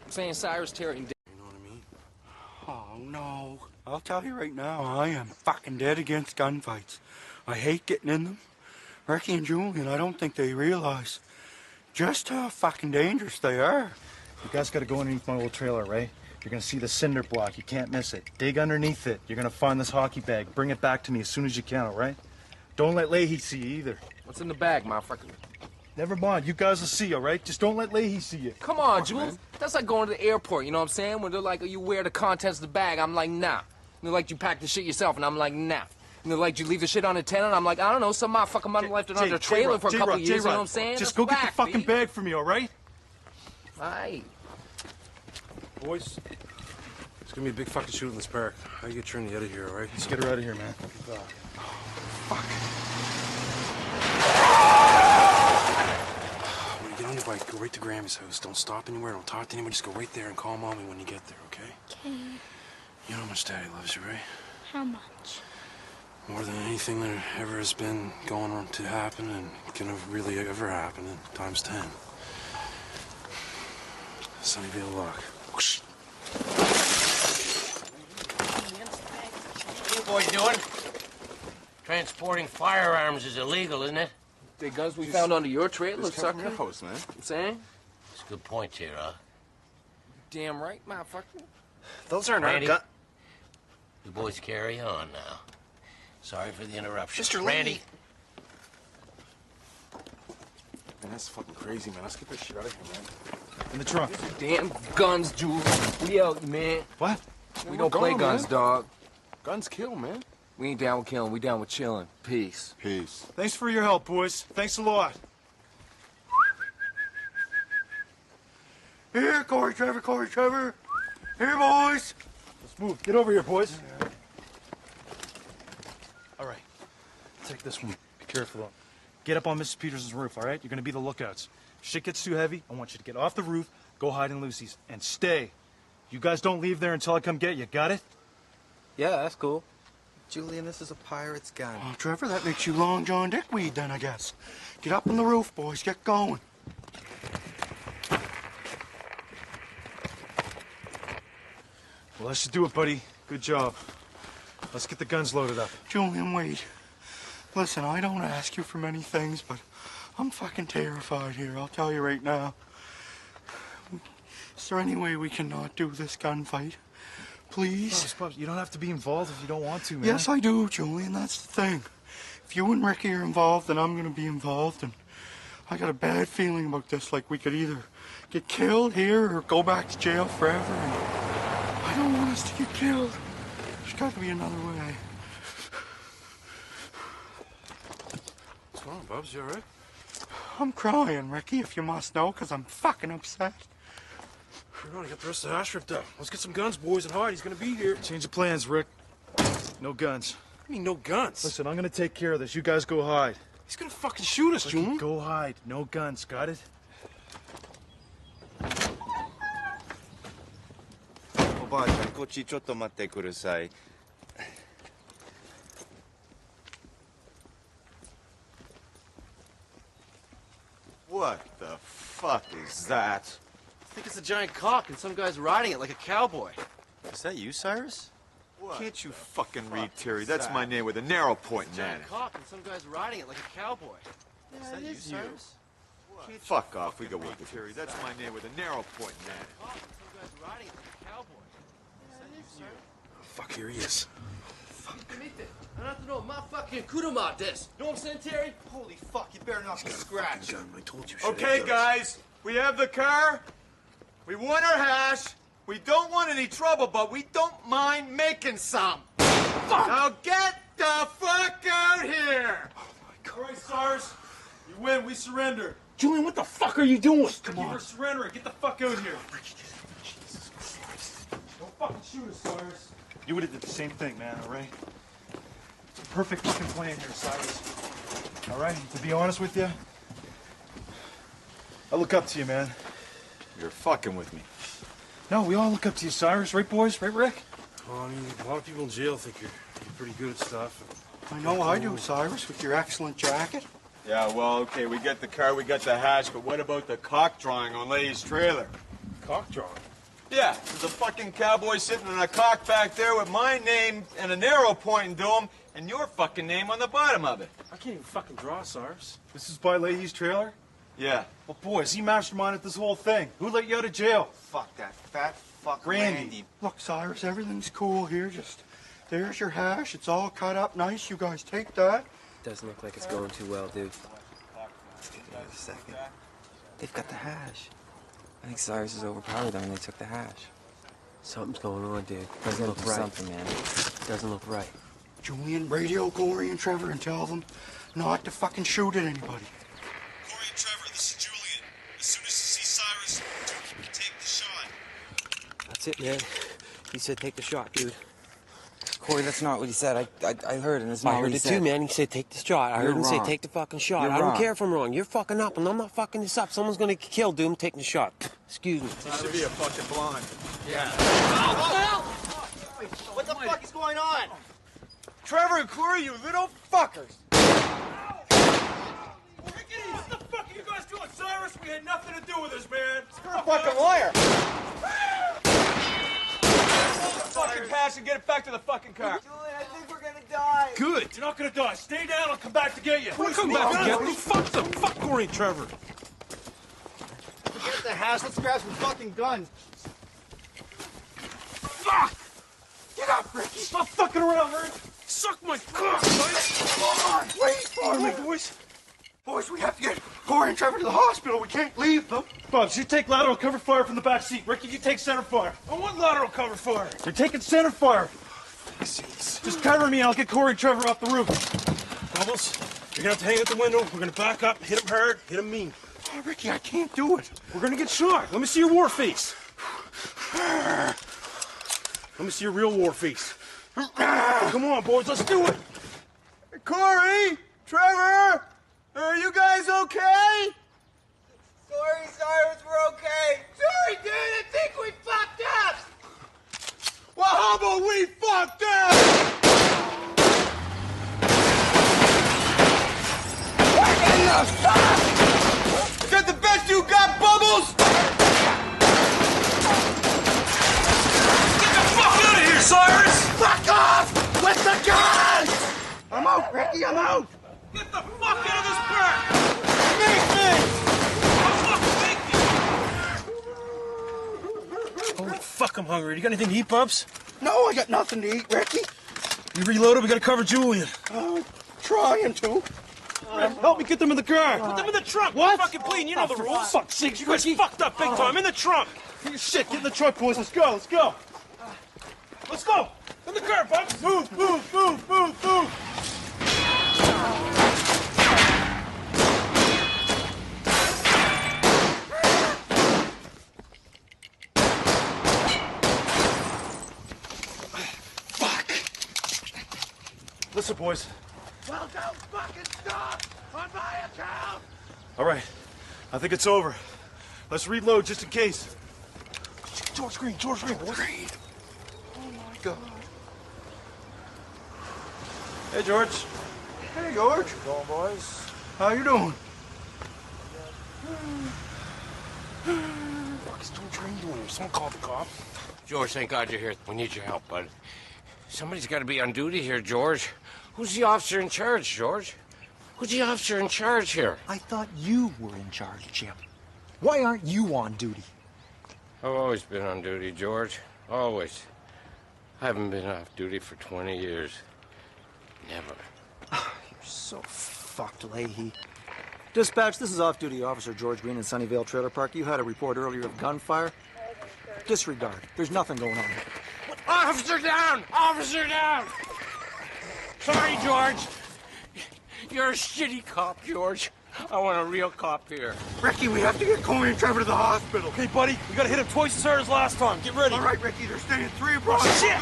I'm saying Cyrus, Terry, and Dave. You know what I mean? Oh, no. I'll tell you right now, I am fucking dead against gunfights. I hate getting in them. Ricky and Julian, I don't think they realize just how fucking dangerous they are. You guys gotta go underneath my old trailer, right? You're gonna see the cinder block. You can't miss it. Dig underneath it. You're gonna find this hockey bag. Bring it back to me as soon as you can, all right? Don't let Leahy see you either. What's in the bag, motherfucker? Never mind. You guys will see, all right? Just don't let Leahy see you. Come on, Jules. That's like going to the airport, you know what I'm saying? When they're like, oh, you wear the contents of the bag. I'm like, nah. And they're like, you pack the shit yourself. And I'm like, nah. And they're like, you leave the shit on the tent. And I'm like, I don't know. Some motherfucker might have left it under a trailer for a couple of years, you know what I'm saying? Just go get the fucking bag for me, all right? Aye. Boys, it's gonna be a big fucking shoot in this park. How you get Trinity out of here, all right? Let's get her out of here, man. Fuck. When you get on your bike, go right to Grammy's house. Don't stop anywhere. Don't talk to anyone. Just go right there and call Mommy when you get there, okay? Okay. You know how much Daddy loves you, right? How much? More than anything that ever has been going on to happen and can have really ever happen, and times 10. Sunnyvale Lock. Whoosh. What are you boys doing? Transporting firearms is illegal, isn't it? The guns we found under your trailer, sucker. Your house, man. I'm saying? It's a good point, Tara. Damn right, motherfucker. Those aren't Randy, our guns. you boys carry on now. Sorry for the interruption. Mr. Randy. Lee. Man, that's fucking crazy, man. Let's get this shit out of here, man. In the trunk. Damn guns, Jules. We out, man. What? We don't play guns, man. dog. Guns kill, man. We ain't down with killing. We down with chilling. Peace. Peace. Thanks for your help, boys. Thanks a lot. Here, Corey Trevor. Here, boys. Let's move. Get over here, boys. All right. Take this one. Be careful. Get up on Mrs. Peterson's roof, all right? You're gonna be the lookouts. If shit gets too heavy, I want you to get off the roof, go hide in Lucy's, and stay. You guys don't leave there until I come get you. Got it? Yeah, that's cool. Julian, this is a pirate's gun. Oh, Trevor, that makes you Long John Dickweed then, I guess. Get up on the roof, boys. Get going. Well, that should do it, buddy. Good job. Let's get the guns loaded up. Julian, wait. Listen, I don't ask you for many things, but I'm fucking terrified here. I'll tell you right now. Is there any way we can not do this gunfight? Please? Pops, you don't have to be involved if you don't want to, man. Yes, I do, Julian. That's the thing. If you and Ricky are involved, then I'm gonna be involved, and I got a bad feeling about this. Like, we could either get killed here or go back to jail forever, and I don't want us to get killed. There's got to be another way. What's wrong, Bubs? You all right? I'm crying, Ricky, if you must know, because I'm fucking upset. We're gonna get the rest of the hash ripped up. Let's get some guns, boys, and hide. He's gonna be here. Change of plans, Rick. No guns. I mean, no guns. Listen, I'm gonna take care of this. You guys go hide. He's gonna fucking shoot us, Julian. Go hide. No guns. Got it? おばあちゃん、こっちちょっと待ってください。What the fuck is that? I think it's a giant cock and some guy's riding it like a cowboy. Is that you, Cyrus? What? Can't you fucking read, Terry? That's my name with a narrow point in Giant it. cock and some guy's riding it like a cowboy. Is that you, Cyrus? Can't Fuck off. We go with it, Terry. That's my name with a narrow point in it. cock and some guy's riding it like a cowboy. Fuck, here he is. I don't have to know my fucking kuruma this. You know what I'm saying, Terry? Holy fuck, you better not get scratched. Gun, I told you. Shit, Okay, guys. We have the car. We want our hash. We don't want any trouble, but we don't mind making some. Fuck! Now get the fuck out here! Oh my God. All right, Cyrus. You win. We surrender. Julian, what the fuck are you doing? Come You on. were surrendering. Get the fuck out here. Don't fucking shoot us, Cyrus. You would have did the same thing, man, all right? It's a perfect fucking plan here, Cyrus. All right? To be honest with you, I look up to you, man. You're fucking with me. No, we all look up to you, Cyrus. Right, boys? Right, Rick? Well, I mean, a lot of people in jail think you're pretty good at stuff. I know I do, Cyrus, with your excellent jacket. Yeah, well, okay, we got the car, we got the hash, but what about the cock drawing on Leahy's trailer? Cock drawing. Yeah, there's a fucking cowboy sitting in a cock back there with my name and an arrow pointing to him, and your fucking name on the bottom of it. I can't even fucking draw, Cyrus. This is by Leahy's trailer? Yeah. Well, boys, he masterminded this whole thing. Who let you out of jail? Fuck that fat fuck Randy. Look, Cyrus, everything's cool here. Just there's your hash. It's all cut up nice. You guys take that. Doesn't look like it's going too well, dude. Wait a second. They've got the hash. I think Cyrus is overpowered them and they took the hash. Something's going on, dude. Doesn't look right. Something, man. Doesn't look right. Julian, radio Corey and Trevor and tell them not to fucking shoot at anybody. Corey and Trevor, this is Julian. As soon as you see Cyrus, take the shot. That's it, man. He said take the shot, dude. Corey, that's not what he said. I heard it, and it's not what he said. I heard it too, man. He said take the shot. I heard him say wrong. take the fucking shot. You're I don't wrong. care if I'm wrong. You're fucking up, and I'm not fucking this up. Someone's gonna get killed, dude. I'm taking the shot. Excuse me. You should be a fucking blonde. What the fuck is going on? Trevor and Corey, you little fuckers! What the fuck are you guys doing, Cyrus? We had nothing to do with this, man. You're a fucking liar! Fucking cash and get it back to the fucking car. Julian, I think we're gonna die. Good. You're not gonna die. Stay down. I'll come back to get you. We'll come back to get you. Fuck them. Fuck Corey and Trevor. Forget the hash. Let's grab some fucking guns. Fuck! Get up, Ricky. Stop fucking around, Rick. Suck my cock, Come on, wait for me. boys. Boys, we have to get Corey and Trevor to the hospital. We can't leave them. Bubs, you take lateral cover fire from the back seat. Ricky, you take center fire. I want lateral cover fire. You're taking center fire. Just cover me and I'll get Corey and Trevor off the roof. Bubbles, you're gonna have to hang out the window. We're gonna back up, hit him hard, hit him mean. Oh, Ricky, I can't do it. We're gonna get shot. Let me see your war face. Let me see your real war face. Come on, boys, let's do it. Corey! Trevor! Are you guys okay? Sorry, Cyrus, we're okay. Sorry, dude, I think we fucked up. Well, how about we fucked up? Is that the best you got, Bubbles? Get the fuck out of here, Cyrus! Fuck off with the guns! I'm out, Ricky, I'm out. Get the fuck out of this park! Make me! Oh, fuck, I'm hungry. You got anything to eat, Bubs? No, I got nothing to eat, Ricky. You reloaded, we gotta cover Julian. Trying to. Help me get them in the car. Put them in the trunk. What? Fucking clean, you know the rules. For fuck's sake, you guys fucked up big time. In the trunk. Shit, get in the truck, boys. Let's go, let's go. Let's go. In the car, Bubs. Move, move, move, move, move. Listen, boys. Well, don't fucking stop on my account. All right. I think it's over. Let's reload just in case. George Green, George Green. Oh, my God. Hey, George. Hey, George. Going, boys. How you doing? Fuck is George Green doing here? Someone call the cop. George, thank God you're here. We need your help, bud. Somebody's got to be on duty here, George. Who's the officer in charge, George? Who's the officer in charge here? I thought you were in charge, Jim. Why aren't you on duty? I've always been on duty, George. Always. I haven't been off duty for 20 years. Never. You're so fucked, Leahy. Dispatch, this is off-duty officer George Green in Sunnyvale Trailer Park. You had a report earlier of gunfire. Disregard. There's nothing going on here. Officer down! Officer down! Sorry, George. You're a shitty cop, George. I want a real cop here. Ricky, we have to get Corey and Trevor to the hospital. Okay, buddy, we gotta hit him twice as hard as last time. Get ready. All right, Ricky, they're staying 3 abroad. Shit!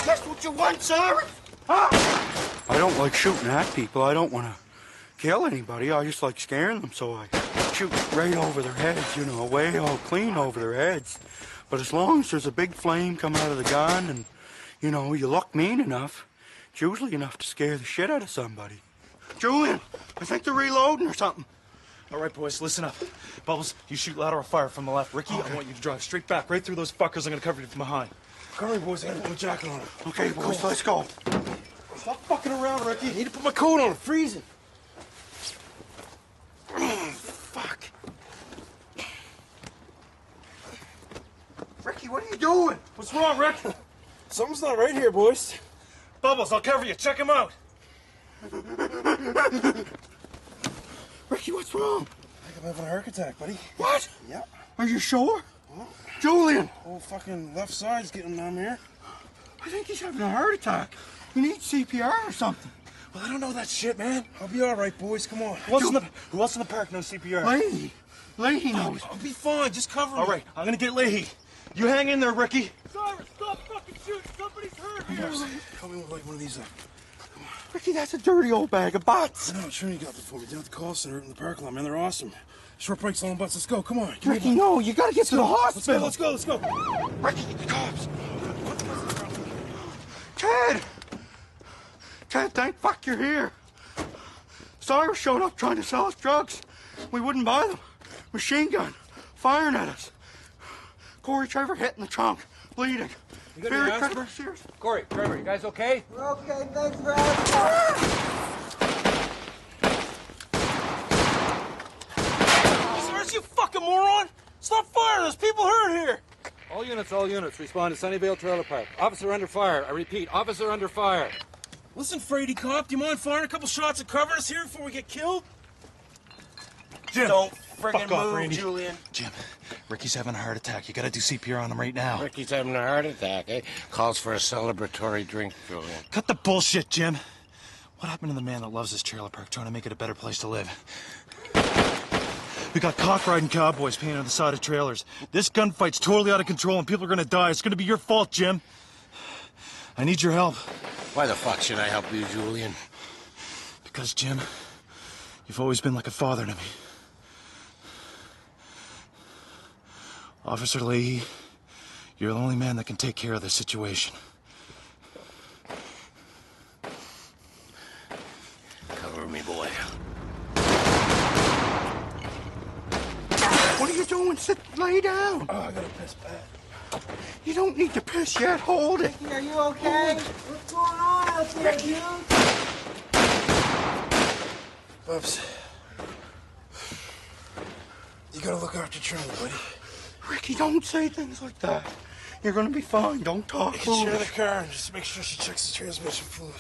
That's what you want, sir? Huh? I don't like shooting at people. I don't want to kill anybody. I just like scaring them, so I shoot right over their heads, you know, way all clean over their heads. But as long as there's a big flame coming out of the gun and, you know, you look mean enough, it's usually enough to scare the shit out of somebody. Julian, I think they're reloading or something. All right, boys, listen up. Bubbles, you shoot lateral fire from the left. Ricky, I want you to drive straight back, right through those fuckers. I'm gonna cover you from behind. Hurry, boys. I gotta put my jacket on. Okay, boys, let's go. Stop fucking around, Ricky. I need to put my coat on. I'm freezing. Fuck. Ricky, what are you doing? What's wrong, Rick? Something's not right here, boys. Bubbles, I'll cover you. Check him out. Ricky, what's wrong? I think I'm having a heart attack, buddy. What? Yep. Are you sure? Huh? Julian! Whole fucking left side's getting numb here. I think he's having a heart attack. You need CPR or something. Well, I don't know that shit, man. I'll be all right, boys. Come on. Who else in the park knows CPR? Leahy. Leahy knows. I'll be fine. Just cover me. All right, I'm gonna get Leahy. You hang in there, Ricky. Cyrus, stop fucking shooting! Somebody's hurt here! Help me with like one of these. Ricky, that's a dirty old bag of butts. I know, Trinity got them for me down at the call center in the parking lot, man. They're awesome. Short breaks, long butts. Let's go. Come on. Give me Ricky, a no, you gotta get to the hospital. Let's go. Let's go. Ricky, the cops. Ted! Ted, thank fuck you're here. Cyrus showed up trying to sell us drugs. We wouldn't buy them. Machine gun, firing at us. Corey Trevor hit in the trunk, bleeding. You got Very any critical, aspirin? serious. Corey, Trevor, you guys okay? We're okay, thanks for asking. Cyrus, you fucking moron! Stop firing! There's people hurt here! All units, respond to Sunnyvale Trailer Park. Officer under fire. I repeat, officer under fire. Listen, Frady Cop, do you mind firing a couple shots and covering us here before we get killed? Jim, Don't fuck friggin' off, move, Randy. Julian. Jim, Ricky's having a heart attack. You gotta do CPR on him right now. Ricky's having a heart attack, eh? Calls for a celebratory drink, Julian. Cut the bullshit, Jim. What happened to the man that loves this trailer park, trying to make it a better place to live? We got cock-riding cowboys painted on the side of trailers. This gunfight's totally out of control and people are gonna die. It's gonna be your fault, Jim. I need your help. Why the fuck should I help you, Julian? Because, Jim, you've always been like a father to me. Officer Leahy, you're the only man that can take care of this situation. Cover me, boy. What are you doing? Lay down. Oh, I gotta piss bad. You don't need to piss yet. Hold it. Are you okay? What's going on out there, dude? Bubs, you gotta look after Trinity, buddy. Ricky, don't say things like that. You're gonna be fine. Don't talk You can share the foolish. car and just make sure she checks the transmission fluid.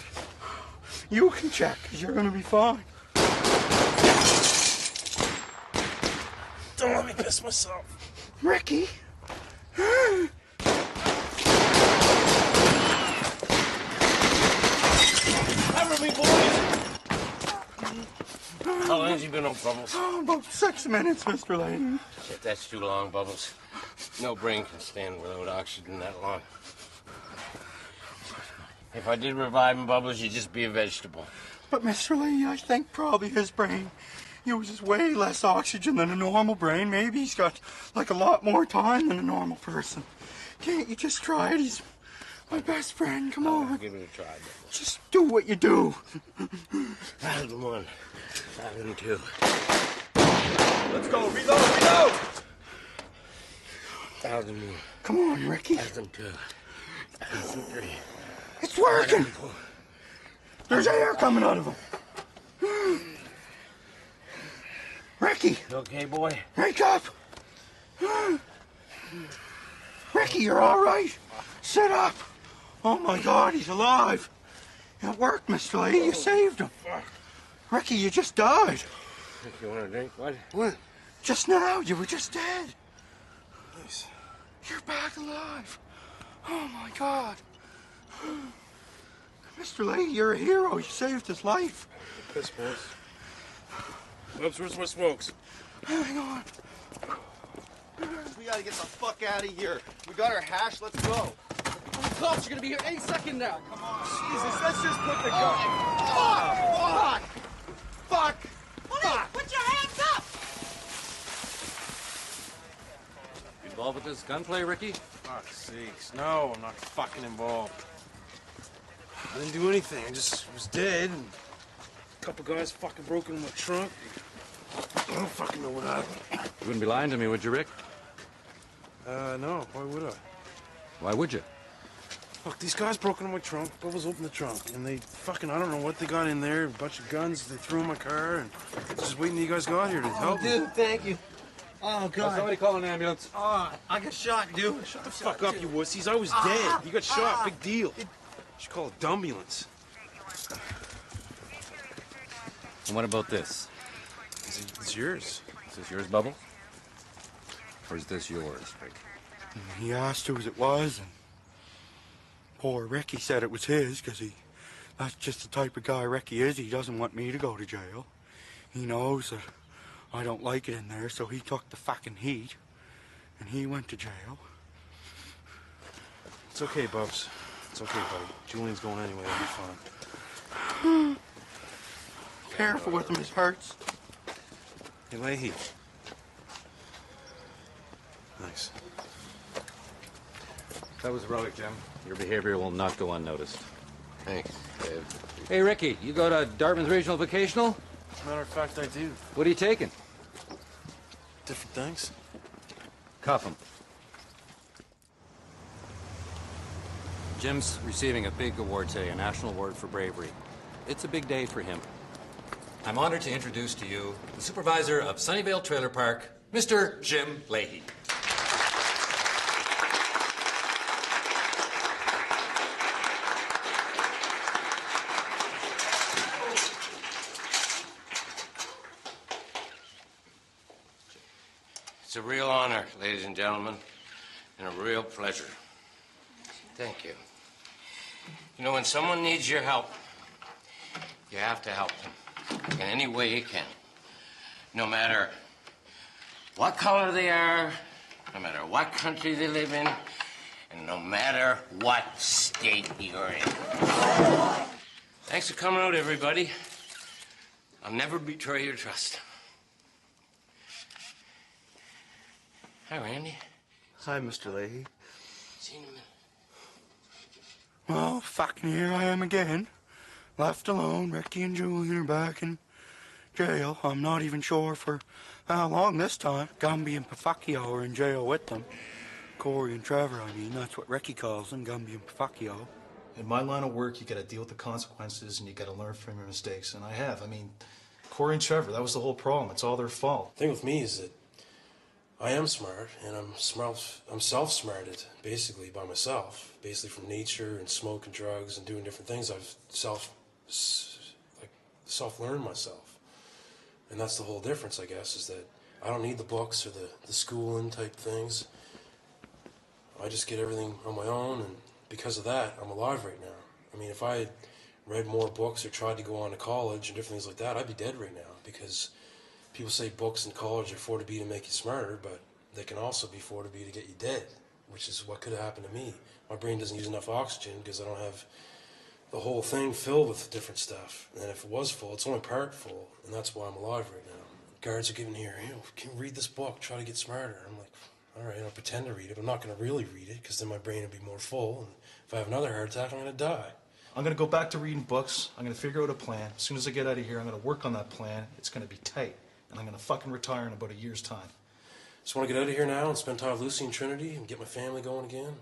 You can check, because you're gonna be fine. Don't let me piss myself. Ricky? Cover me, boys! How long has he been on Bubbles? Oh, about 6 minutes, Mr. Lady. Shit, that's too long, Bubbles. No brain can stand without oxygen that long. If I did revive him, Bubbles, you'd just be a vegetable. But Mr. Lee, I think probably his brain uses way less oxygen than a normal brain. Maybe he's got like a lot more time than a normal person. Can't you just try it? He's my best friend. Come on. Give it a try, Bubbles. Just do what you do. 1001, 1002. Let's go. Reload. 1001, Come on, Ricky. 1002, 1003. It's working. There's air coming out of him. Ricky, You okay, boy? wake up. Ricky, you're all right. Sit up. Oh my God, he's alive. It worked, Mr. Lee. You saved him. Ricky, you just died. You want a drink, bud? What? Just now, you were just dead. Nice. You're back alive. Oh my God. Mr. Lee, you're a hero. You saved his life. Piss, boys. Bubs, where's my smokes? Hang on. We gotta get the fuck out of here. We got our hash. Let's go. The cops are gonna be here any second now. Come on. Jesus, let's just put the gun. Fuck! Fuck! Fuck! Put your hands up! You involved with this gunplay, Ricky? Fuck's sakes. No, I'm not fucking involved. I didn't do anything. I just was dead and couple guys fucking broke into my trunk. I don't fucking know what happened. You wouldn't be lying to me, would you, Rick? No. Why would I? Why would you? Look, these guys broke into my trunk. Bubbles opened the trunk, and they fucking, I don't know what they got in there. A bunch of guns they threw in my car, and just waiting till you guys got here to help me. Dude, thank you. Oh, God. Somebody call an ambulance. Oh, I got shot, dude. Shut the fuck up, you wussies. I was dead. You got shot. Big deal. You should call a ambulance. And what about this? It's yours. Is this yours, Bubble? Or is this yours, Rick? He asked whose it was, and poor Ricky said it was his, because that's just the type of guy Ricky is. He doesn't want me to go to jail. He knows that I don't like it in there, so he took the fucking heat, and he went to jail. It's okay, Bubs. It's okay, buddy. Julian's going anyway. It'll be fine. Careful with him, it hurts. Hey, Leahy. Thanks. That was heroic, Jim. Your behavior will not go unnoticed. Thanks, Dave. Hey, Ricky, you go to Dartmouth Regional Vocational? As a matter of fact, I do. What are you taking? Different things. Cuff him. Jim's receiving a big award today, a National Award for Bravery. It's a big day for him. I'm honored to introduce to you the supervisor of Sunnyvale Trailer Park, Mr. Jim Leahy. It's a real honor, ladies and gentlemen, and a real pleasure. Thank you. You know, when someone needs your help, you have to help them in any way you can. No matter what color they are, no matter what country they live in, and no matter what state you're in. Thanks for coming out, everybody. I'll never betray your trust. Hi, Randy. Hi, Mr. Leahy. Seen him. Well, fucking here I am again. Left alone. Ricky and Julian are back in jail. I'm not even sure for how long this time. Gumby and Pafacchio are in jail with them. Corey and Trevor, I mean. That's what Ricky calls them, Gumby and Pafacchio. In my line of work, you got to deal with the consequences and you got to learn from your mistakes. And I have. I mean, Corey and Trevor, that was the whole problem. It's all their fault. The thing with me is that I am smart, and I'm self-smarted, basically, by myself. Basically from nature and smoking drugs and doing different things, I've self-learned myself. And that's the whole difference, I guess, is that I don't need the books or the schooling type things. I just get everything on my own, and because of that, I'm alive right now. I mean, if I had read more books or tried to go on to college and different things like that, I'd be dead right now, because people say books in college are for to be to make you smarter, but they can also be for to be to get you dead, which is what could have happened to me. My brain doesn't use enough oxygen because I don't have the whole thing filled with different stuff. And if it was full, it's only part full, and that's why I'm alive right now. Guards are giving here, can you read this book, try to get smarter. I'm like, all right, I'll pretend to read it. I'm not going to really read it because then my brain will be more full, and if I have another heart attack, I'm going to die. I'm going to go back to reading books. I'm going to figure out a plan. As soon as I get out of here, I'm going to work on that plan. It's going to be tight. And I'm going to fucking retire in about a year's time. Just want to get out of here now and spend time with Lucy and Trinity and get my family going again.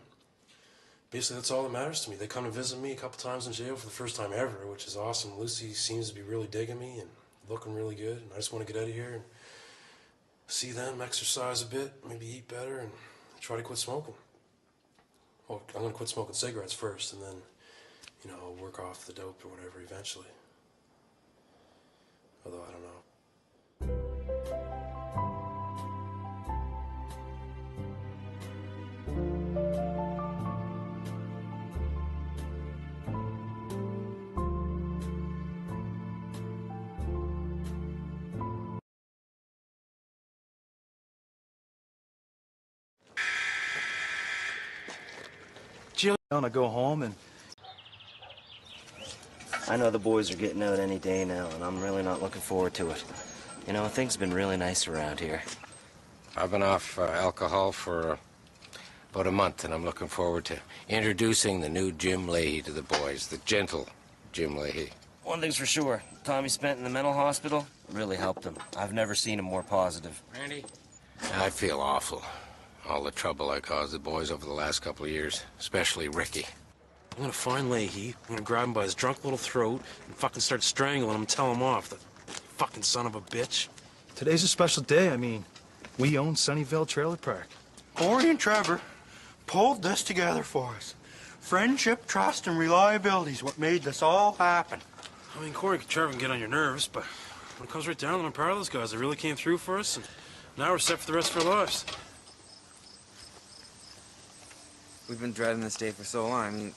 Basically, that's all that matters to me. They come to visit me a couple times in jail for the first time ever, which is awesome. Lucy seems to be really digging me and looking really good. And I just want to get out of here and see them, exercise a bit, maybe eat better, and try to quit smoking. Well, I'm going to quit smoking cigarettes first, and then, I'll work off the dope or whatever eventually. Although, I don't know. I'm going to go home and... I know the boys are getting out any day now, and I'm really not looking forward to it. Things have been really nice around here. I've been off alcohol for about a month, and I'm looking forward to introducing the new Jim Leahy to the boys, the gentle Jim Leahy. One thing's for sure, time he spent in the mental hospital really helped him. I've never seen him more positive. Randy? I feel awful. All the trouble I caused the boys over the last couple of years, especially Ricky. I'm gonna find Leahy, I'm gonna grab him by his drunk little throat and fucking start strangling him and tell him off, the fucking son of a bitch. Today's a special day. I mean, we own Sunnyvale Trailer Park. Corey and Trevor pulled this together for us. Friendship, trust, and reliability is what made this all happen. I mean, Corey and Trevor can get on your nerves, but when it comes right down to it, I'm proud of those guys. They really came through for us, and now we're set for the rest of our lives. We've been dreading this day for so long. I mean,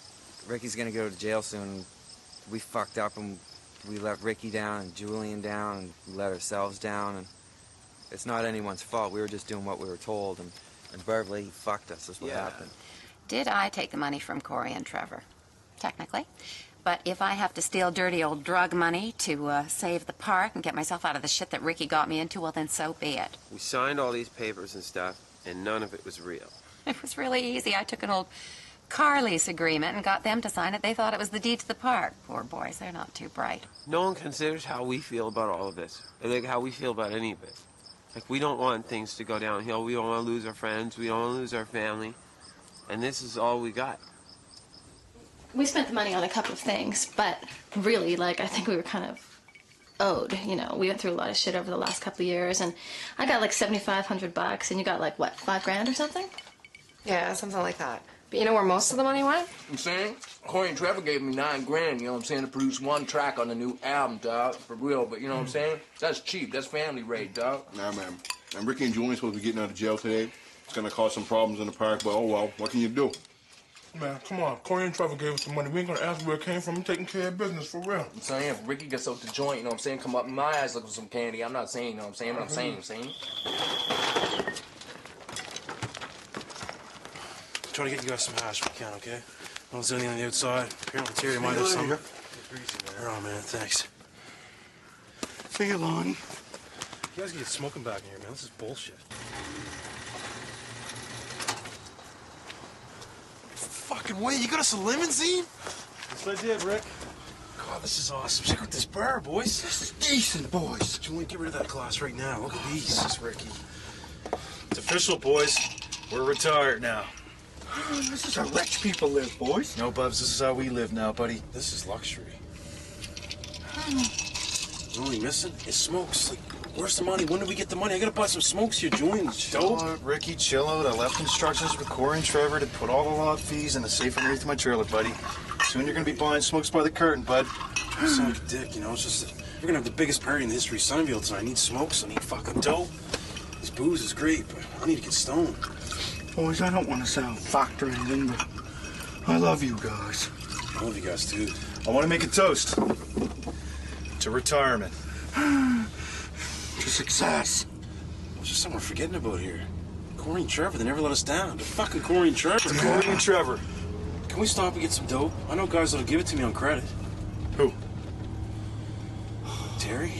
Ricky's gonna go to jail soon. We fucked up and we let Ricky down and Julian down and we let ourselves down. And it's not anyone's fault. We were just doing what we were told. And Beverly fucked us. That's what happened. Did I take the money from Corey and Trevor? Technically. But if I have to steal dirty old drug money to save the park and get myself out of the shit that Ricky got me into, well, then so be it. We signed all these papers and stuff, and none of it was real. It was really easy. I took an old car lease agreement and got them to sign it. They thought it was the deed to the park. Poor boys, they're not too bright. No one considers how we feel about all of this, or like how we feel about any of it. Like, we don't want things to go downhill. We don't want to lose our friends. We don't want to lose our family. And this is all we got. We spent the money on a couple of things, but really, like, I think we were kind of owed. You know, we went through a lot of shit over the last couple of years, and I got like $7,500, and you got like, what, $5,000 or something? Yeah, something like that. But you know where most of the money went? I'm saying? Corey and Trevor gave me $9 grand, you know what I'm saying, to produce one track on the new album, dog, for real. But you know what I'm saying? That's cheap. That's family rate, dog. Nah, man. And Ricky and Julian supposed to be getting out of jail today. It's gonna cause some problems in the park, but oh well, what can you do? Man, come on. Corey and Trevor gave us the money. We ain't gonna ask where it came from. I'm taking care of business, for real. I'm saying, if Ricky gets out the joint, you know what I'm saying, come up in my eyes looking for some candy. I'm not saying, you know what I'm saying, but I'm saying. Try to get you guys some hash if we can, okay? No one's anything on the outside. Apparently Terry might have some. Oh, man, thanks. See you, Lonnie. You guys can get smoking back in here, man. This is bullshit. Fucking way, you got us a limousine? Yes, I did, Rick. God, this is awesome. Check out this bar, boys. This is decent, boys. Julian, get rid of that glass right now. Look at these. This is Ricky. It's official, boys. We're retired now. This is how rich people live, boys. No, Bubs, this is how we live now, buddy. This is luxury. We're only missing is smokes. Like, where's the money? When did we get the money? I gotta buy some smokes here, Julian. Chill out, Ricky, chill out. I left instructions with Corey and Trevor to put all the lot fees in the safe underneath my trailer, buddy. Soon you're gonna be buying smokes by the carton, bud. You sound like a dick, you know? It's just that we're gonna have the biggest party in the history of Sunnyvale tonight. I need smokes, I need fucking dope. This booze is great, but I need to get stoned. Boys, I don't want to sound fucked or anything, but I love you guys. I love you guys, too. I want to make a toast. To retirement. To success. There's just something we're forgetting about here. Corey and Trevor, they never let us down. The fucking Corey and Trevor. Corey and Trevor. Can we stop and get some dope? I know guys that'll give it to me on credit. Who? Terry?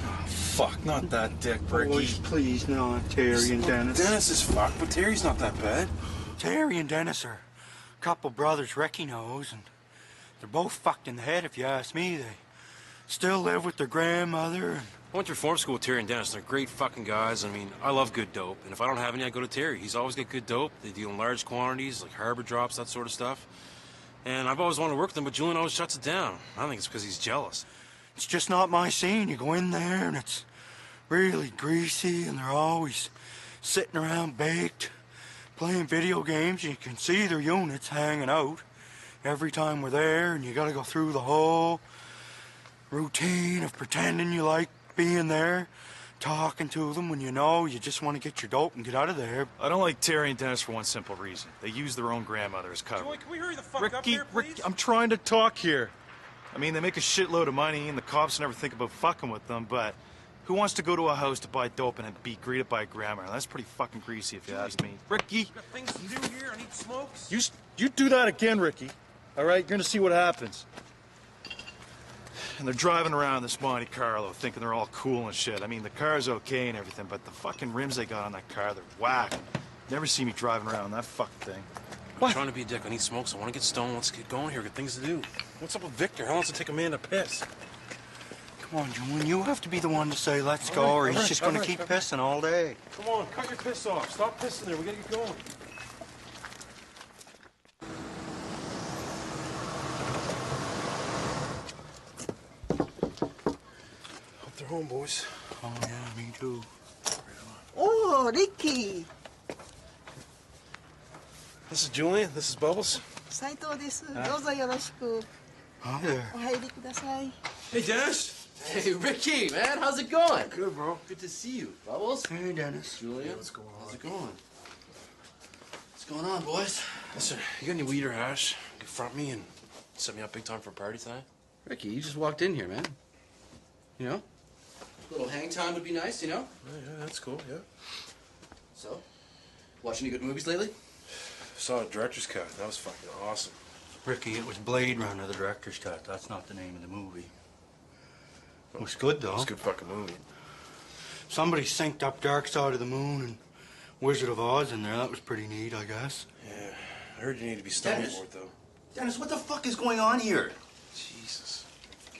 Oh, fuck, not that dick, Ricky. Boys, please, not Terry and Dennis. Dennis is fucked, but Terry's not that bad. Terry and Dennis are a couple brothers Ricky knows, and they're both fucked in the head, if you ask me. They still live with their grandmother. And I went to reform school with Terry and Dennis. They're great fucking guys. I mean, I love good dope. And if I don't have any, I go to Terry. He's always got good dope. They deal in large quantities, like harbor drops, that sort of stuff. And I've always wanted to work with them, but Julian always shuts it down. I think it's because he's jealous. it's just not my scene. You go in there, and it's really greasy, and they're always sitting around baked, playing video games. You can see their units hanging out every time we're there, and you got to go through the whole routine of pretending you like being there, talking to them when you know you just want to get your dope and get out of there. I don't like Terry and Dennis for one simple reason. They use their own grandmother as cover. Joey, can we hurry the fuck Ricky, up here, please? Ricky, I'm trying to talk here. I mean, they make a shitload of money, and the cops never think about fucking with them, but who wants to go to a house to buy dope and be greeted by a grandmother? That's pretty fucking greasy, if you ask me. Ricky! Got things to do here. I need smokes. You do that again, Ricky. All right? You're gonna see what happens. And they're driving around this Monte Carlo thinking they're all cool and shit. I mean, the car's okay and everything, but the fucking rims they got on that car, they're whack. Never see me driving around that fucking thing. I'm trying to be a dick. I need smokes. I want to get stoned. Let's get going here. Got things to do. What's up with Victor? How long does it take a man to piss? Come Come on, Julian, you have to be the one to say let's go, or he's just gonna keep pissing all day. Come on, cut your piss off. Stop pissing there. We gotta get going. Hope they're home, boys. Oh, yeah, me too. Oh, Ricky. This is Julian. This is Bubbles. 斉藤です。どうぞよろしく。 Hi there. お入りください。 Hey, Dennis. Hey, Ricky, man, how's it going? Good, bro. Good to see you. Bubbles? Hey, Dennis. Julian? What's going on? How's it going? What's going on, boys? Listen, you got any weed or hash? You can front me and set me up big time for a party tonight? Ricky, you just walked in here, man. You know? A little hang time would be nice, you know? Yeah, that's cool, yeah. So, watch any good movies lately? Saw a director's cut. That was fucking awesome. Ricky, it was Blade Runner, the director's cut. That's not the name of the movie. It was good, though. It was a good fucking movie. Somebody synced up Dark Side of the Moon and Wizard of Oz in there. That was pretty neat, I guess. Yeah, I heard you need to be stoned for it, though. Dennis, what the fuck is going on here? Jesus.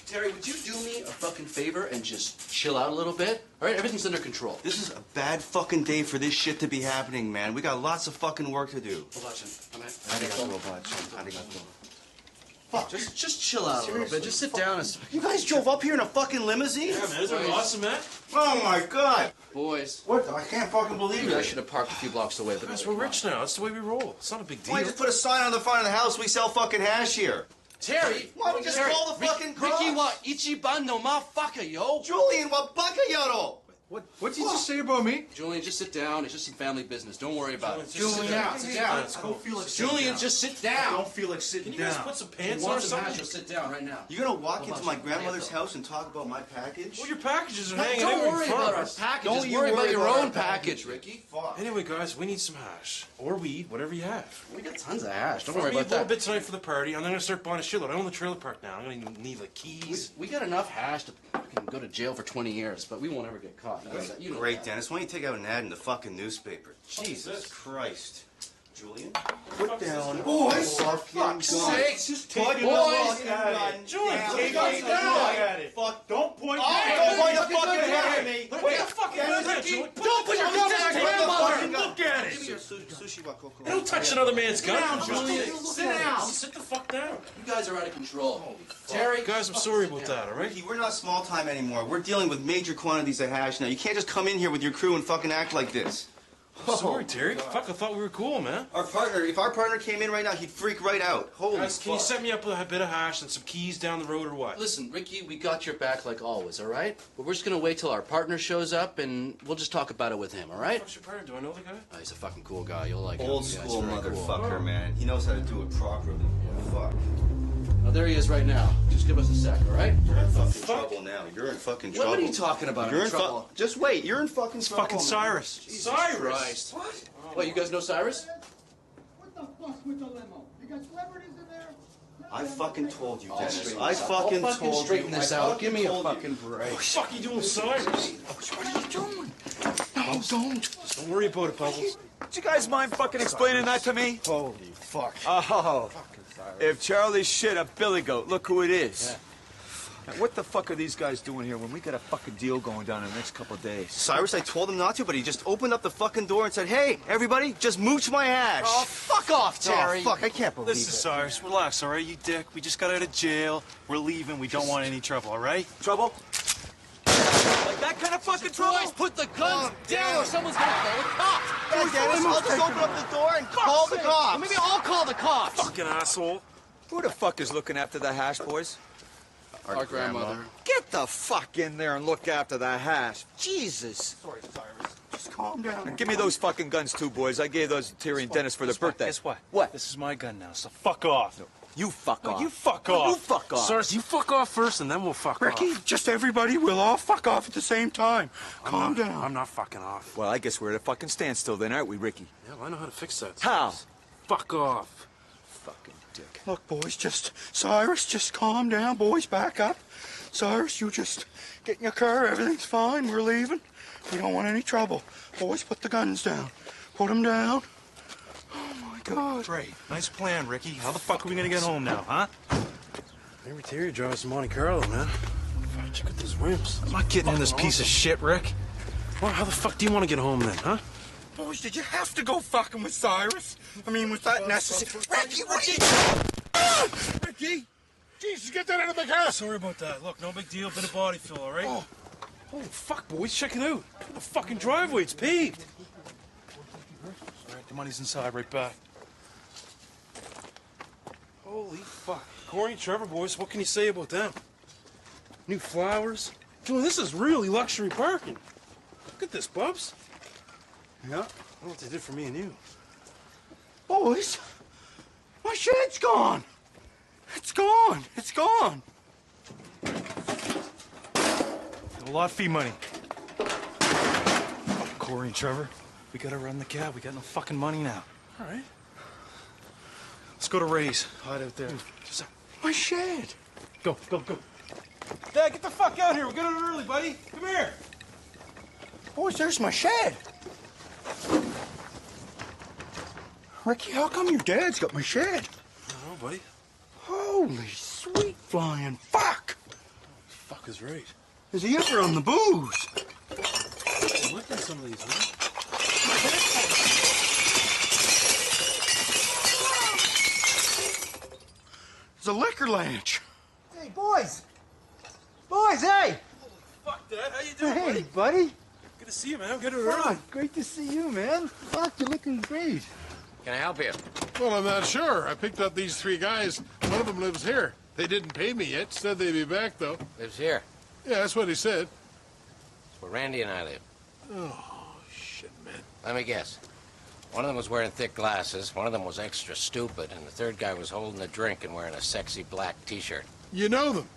Terry, would you do me a fucking favor and just chill out a little bit? All right, everything's under control. This is a bad fucking day for this shit to be happening, man. We got lots of fucking work to do. Fuck, just chill out a little bit. Just sit down and... You guys drove up here in a fucking limousine? Yeah, man, isn't it awesome, man? Oh my god! Boys. What? I can't fucking believe Maybe I it. should have parked a few blocks away. But Guys, we're rich now. That's the way we roll. It's not a big deal. Why just put a sign on the front of the house? We sell fucking hash here. Terry! Why don't we just call the fucking cops? Ricky wa Ichiban no motherfucker, yo! Julian, what baka yoro? What did you just say about me? Julian, just sit down. It's just some family business. Don't worry about it. Julian, Sit down. Sit down. Let's go. Julian, just sit down. I don't feel like sitting Can you guys down. put some If pants you on or want some hash, something? you'll sit down right now. You're gonna walk into my grandmother's house and talk about my package? Well, your packages are No, hanging don't out in worry front about of our us. package. Don't Just you worry about worry your about own our package, Ricky. Fuck. Anyway, guys, we need some hash. Or weed, whatever you have. We got tons of hash. Don't Front worry me a about little that. bit tonight for the party, and then I'm gonna start buying a shitload. I own the trailer park now. I'm gonna need like keys. We got enough hash to fucking go to jail for 20 years, but we won't ever get caught. You know Great, that. Dennis. Why don't you take out an ad in the fucking newspaper? Jesus Christ. Julian? Put down. Boys! For fuck's sake! Just Boys! take the gun. Julian, down. take Take the the gun. gun. At it. Fuck, don't point Don't point the fucking gun at me. Put the fucking gun at you. Don't Don't put your gun at your grandmother. Look at it. Sushi wa Coco. Don't touch another man's gun. down, Julian. Sit down. Sit the fuck down. You guys are out of control. Terry, Guys, I'm sorry about that, all right? Ricky, we're not small time anymore. We're dealing with major quantities of hash now. You can't just come in here with your crew and fucking act like this. I'm sorry, Terry. Fuck, I thought we were cool, man. If our partner came in right now, he'd freak right out. Holy Guys, can you fuck. set me up with a bit of hash and some keys down the road or what? Listen, Ricky, we got your back like always, all right? But we're just gonna wait till our partner shows up, and we'll just talk about it with him, all right? What's your partner? Do I know the guy? Oh, he's a fucking cool guy. You'll like him. Old Yeah, he's school very cool. motherfucker, man. He knows how to do it properly. Fuck. Oh, there he is right now. Just give us a sec, all right? You're in fucking trouble now. You're in fucking trouble. What are you talking about? You're I'm in trouble. Just wait. You're in fucking trouble. Fucking man. Cyrus. Jesus Christ. What? What, you guys know Cyrus? What the fuck with the limo? You got celebrities in there? I fucking told you, Dennis. straighten I this out. fucking I'll fucking told you. straighten this I out. fucking Give me a told you. fucking break. What the fuck are you doing, Cyrus? What are you doing? No, don't. Just don't worry about it, Bubbles. Do you guys mind fucking explaining that to me? Holy fuck. Oh, if Charlie's shit a billy goat, look who it is. Now, what the fuck are these guys doing here when we got a fucking deal going down in the next couple of days? Cyrus, I told him not to, but he just opened up the fucking door and said, "Hey, everybody, just mooch my hash." Oh, fuck off, Terry. Oh, fuck, I can't believe Listen, it. Cyrus, relax, all right? You dick. We just got out of jail. We're leaving. We don't want any trouble, all right? Trouble? Like that kind of fucking trouble? Boys, put the guns down or someone's gonna call the cops. Yeah, Dennis, I'll just open up the door and call the cops. Maybe I'll call the cops. Fucking asshole. Who the fuck is looking after the hash, boys? Our grandmother. Get the fuck in there and look after the hash. Jesus. Sorry, Cyrus. Just calm down. And give me those fucking guns too, boys. I gave those to Terry and Dennis for their birthday. Guess what? What? This is my gun now, so fuck off. You fuck off. You fuck No, off. you fuck off. Cyrus, you fuck off first, and then we'll fuck Ricky, off. just everybody, we'll all fuck off at the same time. Calm down. I'm not fucking off. Well, I guess we're at a fucking standstill then, aren't we, Ricky? Yeah, well, I know how to fix that. How? Fuck off. Fucking dick. Look, boys, Cyrus, just calm down. Boys, back up. Cyrus, you just get in your car. Everything's fine. We're leaving. We don't want any trouble. Boys, put the guns down. Put them down. Oh, my God. Great. Nice plan, Ricky. How the fuck are we gonna get home now, huh? Maybe Terry drives to Monte Carlo, man. Fuck. Where'd you get those rims? I'm not getting in this piece of shit, Rick. Well, how the fuck do you want to get home then, huh? Boys, did you have to go fucking with Cyrus? I mean, was that necessary? Ricky, what are you... Ricky! Jesus, get that out of the car! Sorry about that. Look, no big deal. Bit of body fill, all right? Oh, fuck, boys, check it out. Look at the fucking driveway, it's paved. All right, the money's inside, right back. Holy fuck. Corey and Trevor, boys, what can you say about them? New flowers. Julian, this is really luxury parking. Look at this, Bubs. Yeah. I don't know what they did for me and you. Boys, my shed's gone. It's gone. It's gone. Got a lot fee money. Fuck Corey and Trevor. We gotta run the cab. We got no fucking money now. All right. Let's go to Ray's. Hide out there. My shed. Go, go, go. Dad, get the fuck out here. We're getting it early, buddy. Come here. Boys, there's my shed. Ricky, how come your dad's got my shed? I don't know, buddy. Holy sweet flying fuck! Fuck is right. Is he ever on the booze? I'm looking at some of these, huh? It's a liquor lounge. Hey, boys! Boys, hey! Fuck, Dad. How you doing, Hey, buddy? buddy. Good to see you, man. I'm getting it early. Fuck, great to see you, man. Fuck, you're looking great. Can I help you? Well, I'm not sure. I picked up these 3 guys. One of them lives here. They didn't pay me yet. Said they'd be back, though. Lives here. Yeah, that's what he said. That's where Randy and I live. Oh, shit, man. Let me guess. One of them was wearing thick glasses, one of them was extra stupid, and the third guy was holding a drink and wearing a sexy black T-shirt. You know them.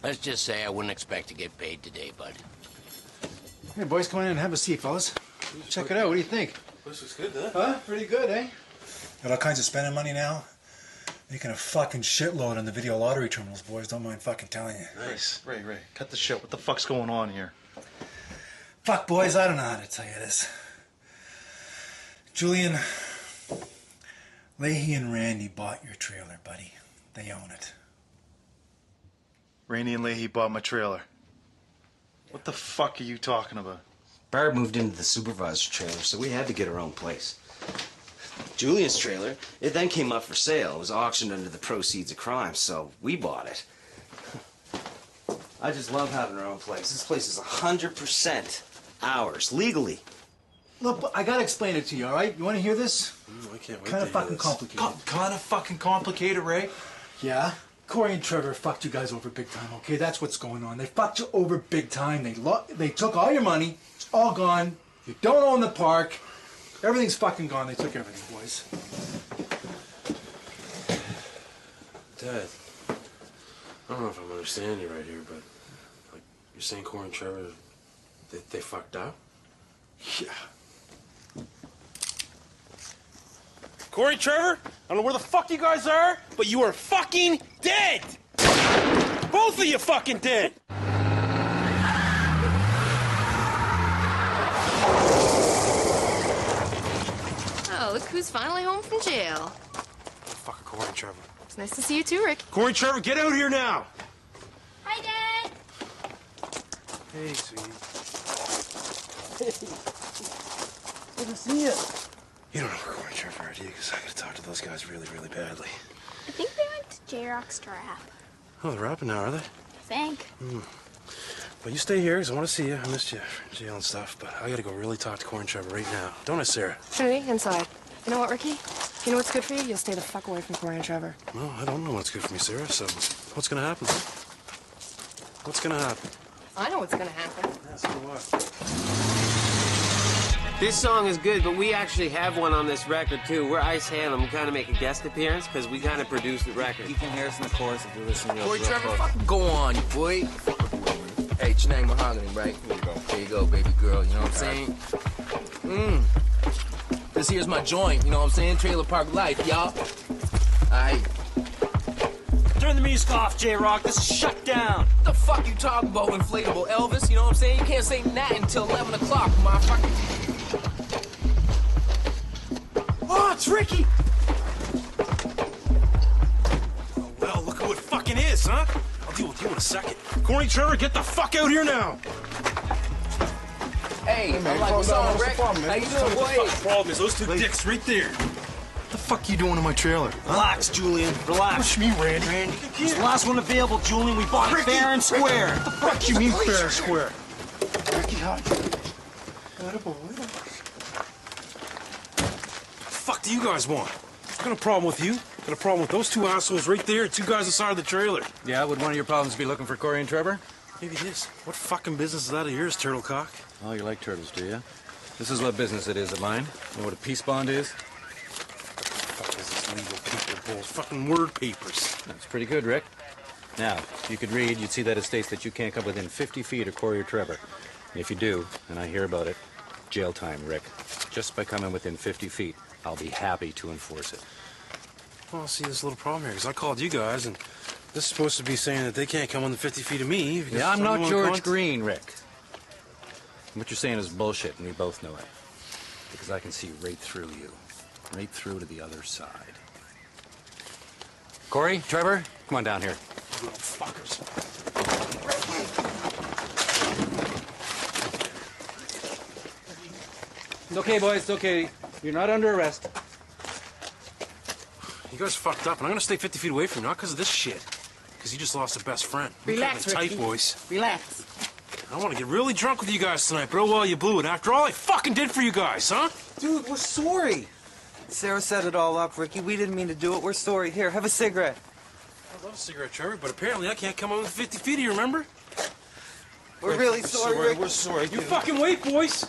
Let's just say I wouldn't expect to get paid today, bud. Hey, boys, come on in and have a seat, fellas. Check it out. What do you think? This looks good, huh? Huh? Pretty good, eh? Got all kinds of spending money now. Making a fucking shitload on the video lottery terminals, boys. Don't mind fucking telling you. Nice. Ray, cut the shit. What the fuck's going on here? Fuck, boys, I don't know how to tell you this. Julian, Leahy and Randy bought your trailer, buddy. They own it. Randy and Leahy bought my trailer. What the fuck are you talking about? Barb moved into the supervisor's trailer, so we had to get our own place. Julian's trailer, it then came up for sale. It was auctioned under the proceeds of crime, so we bought it. I just love having our own place. This place is 100% ours, legally. Look, I gotta explain it to you, all right? You want to hear this? I can't wait Kind to of fucking hear this. complicated. Kind of fucking complicated, Ray. Yeah? Corey and Trevor fucked you guys over big time, okay? That's what's going on. They fucked you over big time. They took all your money. It's all gone. You don't own the park. Everything's fucking gone. They took everything, boys. Dad, I don't know if I'm understanding you right here, but like you're saying Corey and Trevor, they fucked up? Yeah. Corey, Trevor, I don't know where the fuck you guys are, but you are fucking dead! Both of you fucking dead! Oh, look who's finally home from jail. Fucking Corey and Trevor. It's nice to see you too, Rick. Corey and Trevor, get out here now! Hi, Dad. Hey, sweetie. Good to see you. You don't know where Corey and Trevor are, do you? Because I gotta talk to those guys really, really badly. I think they went to J-Rock's to rap. Oh, they're rapping now, are they? I think. Well, you stay here, because I want to see you. I missed you in jail and stuff, but I gotta go really talk to Corey and Trevor right now. Don't I, Sarah? Trinity, inside. You know what, Ricky? You know what's good for you? You'll stay the fuck away from Corey and Trevor. Well, I don't know what's good for me, Sarah, so what's gonna happen? What's gonna happen? I know what's gonna happen. Yeah, so do I. This song is good, but we actually have one on this record, too. We're Ice Hand, and we kind of make a guest appearance, because we kind of produce the record. You can hear us in the chorus if you listen real Corey, real Trevor, close. fucking go on, you boy. Hey, it's your name Mahogany, right? Here you go. There you go, baby girl. You know what I'm saying? This here's my joint. You know what I'm saying? Trailer Park Life, y'all. Aight. Turn the music off, J-Rock. This is shut down. What the fuck you talking about, inflatable Elvis? You know what I'm saying? You can't say that until 11 o'clock, motherfucker. Oh, it's Ricky. Oh, well, look who it fucking is, huh? deal with you in a second. Corey Trevor, get the fuck out here now. Hey, I'm like, what's on, Rick? How you doing, boy? The problem is those two dicks right there. What the fuck you doing in my trailer? Relax, Julian. Relax. Push me, Randy. It's the last one available, Julian. We bought it fair and square. What the fuck you mean fair and square? Ricky, how'd you? Attaboy. What the fuck do you guys want? I got a problem with you. Got a problem with those two assholes right there, two guys inside of the trailer. Yeah, would one of your problems be looking for Corey and Trevor? Maybe it is. What fucking business is that of yours, Turtlecock? Oh, you like turtles, do you? This is what business it is of mine. You know what a peace bond is? What the fuck is this legal paper bull? Fucking word papers. That's pretty good, Rick. Now, if you could read, you'd see that it states that you can't come within 50 feet of Corey or Trevor. And if you do, and I hear about it, jail time, Rick. Just by coming within 50 feet, I'll be happy to enforce it. Well, see, there's a little problem here, because I called you guys, and this is supposed to be saying that they can't come within 50 feet of me. Yeah, I'm not George Green, Rick. What you're saying is bullshit, and we both know it. Because I can see right through you. Right through to the other side. Corey, Trevor, come on down here. Little fuckers. It's okay, boys, it's okay. You're not under arrest. You guys fucked up, and I'm gonna stay 50 feet away from you, not because of this shit. Because you just lost a best friend. Relax, tight, Ricky. boys. Relax. I want to get really drunk with you guys tonight, but oh well, you blew it. After all I fucking did for you guys, huh? Dude, we're sorry. Sarah set it all up, Ricky. We didn't mean to do it. We're sorry. Here, have a cigarette. I love a cigarette, Trevor, but apparently I can't come within 50 feet of you, remember? We're really sorry, Rick. We're sorry. You fucking wait, boys.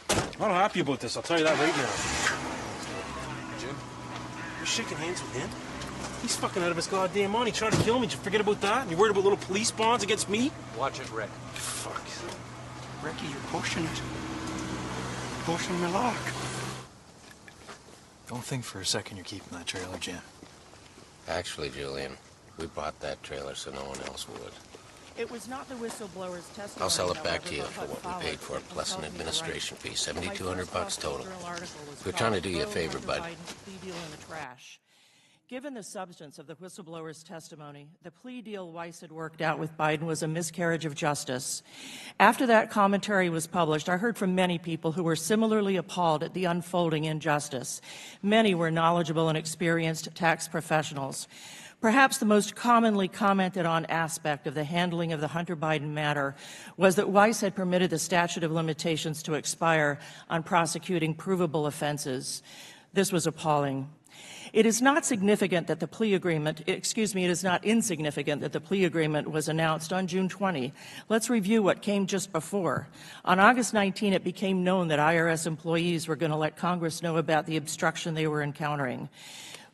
I'm not happy about this, I'll tell you that right now. Jim, you're shaking hands with him? He's fucking out of his goddamn mind. He tried to kill me. Did you forget about that? And you're worried about little police bonds against me? Watch it, Rick. Fuck. Ricky, you're pushing it. Pushing my luck. Don't think for a second you're keeping that trailer, Jim. Actually, Julian, we bought that trailer so no one else would. It was not the whistleblower's testimony. I'll sell it back however, to you but for what followed we paid for it, plus an compelled me to administration write. fee, $7,200 total. Was We're trying to called do you a Pro favor, Hunter bud. Biden's plea deal in the trash. Given the substance of the whistleblower's testimony, the plea deal Weiss had worked out with Biden was a miscarriage of justice. After that commentary was published, I heard from many people who were similarly appalled at the unfolding injustice. Many were knowledgeable and experienced tax professionals. Perhaps the most commonly commented on aspect of the handling of the Hunter Biden matter was that Weiss had permitted the statute of limitations to expire on prosecuting provable offenses. This was appalling. It is not significant that the plea agreement, it is not insignificant that the plea agreement was announced on June 20. Let's review what came just before. On August 19, it became known that IRS employees were going to let Congress know about the obstruction they were encountering.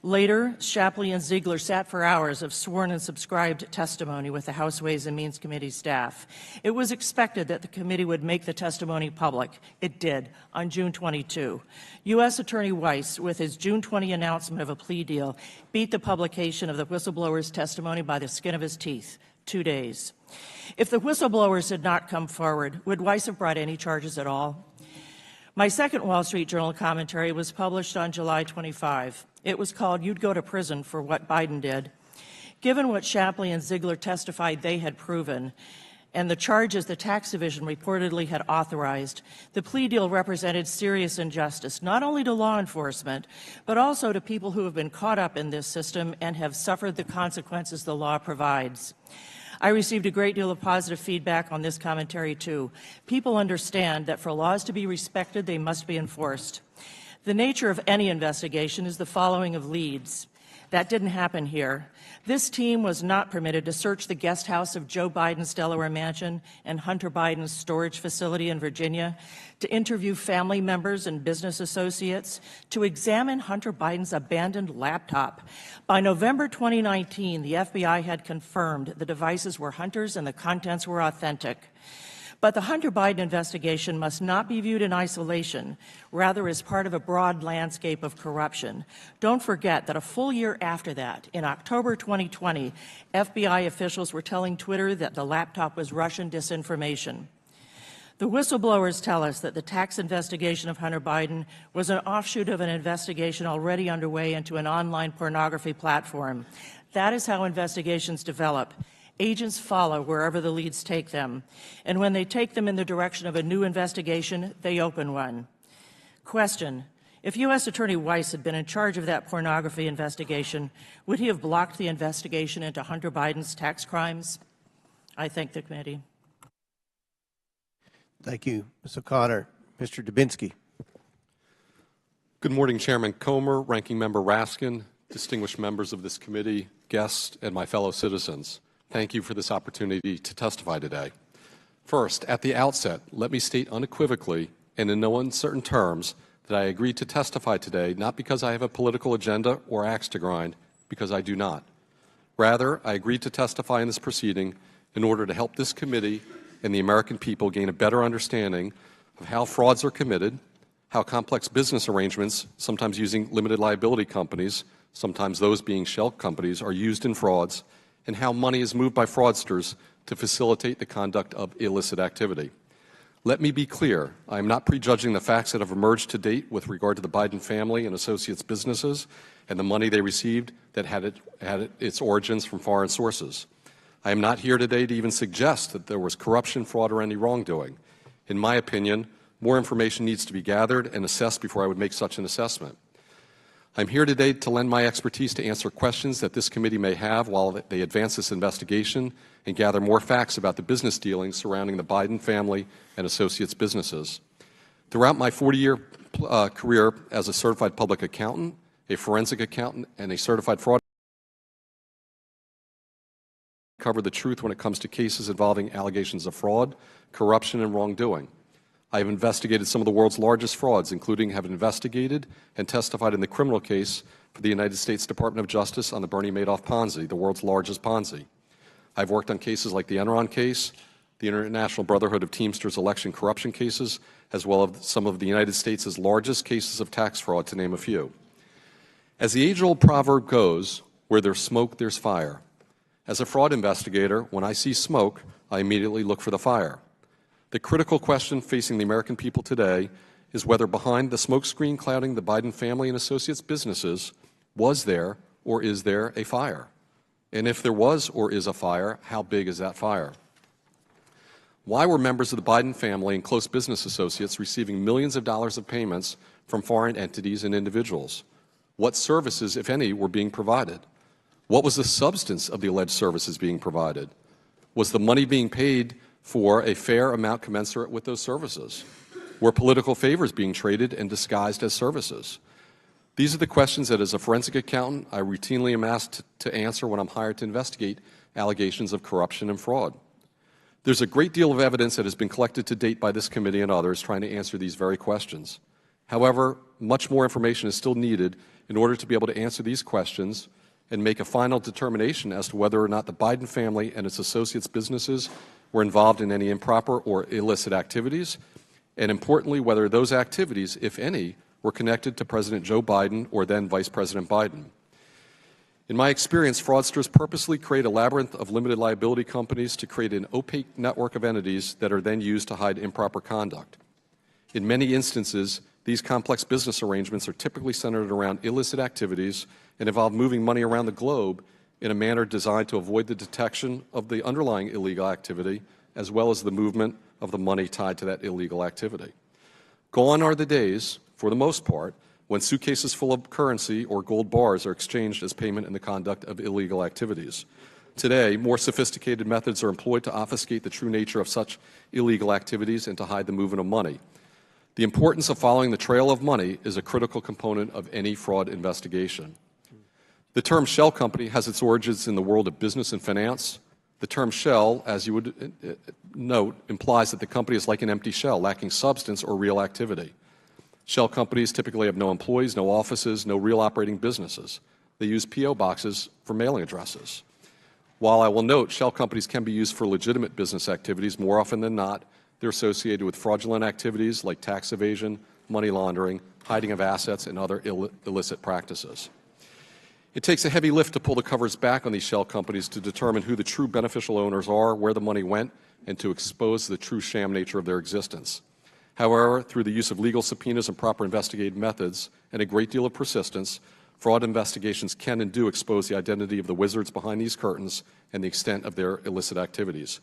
Later, Shapley and Ziegler sat for hours of sworn and subscribed testimony with the House Ways and Means Committee staff. It was expected that the committee would make the testimony public. It did, on June 22. U.S. Attorney Weiss, with his June 20 announcement of a plea deal, beat the publication of the whistleblower's testimony by the skin of his teeth. 2 days. If the whistleblowers had not come forward, would Weiss have brought any charges at all? My second Wall Street Journal commentary was published on July 25. It was called "You'd Go to Prison for What Biden Did." Given what Shapley and Ziegler testified they had proven, and the charges the tax division reportedly had authorized, the plea deal represented serious injustice, not only to law enforcement, but also to people who have been caught up in this system and have suffered the consequences the law provides. I received a great deal of positive feedback on this commentary, too. People understand that for laws to be respected, they must be enforced. The nature of any investigation is the following of leads. That didn't happen here. This team was not permitted to search the guest house of Joe Biden's Delaware mansion and Hunter Biden's storage facility in Virginia, to interview family members and business associates, to examine Hunter Biden's abandoned laptop. By November 2019, the FBI had confirmed the devices were Hunter's and the contents were authentic. But the Hunter Biden investigation must not be viewed in isolation, rather as part of a broad landscape of corruption. Don't forget that a full year after that, in October 2020, FBI officials were telling Twitter that the laptop was Russian disinformation. The whistleblowers tell us that the tax investigation of Hunter Biden was an offshoot of an investigation already underway into an online pornography platform. That is how investigations develop. Agents follow wherever the leads take them, and when they take them in the direction of a new investigation, they open one. Question: if U.S. Attorney Weiss had been in charge of that pornography investigation, would he have blocked the investigation into Hunter Biden's tax crimes? I thank the committee. Thank you, Ms. O'Connor. Mr. Dubinsky. Good morning, Chairman Comer, Ranking Member Raskin, distinguished members of this committee, guests, and my fellow citizens. Thank you for this opportunity to testify today. First, at the outset, let me state unequivocally and in no uncertain terms that I agreed to testify today not because I have a political agenda or axe to grind, because I do not. Rather, I agreed to testify in this proceeding in order to help this committee and the American people gain a better understanding of how frauds are committed, how complex business arrangements, sometimes using limited liability companies, sometimes those being shell companies, are used in frauds, and how money is moved by fraudsters to facilitate the conduct of illicit activity. Let me be clear, I am not prejudging the facts that have emerged to date with regard to the Biden family and associates businesses and the money they received that had its origins from foreign sources. I am not here today to even suggest that there was corruption, fraud, or any wrongdoing. In my opinion, more information needs to be gathered and assessed before I would make such an assessment. I'm here today to lend my expertise to answer questions that this committee may have while they advance this investigation and gather more facts about the business dealings surrounding the Biden family and associates businesses. Throughout my 40-year career as a certified public accountant, a forensic accountant, and a certified fraud cover the truth when it comes to cases involving allegations of fraud, corruption, and wrongdoing. I have investigated some of the world's largest frauds, including have investigated and testified in the criminal case for the United States Department of Justice on the Bernie Madoff Ponzi, the world's largest Ponzi. I've worked on cases like the Enron case, the International Brotherhood of Teamsters election corruption cases, as well as some of the United States' largest cases of tax fraud, to name a few. As the age-old proverb goes, where there's smoke, there's fire. As a fraud investigator, when I see smoke, I immediately look for the fire. The critical question facing the American people today is whether behind the smokescreen clouding the Biden family and associates businesses, was there or is there a fire? And if there was or is a fire, how big is that fire? Why were members of the Biden family and close business associates receiving millions of dollars of payments from foreign entities and individuals? What services, if any, were being provided? What was the substance of the alleged services being provided? Was the money being paid for a fair amount commensurate with those services? Were political favors being traded and disguised as services? These are the questions that, as a forensic accountant, I routinely am asked to answer when I'm hired to investigate allegations of corruption and fraud. There's a great deal of evidence that has been collected to date by this committee and others trying to answer these very questions. However, much more information is still needed in order to be able to answer these questions and make a final determination as to whether or not the Biden family and its associates' businesses were involved in any improper or illicit activities, and importantly, whether those activities, if any, were connected to President Joe Biden or then Vice President Biden. In my experience, fraudsters purposely create a labyrinth of limited liability companies to create an opaque network of entities that are then used to hide improper conduct. In many instances, these complex business arrangements are typically centered around illicit activities and involve moving money around the globe in a manner designed to avoid the detection of the underlying illegal activity, as well as the movement of the money tied to that illegal activity. Gone are the days, for the most part, when suitcases full of currency or gold bars are exchanged as payment in the conduct of illegal activities. Today, more sophisticated methods are employed to obfuscate the true nature of such illegal activities and to hide the movement of money. The importance of following the trail of money is a critical component of any fraud investigation. The term shell company has its origins in the world of business and finance. The term shell, as you would note, implies that the company is like an empty shell, lacking substance or real activity. Shell companies typically have no employees, no offices, no real operating businesses. They use P.O. boxes for mailing addresses. While I will note shell companies can be used for legitimate business activities, more often than not, they're associated with fraudulent activities like tax evasion, money laundering, hiding of assets, and other illicit practices. It takes a heavy lift to pull the covers back on these shell companies to determine who the true beneficial owners are, where the money went, and to expose the true sham nature of their existence. However, through the use of legal subpoenas and proper investigative methods and a great deal of persistence, Fraud investigations can and do expose the identity of the wizards behind these curtains and the extent of their illicit activities.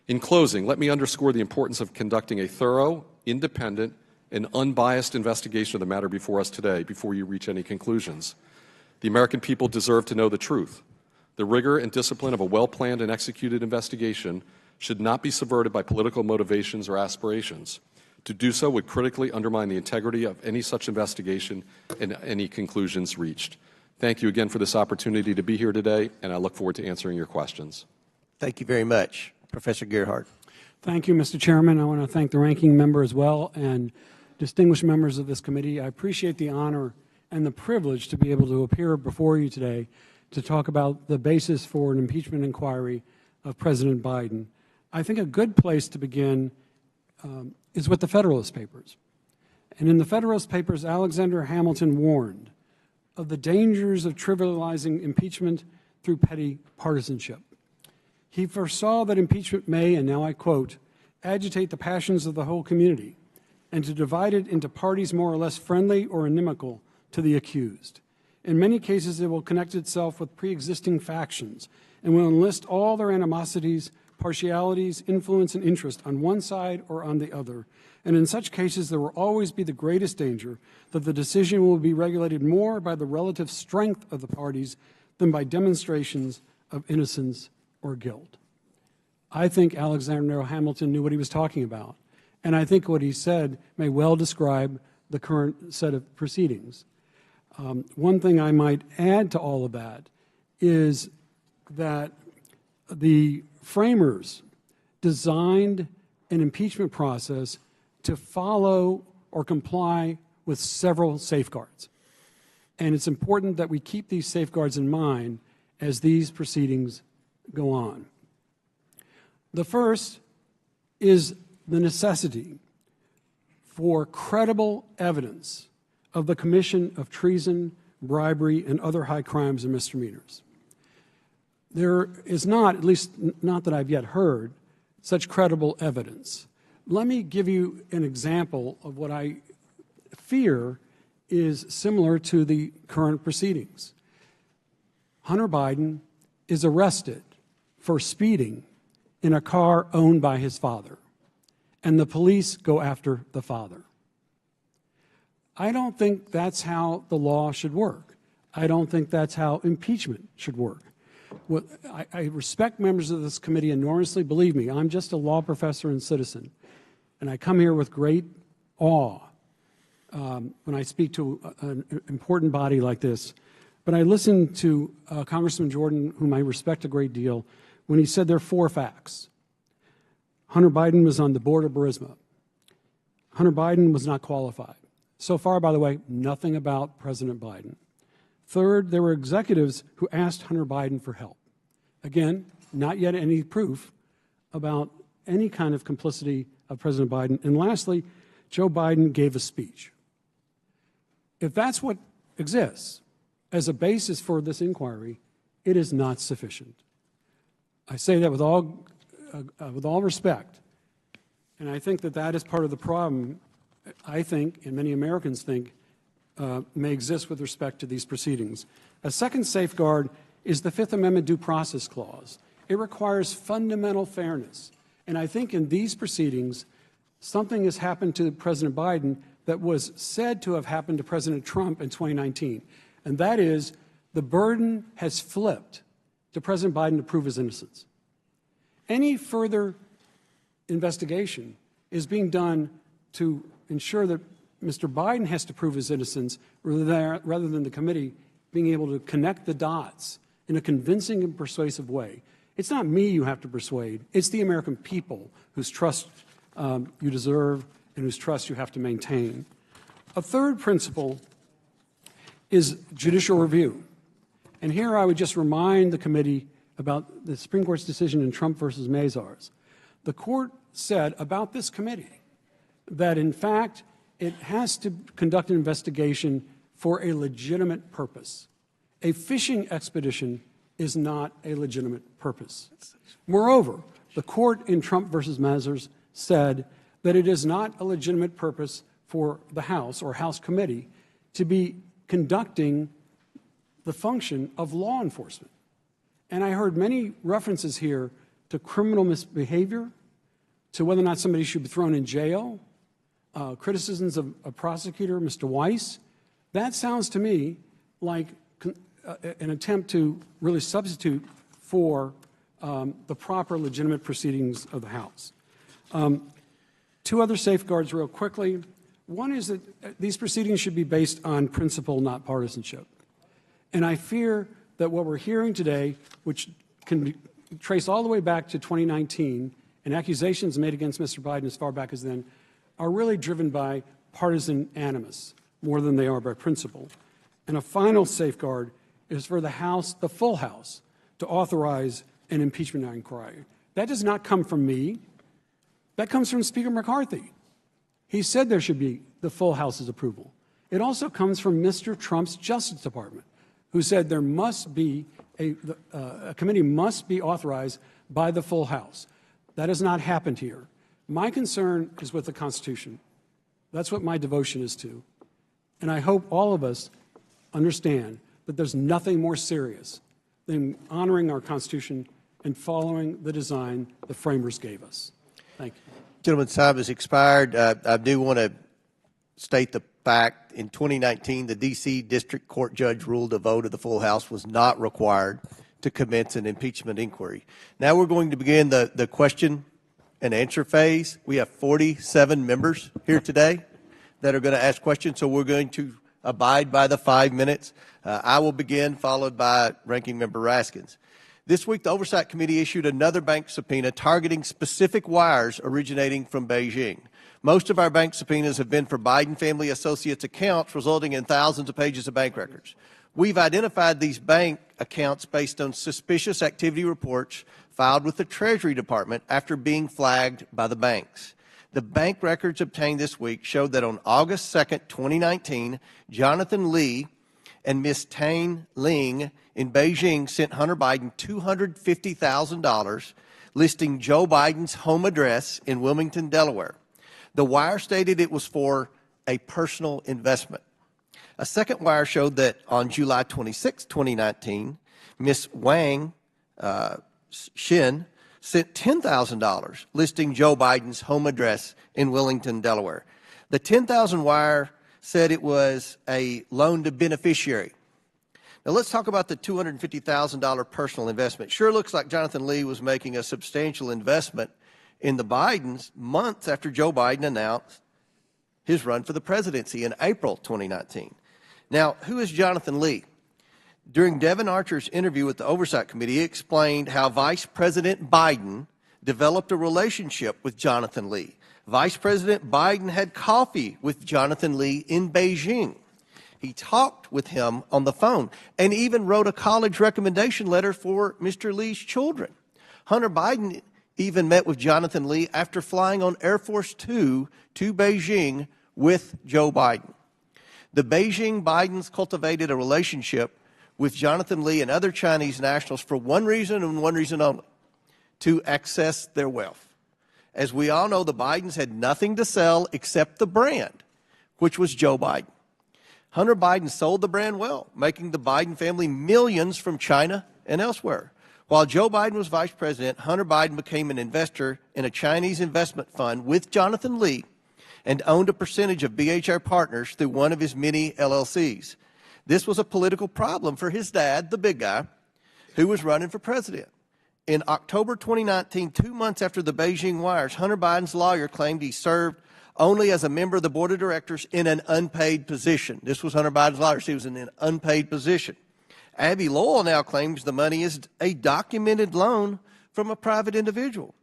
In closing, let me underscore the importance of conducting a thorough, independent, and unbiased investigation of the matter before us today before you reach any conclusions. The American people deserve to know the truth. The rigor and discipline of a well-planned and executed investigation should not be subverted by political motivations or aspirations. To do so would critically undermine the integrity of any such investigation and any conclusions reached. Thank you again for this opportunity to be here today, and I look forward to answering your questions. Thank you very much. Professor Gerhardt. Thank you, Mr. Chairman. I want to thank the ranking member as well and distinguished members of this committee. I appreciate the honor and the privilege to be able to appear before you today to talk about the basis for an impeachment inquiry of President Biden. I think a good place to begin is with the Federalist Papers. And in the Federalist Papers, Alexander Hamilton warned of the dangers of trivializing impeachment through petty partisanship. He foresaw that impeachment may, and now I quote, agitate the passions of the whole community and to divide it into parties more or less friendly or inimical to the accused. In many cases, it will connect itself with pre-existing factions and will enlist all their animosities, partialities, influence, and interest on one side or on the other. And in such cases, there will always be the greatest danger that the decision will be regulated more by the relative strength of the parties than by demonstrations of innocence or guilt. I think Alexander Hamilton knew what he was talking about. And I think what he said may well describe the current set of proceedings. One thing I might add to all of that is that the framers designed an impeachment process to follow or comply with several safeguards. And it's important that we keep these safeguards in mind as these proceedings go on. The first is the necessity for credible evidence of the commission of treason, bribery, and other high crimes and misdemeanors. There is not, at least not that I've yet heard, such credible evidence. Let me give you an example of what I fear is similar to the current proceedings. Hunter Biden is arrested for speeding in a car owned by his father, and the police go after the father. I don't think that's how the law should work. I don't think that's how impeachment should work. I respect members of this committee enormously. Believe me, I'm just a law professor and citizen, and I come here with great awe when I speak to an important body like this. But I listened to Congressman Jordan, whom I respect a great deal, when he said there are 4 facts. Hunter Biden was on the board of Burisma. Hunter Biden was not qualified. So far, by the way, nothing about President Biden. Third, there were executives who asked Hunter Biden for help. Again, not yet any proof about any kind of complicity of President Biden. And lastly, Joe Biden gave a speech. If that's what exists as a basis for this inquiry, it is not sufficient. I say that with all respect, and I think that that is part of the problem, I think, and many Americans think, may exist with respect to these proceedings. A second safeguard is the Fifth Amendment Due Process Clause. It requires fundamental fairness. And I think in these proceedings, something has happened to President Biden that was said to have happened to President Trump in 2019. And that is, the burden has flipped to President Biden to prove his innocence. Any further investigation is being done to ensure that Mr. Biden has to prove his innocence rather than the committee being able to connect the dots in a convincing and persuasive way. It's not me you have to persuade. It's the American people whose trust you deserve and whose trust you have to maintain. A third principle is judicial review. And here I would just remind the committee about the Supreme Court's decision in Trump versus Mazars. The court said about this committee that, in fact, it has to conduct an investigation for a legitimate purpose. A fishing expedition is not a legitimate purpose. Moreover, the court in Trump versus Mazars said that it is not a legitimate purpose for the House or House committee to be conducting the function of law enforcement. And I heard many references here to criminal misbehavior, to whether or not somebody should be thrown in jail, criticisms of a prosecutor, Mr. Weiss. That sounds to me like an attempt to really substitute for the proper legitimate proceedings of the House. Two other safeguards real quickly. One is that these proceedings should be based on principle, not partisanship. And I fear that what we're hearing today, which can be traced all the way back to 2019, and accusations made against Mr. Biden as far back as then, are really driven by partisan animus more than they are by principle. And a final safeguard is for the House, the full House, to authorize an impeachment inquiry. That does not come from me. That comes from Speaker McCarthy. He said there should be the full House's approval. It also comes from Mr. Trump's Justice Department, who said there must be a committee must be authorized by the full House. That has not happened here. My concern is with the Constitution. That's what my devotion is to. And I hope all of us understand that there's nothing more serious than honoring our Constitution and following the design the framers gave us. Thank you. Gentleman's time has expired. I do want to state the fact in 2019, the D.C. District Court judge ruled a vote of the full House was not required to commence an impeachment inquiry. Now we're going to begin the question and answer phase. We have 47 members here today that are going to ask questions, so we're going to abide by the 5 minutes. I will begin, followed by Ranking Member Raskins. This week, the Oversight Committee issued another bank subpoena targeting specific wires originating from Beijing. Most of our bank subpoenas have been for Biden family associates' accounts, resulting in thousands of pages of bank records. We've identified these bank accounts based on suspicious activity reports filed with the Treasury Department after being flagged by the banks. The bank records obtained this week showed that on August 2nd, 2019, Jonathan Lee and Ms. Tang Ling in Beijing sent Hunter Biden $250,000, listing Joe Biden's home address in Wilmington, Delaware. The wire stated it was for a personal investment. A second wire showed that on July 26, 2019, Ms. Wang Xin sent $10,000, listing Joe Biden's home address in Wilmington, Delaware. The $10,000 wire said it was a loan to beneficiary. Now let's talk about the $250,000 personal investment. Sure looks like Jonathan Lee was making a substantial investment in the Bidens months after Joe Biden announced his run for the presidency in April 2019. Now, who is Jonathan Lee? During Devin Archer's interview with the Oversight Committee, he explained how Vice President Biden developed a relationship with Jonathan Lee. Vice President Biden had coffee with Jonathan Lee in Beijing. He talked with him on the phone and even wrote a college recommendation letter for Mr. Lee's children. Hunter Biden even met with Jonathan Lee after flying on Air Force Two to Beijing with Joe Biden. The Beijing Bidens cultivated a relationship with Jonathan Lee and other Chinese nationals for one reason and one reason only: to access their wealth. As we all know, the Bidens had nothing to sell except the brand, which was Joe Biden. Hunter Biden sold the brand well, making the Biden family millions from China and elsewhere. While Joe Biden was vice president, Hunter Biden became an investor in a Chinese investment fund with Jonathan Lee and owned a percentage of BHR Partners through one of his many LLCs. This was a political problem for his dad, the big guy, who was running for president. In October 2019, 2 months after the Beijing wires, Hunter Biden's lawyer claimed he served only as a member of the board of directors in an unpaid position. This was Hunter Biden's lawyer. He was in an unpaid position. Abby Lowell now claims the money is a documented loan from a private individual.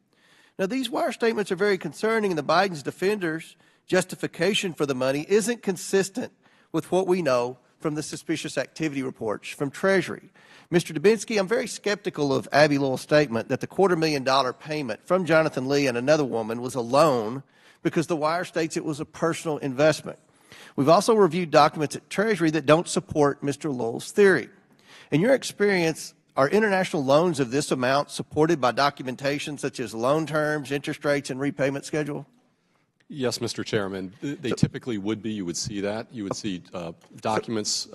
Now, these wire statements are very concerning, and the Biden's defenders' justification for the money isn't consistent with what we know from the suspicious activity reports from Treasury. Mr. Dubinsky, I'm very skeptical of Abby Lowell's statement that the $250,000 payment from Jonathan Lee and another woman was a loan, because the wire states it was a personal investment. We've also reviewed documents at Treasury that don't support Mr. Lowell's theory. In your experience, are international loans of this amount supported by documentation such as loan terms, interest rates, and repayment schedule? Yes, Mr. Chairman. They typically would be. You would see that. You would see documents.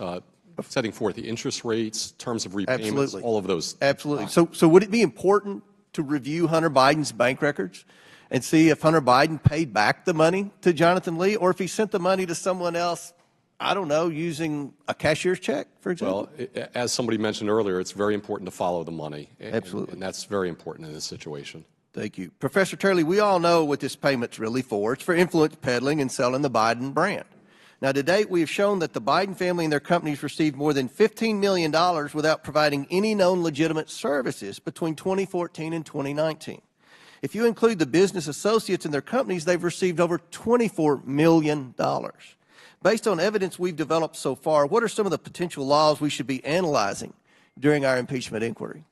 setting forth the interest rates, terms of repayments, Absolutely. all of those. Absolutely. So would it be important to review Hunter Biden's bank records and see if Hunter Biden paid back the money to Jonathan Lee, or if he sent the money to someone else, I don't know, using a cashier's check, for example? Well, as somebody mentioned earlier, it's very important to follow the money. Absolutely. And that's very important in this situation. Thank you. Professor Turley, we all know what this payment's really for. It's for influence peddling and selling the Biden brand. Now, to date, we have shown that the Biden family and their companies received more than $15 million without providing any known legitimate services between 2014 and 2019. If you include the business associates and their companies, they've received over $24 million. Based on evidence we've developed so far, what are some of the potential laws we should be analyzing during our impeachment inquiry?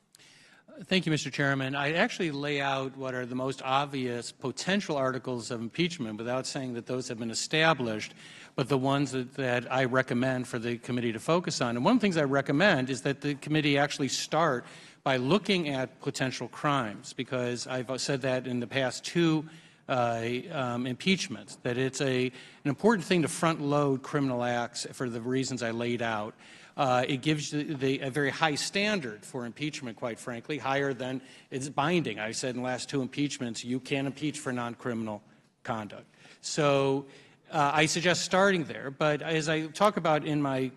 Thank you, Mr. Chairman. I actually lay out what are the most obvious potential articles of impeachment without saying that those have been established, but the ones that I recommend for the committee to focus on. And one of the things I recommend is that the committee actually start by looking at potential crimes, because I've said that in the past two impeachments, that it's an important thing to front-load criminal acts for the reasons I laid out. It gives a very high standard for impeachment, quite frankly, higher than it's binding. I said in the last two impeachments, you can't impeach for non-criminal conduct. So I suggest starting there. But as I talk about in my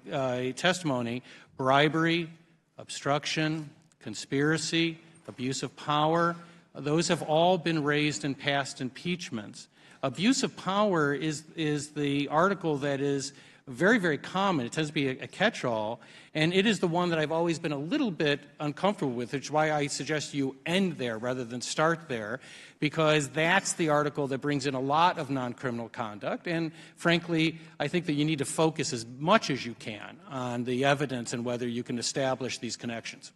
testimony, bribery, obstruction, conspiracy, abuse of power, those have all been raised in past impeachments. Abuse of power is the article that is very, very common. It tends to be a catch-all, and it is the one that I've always been a little bit uncomfortable with, which is why I suggest you end there rather than start there, because that's the article that brings in a lot of non-criminal conduct. And frankly, I think that you need to focus as much as you can on the evidence and whether you can establish these connections.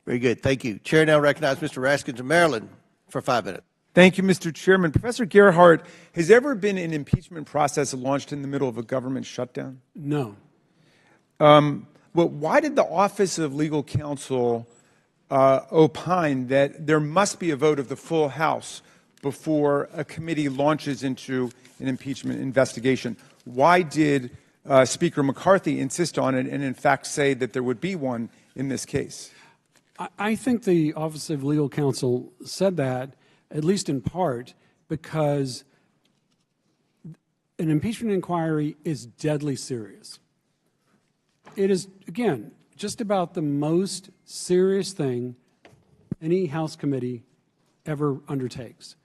Very good. Thank you. Chair now recognizes Mr. Raskins of Maryland for 5 minutes. Thank you, Mr. Chairman. Professor Gerhardt, has ever been an impeachment process launched in the middle of a government shutdown? No. Well, why did the Office of Legal Counsel opine that there must be a vote of the full House before a committee launches into an impeachment investigation? Why did Speaker McCarthy insist on it and, in fact, say that there would be one in this case? I think the Office of Legal Counsel said that, at least in part, because an impeachment inquiry is deadly serious. It is, again, just about the most serious thing any House committee ever undertakes.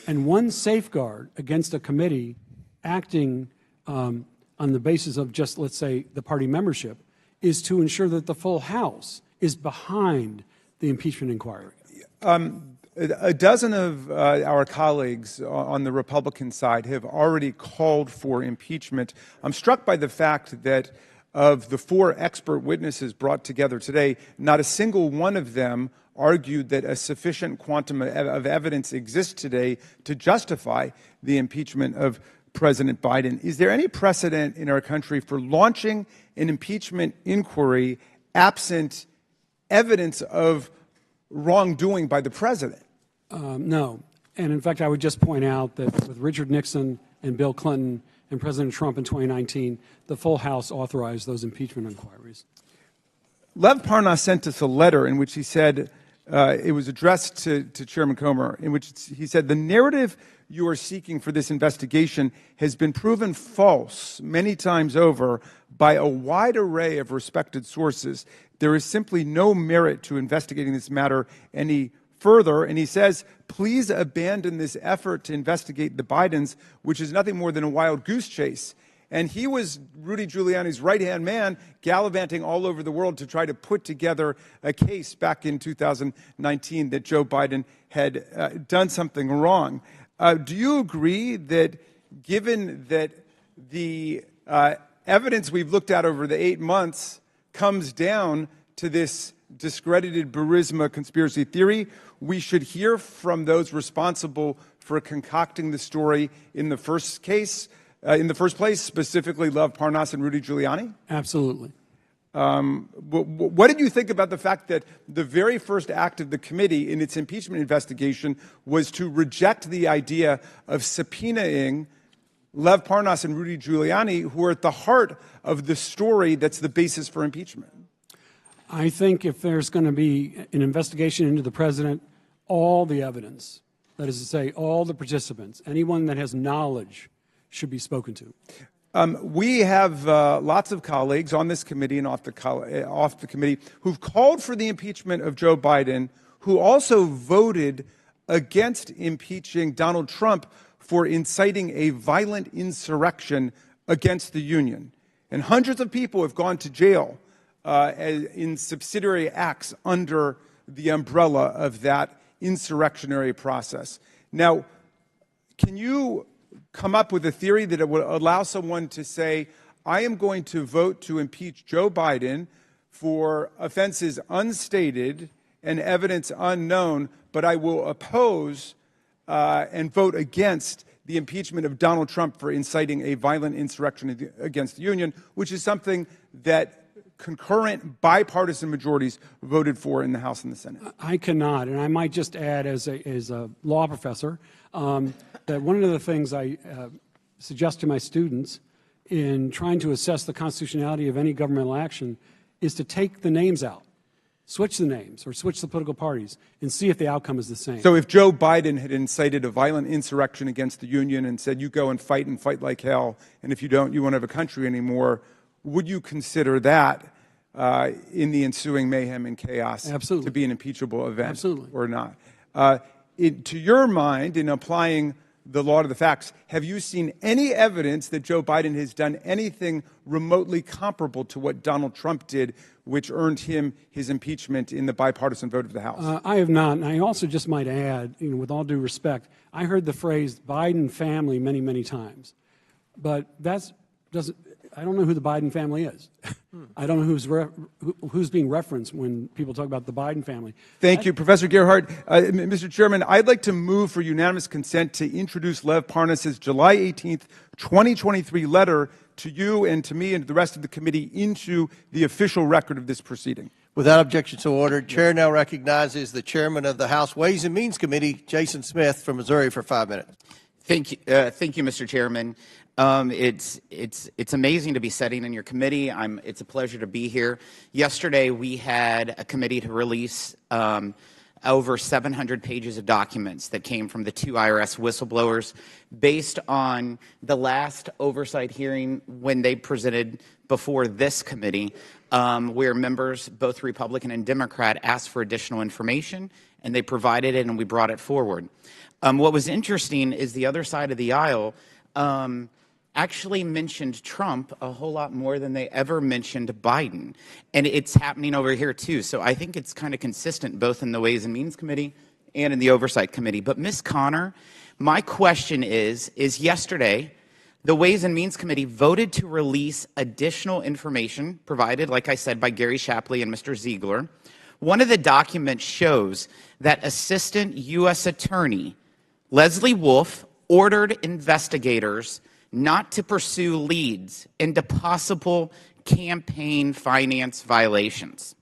And one safeguard against a committee acting on the basis of just, let's say, the party membership is to ensure that the full House is behind the impeachment inquiry. A dozen of our colleagues on the Republican side have already called for impeachment. I'm struck by the fact that of the 4 expert witnesses brought together today, not a single one of them argued that a sufficient quantum of evidence exists today to justify the impeachment of President Biden. Is there any precedent in our country for launching an impeachment inquiry absent evidence of wrongdoing by the president? No. And in fact, I would just point out that with Richard Nixon and Bill Clinton and President Trump in 2019, the full House authorized those impeachment inquiries. Lev Parnas sent us a letter in which he said, it was addressed to Chairman Comer, in which he said, the narrative you are seeking for this investigation has been proven false many times over by a wide array of respected sources. There is simply no merit to investigating this matter any further. And he says, please abandon this effort to investigate the Bidens, which is nothing more than a wild goose chase. And he was Rudy Giuliani's right-hand man, gallivanting all over the world to try to put together a case back in 2019 that Joe Biden had done something wrong. Do you agree that, given that the evidence we've looked at over the 8 months comes down to this discredited Burisma conspiracy theory, we should hear from those responsible for concocting the story in the first case, in the first place, specifically Lev Parnas and Rudy Giuliani? Absolutely. What did you think about the fact that the very first act of the committee in its impeachment investigation was to reject the idea of subpoenaing Lev Parnas and Rudy Giuliani, who are at the heart of the story that's the basis for impeachment? I think if there's going to be an investigation into the president, all the evidence, that is to say, all the participants, anyone that has knowledge should be spoken to. We have lots of colleagues on this committee and off the committee who've called for the impeachment of Joe Biden, who also voted against impeaching Donald Trump for inciting a violent insurrection against the Union. And hundreds of people have gone to jail in subsidiary acts under the umbrella of that insurrectionary process. Now, can you come up with a theory that it would allow someone to say, I am going to vote to impeach Joe Biden for offenses unstated and evidence unknown, but I will oppose and vote against the impeachment of Donald Trump for inciting a violent insurrection against the Union, which is something that concurrent bipartisan majorities voted for in the House and the Senate? I cannot, and I might just add as a law professor that one of the things I suggest to my students in trying to assess the constitutionality of any governmental action is to take the names out, switch the names or switch the political parties, and see if the outcome is the same. So if Joe Biden had incited a violent insurrection against the Union and said, you go and fight like hell, and if you don't, you won't have a country anymore, would you consider that in the ensuing mayhem and chaos to be an impeachable event or not? To your mind, in applying the law to the facts, have you seen any evidence that Joe Biden has done anything remotely comparable to what Donald Trump did, which earned him his impeachment in the bipartisan vote of the House? I have not, and I also just might add, with all due respect, I heard the phrase Biden family many, many times, but I don't know who the Biden family is. I don't know who's being referenced when people talk about the Biden family. Thank you, Professor Gerhardt. Mr. Chairman, I'd like to move for unanimous consent to introduce Lev Parnas' July 18th, 2023 letter to you and to me and to the rest of the committee into the official record of this proceeding. Without objection, so ordered. Chair now recognizes the chairman of the House Ways and Means Committee, Jason Smith from Missouri, for 5 minutes. Thank you, Mr. Chairman. It's amazing to be sitting in your committee. It's a pleasure to be here. Yesterday, we had a committee to release over 700 pages of documents that came from the 2 IRS whistleblowers based on the last oversight hearing when they presented before this committee, where members, both Republican and Democrat, asked for additional information, and they provided it, and we brought it forward. What was interesting is the other side of the aisle actually mentioned Trump a whole lot more than they ever mentioned Biden. And it's happening over here, too. So I think it's kind of consistent both in the Ways and Means Committee and in the Oversight Committee. But Ms. Connor, my question is yesterday, the Ways and Means Committee voted to release additional information provided, like I said, by Gary Shapley and Mr. Ziegler. One of the documents shows that Assistant U.S. Attorney Leslie Wolf ordered investigators not to pursue leads into possible campaign finance violations.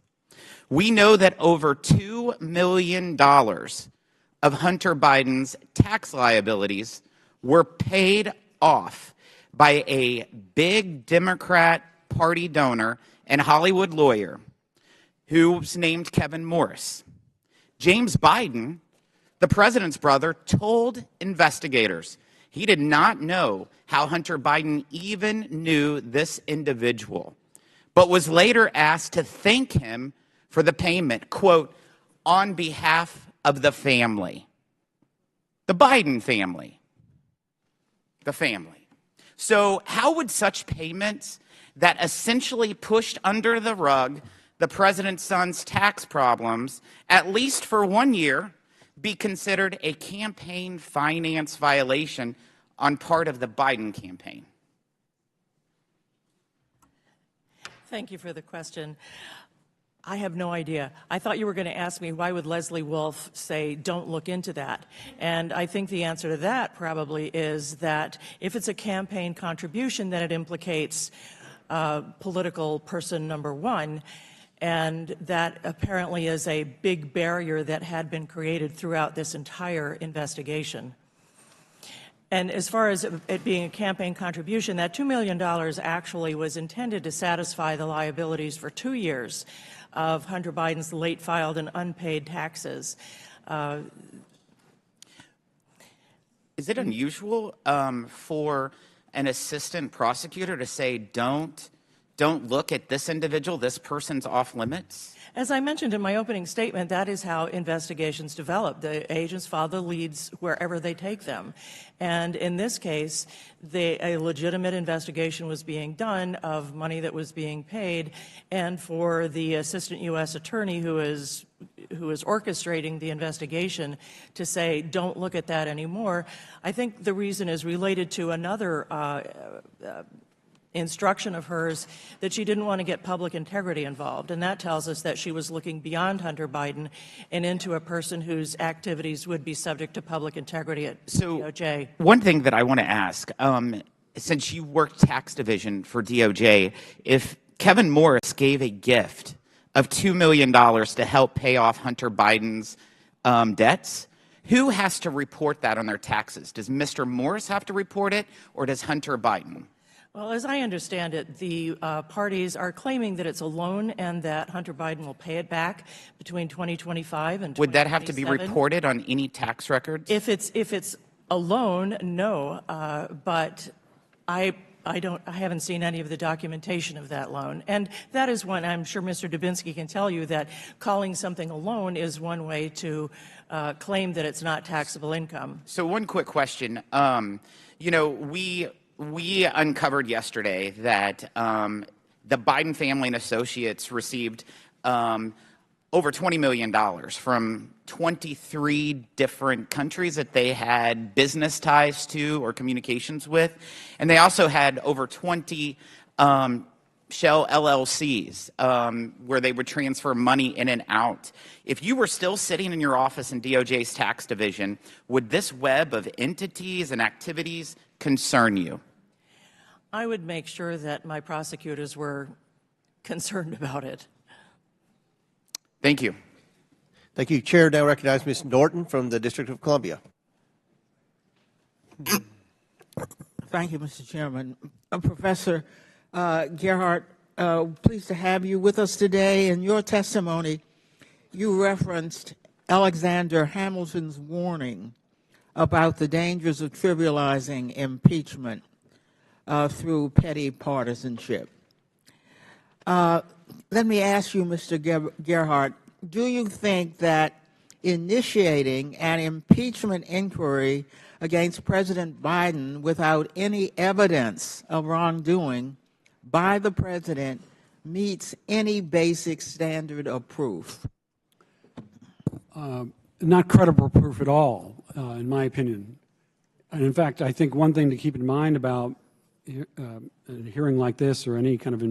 We know that over $2 million of Hunter Biden's tax liabilities were paid off by a big Democrat Party donor and Hollywood lawyer who's named Kevin Morris. James Biden, the president's brother, told investigators he did not know how Hunter Biden even knew this individual, but was later asked to thank him for the payment, quote, on behalf of the family. The Biden family. The family. So how would such payments that essentially pushed under the rug the president's son's tax problems, at least for 1 year, be considered a campaign finance violation on part of the Biden campaign? Thank you for the question. I have no idea. I thought you were going to ask me why would Leslie Wolf say don't look into that. And I think the answer to that probably is that if it's a campaign contribution, then it implicates political person number one. And that apparently is a big barrier that had been created throughout this entire investigation. And as far as it being a campaign contribution, that $2 million actually was intended to satisfy the liabilities for 2 years of Hunter Biden's late filed and unpaid taxes. Is it unusual for an assistant prosecutor to say, don't look at this individual, this person's off limits? As I mentioned in my opening statement, that is how investigations develop. The agents follow the leads wherever they take them. And in this case, a legitimate investigation was being done of money that was being paid, and for the assistant U.S. attorney who is orchestrating the investigation to say, don't look at that anymore, I think the reason is related to another instruction of hers that she didn't want to get public integrity involved. And that tells us that she was looking beyond Hunter Biden and into a person whose activities would be subject to public integrity at DOJ. One thing that I want to ask, since you worked tax division for DOJ, if Kevin Morris gave a gift of $2 million to help pay off Hunter Biden's debts, who has to report that on their taxes? Does Mr. Morris have to report it, or does Hunter Biden? Well, as I understand it, the parties are claiming that it's a loan and that Hunter Biden will pay it back between 2025 and 2027. Would that have to be reported on any tax records? If it's a loan, no. But I haven't seen any of the documentation of that loan. And that is one, I'm sure Mr. Dubinsky can tell you that calling something a loan is one way to claim that it's not taxable income. So one quick question. We uncovered yesterday that the Biden family and associates received over $20 million from 23 different countries that they had business ties to or communications with. And they also had over 20 shell LLCs where they would transfer money in and out. If you were still sitting in your office in DOJ's tax division, would this web of entities and activities concern you? I would make sure that my prosecutors were concerned about it. Thank you. Thank you. Chair now recognizes Ms. Norton from the District of Columbia. Thank you, Mr. Chairman. Professor Gerhardt, pleased to have you with us today. In your testimony, you referenced Alexander Hamilton's warning about the dangers of trivializing impeachment through petty partisanship. Let me ask you, Mr. Gerhardt, do you think that initiating an impeachment inquiry against President Biden without any evidence of wrongdoing by the president meets any basic standard of proof? Not credible proof at all, in my opinion. And in fact, I think one thing to keep in mind about a hearing like this or any kind of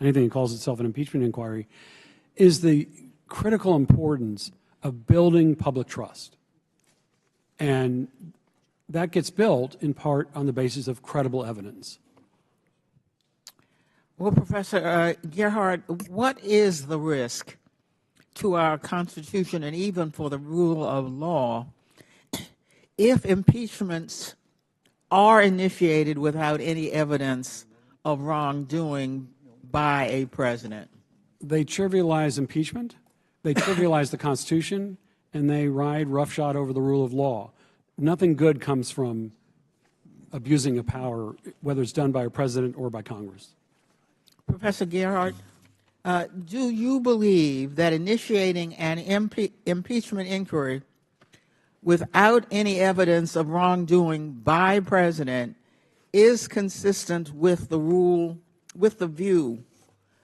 anything that calls itself an impeachment inquiry is the critical importance of building public trust. And that gets built in part on the basis of credible evidence. Well, Professor Gerhardt, what is the risk to our Constitution and even for the rule of law if impeachments are initiated without any evidence of wrongdoing by a president? They trivialize impeachment, they trivialize the Constitution, and they ride roughshod over the rule of law. Nothing good comes from abusing a power, whether it's done by a president or by Congress. Professor Gerhardt, do you believe that initiating an impeachment inquiry without any evidence of wrongdoing by president is consistent with the view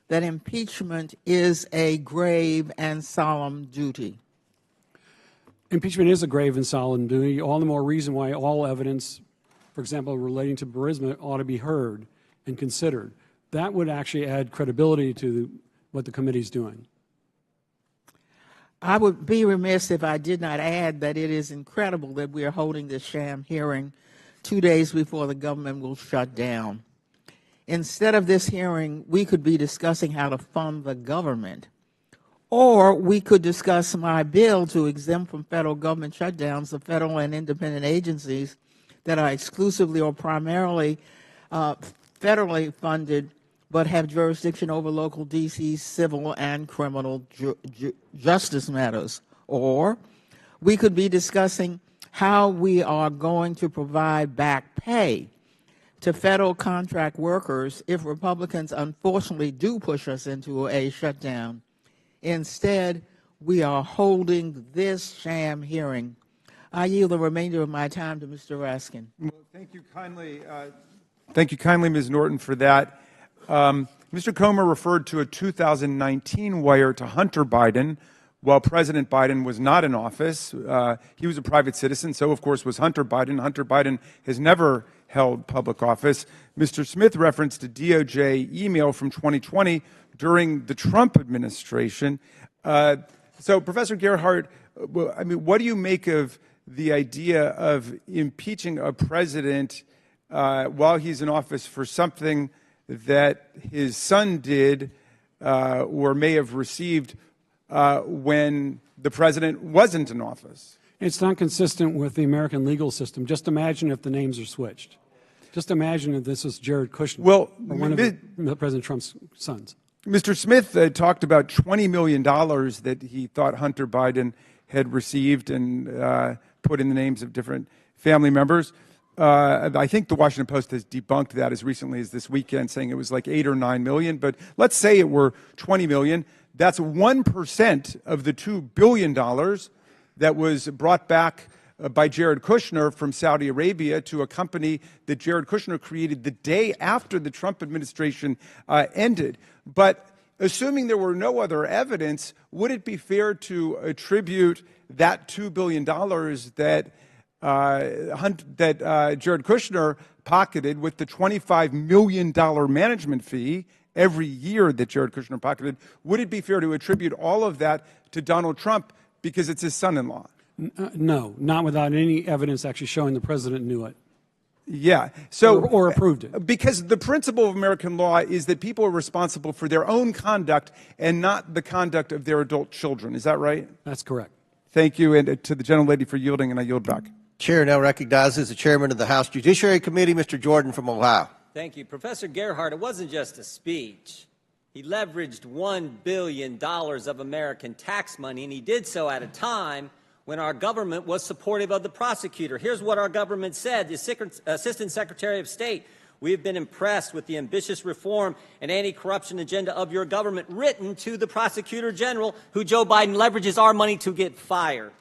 that impeachment is a grave and solemn duty? Impeachment is a grave and solemn duty, all the more reason why all evidence, for example, relating to Burisma, ought to be heard and considered. That would actually add credibility to what the committee is doing. I would be remiss if I did not add that it is incredible that we are holding this sham hearing 2 days before the government will shut down. Instead of this hearing, we could be discussing how to fund the government. Or we could discuss my bill to exempt from federal government shutdowns the federal and independent agencies that are exclusively or primarily federally funded but have jurisdiction over local D.C. civil and criminal justice matters. Or we could be discussing how we are going to provide back pay to federal contract workers if Republicans unfortunately do push us into a shutdown. Instead, we are holding this sham hearing. I yield the remainder of my time to Mr. Raskin. Well, thank you kindly, Ms. Norton, for that. Mr. Comer referred to a 2019 wire to Hunter Biden while President Biden was not in office. He was a private citizen, so of course was Hunter Biden. Hunter Biden has never held public office. Mr. Smith referenced a DOJ email from 2020 during the Trump administration. So, Professor Gerhardt, I mean, what do you make of the idea of impeaching a president while he's in office for something that his son did or may have received when the president wasn't in office? It's not consistent with the American legal system. Just imagine if the names are switched. Just imagine if this was Jared Kushner, or one of President Trump's sons. Mr. Smith talked about $20 million that he thought Hunter Biden had received and put in the names of different family members. I think the Washington Post has debunked that as recently as this weekend, saying it was like 8 or 9 million. But let's say it were 20 million. That's 1% of the $2 billion that was brought back by Jared Kushner from Saudi Arabia to a company that Jared Kushner created the day after the Trump administration ended. But assuming there were no other evidence, would it be fair to attribute that $2 billion that Jared Kushner pocketed with the $25 million management fee every year that Jared Kushner pocketed, would it be fair to attribute all of that to Donald Trump because it's his son-in-law? No, not without any evidence actually showing the president knew it. Yeah. So or approved it. Because the principle of American law is that people are responsible for their own conduct and not the conduct of their adult children. Is that right? That's correct. Thank you, and to the gentlelady for yielding, and I yield back. Chair now recognizes the chairman of the House Judiciary Committee, Mr. Jordan from Ohio. Thank you. Professor Gerhardt, it wasn't just a speech. He leveraged $1 billion of American tax money, and he did so at a time when our government was supportive of the prosecutor. Here's what our government said. The Assistant Secretary of State, we have been impressed with the ambitious reform and anti-corruption agenda of your government, written to the Prosecutor General, who Joe Biden leverages our money to get fired.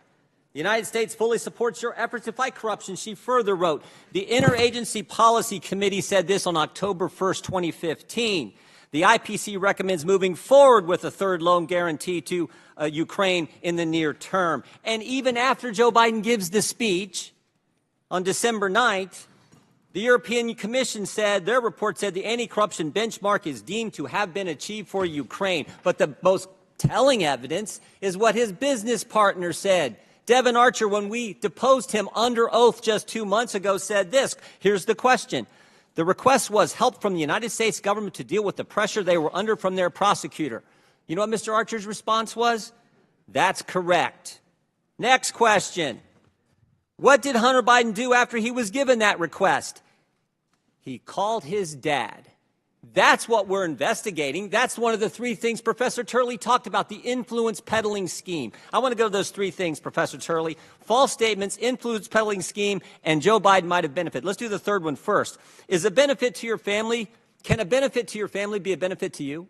The United States fully supports your efforts to fight corruption, she further wrote. The Interagency Policy Committee said this on October 1st, 2015. The IPC recommends moving forward with a third loan guarantee to Ukraine in the near term. And even after Joe Biden gives the speech on December 9th, the European Commission said, their report said the anti-corruption benchmark is deemed to have been achieved for Ukraine. But the most telling evidence is what his business partner said. Devin Archer, when we deposed him under oath just 2 months ago, said this. Here's the question. The request was help from the United States government to deal with the pressure they were under from their prosecutor. You know what Mr. Archer's response was? That's correct. Next question. What did Hunter Biden do after he was given that request? He called his dad. That's what we're investigating. That's one of the three things Professor Turley talked about, the influence peddling scheme. I want to go to those three things, Professor Turley. False statements, influence peddling scheme, and Joe Biden might have benefited. Let's do the third one first. Is a benefit to your family, can a benefit to your family be a benefit to you?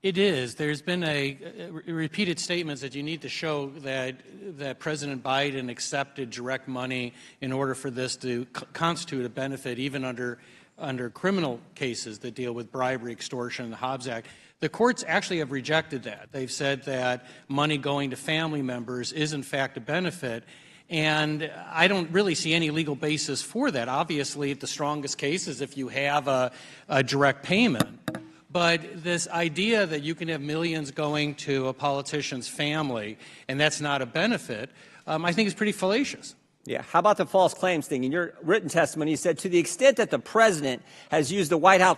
It is. There's been repeated statements that you need to show that President Biden accepted direct money in order for this to constitute a benefit, even under criminal cases that deal with bribery, extortion, and the Hobbs Act. The courts actually have rejected that. They've said that money going to family members is, in fact, a benefit. And I don't really see any legal basis for that. Obviously, the strongest case is if you have a direct payment. But this idea that you can have millions going to a politician's family and that's not a benefit, I think is pretty fallacious. Yeah. How about the false claims thing? In your written testimony, you said to the extent that the president has used the White House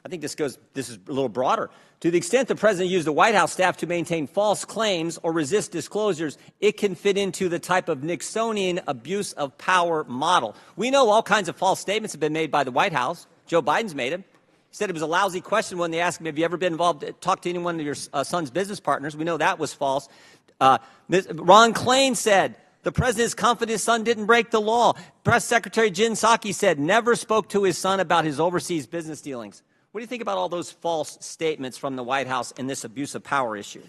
I think this is a little broader. To the extent the president used the White House staff to maintain false claims or resist disclosures, it can fit into the type of Nixonian abuse of power model. We know all kinds of false statements have been made by the White House. Joe Biden's made them. He said it was a lousy question when they asked him, have you ever been involved, talked to any one of your son's business partners? We know that was false. Ron Klain said, the president's confident his son didn't break the law. Press Secretary Jen Psaki said, never spoke to his son about his overseas business dealings. What do you think about all those false statements from the White House in this abuse of power issue?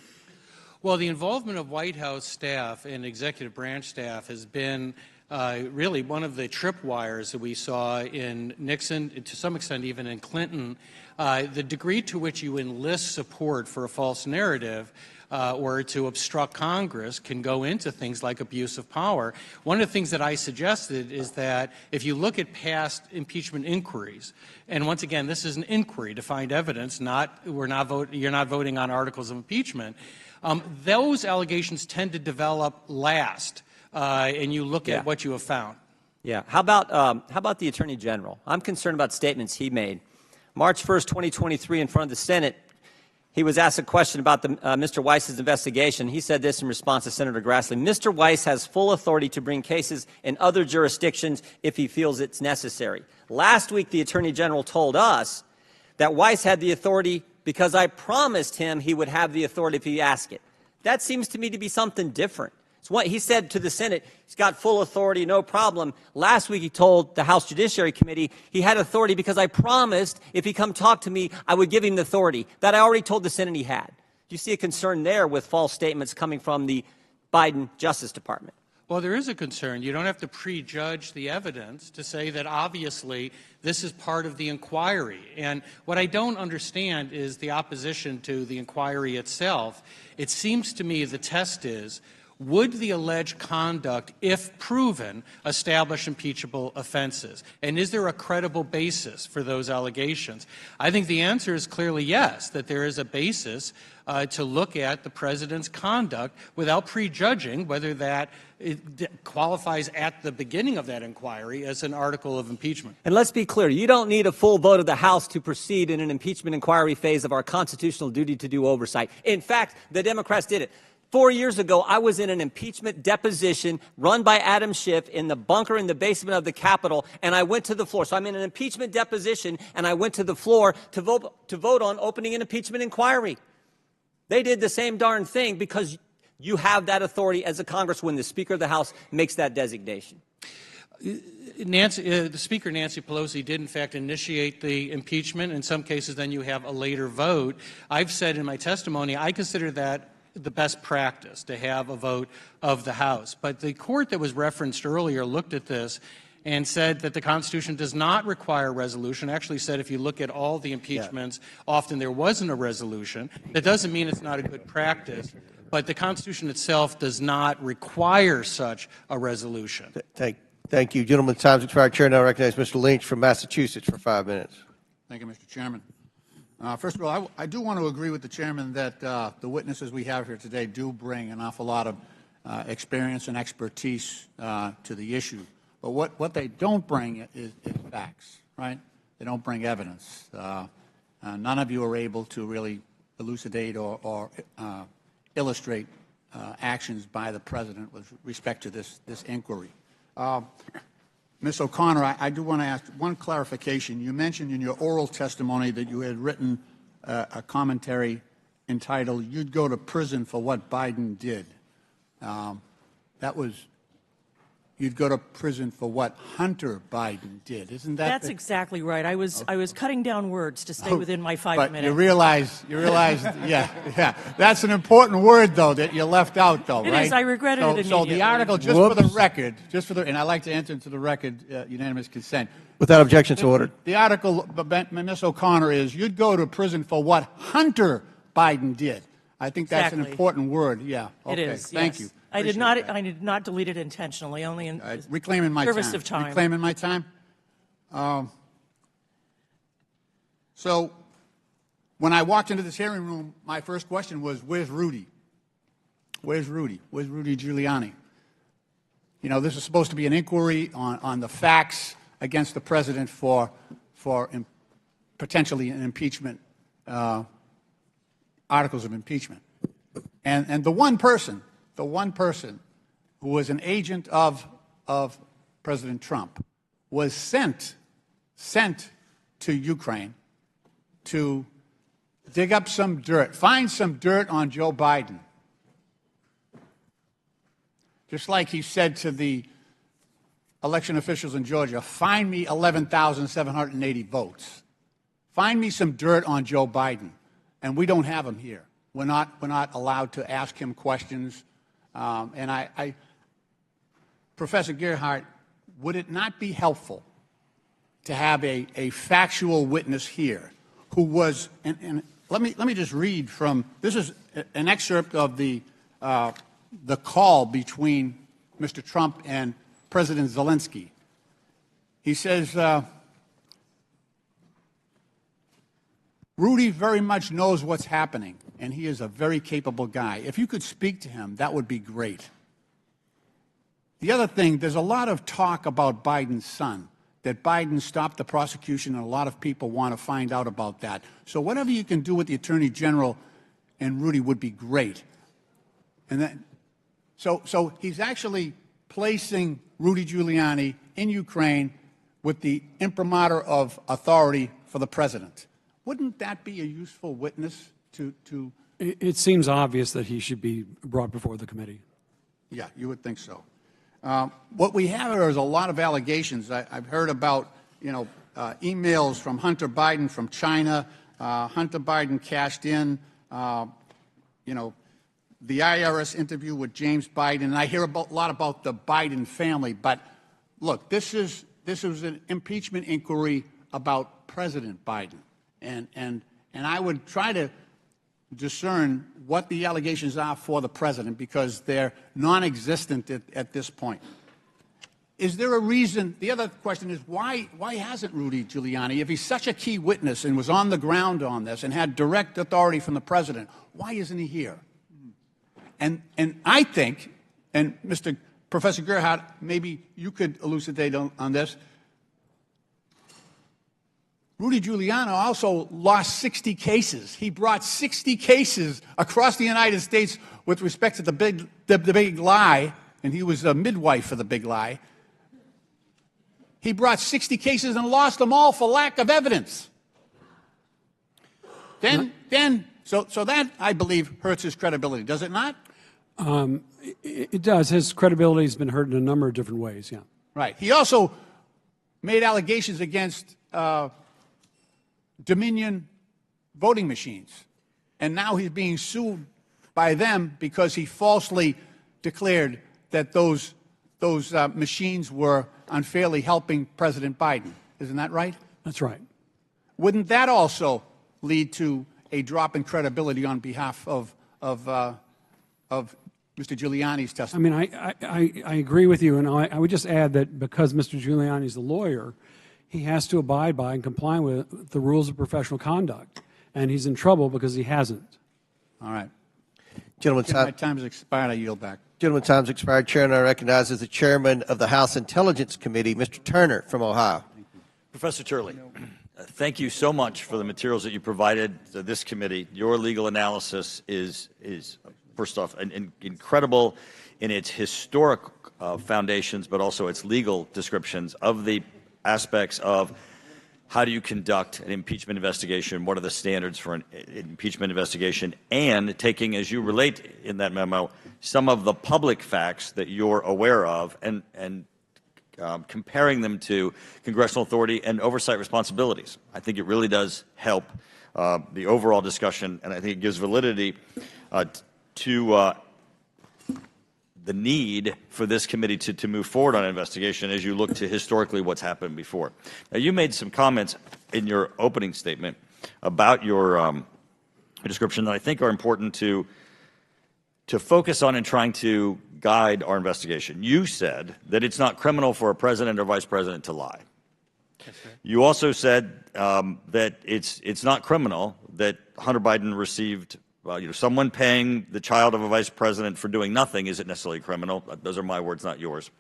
Well, the involvement of White House staff and executive branch staff has been really one of the tripwires that we saw in Nixon, to some extent even in Clinton. The degree to which you enlist support for a false narrative or to obstruct Congress can go into things like abuse of power. One of the things that I suggested is that if you look at past impeachment inquiries, and once again, this is an inquiry to find evidence, you're not voting on articles of impeachment, those allegations tend to develop last, and you look at what you have found. Yeah. How about the Attorney General? I'm concerned about statements he made. March 1st, 2023, in front of the Senate, he was asked a question about Mr. Weiss's investigation. He said this in response to Senator Grassley. Mr. Weiss has full authority to bring cases in other jurisdictions if he feels it's necessary. Last week, the Attorney General told us that Weiss had the authority because I promised him he would have the authority if he asked it. That seems to me to be something different. It's what he said to the Senate, he's got full authority, no problem. Last week he told the House Judiciary Committee he had authority because I promised if he come talk to me, I would give him the authority that I already told the Senate he had. Do you see a concern there with false statements coming from the Biden Justice Department? Well, there is a concern. You don't have to prejudge the evidence to say that obviously this is part of the inquiry. And what I don't understand is the opposition to the inquiry itself. It seems to me the test is, would the alleged conduct, if proven, establish impeachable offenses? And is there a credible basis for those allegations? I think the answer is clearly yes, that there is a basis to look at the president's conduct without prejudging whether that qualifies at the beginning of that inquiry as an article of impeachment. And let's be clear, you don't need a full vote of the House to proceed in an impeachment inquiry phase of our constitutional duty to do oversight. In fact, the Democrats did it. 4 years ago, I was in an impeachment deposition run by Adam Schiff in the bunker in the basement of the Capitol, and I went to the floor. So I'm in an impeachment deposition, and I went to the floor to vote on opening an impeachment inquiry. They did the same darn thing because you have that authority as a Congress when the Speaker of the House makes that designation. The Speaker, Nancy Pelosi, did in fact initiate the impeachment. In some cases, then you have a later vote. I've said in my testimony, I consider that the best practice to have a vote of the House. But the court that was referenced earlier looked at this and said that the Constitution does not require resolution. Actually said if you look at all the impeachments, often there wasn't a resolution. That doesn't mean it's not a good practice, but the Constitution itself does not require such a resolution. Thank you. Gentlemen, time's expired. Chair now recognize Mr. Lynch from Massachusetts for 5 minutes. Thank you, Mr. Chairman. First of all, I do want to agree with the chairman that the witnesses we have here today do bring an awful lot of experience and expertise to the issue. But what they don't bring is facts, right? They don't bring evidence. None of you are able to really elucidate or illustrate actions by the president with respect to this inquiry. Ms. O'Connor, I do want to ask one clarification. You mentioned in your oral testimony that you had written a commentary entitled, "You'd Go to Prison for What Biden Did." That was, you'd go to prison for what Hunter Biden did. Isn't that? That's exactly right. I was cutting down words to stay within my 5 but minutes. You realize, yeah. That's an important word, though, that you left out, though, It right? is. I regretted it So immediately. the article, just for the record, and I'd like to enter into the record unanimous consent. Without objection, so ordered. The article, Ms. O'Connor, is you'd go to prison for what Hunter Biden did. I think that's an important word. Yeah. Okay. It is. Thank yes. you. I did not delete it intentionally, only in Reclaiming my service time. of time. Reclaiming my time. So when I walked into this hearing room, my first question was, where's Rudy? Where's Rudy? Where's Rudy Giuliani? You know, this is supposed to be an inquiry on the facts against the president for potentially an impeachment, articles of impeachment. And the one person who was an agent of President Trump was sent to Ukraine to dig up some dirt, find some dirt on Joe Biden. Just like he said to the election officials in Georgia, find me 11,780 votes. Find me some dirt on Joe Biden. And we don't have him here. We're not allowed to ask him questions. And Professor Gerhardt, would it not be helpful to have a factual witness here who was, and let me just read from, this is an excerpt of the call between Mr. Trump and President Zelensky. He says, Rudy very much knows what's happening, and he is a very capable guy. If you could speak to him, that would be great. The other thing, there's a lot of talk about Biden's son, that Biden stopped the prosecution, and a lot of people want to find out about that. So whatever you can do with the Attorney General and Rudy would be great. And then, so he's actually placing Rudy Giuliani in Ukraine with the imprimatur of authority for the president. Wouldn't that be a useful witness to? It seems obvious that he should be brought before the committee. Yeah, you would think so. What we have here is a lot of allegations. I've heard about, emails from Hunter Biden from China. Hunter Biden cashed in, the IRS interview with James Biden. And I hear a lot about the Biden family. But look, this was an impeachment inquiry about President Biden. And I would try to discern what the allegations are for the president, because they're non-existent at this point. Is there a reason? The other question is, why hasn't Rudy Giuliani, if he's such a key witness and was on the ground on this and had direct authority from the president, why isn't he here? And I think, and Professor Gerhardt, maybe you could elucidate on this, Rudy Giuliani also lost 60 cases. He brought 60 cases across the United States with respect to the big lie, and he was a midwife for the big lie. He brought 60 cases and lost them all for lack of evidence. So that, I believe, hurts his credibility, does it not? It does. His credibility has been hurt in a number of different ways, yeah. Right. He also made allegations against Dominion voting machines. And now he's being sued by them because he falsely declared that those machines were unfairly helping President Biden. Isn't that right? That's right. Wouldn't that also lead to a drop in credibility on behalf of Mr. Giuliani's testimony? I mean, I agree with you, and I would just add that because Mr. Giuliani's a lawyer, he has to abide by and comply with the rules of professional conduct. And he's in trouble because he hasn't. All right. Gentlemen, my time has expired. I yield back. Gentlemen, time's expired. Chair, and I recognize as the chairman of the House Intelligence Committee, Mr. Turner from Ohio. Professor Turley, thank you so much for the materials that you provided to this committee. Your legal analysis is first off, incredible in its historic foundations, but also its legal descriptions of the aspects of how do you conduct an impeachment investigation, what are the standards for an impeachment investigation, and taking, as you relate in that memo, some of the public facts that you're aware of and comparing them to congressional authority and oversight responsibilities. I think it really does help the overall discussion, and I think it gives validity to the need for this committee to move forward on an investigation as you look to historically what's happened before. Now, you made some comments in your opening statement about your description that I think are important to focus on in trying to guide our investigation. You said that it's not criminal for a president or vice president to lie. You also said that it's not criminal that Hunter Biden received someone paying the child of a vice president for doing nothing isn't necessarily criminal. Those are my words, not yours.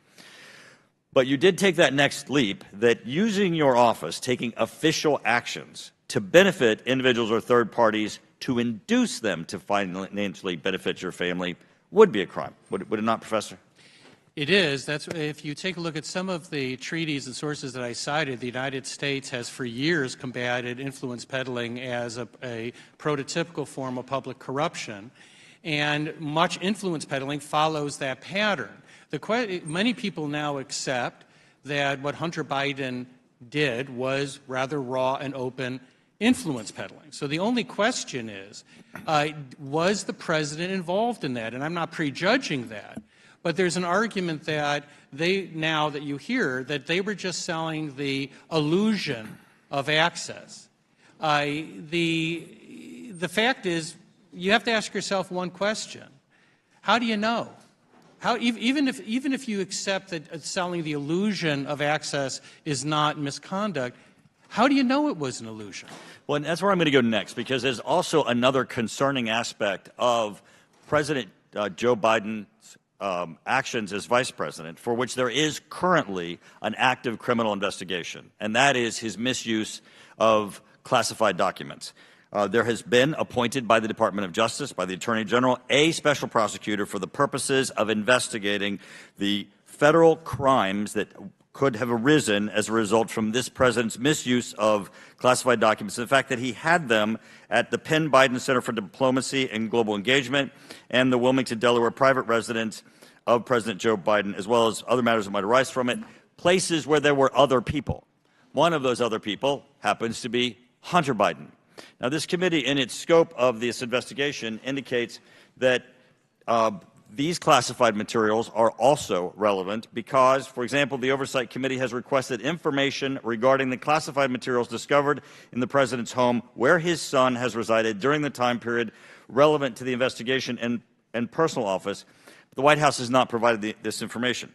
But you did take that next leap that using your office, taking official actions to benefit individuals or third parties to induce them to financially benefit your family would be a crime. Would it not, Professor? It is. That's if you take a look at some of the treaties and sources that I cited, the United States has for years combated influence peddling as a prototypical form of public corruption, and much influence peddling follows that pattern. Many people now accept that what Hunter Biden did was rather raw and open influence peddling. So the only question is, was the president involved in that? And I'm not prejudging that. But there's an argument that now that you hear, that they were just selling the illusion of access. The fact is, you have to ask yourself one question. How do you know? Even if you accept that selling the illusion of access is not misconduct, how do you know it was an illusion? Well, and that's where I'm going to go next, because there's also another concerning aspect of President Joe Biden's actions as vice president, for which there is currently an active criminal investigation, and that is his misuse of classified documents. There has been appointed by the Department of Justice, by the Attorney General, a special prosecutor for the purposes of investigating the federal crimes that could have arisen as a result from this president's misuse of classified documents. The fact that he had them at the Penn Biden Center for Diplomacy and Global Engagement and the Wilmington, Delaware private residence of President Joe Biden, as well as other matters that might arise from it, places where there were other people. One of those other people happens to be Hunter Biden. Now, this committee, in its scope of this investigation, indicates that these classified materials are also relevant because, for example, the Oversight Committee has requested information regarding the classified materials discovered in the president's home where his son has resided during the time period relevant to the investigation and personal office. The White House has not provided this information.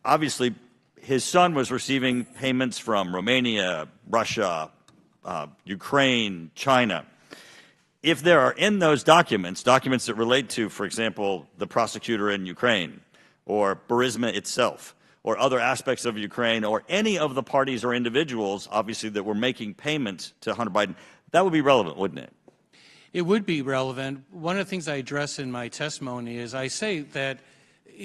Obviously, his son was receiving payments from Romania, Russia, Ukraine, China. If there are in those documents that relate to, for example, the prosecutor in Ukraine, or Burisma itself, or other aspects of Ukraine, or any of the parties or individuals, obviously, that were making payments to Hunter Biden, that would be relevant, wouldn't it? It would be relevant. One of the things I address in my testimony is I say that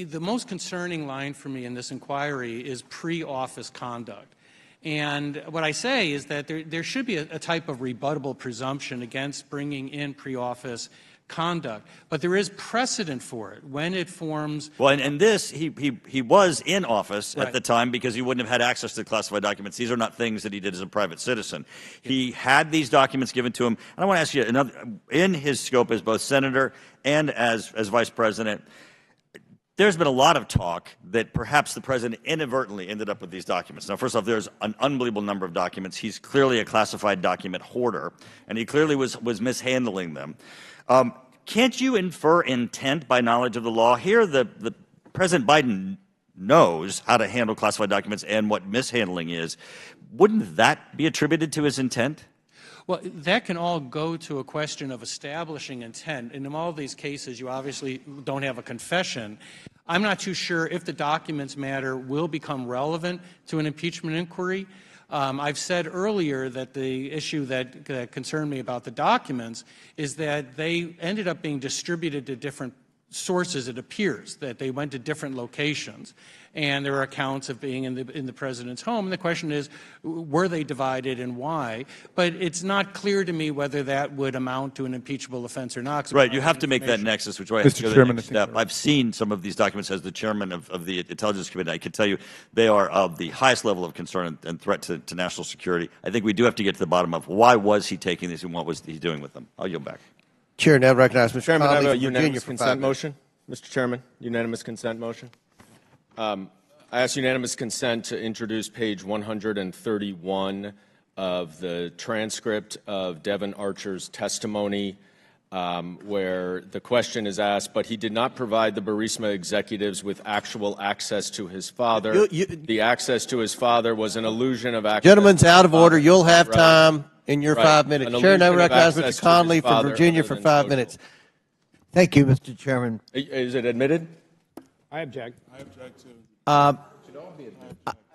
the most concerning line for me in this inquiry is pre-office conduct. And what I say is that there should be a type of rebuttable presumption against bringing in pre-office conduct, but there is precedent for it when it forms. Well, and this, he was in office at the time because he wouldn't have had access to classified documents. These are not things that he did as a private citizen. He had these documents given to him. And I want to ask you, in his scope as both senator and as vice president, there's been a lot of talk that perhaps the president inadvertently ended up with these documents. Now, first off, there's an unbelievable number of documents. He's clearly a classified document hoarder, and he clearly was mishandling them. Can't you infer intent by knowledge of the law? Here, the President Biden knows how to handle classified documents and what mishandling is. Wouldn't that be attributed to his intent? Well, that can all go to a question of establishing intent. And in all these cases, you obviously don't have a confession. I'm not too sure if the documents matter will become relevant to an impeachment inquiry. I've said earlier that the issue that concerned me about the documents is that they ended up being distributed to different sources. It appears that they went to different locations, and there are accounts of being in the president's home. And the question is, were they divided and why? But it's not clear to me whether that would amount to an impeachable offense or not. Right, you have to make that nexus, which I have to go to the next step. I've seen some of these documents as the chairman of the Intelligence Committee. I can tell you they are of the highest level of concern and threat to national security. I think we do have to get to the bottom of why was he taking these and what was he doing with them. I'll yield back. Chair now recognizes Mr. Chairman, I have Conley a from unanimous Virginia for consent 5 minutes. motion. Mr. Chairman, unanimous consent motion. I ask unanimous consent to introduce page 131 of the transcript of Devin Archer's testimony, where the question is asked, but he did not provide the Burisma executives with actual access to his father. The access to his father was an illusion of access. Gentleman's out of order. You'll have Right. time in your 5 minutes. Chair now recognizes Mr. Conley from Virginia for 5 minutes. Thank you, Mr. Chairman. Is it admitted? I object. Uh,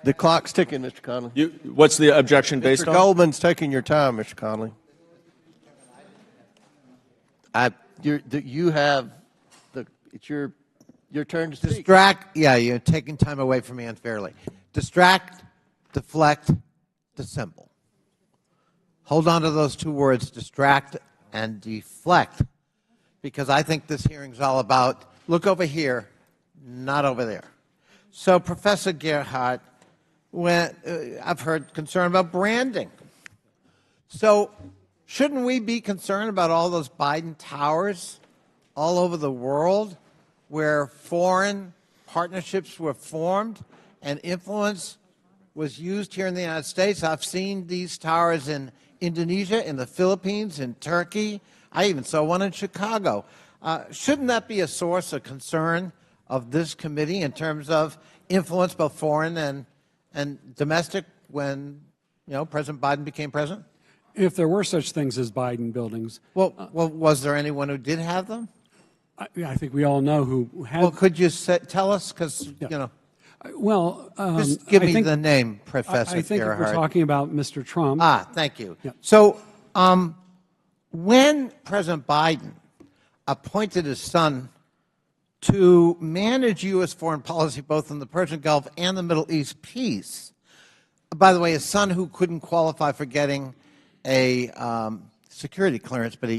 The clock's ticking, Mr. Conley. What's the objection based Mr. on? Goldman's taking your time, Mr. Conley. You have it's your turn to speak. Yeah, you're taking time away from me unfairly. Distract, deflect, dissemble. Hold on to those two words, distract and deflect, because I think this hearing's all about look over here, not over there. So, Professor Gerhardt, I've heard concern about branding. So, shouldn't we be concerned about all those Biden towers all over the world where foreign partnerships were formed and influence was used here in the United States? I've seen these towers in Indonesia, in the Philippines, in Turkey. I even saw one in Chicago. Shouldn't that be a source of concern of this committee in terms of influence, both foreign and domestic, when President Biden became president? If there were such things as Biden buildings. Well, was there anyone who did have them? I think we all know who had. Well, could you tell us? Because, Well, just give I me think, the name, Professor I think if Gerhardt. we're talking about Mr. Trump. Thank you. Yeah. So, when President Biden appointed his son to manage U.S. foreign policy both in the Persian Gulf and the Middle East peace, by the way, his son who couldn't qualify for getting a security clearance, but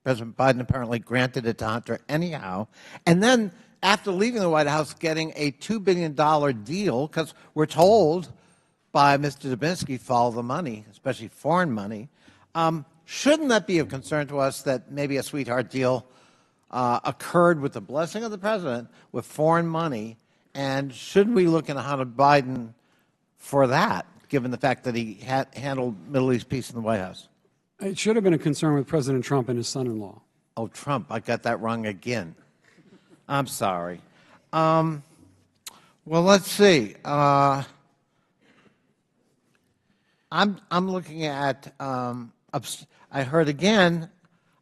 President Biden apparently granted it to Hunter anyhow, and then after leaving the White House getting a $2 billion deal, because we're told by Mr. Dubinsky, follow the money, especially foreign money, shouldn't that be of concern to us that maybe a sweetheart deal occurred with the blessing of the president with foreign money, and shouldn't we look into Hunter Biden for that, given the fact that he handled Middle East peace in the White House? It should have been a concern with President Trump and his son-in-law. Oh, Trump, I got that wrong again. I'm sorry. Well, let's see. I'm looking at. I heard again.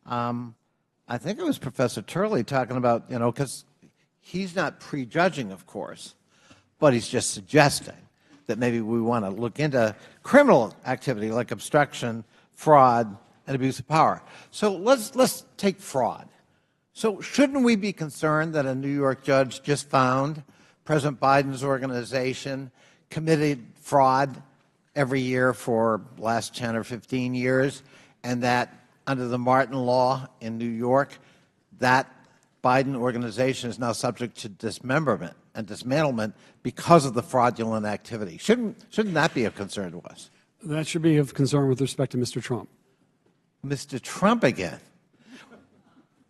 I think it was Professor Turley talking about because he's not prejudging, of course, but he's just suggesting that maybe we want to look into criminal activity like obstruction, fraud, and abuse of power. So let's take fraud. So shouldn't we be concerned that a New York judge just found President Biden's organization committed fraud every year for the last 10 or 15 years, and that under the Martin Law in New York, that Biden organization is now subject to dismemberment and dismantlement because of the fraudulent activity? Shouldn't that be of concern to us? That should be of concern with respect to Mr. Trump. Mr. Trump again.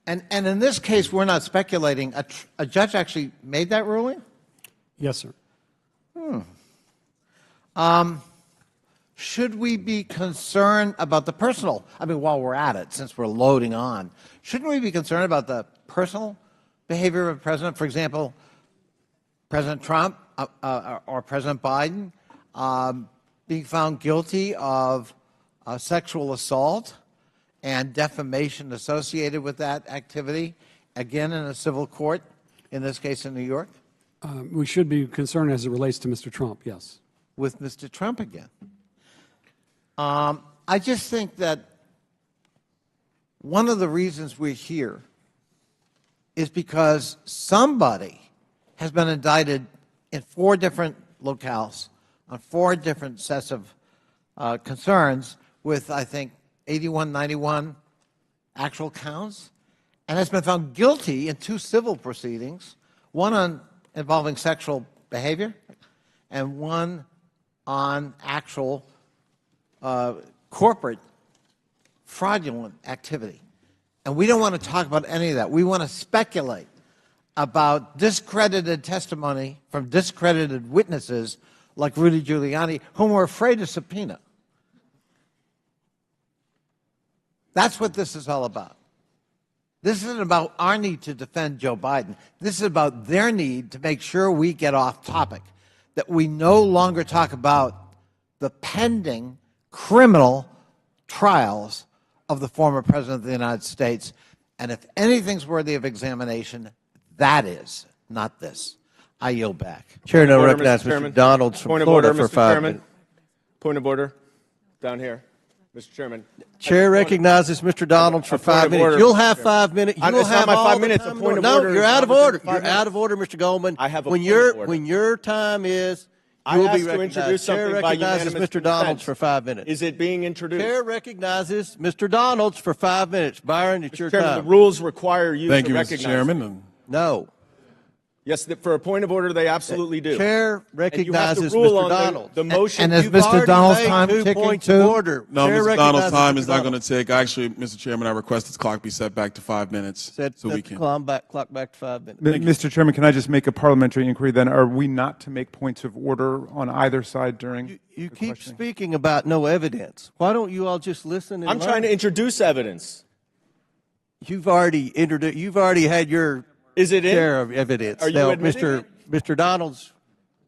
And in this case, we're not speculating. A judge actually made that ruling? Yes, sir. Should we be concerned about the personal? I mean, while we're at it, since we're loading on, shouldn't we be concerned about the personal behavior of the president? For example, President Trump or President Biden being found guilty of sexual assault and defamation associated with that activity, again in a civil court, in this case in New York? We should be concerned as it relates to Mr. Trump, yes. With Mr. Trump again. I just think that one of the reasons we're here is because somebody has been indicted in 4 different locales on 4 different sets of concerns with, I think, 81, 91 actual counts, and has been found guilty in 2 civil proceedings, one involving sexual behavior and one on actual corporate fraudulent activity. And we don't want to talk about any of that. We want to speculate about discredited testimony from discredited witnesses like Rudy Giuliani, whom we're afraid to subpoena. That's what this is all about. This isn't about our need to defend Joe Biden. This is about their need to make sure we get off topic, that we no longer talk about the pending criminal trials of the former President of the United States. And if anything's worthy of examination, that is, not this. I yield back. Chair now Order, recognizes Mr. Chairman. Mr. Donalds from Point of Florida order, for Mr. 5 Chairman. minutes. Point of order. Down here. Mr. Chairman. Chair recognizes Mr. Donalds for 5 minutes. order, You'll Mr. have Chairman. 5 minutes. You will It's not have my all 5 the minutes. A time in point the of world. order No, you're is out of not within order. 5 You're minutes. out of order, Mr. Goldman. I have a when point your of order. when your time is, I you will be asked to recognized. introduce Chair something by recognizes unanimous Mr. Donalds consent. for 5 minutes. Is it being introduced? Chair recognizes Mr. Donalds for 5 minutes. Byron, it's your Chairman, time. the rules require you Thank to you, Mr. recognize Chairman. me. No. Yes, for a point of order, they absolutely do. Chair And you have to recognizes rule Mr. on Donalds. the motion. And is You've Mr. already Donald's made time 2 ticking points too? of order. No, Chair Mr. Donald's recognizes time Mr. is not going Donalds. to take. Actually, Mr. Chairman, I request its clock be set back to 5 minutes Set so we the can. clock back to 5 minutes. Mr. Chairman, can I just make a parliamentary inquiry then? Are we not to make points of order on either side during You the keep questioning? speaking about no evidence. Why don't you all just listen and I'm trying to learn? introduce evidence. You've already introduced. You've already had your Is it in? share of evidence. Are you Now, admitting Mr. Donalds,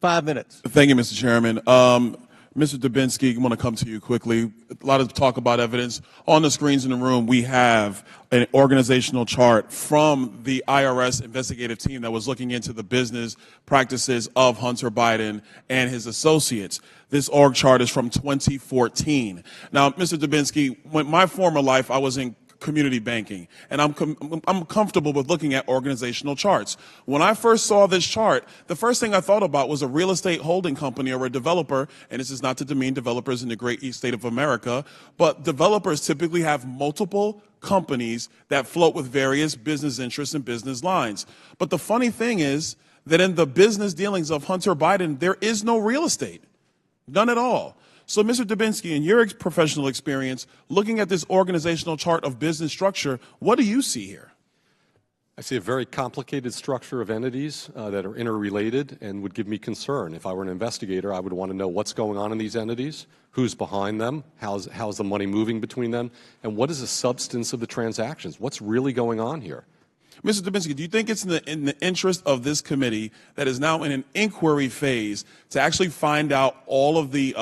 5 minutes. Thank you, Mr. Chairman. Mr. Dubinsky, I want to come to you quickly. A lot of talk about evidence. On the screens in the room, we have an organizational chart from the IRS investigative team that was looking into the business practices of Hunter Biden and his associates. This org chart is from 2014. Now, Mr. Dubinsky, when my former life, I was in community banking, and I'm comfortable with looking at organizational charts. When I first saw this chart, the first thing I thought about was a real estate holding company or a developer, and this is not to demean developers in the great east state of America, but developers typically have multiple companies that float with various business interests and business lines. But the funny thing is that in the business dealings of Hunter Biden, there is no real estate, none at all. So, Mr. Dubinsky, in your professional experience, looking at this organizational chart of business structure, what do you see here? I see a very complicated structure of entities that are interrelated and would give me concern. If I were an investigator, I would want to know what's going on in these entities, who's behind them, how's the money moving between them, and what is the substance of the transactions? What's really going on here? Mr. Dubinsky, do you think it's in the interest of this committee that is now in an inquiry phase to actually find out all of the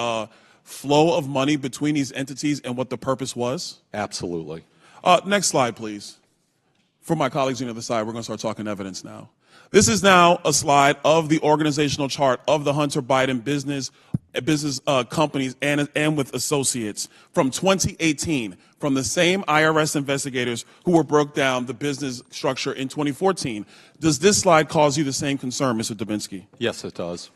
flow of money between these entities and what the purpose was? Absolutely. Next slide, please. For my colleagues on the other side, we're going to start talking evidence now. This is now a slide of the organizational chart of the Hunter Biden business companies and with associates from 2018, from the same IRS investigators who were broke down the business structure in 2014. Does this slide cause you the same concern, Mr. Dubinsky? Yes, it does.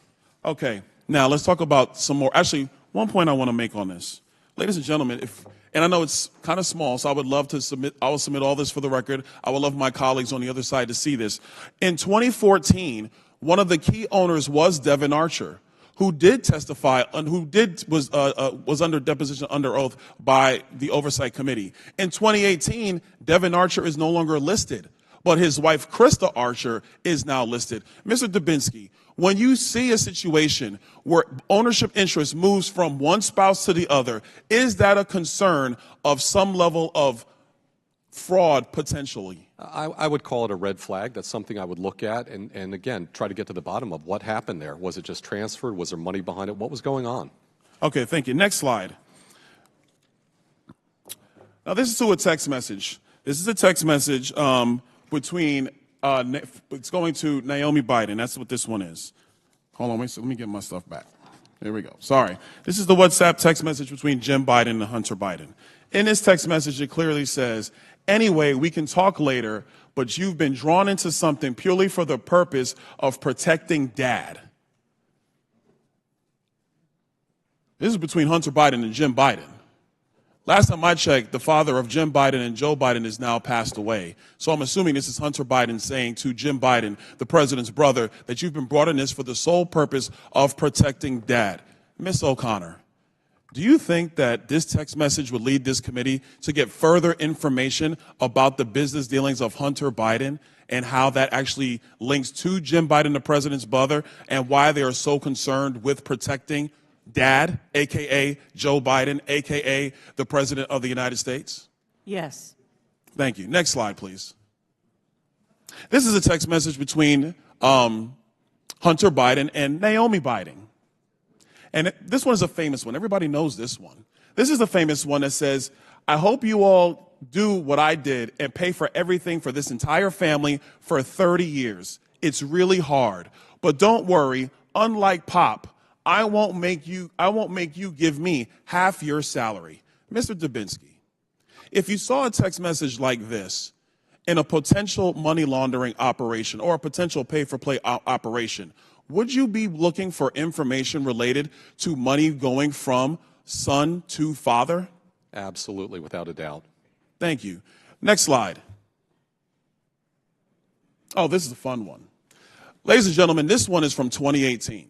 Okay. Now let's talk about some more. Actually, one point I want to make on this. Ladies and gentlemen, and I know it's kind of small, so I would love to submit, I will submit all this for the record. I would love my colleagues on the other side to see this. In 2014, one of the key owners was Devin Archer, who did testify and was under deposition under oath by the Oversight Committee. In 2018, Devin Archer is no longer listed, but his wife, Krista Archer, is now listed. Mr. Dubinsky, when you see a situation where ownership interest moves from one spouse to the other, is that a concern of some level of fraud potentially? I would call it a red flag. That's something I would look at and again, try to get to the bottom of what happened there. Was it just transferred? Was there money behind it? What was going on? Okay, thank you. Next slide. Now, this is to a text message. This is a text message between, it's going to Naomi Biden. That's what this one is. Hold on, wait, so let me get my stuff back. There we go. Sorry. This is the WhatsApp text message between Jim Biden and Hunter Biden. In this text message, it clearly says, anyway, we can talk later, but you've been drawn into something purely for the purpose of protecting Dad. This is between Hunter Biden and Jim Biden. Last time I checked, the father of Jim Biden and Joe Biden is now passed away. So I'm assuming this is Hunter Biden saying to Jim Biden, the president's brother, that you've been brought in this for the sole purpose of protecting Dad. Miss O'Connor, do you think that this text message would lead this committee to get further information about the business dealings of Hunter Biden and how that actually links to Jim Biden, the president's brother, and why they are so concerned with protecting Dad, a.k.a. Joe Biden, a.k.a. the President of the United States? Yes. Thank you. Next slide, please. This is a text message between Hunter Biden and Naomi Biden. And this one is a famous one. Everybody knows this one. This is the famous one that says, I hope you all do what I did and pay for everything for this entire family for 30 years. It's really hard. But don't worry, unlike Pop, I won't make you give me half your salary. Mr. Dubinsky, if you saw a text message like this in a potential money laundering operation or a potential pay-for-play operation, would you be looking for information related to money going from son to father? Absolutely, without a doubt. Thank you. Next slide. Oh, this is a fun one. Ladies and gentlemen, this one is from 2018.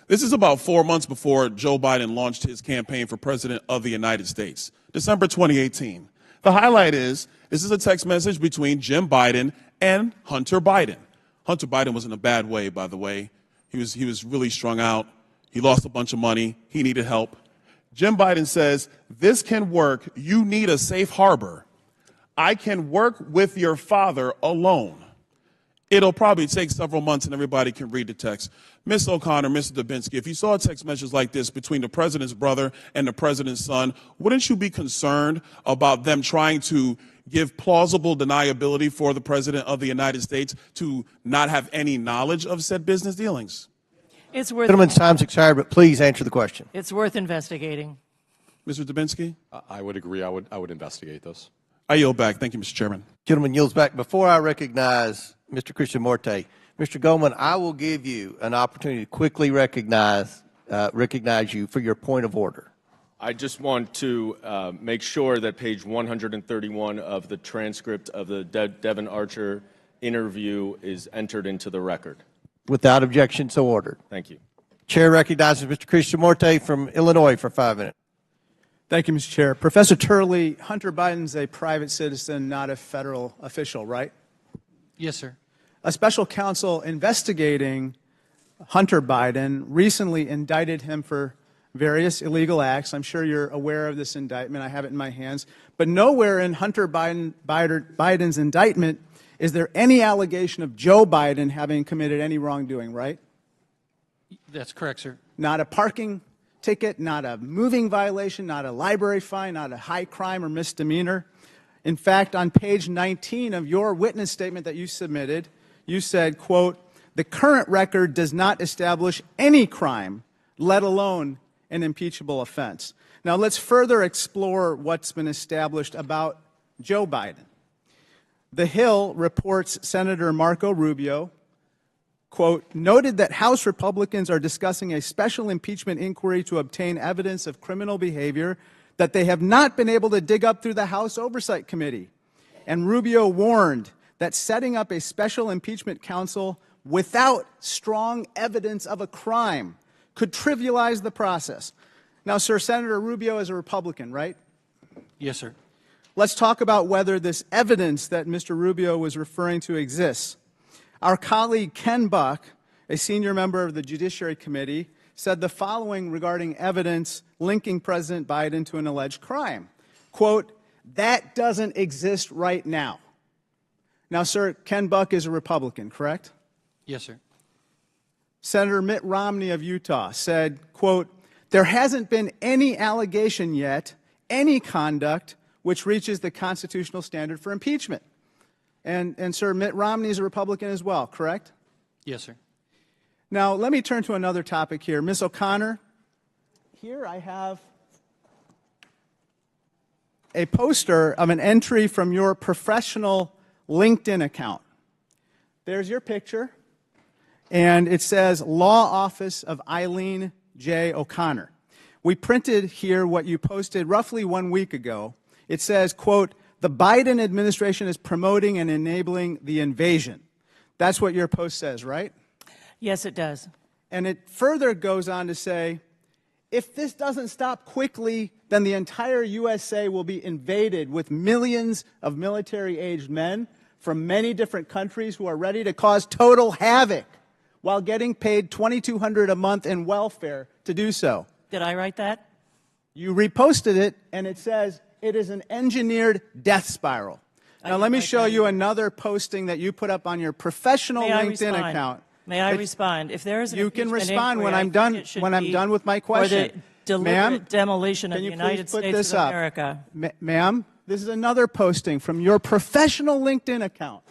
This is about 4 months before Joe Biden launched his campaign for president of the United States, December 2018. The highlight is, this is a text message between Jim Biden and Hunter Biden. Hunter Biden was in a bad way, by the way. He was really strung out. He lost a bunch of money. He needed help. Jim Biden says, "This can work. You need a safe harbor. I can work with your father alone." It'll probably take several months and everybody can read the text. Ms. O'Connor, Mr. Dubinsky, if you saw a text message like this between the president's brother and the president's son, wouldn't you be concerned about them trying to give plausible deniability for the president of the United States to not have any knowledge of said business dealings? It's worth. Gentleman's time's expired, but please answer the question. It's worth investigating. Mr. Dubinsky? I would agree. I would investigate this. I yield back. Thank you, Mr. Chairman. Gentleman yields back. Before I recognize Mr. Christian Morte, Mr. Goldman, I will give you an opportunity to quickly recognize you for your point of order. I just want to make sure that page 131 of the transcript of the Devin Archer interview is entered into the record. Without objection, so ordered. Thank you. Chair recognizes Mr. Christian Morte from Illinois for 5 minutes. Thank you, Mr. Chair. Professor Turley, Hunter Biden's a private citizen, not a federal official, right? Yes, sir. A special counsel investigating Hunter Biden recently indicted him for various illegal acts. I'm sure you're aware of this indictment. I have it in my hands. But nowhere in Hunter Biden's indictment is there any allegation of Joe Biden having committed any wrongdoing, right? That's correct, sir. Not a parking ticket, not a moving violation, not a library fine, not a high crime or misdemeanor. In fact, on page 19 of your witness statement that you submitted, you said, quote, "The current record does not establish any crime, let alone an impeachable offense." Now let's further explore what's been established about Joe Biden. The Hill reports Senator Marco Rubio, quote, "noted that House Republicans are discussing a special impeachment inquiry to obtain evidence of criminal behavior that they have not been able to dig up through the House Oversight Committee." And Rubio warned that setting up a special impeachment counsel without strong evidence of a crime could trivialize the process. Now, sir, Senator Rubio is a Republican, right? Yes, sir. Let's talk about whether this evidence that Mr. Rubio was referring to exists. Our colleague Ken Buck, a senior member of the Judiciary Committee, said the following regarding evidence linking President Biden to an alleged crime. Quote, "That doesn't exist right now." Now, sir, Ken Buck is a Republican, correct? Yes, sir. Senator Mitt Romney of Utah said, quote, "There hasn't been any allegation yet, any conduct which reaches the constitutional standard for impeachment." And sir, Mitt Romney is a Republican as well, correct? Yes, sir. Now, let me turn to another topic here. Ms. O'Connor, here I have a poster of an entry from your professional LinkedIn account. There's your picture, and it says Law Office of Eileen J. O'Connor. We printed here what you posted roughly 1 week ago. It says, quote, "The Biden administration is promoting and enabling the invasion." That's what your post says, right? Yes, it does. And it further goes on to say, if this doesn't stop quickly, then the entire USA will be invaded with millions of military-aged men from many different countries who are ready to cause total havoc while getting paid $2,200 a month in welfare to do so. Did I write that? You reposted it, and it says it is an engineered death spiral. Now, let me show you another posting that you put up on your professional LinkedIn account. May I respond? If there is an you can impeachment respond inquiry, when I I'm think done. it should When I'm be done with my question, for the deliberate demolition of the United States of America. Ma'am, this is another posting from your professional LinkedIn account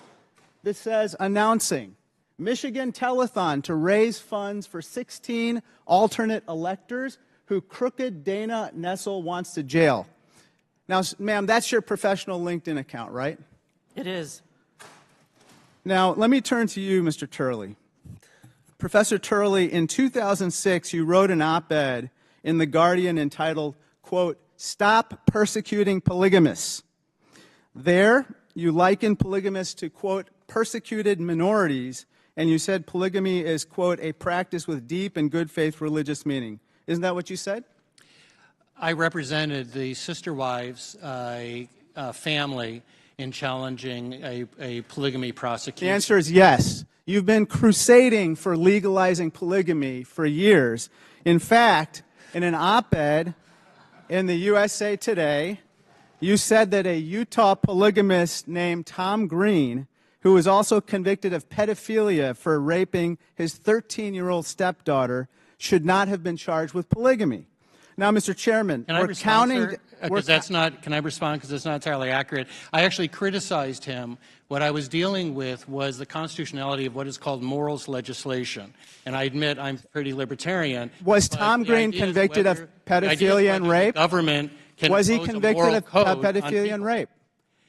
that says announcing Michigan Telethon to raise funds for 16 alternate electors who crooked Dana Nessel wants to jail. Now, ma'am, that's your professional LinkedIn account, right? It is. Now, let me turn to you, Mr. Turley. Professor Turley, in 2006, you wrote an op-ed in The Guardian entitled, quote, "Stop Persecuting Polygamists." There, you likened polygamists to, quote, persecuted minorities, and you said polygamy is, quote, a practice with deep and good faith religious meaning. Isn't that what you said? I represented the sister wives family in challenging a polygamy prosecution. The answer is yes. You've been crusading for legalizing polygamy for years. In fact, in an op-ed in the USA Today, you said that a Utah polygamist named Tom Green, who was also convicted of pedophilia for raping his 13-year-old stepdaughter, should not have been charged with polygamy. Now, Mr. Chairman, Can I respond, sir? Because that's not. Can I respond? Because it's not entirely accurate. I actually criticized him. What I was dealing with was the constitutionality of what is called morals legislation, and I admit I'm pretty libertarian. Was Tom Green convicted of pedophilia and rape? Government can was he impose a convicted moral of code on pedophilia and rape?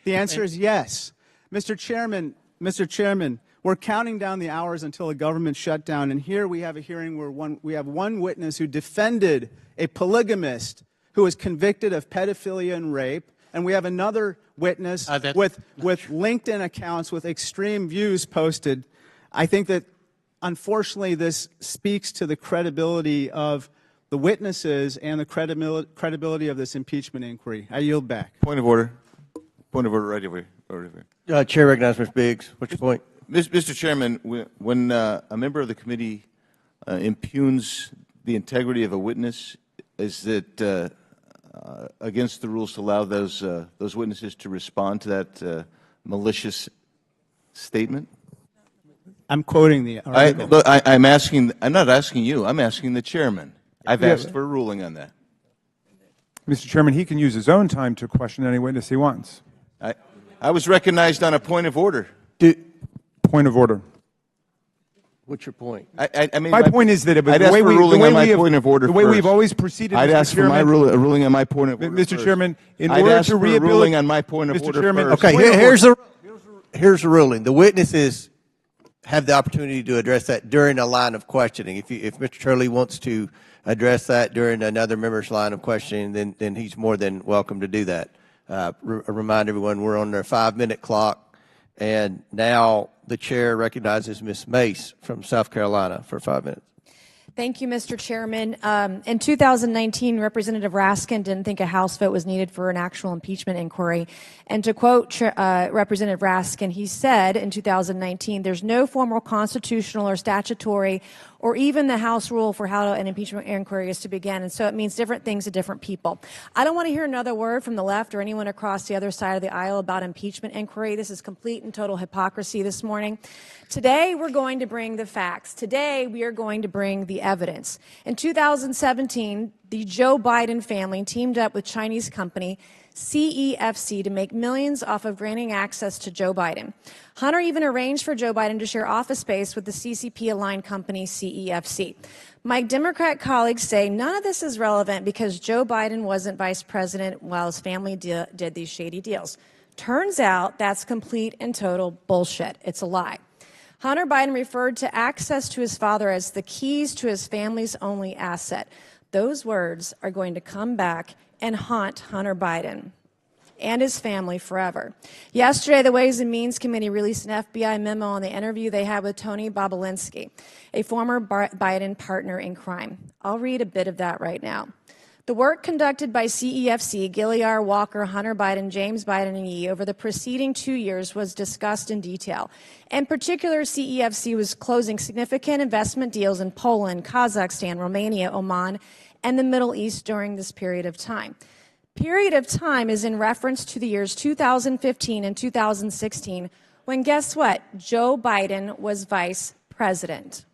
The answer is yes. Mr. Chairman, we're counting down the hours until a government shutdown, and here we have a hearing where we have one witness who defended a polygamist who was convicted of pedophilia and rape, and we have another witness with LinkedIn accounts with extreme views posted. I think that, unfortunately, this speaks to the credibility of the witnesses and the credibility of this impeachment inquiry. I yield back. Point of order. Point of order right over here. Chair recognizes Mr. Biggs. What's your point? Mr. Chairman, when a member of the committee impugns the integrity of a witness, is it against the rules to allow those witnesses to respond to that malicious statement? I'm quoting the article. I'm asking. I'm not asking you. I'm asking the chairman. I've asked for a ruling on that. Mr. Chairman, he can use his own time to question any witness he wants. I was recognized on a point of order. Point of order. What's your point? I mean, my point is that the way we've always proceeded. I'd ask for a ruling on my point of order. Mr. Chairman, in I'd order ask to for a ruling on my point of order. Chairman, first. Okay, here's the ruling. The witnesses have the opportunity to address that during a line of questioning. If Mr. Turley wants to address that during another member's line of questioning, then he's more than welcome to do that. Remind everyone we're on their 5-minute clock, and now the chair recognizes Ms. Mace from South Carolina for 5 minutes. Thank you, Mr. Chairman. In 2019, Representative Raskin didn't think a House vote was needed for an actual impeachment inquiry. And to quote Representative Raskin, he said in 2019, there's no formal constitutional or statutory or even the House rule for how an impeachment inquiry is to begin. And so it means different things to different people. I don't want to hear another word from the left or anyone across the other side of the aisle about impeachment inquiry. This is complete and total hypocrisy this morning. Today, we're going to bring the facts. Today, we are going to bring the evidence. In 2017, the Joe Biden family teamed up with Chinese company CEFC to make millions off of granting access to Joe Biden. Hunter even arranged for Joe Biden to share office space with the CCP-aligned company CEFC. My Democrat colleagues say none of this is relevant because Joe Biden wasn't vice president while his family did these shady deals. Turns out that's complete and total bullshit. It's a lie. Hunter Biden referred to access to his father as the keys to his family's only asset. Those words are going to come back and haunt Hunter Biden and his family forever. Yesterday, the Ways and Means Committee released an FBI memo on the interview they had with Tony Bobulinski, a former Biden partner in crime. I'll read a bit of that right now. The work conducted by CEFC, Gilliar, Walker, Hunter Biden, James Biden, and Yee over the preceding 2 years was discussed in detail. In particular, CEFC was closing significant investment deals in Poland, Kazakhstan, Romania, Oman, and the Middle East during this period of time. Period of time is in reference to the years 2015 and 2016, when guess what? Joe Biden was vice president.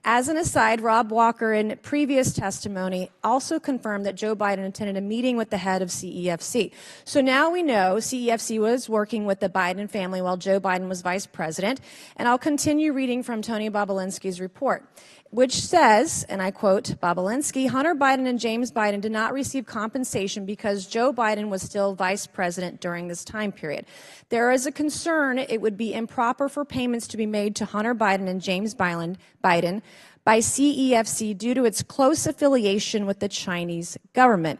As an aside, Rob Walker, in previous testimony, also confirmed that Joe Biden attended a meeting with the head of CEFC. So now we know CEFC was working with the Biden family while Joe Biden was vice president. And I'll continue reading from Tony Bobulinski's report, which says, and I quote Bobulinski, Hunter Biden and James Biden did not receive compensation because Joe Biden was still vice president during this time period. There is a concern it would be improper for payments to be made to Hunter Biden and James Biden by CEFC due to its close affiliation with the Chinese government.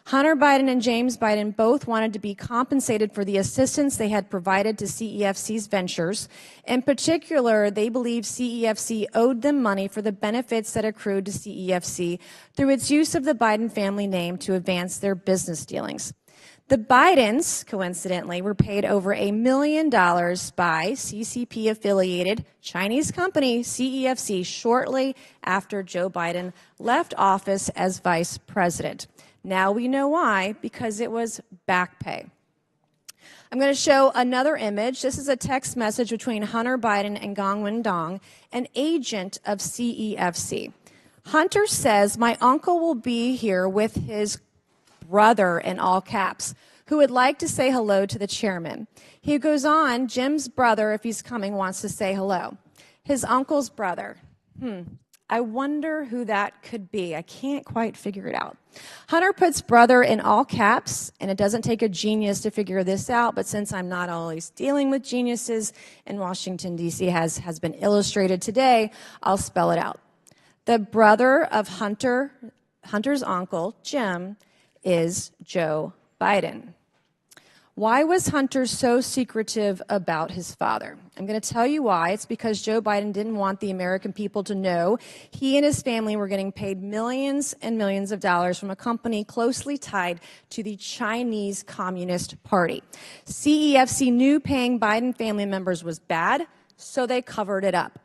Hunter Biden and James Biden both wanted to be compensated for the assistance they had provided to CEFC's ventures. In particular, they believe CEFC owed them money for the benefits that accrued to CEFC through its use of the Biden family name to advance their business dealings. The Bidens, coincidentally, were paid over $1 million by CCP-affiliated Chinese company CEFC shortly after Joe Biden left office as vice president. Now we know why, because it was back pay. I'm going to show another image. This is a text message between Hunter Biden and Gong Wendong, an agent of CEFC. Hunter says, my uncle will be here with his brother, in all caps, who would like to say hello to the chairman. He goes on, Jim's brother, if he's coming, wants to say hello. His uncle's brother. I wonder who that could be. I can't quite figure it out. Hunter puts brother in all caps, and it doesn't take a genius to figure this out, but since I'm not always dealing with geniuses, and Washington, D.C. has been illustrated today, I'll spell it out. The brother of Hunter's uncle, Jim, is Joe Biden. Why was Hunter so secretive about his father? I'm going to tell you why. It's because Joe Biden didn't want the American people to know he and his family were getting paid millions and millions of dollars from a company closely tied to the Chinese Communist Party. CEFC knew paying Biden family members was bad, so they covered it up.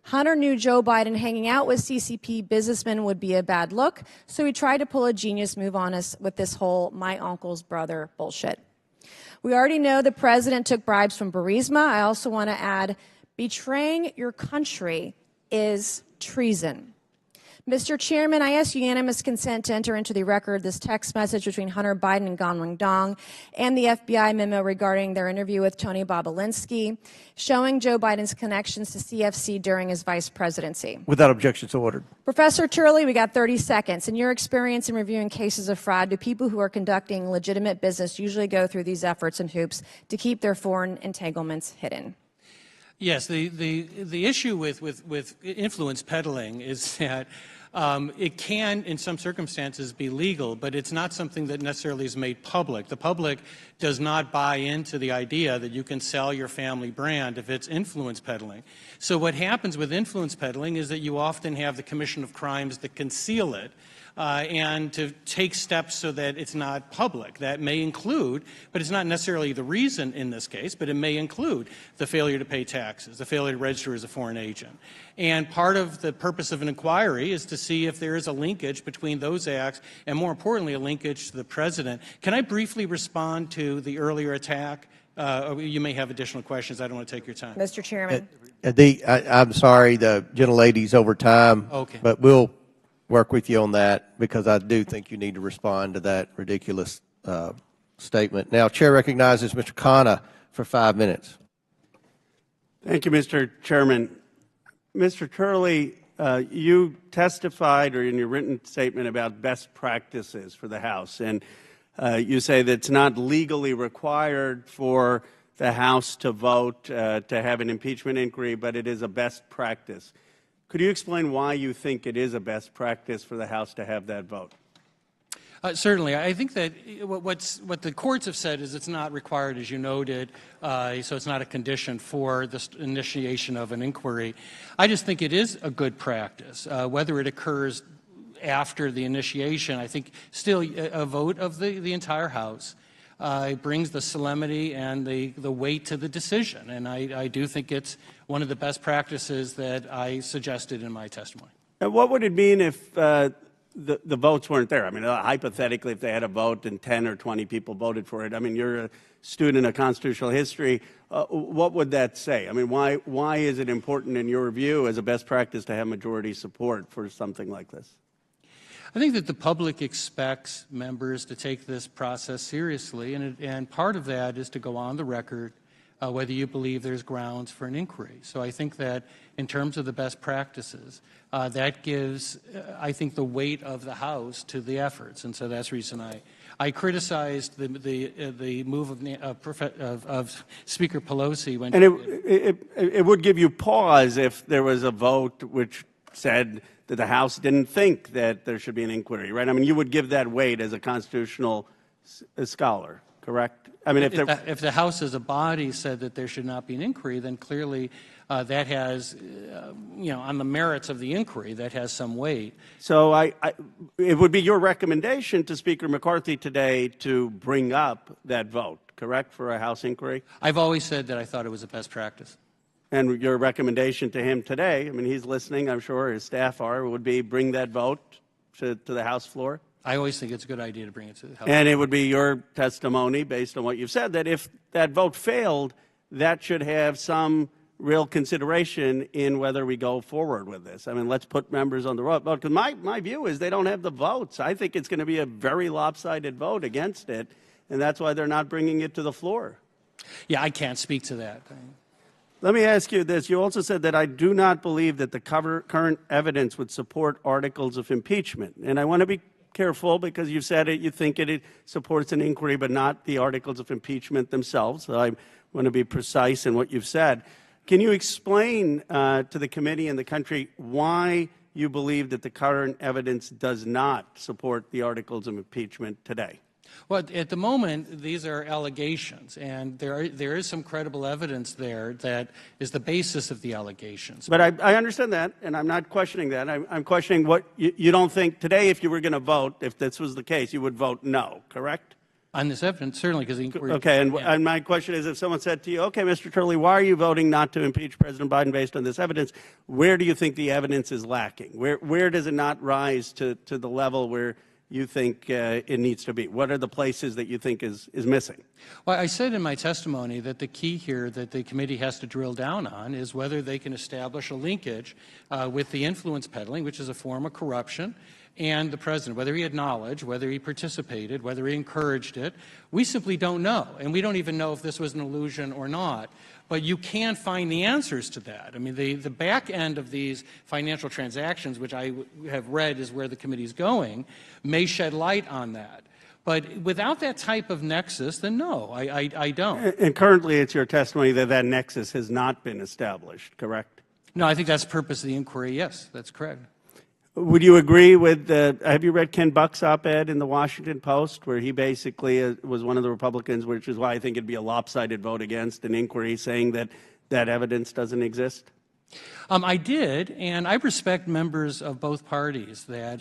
Hunter knew Joe Biden hanging out with CCP businessmen would be a bad look, so he tried to pull a genius move on us with this whole my uncle's brother bullshit. We already know the president took bribes from Burisma. I also want to add, betraying your country is treason. Mr. Chairman, I ask unanimous consent to enter into the record this text message between Hunter Biden and Gong Wendong and the FBI memo regarding their interview with Tony Bobulinski, showing Joe Biden's connections to CFC during his vice presidency. Without objection, so ordered. Professor Turley, we got 30 seconds. In your experience in reviewing cases of fraud, do people who are conducting legitimate business usually go through these efforts and hoops to keep their foreign entanglements hidden? Yes, the issue with influence peddling is that it can, in some circumstances, be legal, but it's not something that necessarily is made public. The public does not buy into the idea that you can sell your family brand if it's influence peddling. So what happens with influence peddling is that you often have the commission of crimes that conceal it, and to take steps so that it's not public. That may include, but it's not necessarily the reason in this case, but it may include the failure to pay taxes, the failure to register as a foreign agent. And part of the purpose of an inquiry is to see if there is a linkage between those acts and, more importantly, a linkage to the president. Can I briefly respond to the earlier attack? You may have additional questions. I don't want to take your time. Mr. Chairman. I'm sorry, the gentlelady's over time, Okay. but we'll work with you on that because I do think you need to respond to that ridiculous statement. Now, Chair recognizes Mr. Khanna for 5 minutes. Thank you, Mr. Chairman. Mr. Turley, you testified or in your written statement about best practices for the House, and you say that it's not legally required for the House to vote to have an impeachment inquiry, but it is a best practice. Could you explain why you think it is a best practice for the House to have that vote? Certainly. I think that what the courts have said is it's not required, as you noted, so it's not a condition for the initiation of an inquiry. I just think it is a good practice. Whether it occurs after the initiation, I think still a vote of the entire House. It brings the solemnity and the weight to the decision, and I do think it's one of the best practices that I suggested in my testimony. And what would it mean if the votes weren't there. I mean, hypothetically, if they had a vote and 10 or 20 people voted for it, I mean, you're a student of constitutional history. What would that say? I mean, why is it important in your view as a best practice to have majority support for something like this? I think that the public expects members to take this process seriously, and part of that is to go on the record whether you believe there's grounds for an inquiry. So I think that in terms of the best practices, that gives, I think, the weight of the House to the efforts, and so that's the reason I criticized the move of Speaker Pelosi when. And it would give you pause if there was a vote which said that the House didn't think that there should be an inquiry, right? I mean, you would give that weight as a constitutional scholar, correct? I mean, if the House as a body said that there should not be an inquiry, then clearly that has, on the merits of the inquiry, that has some weight. So it would be your recommendation to Speaker McCarthy today to bring up that vote, correct, for a House inquiry? I've always said that I thought it was a best practice. And your recommendation to him today, I mean, he's listening, I'm sure his staff are, would be bring that vote to the House floor? I always think it's a good idea to bring it to the House. And it would be your testimony, based on what you've said, that if that vote failed, that should have some real consideration in whether we go forward with this. I mean, let's put members on the road. Because my view is they don't have the votes. I think it's going to be a very lopsided vote against it, and that's why they're not bringing it to the floor. Yeah, I can't speak to that. Let me ask you this. You also said that I do not believe that the current evidence would support articles of impeachment. And I want to be careful because you said it, you think it supports an inquiry, but not the articles of impeachment themselves. So I want to be precise in what you've said. Can you explain to the committee and the country why you believe that the current evidence does not support the articles of impeachment today? Well, at the moment, these are allegations, and there is some credible evidence there that is the basis of the allegations. But I understand that, and I'm not questioning that. I'm questioning what you don't think today, if you were going to vote, if this was the case, you would vote no, correct? On this evidence, certainly, because the inquiry. Okay, and my question is, if someone said to you, okay, Mr. Turley, why are you voting not to impeach President Biden based on this evidence? Where do you think the evidence is lacking? Where does it not rise to the level where you think it needs to be? What are the places that you think is missing? Well, I said in my testimony that the key here that the committee has to drill down on is whether they can establish a linkage with the influence peddling, which is a form of corruption, and the president, whether he had knowledge, whether he participated, whether he encouraged it. We simply don't know, and we don't even know if this was an illusion or not. But you can find the answers to that. I mean, the back end of these financial transactions, which I have read is where the committee is going, may shed light on that. But without that type of nexus, then no, I don't. And currently it's your testimony that that nexus has not been established, correct? No, I think that's the purpose of the inquiry. Yes, that's correct. Would you agree with, have you read Ken Buck's op-ed in the Washington Post, where he basically was one of the Republicans, which is why I think it'd be a lopsided vote against an inquiry, saying that that evidence doesn't exist? I did, and I respect members of both parties that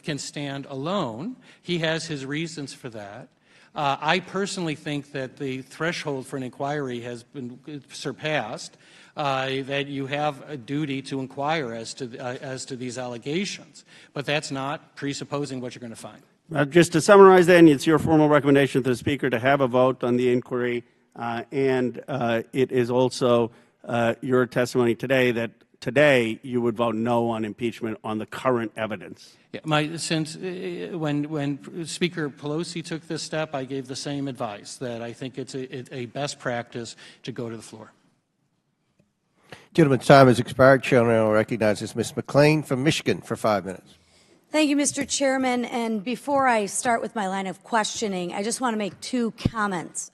can stand alone. He has his reasons for that. I personally think that the threshold for an inquiry has been surpassed, that you have a duty to inquire as to these allegations. But that's not presupposing what you're going to find. Just to summarize then, it's your formal recommendation to the Speaker to have a vote on the inquiry, and it is also your testimony today that today you would vote no on impeachment on the current evidence. Yeah, since when Speaker Pelosi took this step, I gave the same advice, that I think it's a best practice to go to the floor. Gentleman's time has expired. Chair now recognizes Ms. McClain from Michigan for 5 minutes. Thank you, Mr. Chairman. And before I start with my line of questioning, I just want to make two comments.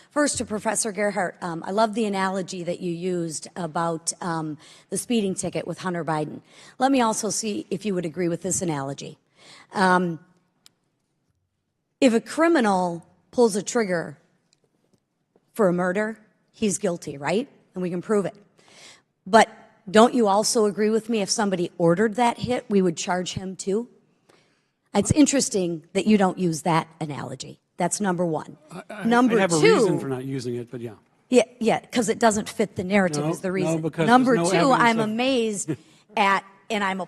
First, to Professor Gerhardt, I love the analogy that you used about the speeding ticket with Hunter Biden. Let me also see if you would agree with this analogy. If a criminal pulls a trigger for a murder, he's guilty, right? And we can prove it. But don't you also agree with me if somebody ordered that hit, we would charge him too? It's interesting that you don't use that analogy. That's number one. Number I have two, a reason for not using it, but yeah. Yeah, because it doesn't fit the narrative is the reason. No, because number there's no two, evidence I'm amazed at, and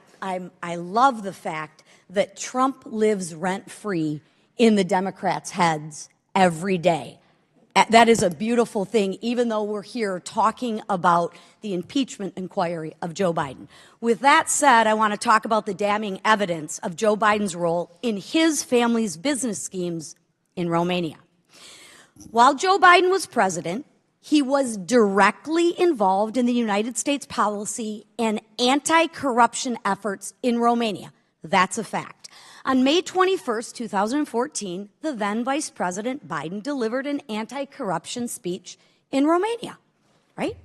I love the fact that Trump lives rent-free in the Democrats' heads every day. That is a beautiful thing, even though we're here talking about the impeachment inquiry of Joe Biden. With that said, I want to talk about the damning evidence of Joe Biden's role in his family's business schemes in Romania. While Joe Biden was president, he was directly involved in the United States policy and anti-corruption efforts in Romania. That's a fact. On May 21st, 2014, the then Vice President Biden delivered an anti-corruption speech in Romania, right?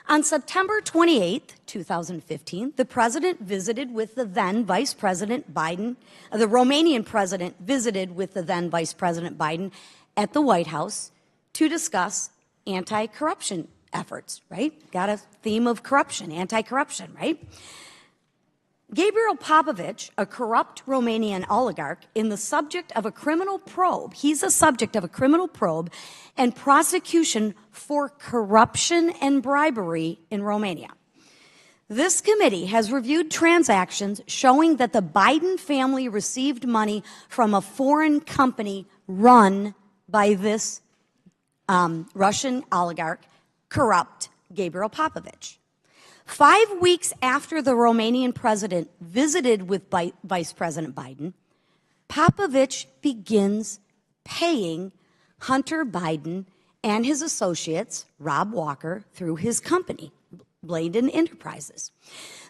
On September 28th, 2015, the president visited with the then Vice President Biden, the Romanian president visited with the then Vice President Biden at the White House to discuss anti-corruption efforts, right? Got a theme of corruption, anti-corruption, right? Gabriel Popovich, a corrupt Romanian oligarch, in the subject of a criminal probe, he's a subject of a criminal probe and prosecution for corruption and bribery in Romania. This committee has reviewed transactions showing that the Biden family received money from a foreign company run by this Russian oligarch, corrupt Gabriel Popovich. 5 weeks after the Romanian president visited with Vice President Biden, Popovich begins paying Hunter Biden and his associates, Rob Walker, through his company, Bladen Enterprises.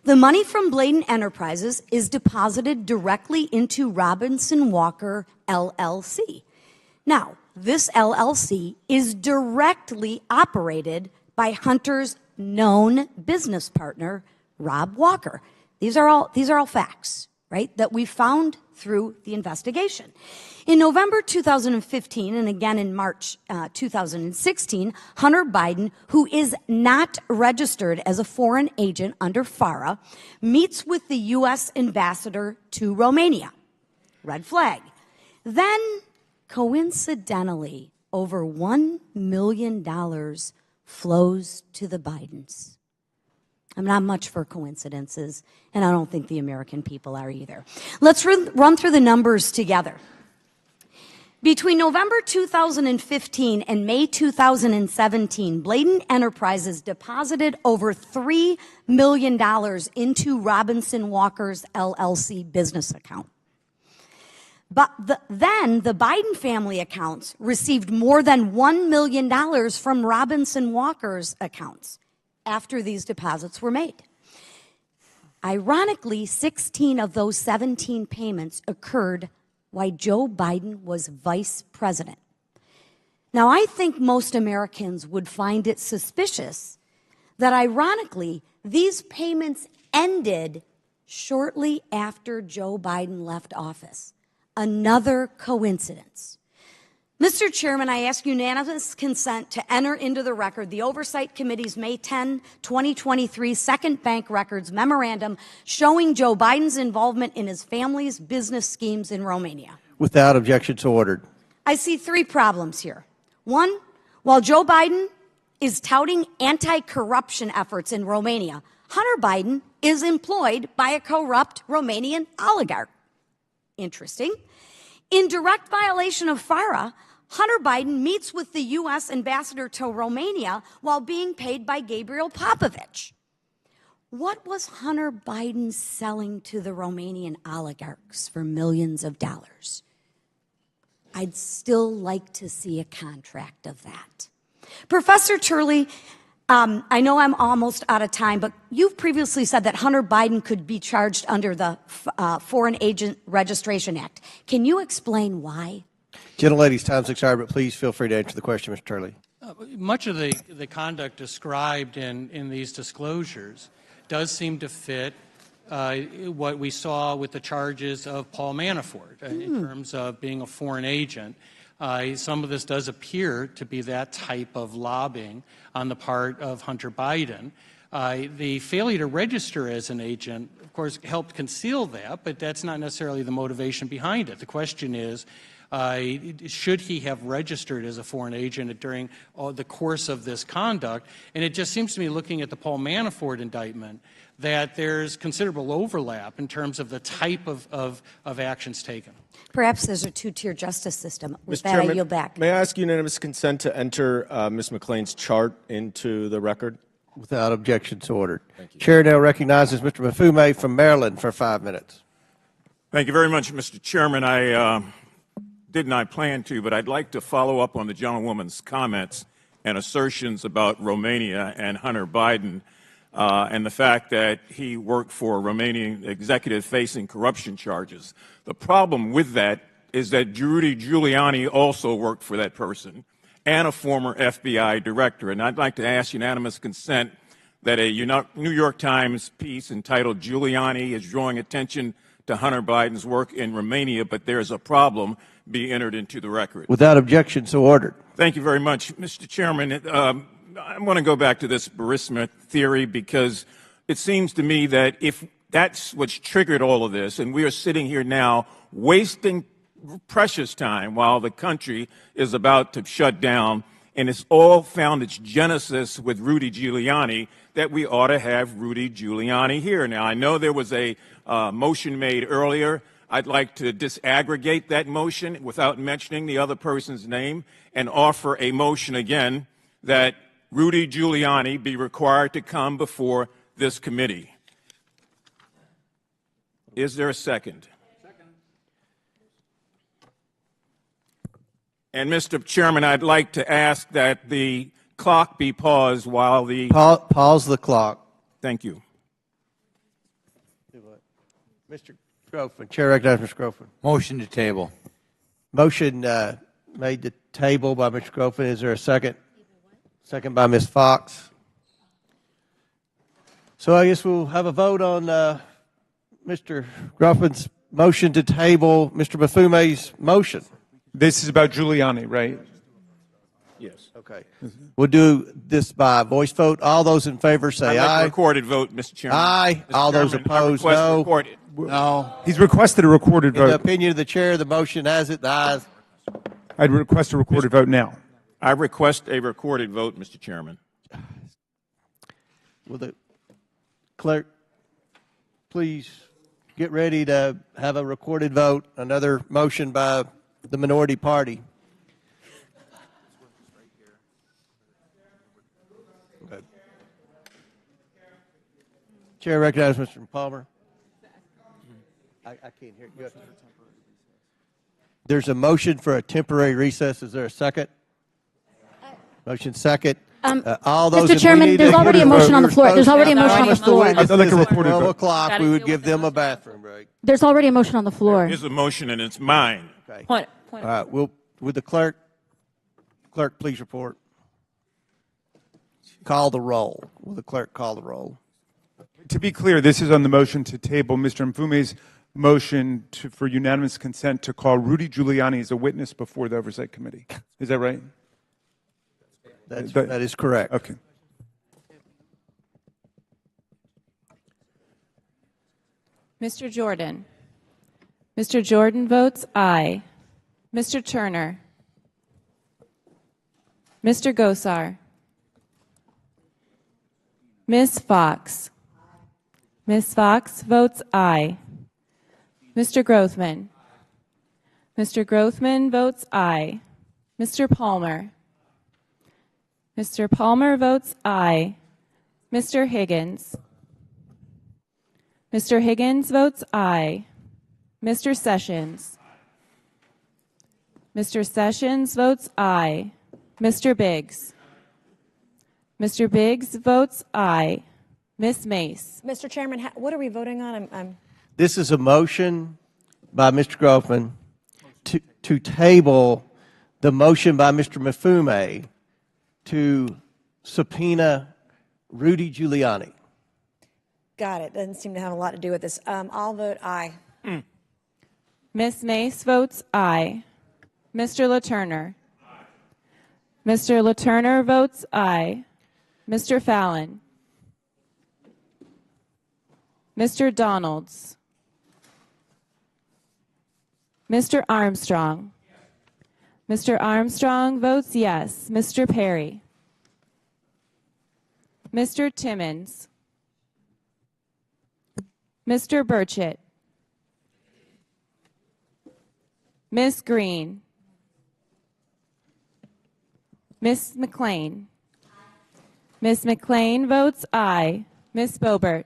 The money from Bladen Enterprises is deposited directly into Robinson Walker LLC. Now, this LLC is directly operated by Hunter's known business partner, Rob Walker. These are all facts, right, that we found through the investigation. In November 2015 and again in March 2016, Hunter Biden, who is not registered as a foreign agent under FARA, meets with the U.S. ambassador to Romania. Red flag. Then, coincidentally, over $1 million flows to the Bidens. I'm not much for coincidences, and I don't think the American people are either. Let's run through the numbers together. Between November 2015 and May 2017, Bladen Enterprises deposited over $3 million into Robinson Walker's LLC business account. But then the Biden family accounts received more than $1 million from Robinson Walker's accounts after these deposits were made. Ironically, 16 of those 17 payments occurred while Joe Biden was vice president. Now, I think most Americans would find it suspicious that, ironically, these payments ended shortly after Joe Biden left office. Another coincidence. Mr. Chairman, I ask unanimous consent to enter into the record the Oversight Committee's May 10, 2023 Second Bank Records Memorandum showing Joe Biden's involvement in his family's business schemes in Romania. Without objection, so ordered. I see three problems here. One, while Joe Biden is touting anti-corruption efforts in Romania, Hunter Biden is employed by a corrupt Romanian oligarch. Interesting. In direct violation of FARA, Hunter Biden meets with the U.S. ambassador to Romania while being paid by Gabriel Popovich. What was Hunter Biden selling to the Romanian oligarchs for millions of dollars? I'd still like to see a contract of that. Professor Turley, I know I'm almost out of time, but you've previously said that Hunter Biden could be charged under the Foreign Agent Registration Act. Can you explain why? Gentlelady's time's expired, but please feel free to answer the question, Mr. Turley. Much of the conduct described in these disclosures does seem to fit what we saw with the charges of Paul Manafort in terms of being a foreign agent. Some of this does appear to be that type of lobbying on the part of Hunter Biden. The failure to register as an agent, of course, helped conceal that, but that's not necessarily the motivation behind it. The question is, should he have registered as a foreign agent during the course of this conduct? And it just seems to me, looking at the Paul Manafort indictment, that there's considerable overlap in terms of the type of actions taken. Perhaps there's a two-tier justice system. With Mr. that, Chairman, I yield back. may I ask unanimous consent to enter Ms. McLean's chart into the record? Without objection, so ordered. Chair now recognizes Mr. Mafume from Maryland for 5 minutes. Thank you very much, Mr. Chairman. I did not plan to, but I'd like to follow up on the gentlewoman's comments and assertions about Romania and Hunter Biden and the fact that he worked for a Romanian executive facing corruption charges. The problem with that is that Rudy Giuliani also worked for that person and a former FBI director. And I'd like to ask unanimous consent that a New York Times piece entitled "Giuliani is Drawing Attention to Hunter Biden's Work in Romania, but There's a Problem" be entered into the record. Without objection, so ordered. Thank you very much, Mr. Chairman. I want to go back to this Burisma theory because it seems to me that if that's what's triggered all of this, and we are sitting here now wasting precious time while the country is about to shut down, and it's all found its genesis with Rudy Giuliani, that we ought to have Rudy Giuliani here. Now, I know there was a motion made earlier. I'd like to disaggregate that motion without mentioning the other person's name and offer a motion again that Rudy Giuliani be required to come before this committee. Is there a second? And, Mr. Chairman, I'd like to ask that the clock be paused while the... Pause the clock. Thank you. Mr. Groffman. Chair recognizes Mr. Groffman. Motion to table. Motion made to table by Mr. Groffman. Is there a second? Second by Ms. Fox. So I guess we'll have a vote on Mr. Groffman's motion to table Mr. Mafume's motion. This is about Giuliani, right? Yes. Okay. We'll do this by voice vote. All those in favor say aye. Recorded vote, Mr. Chairman. Aye. Mr. All those Chairman, opposed, no. Recorded. No. He's requested a recorded In the vote. opinion of the chair, the motion has it. The ayes. I'd request a recorded vote now. I request a recorded vote, Mr. Chairman. Will the clerk please get ready to have a recorded vote? Another motion by the minority party. Okay. Chair recognizes Mr. Palmer. I can't hear you. There's a motion for a temporary recess. Is there a second? Motion second. All those Mr. Chairman, there's already a motion on the floor. There's already a motion on the floor. I'd like a recorded 12 vote. o'clock, we would give them a bathroom break. There's already a motion on the floor. Here's a motion, and it's mine. Okay. Point. All right. Would the clerk please report? Call the roll. Will the clerk call the roll? To be clear, this is on the motion to table Mr. Mfume's motion for unanimous consent to call Rudy Giuliani as a witness before the Oversight Committee. Is that right? That is correct. Okay. Mr. Jordan. Mr. Jordan votes aye. Mr. Turner. Mr. Gosar. Ms. Fox. Ms. Fox votes aye. Mr. Grothman. Mr. Grothman votes aye. Mr. Palmer. Mr. Palmer votes aye. Mr. Higgins. Mr. Higgins votes aye. Mr. Sessions. Mr. Sessions votes aye. Mr. Biggs. Mr. Biggs votes aye. Ms. Mace. Mr. Chairman, what are we voting on? This is a motion by Mr. Groffman to table the motion by Mr. Mafume to subpoena Rudy Giuliani. Got it. Doesn't seem to have a lot to do with this. I'll vote aye. Ms. Mace votes aye. Mr. LaTurner. Mr. LaTurner votes aye. Mr. Fallon. Mr. Donalds. Mr. Armstrong. Mr. Armstrong votes yes. Mr. Perry. Mr. Timmons. Mr. Burchett. Ms. Green. Ms. McLean. Ms. McLean votes aye. Ms. Boebert.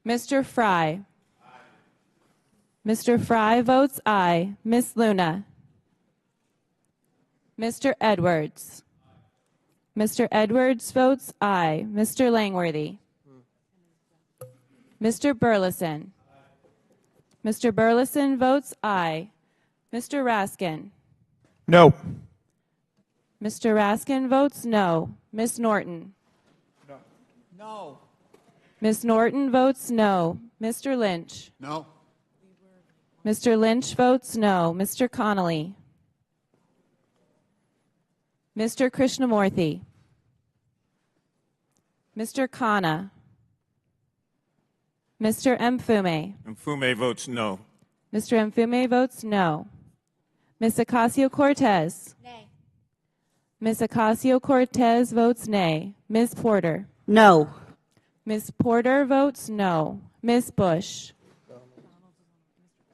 Mr. Fry. Mr. Fry votes aye. Ms. Luna. Mr. Edwards. Mr. Edwards votes aye. Mr. Langworthy. Mr. Burleson. Mr. Burleson votes aye. Mr. Raskin. No. Mr. Raskin votes no. Ms. Norton. No. Ms. Norton votes no. Mr. Lynch. No. Mr. Lynch votes no. Mr. Connolly. Mr. Krishnamurthy. Mr. Khanna. Mr. Mfume. Mfume votes no. Mr. Mfume votes no. Ms. Ocasio-Cortez. Nay. Ms. Ocasio-Cortez votes nay. Ms. Porter. No. Ms. Porter votes no. Ms. Bush.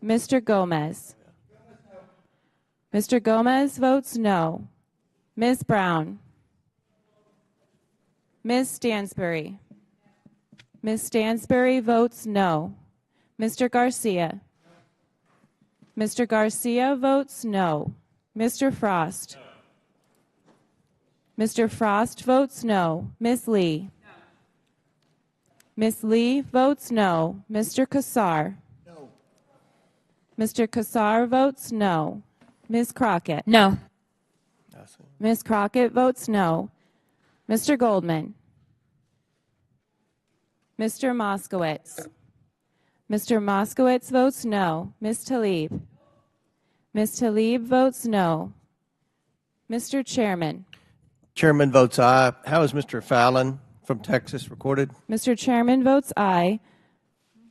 Mr. Gomez. Mr. Gomez votes no. Ms. Brown. Ms. Stansbury. Ms. Stansbury votes no. Mr. Garcia. Mr. Garcia votes no. Mr. Frost. Mr. Frost votes no. Ms. Lee. Ms. Lee votes no. Mr. Kassar. No. Mr. Kassar votes no. Ms. Crockett. No. Ms. Crockett votes no. Mr. Goldman. Mr. Moskowitz. Mr. Moskowitz votes no. Ms. Tlaib. Ms. Tlaib votes no. Mr. Chairman. Chairman votes aye. How is Mr. Fallon from Texas recorded? Mr. Chairman votes aye.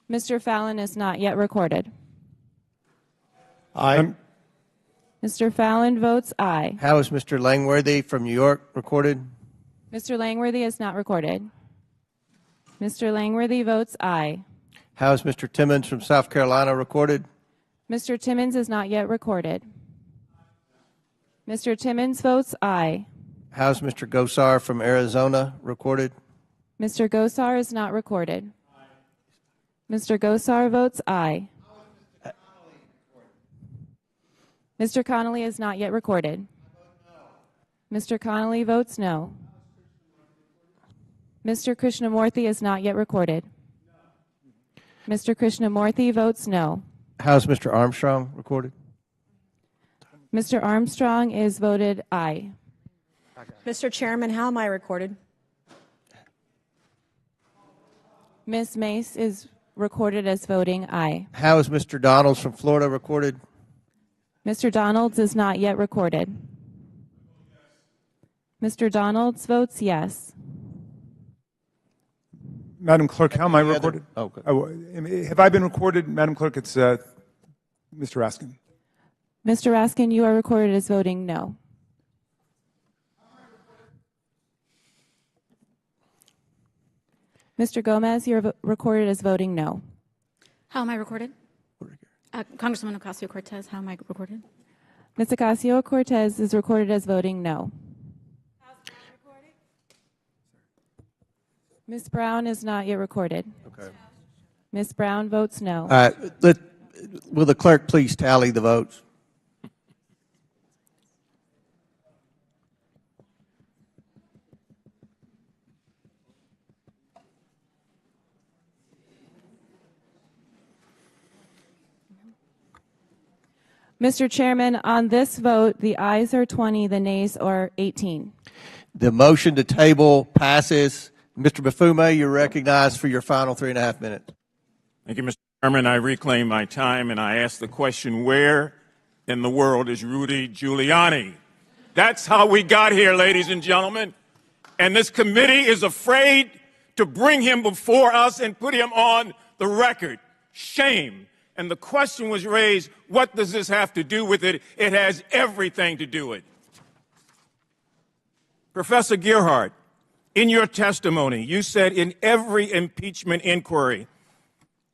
Mr. Fallon is not yet recorded. Aye. Mr. Fallon votes aye. How is Mr. Langworthy from New York recorded? Mr. Langworthy is not recorded. Mr. Langworthy votes aye. How is Mr. Timmons from South Carolina recorded? Mr. Timmons is not yet recorded. Mr. Timmons votes aye. How is Mr. Gosar from Arizona recorded? Mr. Gosar is not recorded. Mr. Gosar votes aye. Mr. Connolly is not yet recorded. Mr. Connolly votes no. Mr. Krishnamurthy is not yet recorded. Mr. Krishnamurthy votes no. How is Mr. Armstrong recorded? Mr. Armstrong is voted aye. Mr. Chairman, how am I recorded? Ms. Mace is recorded as voting aye. How is Mr. Donalds from Florida recorded? Mr. Donalds is not yet recorded. Mr. Donalds votes yes. Madam Clerk, how am I Any other- recorded? Oh, good. Have I been recorded? Madam Clerk, it's Mr. Raskin. Mr. Raskin, you are recorded as voting no. Mr. Gomez, you're recorded as voting no. How am I recorded? Congresswoman Ocasio-Cortez, how am I recorded? Ms. Ocasio-Cortez is recorded as voting no. Ms. Brown is not yet recorded. Okay. Ms. Brown votes no. All right. Will the clerk please tally the votes? Mr. Chairman, on this vote, the ayes are 20, the nays are 18. The motion to table passes. Mr. Bafume, you're recognized for your final 3.5 minutes. Thank you, Mr. Chairman. I reclaim my time and I ask the question, where in the world is Rudy Giuliani? That's how we got here, ladies and gentlemen. And this committee is afraid to bring him before us and put him on the record. Shame. And the question was raised, what does this have to do with it? It has everything to do with it. Professor Gearhart, in your testimony, you said in every impeachment inquiry,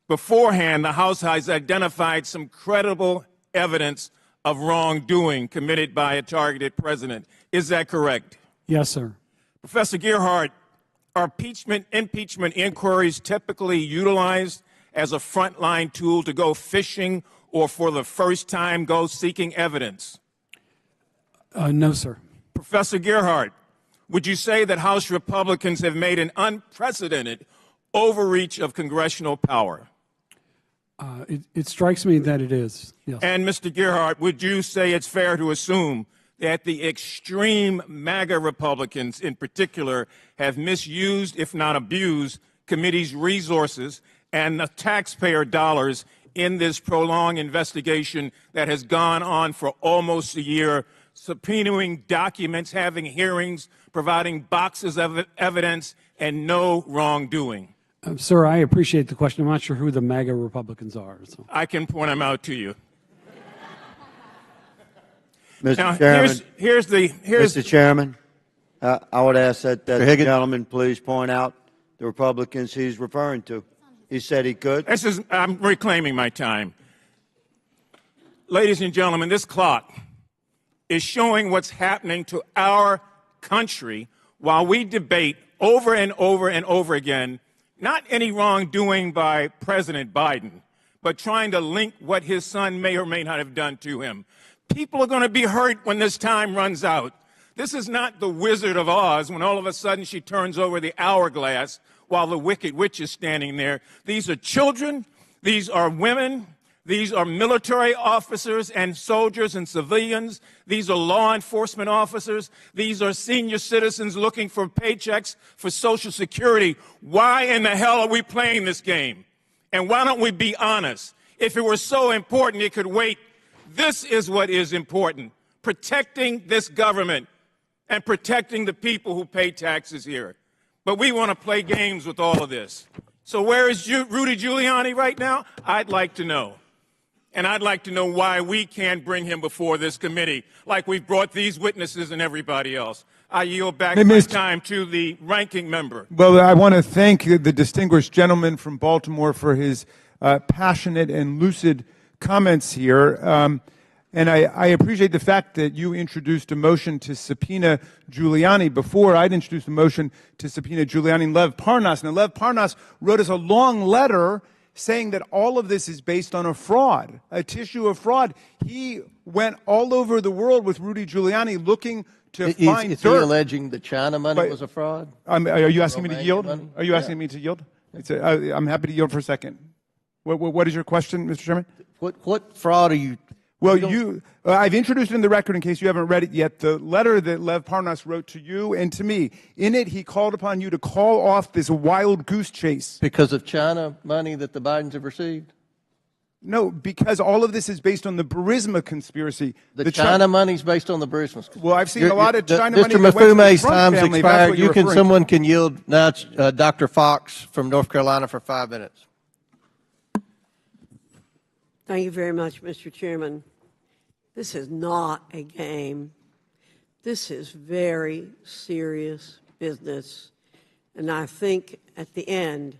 beforehand, the House has identified some credible evidence of wrongdoing committed by a targeted president. Is that correct? Yes, sir. Professor Gearhart, are impeachment inquiries typically utilized as a frontline tool to go fishing or for the first time go seeking evidence? No, sir. Professor Gearhart, would you say that House Republicans have made an unprecedented overreach of congressional power? It strikes me that it is, yes. And Mr. Gearhart, would you say it's fair to assume that the extreme MAGA Republicans in particular have misused, if not abused, committee's resources and the taxpayer dollars in this prolonged investigation that has gone on for almost a year, subpoenaing documents, having hearings, providing boxes of evidence, and no wrongdoing? Sir, I appreciate the question. I'm not sure who the MAGA Republicans are. So. I can point them out to you. Mr. Now, Chairman, Mr. Chairman, I would ask that the gentleman please point out the Republicans he's referring to. He said he could. I'm reclaiming my time. Ladies and gentlemen, this clock is showing what's happening to our country while we debate over and over and over again, not any wrongdoing by President Biden, but trying to link what his son may or may not have done to him. People are going to be hurt when this time runs out. This is not the Wizard of Oz when all of a sudden she turns over the hourglass while the Wicked Witch is standing there. These are children. These are women. These are military officers and soldiers and civilians. These are law enforcement officers. These are senior citizens looking for paychecks for Social Security. Why in the hell are we playing this game? And why don't we be honest? If it were so important, it could wait. This is what is important: protecting this government and protecting the people who pay taxes here. But we want to play games with all of this. So where is Rudy Giuliani right now? I'd like to know. And I'd like to know why we can't bring him before this committee like we've brought these witnesses and everybody else. I yield back my time to the ranking member. Well, I want to thank the distinguished gentleman from Baltimore for his passionate and lucid comments here. And I appreciate the fact that you introduced a motion to subpoena Giuliani before I'd introduced a motion to subpoena Giuliani and Lev Parnas. Now, Lev Parnas wrote us a long letter saying that all of this is based on a fraud, a tissue of fraud. He went all over the world with Rudy Giuliani looking to find Is dirt. he alleging that China money was a fraud? Are you asking me to yield? Money? Are you asking me to yield? I'm happy to yield for a second. What is your question, Mr. Chairman? What fraud are you? Well, I've introduced it in the record in case you haven't read it yet, the letter that Lev Parnas wrote to you and to me. In it, he called upon you to call off this wild goose chase. Because of China money that the Bidens have received? No, because all of this is based on the Burisma conspiracy. The China money is based on the Burisma conspiracy. Well, I've seen a lot of China money Mr. that went to the Mafume's Trump time's family. expired. Someone can yield. Now it's Dr. Fox from North Carolina for 5 minutes. Thank you very much, Mr. Chairman. This is not a game. This is very serious business. And I think at the end,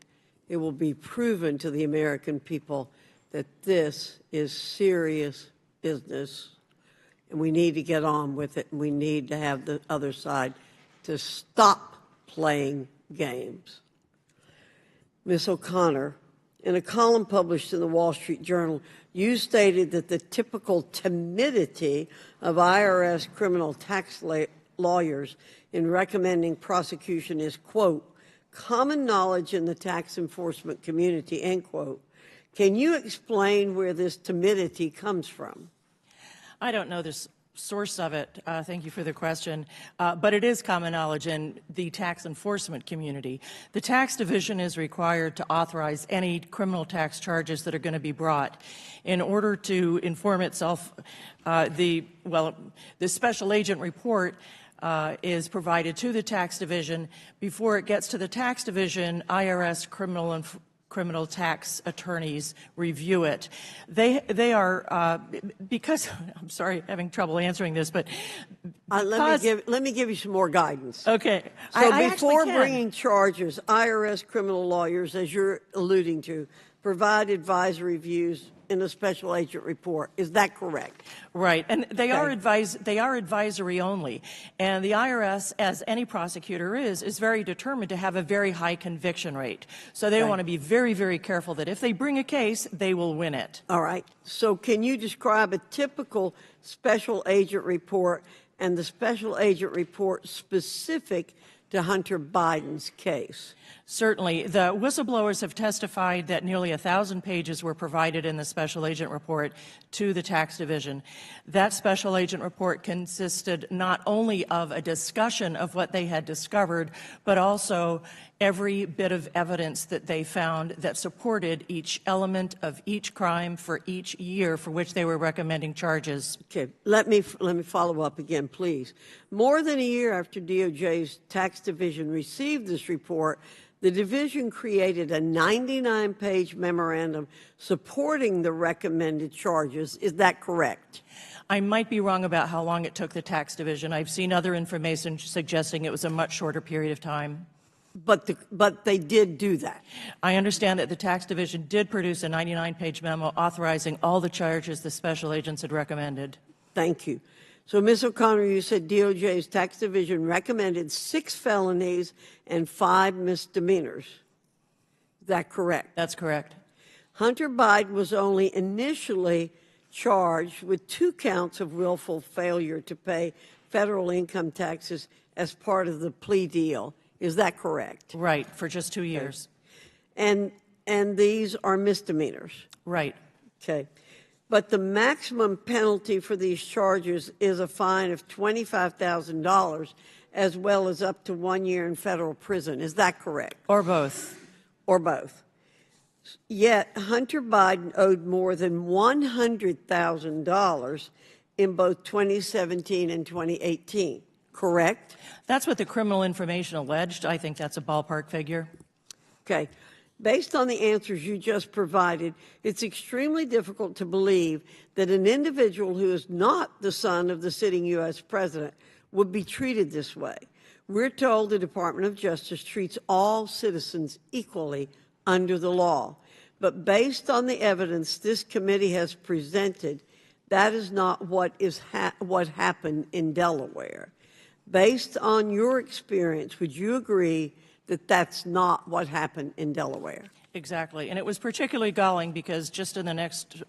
it will be proven to the American people that this is serious business. And we need to get on with it. And we need to have the other side to stop playing games. Ms. O'Connor, in a column published in the Wall Street Journal, you stated that the typical timidity of IRS criminal tax lawyers in recommending prosecution is, quote, common knowledge in the tax enforcement community, end quote. Can you explain where this timidity comes from? I don't know this source of it. Thank you for the question. But it is common knowledge in the tax enforcement community. The tax division is required to authorize any criminal tax charges that are going to be brought. In order to inform itself, the special agent report is provided to the tax division. Before it gets to the tax division, IRS criminal criminal tax attorneys review it. They are, because, I'm sorry, having trouble answering this, but let me give you some more guidance. Okay. So I before actually can. bringing charges, IRS criminal lawyers, as you're alluding to, provide advisory views in a special agent report. Is that correct? Right, and they are advisory only. And the IRS, as any prosecutor is very determined to have a very high conviction rate. So they want to be very, very careful that if they bring a case, they will win it. All right. So can you describe a typical special agent report and the special agent report specific to Hunter Biden's case? Certainly. The whistleblowers have testified that nearly 1,000 pages were provided in the special agent report to the tax division. That special agent report consisted not only of a discussion of what they had discovered, but also every bit of evidence that they found that supported each element of each crime for each year for which they were recommending charges. Okay, let me follow up again, please. More than a year after DOJ's tax division received this report, the division created a 99-page memorandum supporting the recommended charges. Is that correct? I might be wrong about how long it took the tax division. I've seen other information suggesting it was a much shorter period of time. But they did do that. I understand that the tax division did produce a 99-page memo authorizing all the charges the special agents had recommended. Thank you. So, Ms. O'Connor, you said DOJ's tax division recommended 6 felonies and 5 misdemeanors. Is that correct? That's correct. Hunter Biden was only initially charged with 2 counts of willful failure to pay federal income taxes as part of the plea deal. Is that correct? Right, for just 2 years. And these are misdemeanors? Right. Okay. But the maximum penalty for these charges is a fine of $25,000 as well as up to 1 year in federal prison. Is that correct? Or both. Or both. Yet Hunter Biden owed more than $100,000 in both 2017 and 2018, correct? That's what the criminal information alleged. I think that's a ballpark figure. Okay. Based on the answers you just provided, it's extremely difficult to believe that an individual who is not the son of the sitting U.S. president would be treated this way. We're told the Department of Justice treats all citizens equally under the law. But based on the evidence this committee has presented, that is not what happened in Delaware. Based on your experience, would you agree that that's not what happened in Delaware? Exactly, and it was particularly galling because just in the next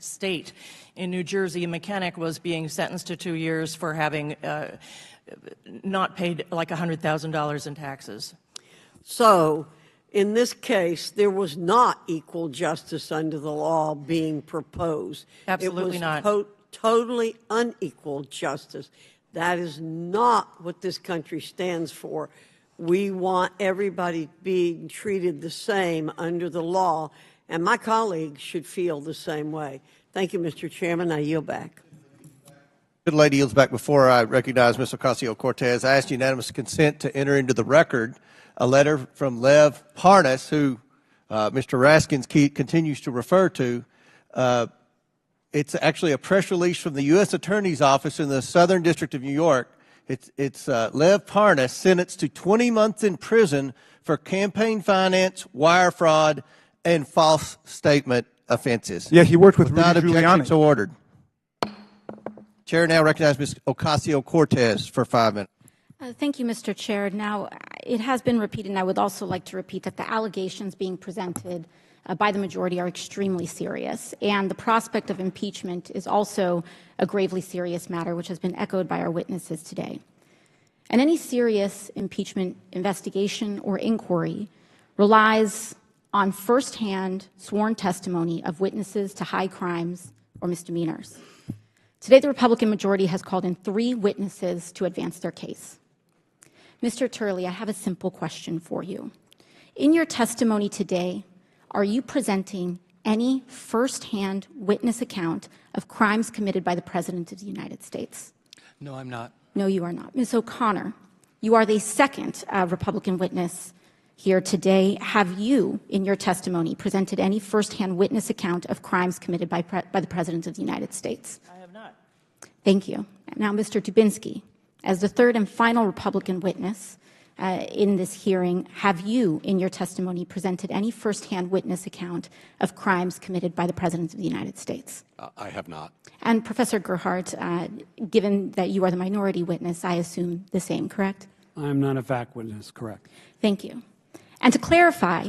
state, in New Jersey, a mechanic was being sentenced to 2 years for having not paid like $100,000 in taxes. So, in this case, there was not equal justice under the law being proposed. Absolutely not. It was totally unequal justice. That is not what this country stands for. We want everybody being treated the same under the law, and my colleagues should feel the same way. Thank you, Mr. Chairman. I yield back. Good lady yields back. Before I recognize Ms. Ocasio-Cortez, I ask unanimous consent to enter into the record a letter from Lev Parnas, who Mr. Raskin continues to refer to. It's actually a press release from the U.S. Attorney's Office in the Southern District of New York. It's Lev Parnas sentenced to 20 months in prison for campaign finance, wire fraud, and false statement offenses. Yeah, he worked with Without Rudy objection, Giuliani. so ordered. Chair now recognizes Ms. Ocasio-Cortez for 5 minutes. Thank you, Mr. Chair. Now, it has been repeated, and I would also like to repeat that the allegations being presented by the majority are extremely serious, and the prospect of impeachment is also a gravely serious matter, which has been echoed by our witnesses today. And any serious impeachment investigation or inquiry relies on firsthand sworn testimony of witnesses to high crimes or misdemeanors. Today, the Republican majority has called in 3 witnesses to advance their case. Mr. Turley, I have a simple question for you. In your testimony today, are you presenting any firsthand witness account of crimes committed by the President of the United States? No, I'm not. No, you are not. Ms. O'Connor, you are the second Republican witness here today, have you, in your testimony, presented any firsthand witness account of crimes committed by the President of the United States? I have not. Thank you. Now, Mr. Dubinsky, as the third and final Republican witness in this hearing, have you, in your testimony, presented any firsthand witness account of crimes committed by the President of the United States? I have not. And Professor Gerhardt, given that you are the minority witness, I assume the same, correct? I am not a fact witness, correct. Thank you. And to clarify,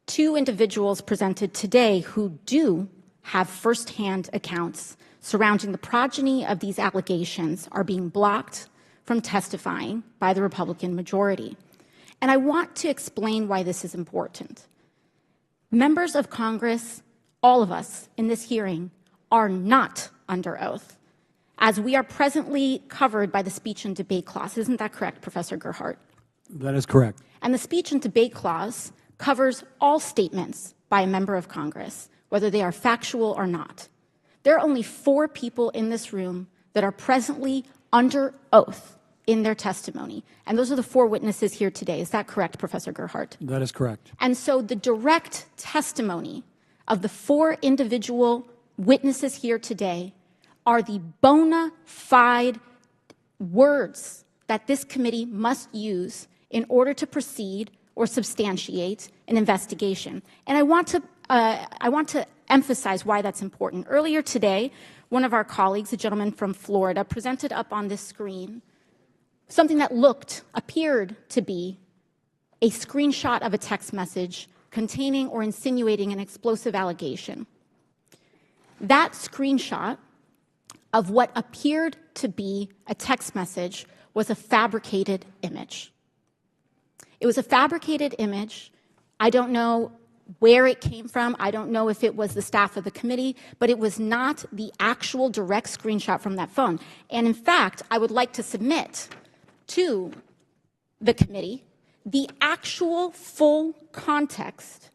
two individuals presented today who do have firsthand accounts surrounding the progeny of these allegations are being blocked from testifying by the Republican majority. And I want to explain why this is important. Members of Congress, all of us in this hearing, are not under oath, as we are presently covered by the speech and debate clause. Isn't that correct, Professor Gerhardt? That is correct. And the speech and debate clause covers all statements by a member of Congress, whether they are factual or not. There are only 4 people in this room that are presently under oath in their testimony. And those are the 4 witnesses here today. Is that correct, Professor Gerhardt? That is correct. And so the direct testimony of the 4 individual witnesses here today are the bona fide words that this committee must use in order to proceed or substantiate an investigation. And I want to emphasize why that's important. Earlier today, one of our colleagues, a gentleman from Florida, presented up on this screen something that appeared to be a screenshot of a text message containing or insinuating an explosive allegation. That screenshot of what appeared to be a text message was a fabricated image. It was a fabricated image. I don't know where it came from. I don't know if it was the staff of the committee, but it was not the actual direct screenshot from that phone. And in fact, I would like to submit to the committee the actual full context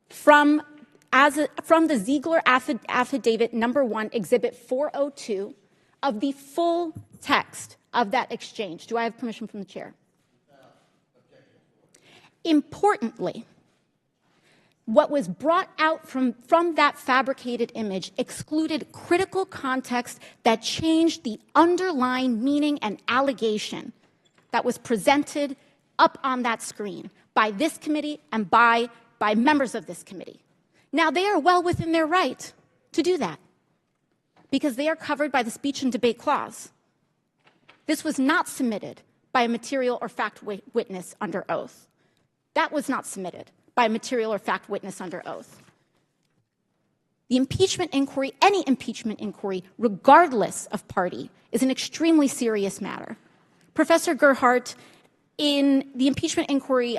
from the Ziegler Affidavit number 1, Exhibit 402, of the full text of that exchange. Do I have permission from the chair? Importantly, what was brought out from that fabricated image excluded critical context that changed the underlying meaning and allegation that was presented up on that screen by this committee and by members of this committee. Now, they are well within their right to do that because they are covered by the speech and debate clause. This was not submitted by a material or fact witness under oath. That was not submitted by a material or fact witness under oath. The impeachment inquiry, any impeachment inquiry, regardless of party, is an extremely serious matter. Professor Gerhardt, in the impeachment inquiry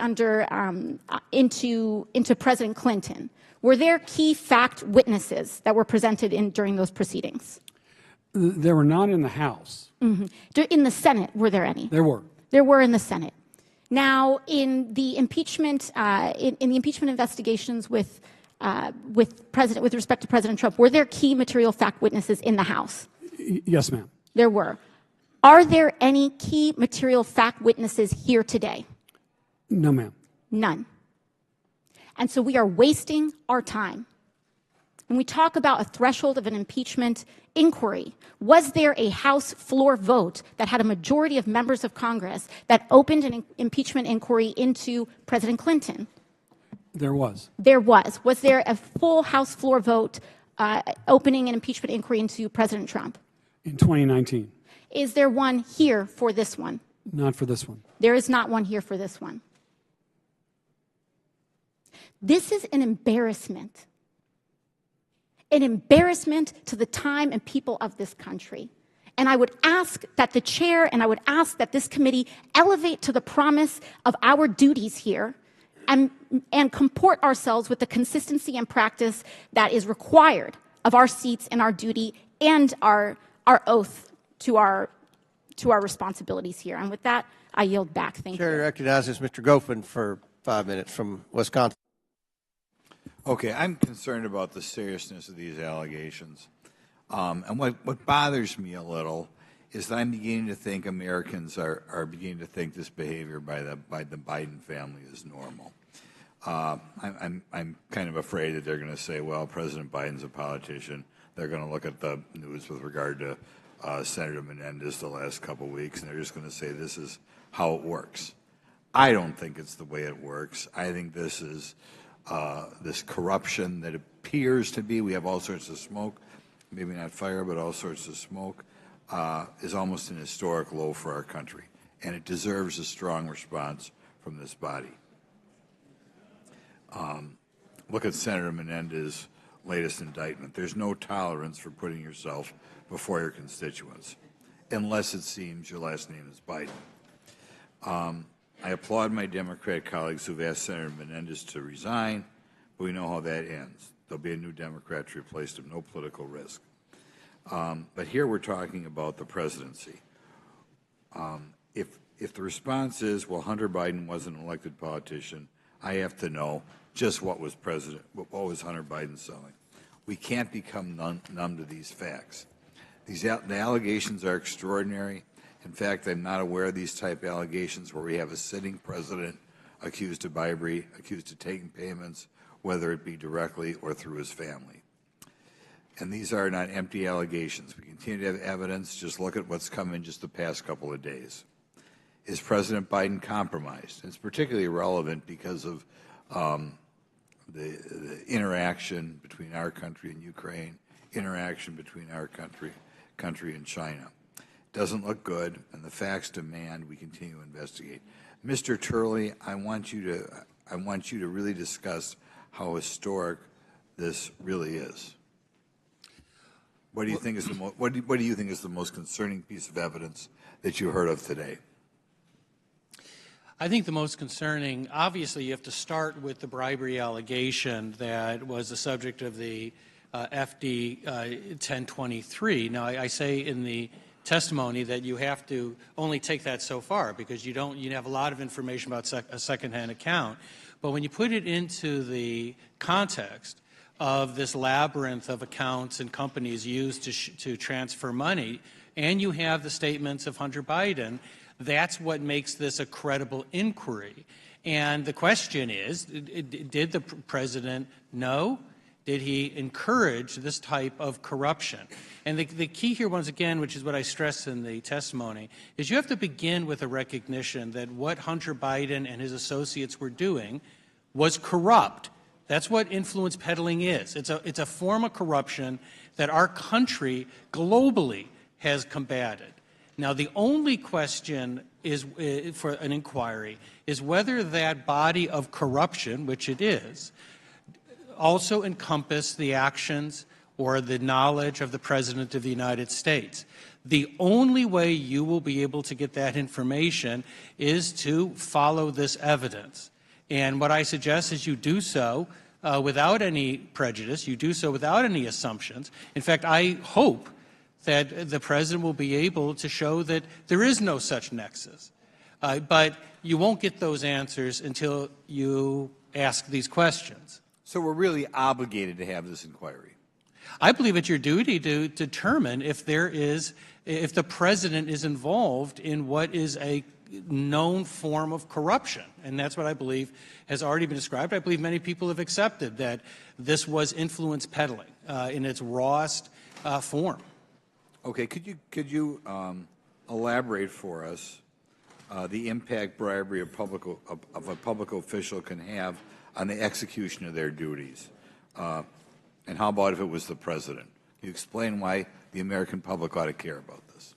into President Clinton, were there key fact witnesses that were presented during those proceedings? There were not in the House. Mm-hmm. In the Senate, were there any? There were. There were in the Senate. Now, in the impeachment, in the impeachment investigations with respect to President Trump, were there key material fact witnesses in the House? Yes, ma'am. There were. Are there any key material fact witnesses here today? No, ma'am. None. And so we are wasting our time. When we talk about a threshold of an impeachment inquiry, was there a House floor vote that had a majority of members of Congress that opened an impeachment inquiry into President Clinton? There was. There was. Was there a full House floor vote opening an impeachment inquiry into President Trump? In 2019. Is there one here for this one? Not for this one. There is not one here for this one. This is an embarrassment. An embarrassment to the time and people of this country. And I would ask that the chair and I would ask that this committee elevate to the promise of our duties here and comport ourselves with the consistency and practice that is required of our seats and our duty and our oath to our responsibilities here. And with that, I yield back. Thank you. Chair recognizes Mr. Goffin for 5 minutes from Wisconsin. Okay, I'm concerned about the seriousness of these allegations. And what bothers me a little is that I'm beginning to think Americans are beginning to think this behavior by the Biden family is normal. I'm kind of afraid that they're going to say, well, President Biden's a politician. They're going to look at the news with regard to Senator Menendez the last couple of weeks, and they're just going to say this is how it works. I don't think it's the way it works. I think this is this corruption that appears to be, we have all sorts of smoke, maybe not fire, but all sorts of smoke, is almost an historic low for our country, and it deserves a strong response from this body. Look at Senator Menendez's latest indictment. There's no tolerance for putting yourself before your constituents, unless it seems your last name is Biden. I applaud my Democratic colleagues who've asked Senator Menendez to resign, but we know how that ends. There'll be a new Democrat to replace him, no political risk. But here we're talking about the presidency. If the response is, well, Hunter Biden wasn't an elected politician, I have to know just what was Hunter Biden selling. We can't become numb to these facts. The allegations are extraordinary. In fact, I'm not aware of these type of allegations where we have a sitting president accused of bribery, accused of taking payments, whether it be directly or through his family. And these are not empty allegations. We continue to have evidence. Just look at what's come in just the past couple of days. Is President Biden compromised? It's particularly relevant because of the interaction between our country and Ukraine, interaction between our country and China. Doesn't look good, and the facts demand we continue to investigate. Mr. Turley, I want you to really discuss how historic this really is. What do you think is what do you think is the most concerning piece of evidence that you heard of today? I think the most concerning, obviously, you have to start with the bribery allegation that was the subject of the FD 1023. Now, I say in the testimony that you have to only take that so far because you have a lot of information about a secondhand account. But when you put it into the context of this labyrinth of accounts and companies used to transfer money, and you have the statements of Hunter Biden, that's what makes this a credible inquiry. And the question is, did the president know? Did he encourage this type of corruption? And the key here, once again, which is what I stressed in the testimony, is you have to begin with a recognition that what Hunter Biden and his associates were doing was corrupt. That's what influence peddling is. It's a form of corruption that our country globally has combated. Now, the only question is for an inquiry is whether that body of corruption, which it is, also encompass the actions or the knowledge of the President of the United States. The only way you will be able to get that information is to follow this evidence. And what I suggest is you do so without any prejudice. You do so without any assumptions. In fact, I hope that the President will be able to show that there is no such nexus. But you won't get those answers until you ask these questions. So we're really obligated to have this inquiry. I believe it's your duty to determine if the President is involved in what is a known form of corruption. And that's what I believe has already been described. I believe many people have accepted that this was influence peddling in its rawest form. Okay, could you elaborate for us the impact bribery of a public official can have on the execution of their duties? And how about if it was the President? Can you explain why the American public ought to care about this?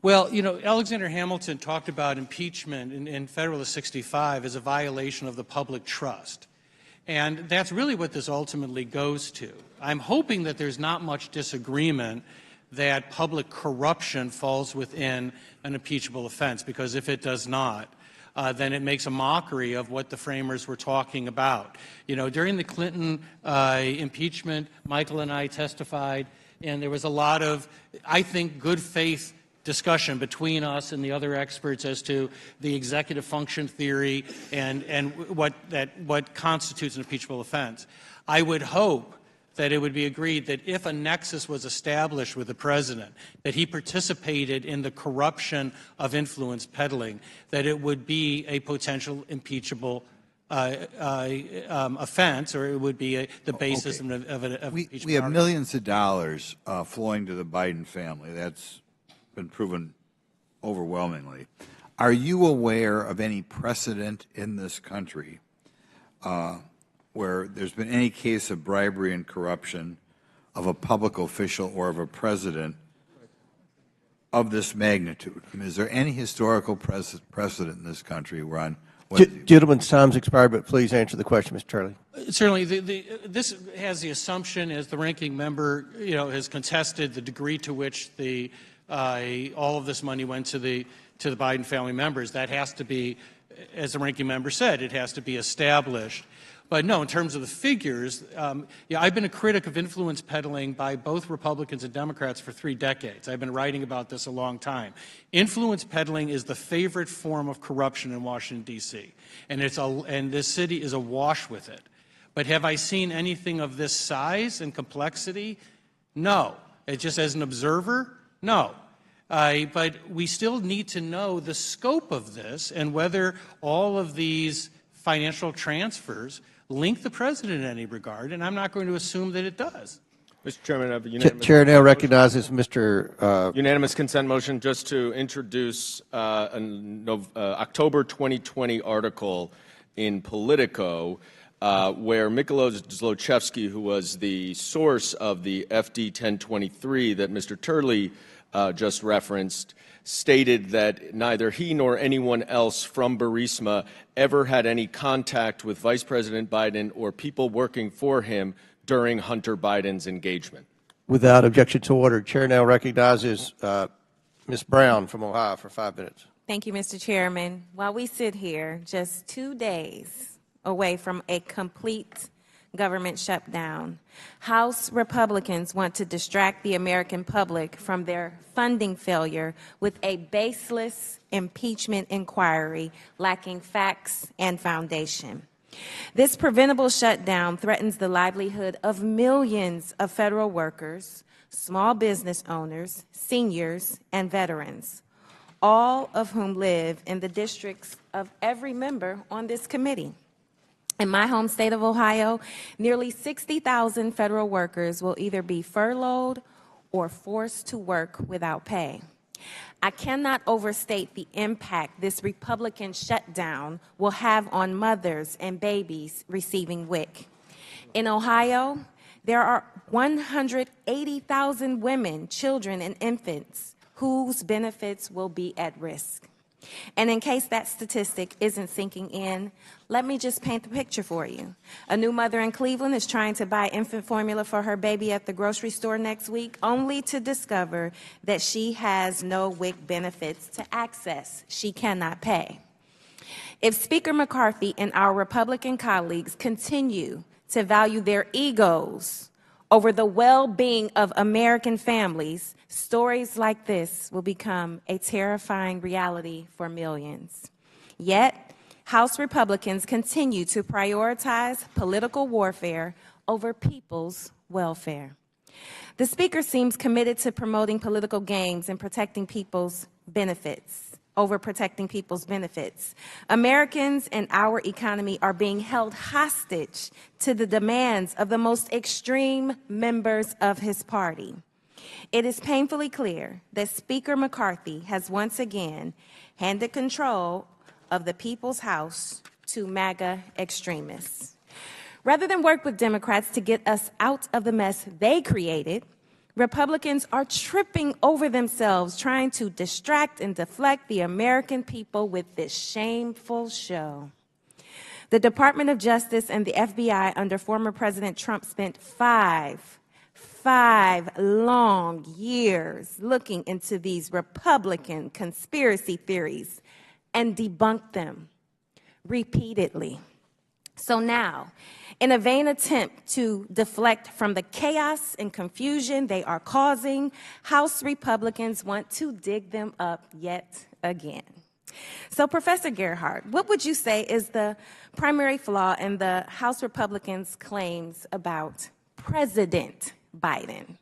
Well, you know, Alexander Hamilton talked about impeachment in Federalist 65 as a violation of the public trust. And that's really what this ultimately goes to. I'm hoping that there's not much disagreement that public corruption falls within an impeachable offense, because if it does not, then it makes a mockery of what the framers were talking about. You know, during the Clinton impeachment, Michael and I testified, and there was a lot of, I think, good faith discussion between us and the other experts as to the executive function theory and what constitutes an impeachable offense. I would hope that it would be agreed that if a nexus was established with the president, that he participated in the corruption of influence peddling, that it would be a potential impeachable offense, or it would be the basis of an impeachment. We have millions of dollars flowing to the Biden family. That's been proven overwhelmingly. Are you aware of any precedent in this country where there's been any case of bribery and corruption of a public official or of a president of this magnitude? I mean, is there any historical precedent in this country where on Gentleman's time's expired, but please answer the question, Mr. Turley. Certainly, this has the assumption, as the ranking member, has contested the degree to which all of this money went to the Biden family members. That has to be, as the ranking member said, it has to be established. But no, in terms of the figures, I've been a critic of influence peddling by both Republicans and Democrats for 3 decades. I've been writing about this a long time. Influence peddling is the favorite form of corruption in Washington, D.C., and this city is awash with it. But have I seen anything of this size and complexity? No. Just as an observer, no. But we still need to know the scope of this and whether all of these financial transfers link the president in any regard, and I'm not going to assume that it does. Mr. Chairman, I have a unanimous Chair now recognizes Mr. Unanimous consent motion just to introduce an October 2020 article in Politico where Mykolos Zlochevsky, who was the source of the FD 1023 that Mr. Turley just referenced, stated that neither he nor anyone else from Burisma ever had any contact with Vice President Biden or people working for him during Hunter Biden's engagement. Without objection to order, Chair now recognizes Ms. Brown from Ohio for 5 minutes. Thank you, Mr. Chairman. While we sit here just 2 days away from a complete government shutdown, House Republicans want to distract the American public from their funding failure with a baseless impeachment inquiry lacking facts and foundation. This preventable shutdown threatens the livelihood of millions of federal workers, small business owners, seniors, and veterans, all of whom live in the districts of every member on this committee. In my home state of Ohio, nearly 60,000 federal workers will either be furloughed or forced to work without pay. I cannot overstate the impact this Republican shutdown will have on mothers and babies receiving WIC. In Ohio, there are 180,000 women, children, and infants whose benefits will be at risk. And in case that statistic isn't sinking in, let me just paint the picture for you. A new mother in Cleveland is trying to buy infant formula for her baby at the grocery store next week, only to discover that she has no WIC benefits to access. She cannot pay. If Speaker McCarthy and our Republican colleagues continue to value their egos over the well-being of American families, stories like this will become a terrifying reality for millions. Yet, House Republicans continue to prioritize political warfare over people's welfare. The Speaker seems committed to promoting political games and protecting people's benefits over protecting people's benefits. Americans and our economy are being held hostage to the demands of the most extreme members of his party. It is painfully clear that Speaker McCarthy has once again handed control of the People's House to MAGA extremists. Rather than work with Democrats to get us out of the mess they created, Republicans are tripping over themselves trying to distract and deflect the American people with this shameful show. The Department of Justice and the FBI under former President Trump spent five long years looking into these Republican conspiracy theories and debunked them repeatedly. So now, in a vain attempt to deflect from the chaos and confusion they are causing, House Republicans want to dig them up yet again. So, Professor Gerhardt, what would you say is the primary flaw in the House Republicans' claims about President Biden?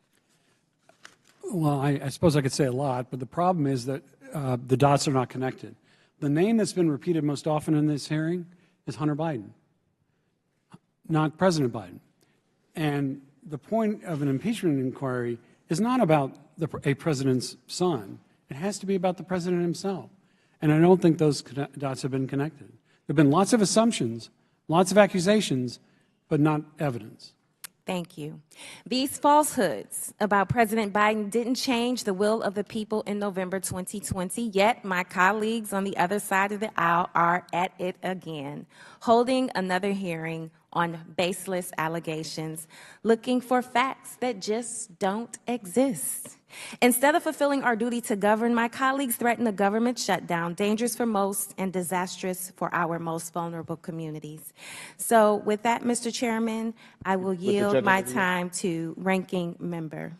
Well, I suppose I could say a lot, but the problem is that the dots are not connected. The name that's been repeated most often in this hearing is Hunter Biden, not President Biden. And the point of an impeachment inquiry is not about a president's son. It has to be about the president himself. And I don't think those dots have been connected. There have been lots of assumptions, lots of accusations, but not evidence. Thank you. These falsehoods about President Biden didn't change the will of the people in November 2020, yet my colleagues on the other side of the aisle are at it again, holding another hearing on baseless allegations, looking for facts that just don't exist. Instead of fulfilling our duty to govern, my colleagues threaten a government shutdown, dangerous for most and disastrous for our most vulnerable communities. So with that, Mr. Chairman, I will yield my time to Ranking Member.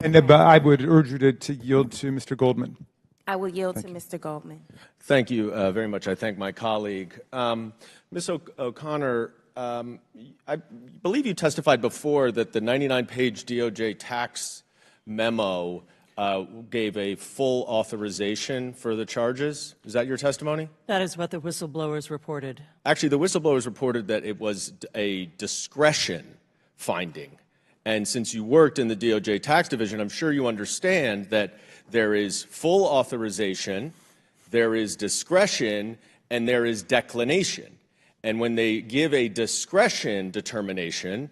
And I would urge you to yield to Mr. Goldman. I will yield to Mr. Goldman. Thank you very much. I thank my colleague. Ms. O'Connor, I believe you testified before that the 99-page DOJ tax memo gave a full authorization for the charges. Is that your testimony? That is what the whistleblowers reported. Actually, the whistleblowers reported that it was a discretion finding. And since you worked in the DOJ tax division, I'm sure you understand that there is full authorization, there is discretion, and there is declination. And when they give a discretion determination,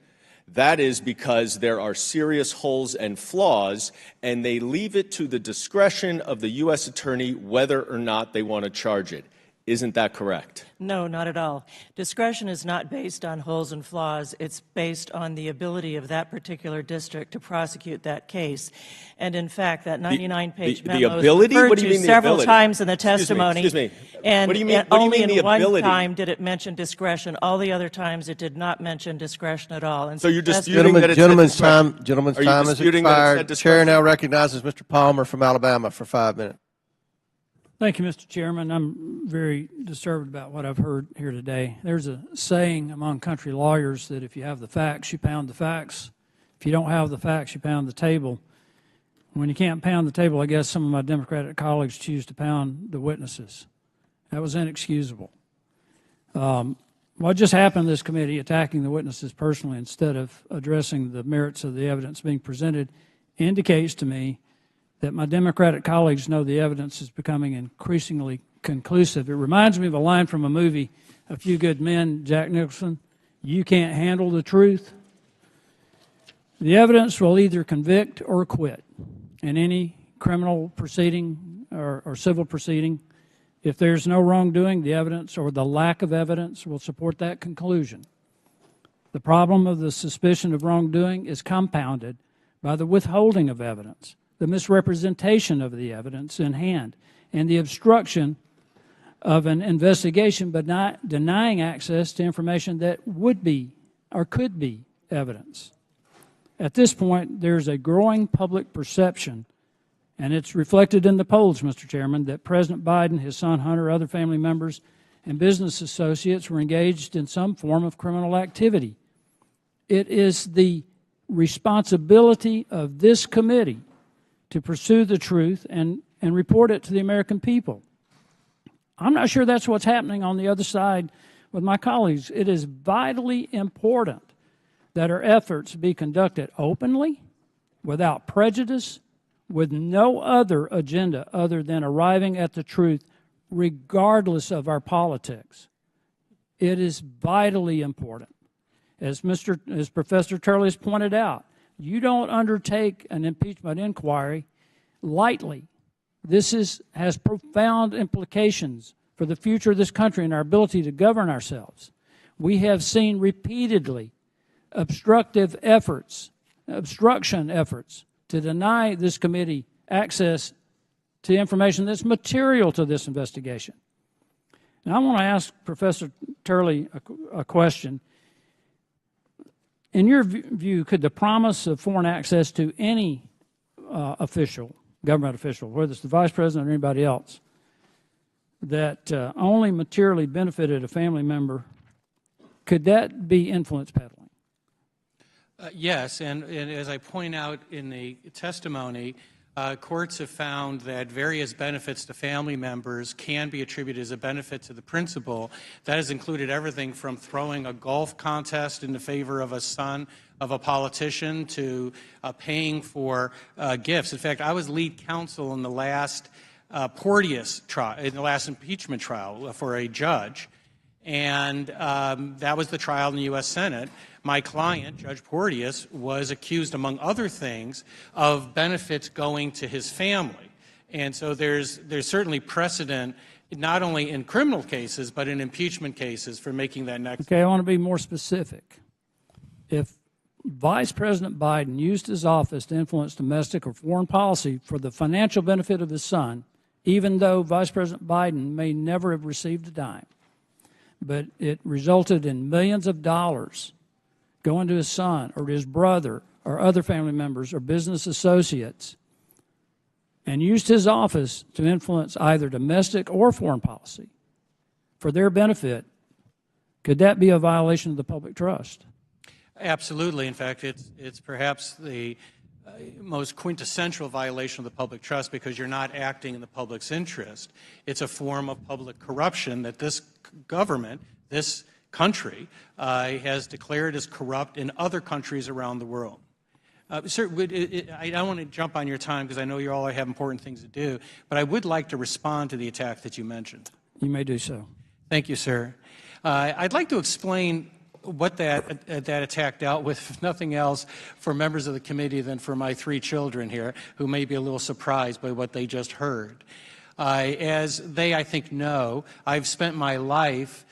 that is because there are serious holes and flaws, and they leave it to the discretion of the U.S. attorney whether or not they want to charge it. Isn't that correct? No, not at all. Discretion is not based on holes and flaws. It's based on the ability of that particular district to prosecute that case. And in fact, that 99-page memo is referred to several times in the testimony. Excuse me. And what do you mean, only the in one ability? time did it mention discretion. All the other times it did not mention discretion at all. And so you're disputing that it said Gentleman's discretion? Gentleman's Are you time has disputing that it said expired. discretion? Chair now recognizes Mr. Palmer from Alabama for 5 minutes. Thank you, Mr. Chairman. I'm very disturbed about what I've heard here today. There's a saying among country lawyers that if you have the facts, you pound the facts. If you don't have the facts, you pound the table. When you can't pound the table, I guess some of my Democratic colleagues choose to pound the witnesses. That was inexcusable. What just happened in this committee, attacking the witnesses personally instead of addressing the merits of the evidence being presented, indicates to me that my Democratic colleagues know the evidence is becoming increasingly conclusive. It reminds me of a line from a movie, A Few Good Men, Jack Nicholson, "You can't handle the truth." The evidence will either convict or acquit in any criminal proceeding or civil proceeding. If there's no wrongdoing, the evidence or the lack of evidence will support that conclusion. The problem of the suspicion of wrongdoing is compounded by the withholding of evidence, the misrepresentation of the evidence in hand, and the obstruction of an investigation but not denying access to information that would be or could be evidence. At this point, there's a growing public perception, and it's reflected in the polls, Mr. Chairman, that President Biden, his son Hunter, other family members, and business associates were engaged in some form of criminal activity. It is the responsibility of this committee to pursue the truth and report it to the American people. I'm not sure that's what's happening on the other side with my colleagues. It is vitally important that our efforts be conducted openly, without prejudice, with no other agenda other than arriving at the truth, regardless of our politics. It is vitally important. As Professor Turley has pointed out, you don't undertake an impeachment inquiry lightly. This has profound implications for the future of this country and our ability to govern ourselves. We have seen repeatedly obstruction efforts to deny this committee access to information that's material to this investigation. Now, I want to ask Professor Turley a question. In your view, could the promise of foreign access to any government official, whether it's the vice president or anybody else, that only materially benefited a family member, could that be influence peddling? Yes, and as I point out in the testimony, courts have found that various benefits to family members can be attributed as a benefit to the principal. That has included everything from throwing a golf contest in the favor of a son of a politician to paying for gifts. In fact, I was lead counsel in the last Porteous trial, in the last impeachment trial for a judge, and that was the trial in the U.S. Senate. My client, Judge Porteous, was accused, among other things, of benefits going to his family. And so there's certainly precedent, not only in criminal cases, but in impeachment cases for making that next. Okay, I want to be more specific. If Vice President Biden used his office to influence domestic or foreign policy for the financial benefit of his son, even though Vice President Biden may never have received a dime, but it resulted in millions of dollars going to his son or to his brother or other family members or business associates, and used his office to influence either domestic or foreign policy for their benefit, could that be a violation of the public trust? Absolutely. In fact, it's perhaps the most quintessential violation of the public trust, because you're not acting in the public's interest. It's a form of public corruption that this government, this country, has declared as corrupt in other countries around the world. Sir, I don't want to jump on your time because I know you all have important things to do, but I would like to respond to the attack that you mentioned. You may do so. Thank you, sir. I'd like to explain what that attack dealt with, if nothing else, for members of the committee than for my 3 children here, who may be a little surprised by what they just heard. As they, I think, know, I've spent my life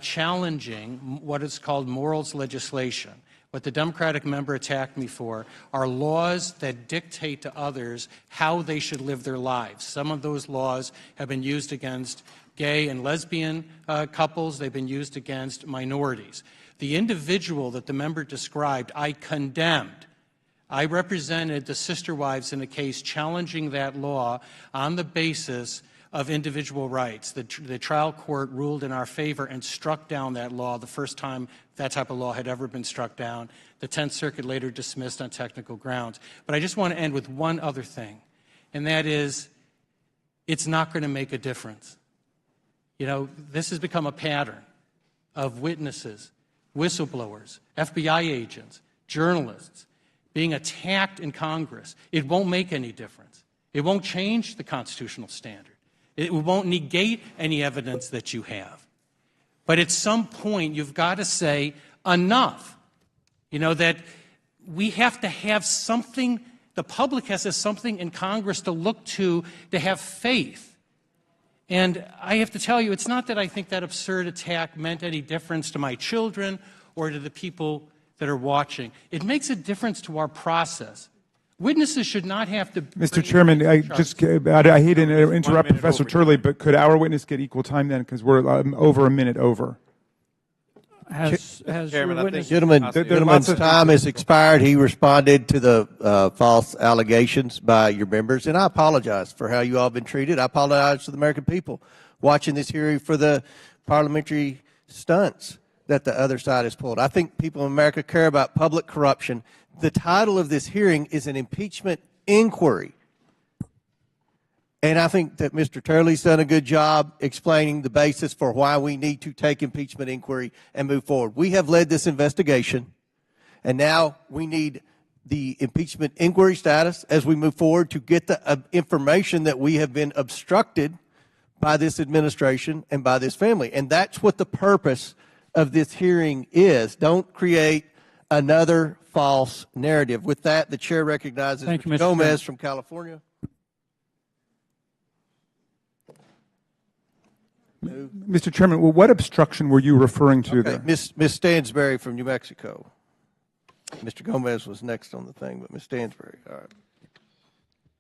challenging what is called morals legislation. What the Democratic member attacked me for are laws that dictate to others how they should live their lives. Some of those laws have been used against gay and lesbian couples. They've been used against minorities. The individual that the member described, I condemned. I represented the sister wives in a case challenging that law on the basis of individual rights. The trial court ruled in our favor and struck down that law, the first time that type of law had ever been struck down. The 10th Circuit later dismissed on technical grounds. But I just want to end with one other thing, and that is, it's not going to make a difference. You know, this has become a pattern of witnesses, whistleblowers, FBI agents, journalists being attacked in Congress. It won't make any difference. It won't change the constitutional standard. It won't negate any evidence that you have. But at some point, you've got to say, enough. You know, that we have to have something, the public has to have something in Congress to look to have faith. And I have to tell you, it's not that I think that absurd attack meant any difference to my children or to the people that are watching. It makes a difference to our process. Witnesses should not have to... Mr. Chairman, I hate to interrupt Professor Turley, but could our witness get equal time then? Because we're over a minute over. Gentleman's time has expired. He responded to the false allegations by your members, and I apologize for how you all have been treated. I apologize to the American people watching this hearing for the parliamentary stunts that the other side has pulled. I think people in America care about public corruption. The title of this hearing is an impeachment inquiry. And I think that Mr. Turley's done a good job explaining the basis for why we need to take impeachment inquiry and move forward. We have led this investigation, and now we need the impeachment inquiry status as we move forward to get the information that we have been obstructed by this administration and by this family. And that's what the purpose of this hearing is. Don't create another false narrative. With that, the chair recognizes Mr. Gomez from California. Mr. Chairman, well, what obstruction were you referring to there? Ms. Stansberry from New Mexico. Mr. Gomez was next on the thing, but Ms. Stansberry, all right.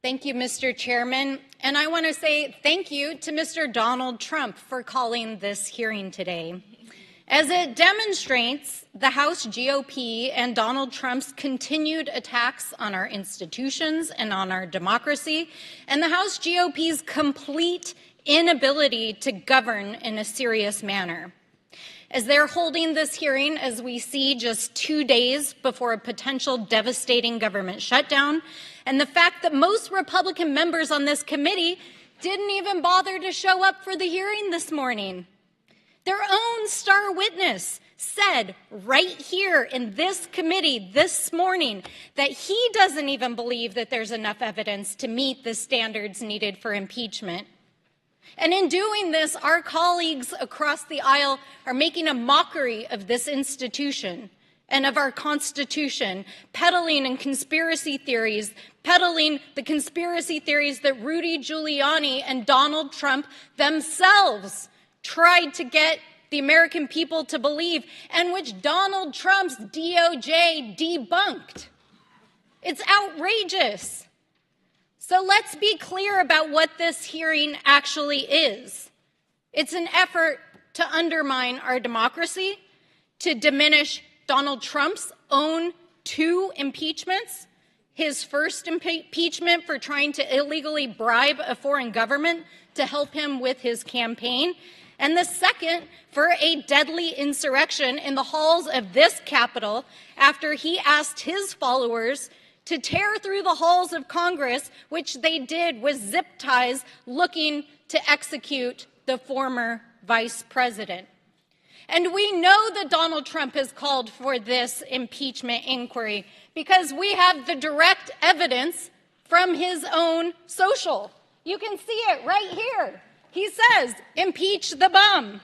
Thank you, Mr. Chairman. And I want to say thank you to Mr. Donald Trump for calling this hearing today, as it demonstrates the House GOP and Donald Trump's continued attacks on our institutions and on our democracy, and the House GOP's complete inability to govern in a serious manner. as they're holding this hearing as we see just 2 days before a potential devastating government shutdown, and the fact that most Republican members on this committee didn't even bother to show up for the hearing this morning. Their own star witness said right here in this committee this morning that he doesn't even believe that there's enough evidence to meet the standards needed for impeachment. And in doing this, our colleagues across the aisle are making a mockery of this institution and of our Constitution, peddling the conspiracy theories that Rudy Giuliani and Donald Trump themselves tried to get the American people to believe, and which Donald Trump's DOJ debunked. It's outrageous. So let's be clear about what this hearing actually is. It's an effort to undermine our democracy, to diminish Donald Trump's own 2 impeachments, his first impeachment for trying to illegally bribe a foreign government to help him with his campaign, and the second for a deadly insurrection in the halls of this Capitol after he asked his followers to tear through the halls of Congress, which they did with zip ties looking to execute the former vice president. And we know that Donald Trump has called for this impeachment inquiry because we have the direct evidence from his own social. You can see it right here. He says, impeach the bum.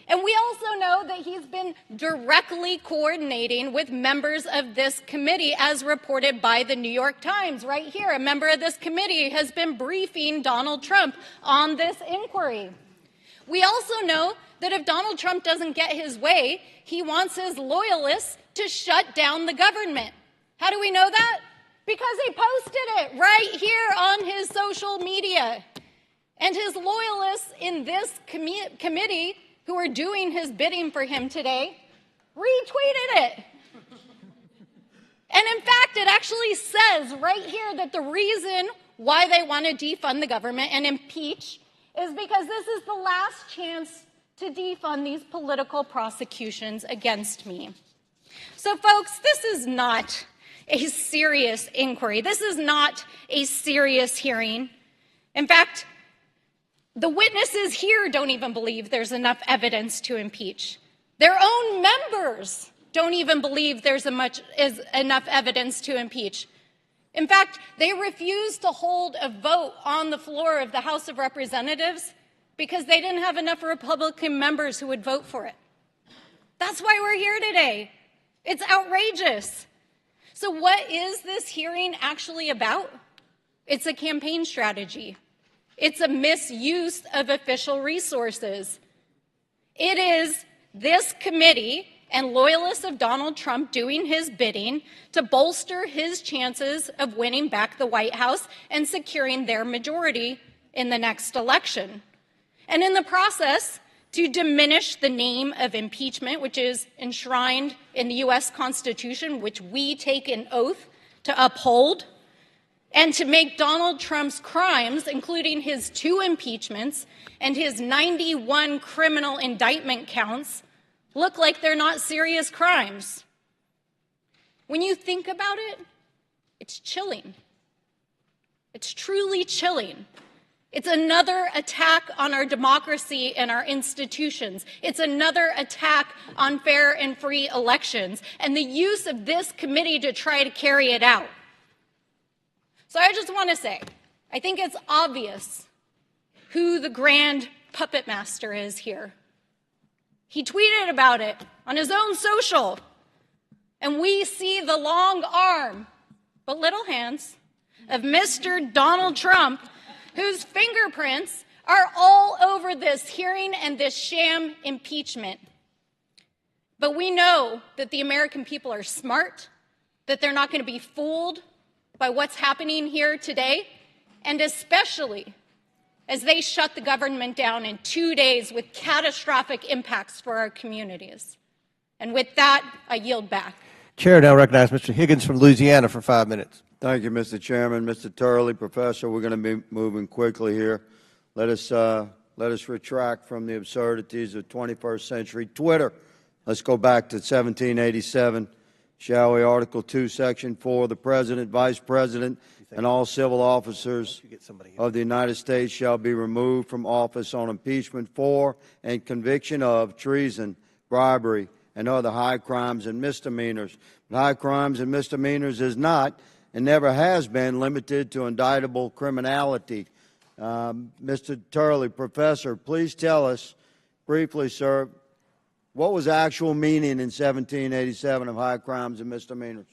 And we also know that he's been directly coordinating with members of this committee, as reported by the New York Times. Right here, a member of this committee has been briefing Donald Trump on this inquiry. We also know that if Donald Trump doesn't get his way, he wants his loyalists to shut down the government. How do we know that? Because he posted it right here on his social media. And his loyalists in this committee, who are doing his bidding for him today, retweeted it. And in fact, it actually says right here that the reason why they want to defund the government and impeach is because this is the last chance to defund these political prosecutions against me. So folks, this is not a serious inquiry. This is not a serious hearing. In fact, the witnesses here don't even believe there's enough evidence to impeach. Their own members don't even believe there's enough evidence to impeach. In fact, they refuse to hold a vote on the floor of the House of Representatives because they didn't have enough Republican members who would vote for it. That's why we're here today. It's outrageous. So what is this hearing actually about? It's a campaign strategy. It's a misuse of official resources. It is this committee and loyalists of Donald Trump doing his bidding to bolster his chances of winning back the White House and securing their majority in the next election. And in the process, to diminish the name of impeachment, which is enshrined in the U.S. Constitution, which we take an oath to uphold, and to make Donald Trump's crimes, including his 2 impeachments and his 91 criminal indictment counts, look like they're not serious crimes. When you think about it, it's chilling. It's truly chilling. It's another attack on our democracy and our institutions. It's another attack on fair and free elections and the use of this committee to try to carry it out. So I just want to say, I think it's obvious who the grand puppet master is here. He tweeted about it on his own social, and we see the long arm, but little hands, of Mr. Donald Trump, whose fingerprints are all over this hearing and this sham impeachment. But we know that the American people are smart, that they're not going to be fooled by what's happening here today, and especially as they shut the government down in 2 days with catastrophic impacts for our communities. And with that, I yield back. Chair now recognizes Mr. Higgins from Louisiana for 5 minutes. Thank you, Mr. Chairman. Mr. Turley, Professor, we're going to be moving quickly here. Let Let us retract from the absurdities of 21st century Twitter. Let's go back to 1787. Shall we? Article 2, Section 4, the President, Vice President, and all civil officers of the United States shall be removed from office on impeachment for and conviction of treason, bribery, and other high crimes and misdemeanors. But high crimes and misdemeanors is not and never has been limited to indictable criminality. Mr. Turley, Professor, please tell us briefly, sir, what was the actual meaning in 1787 of high crimes and misdemeanors?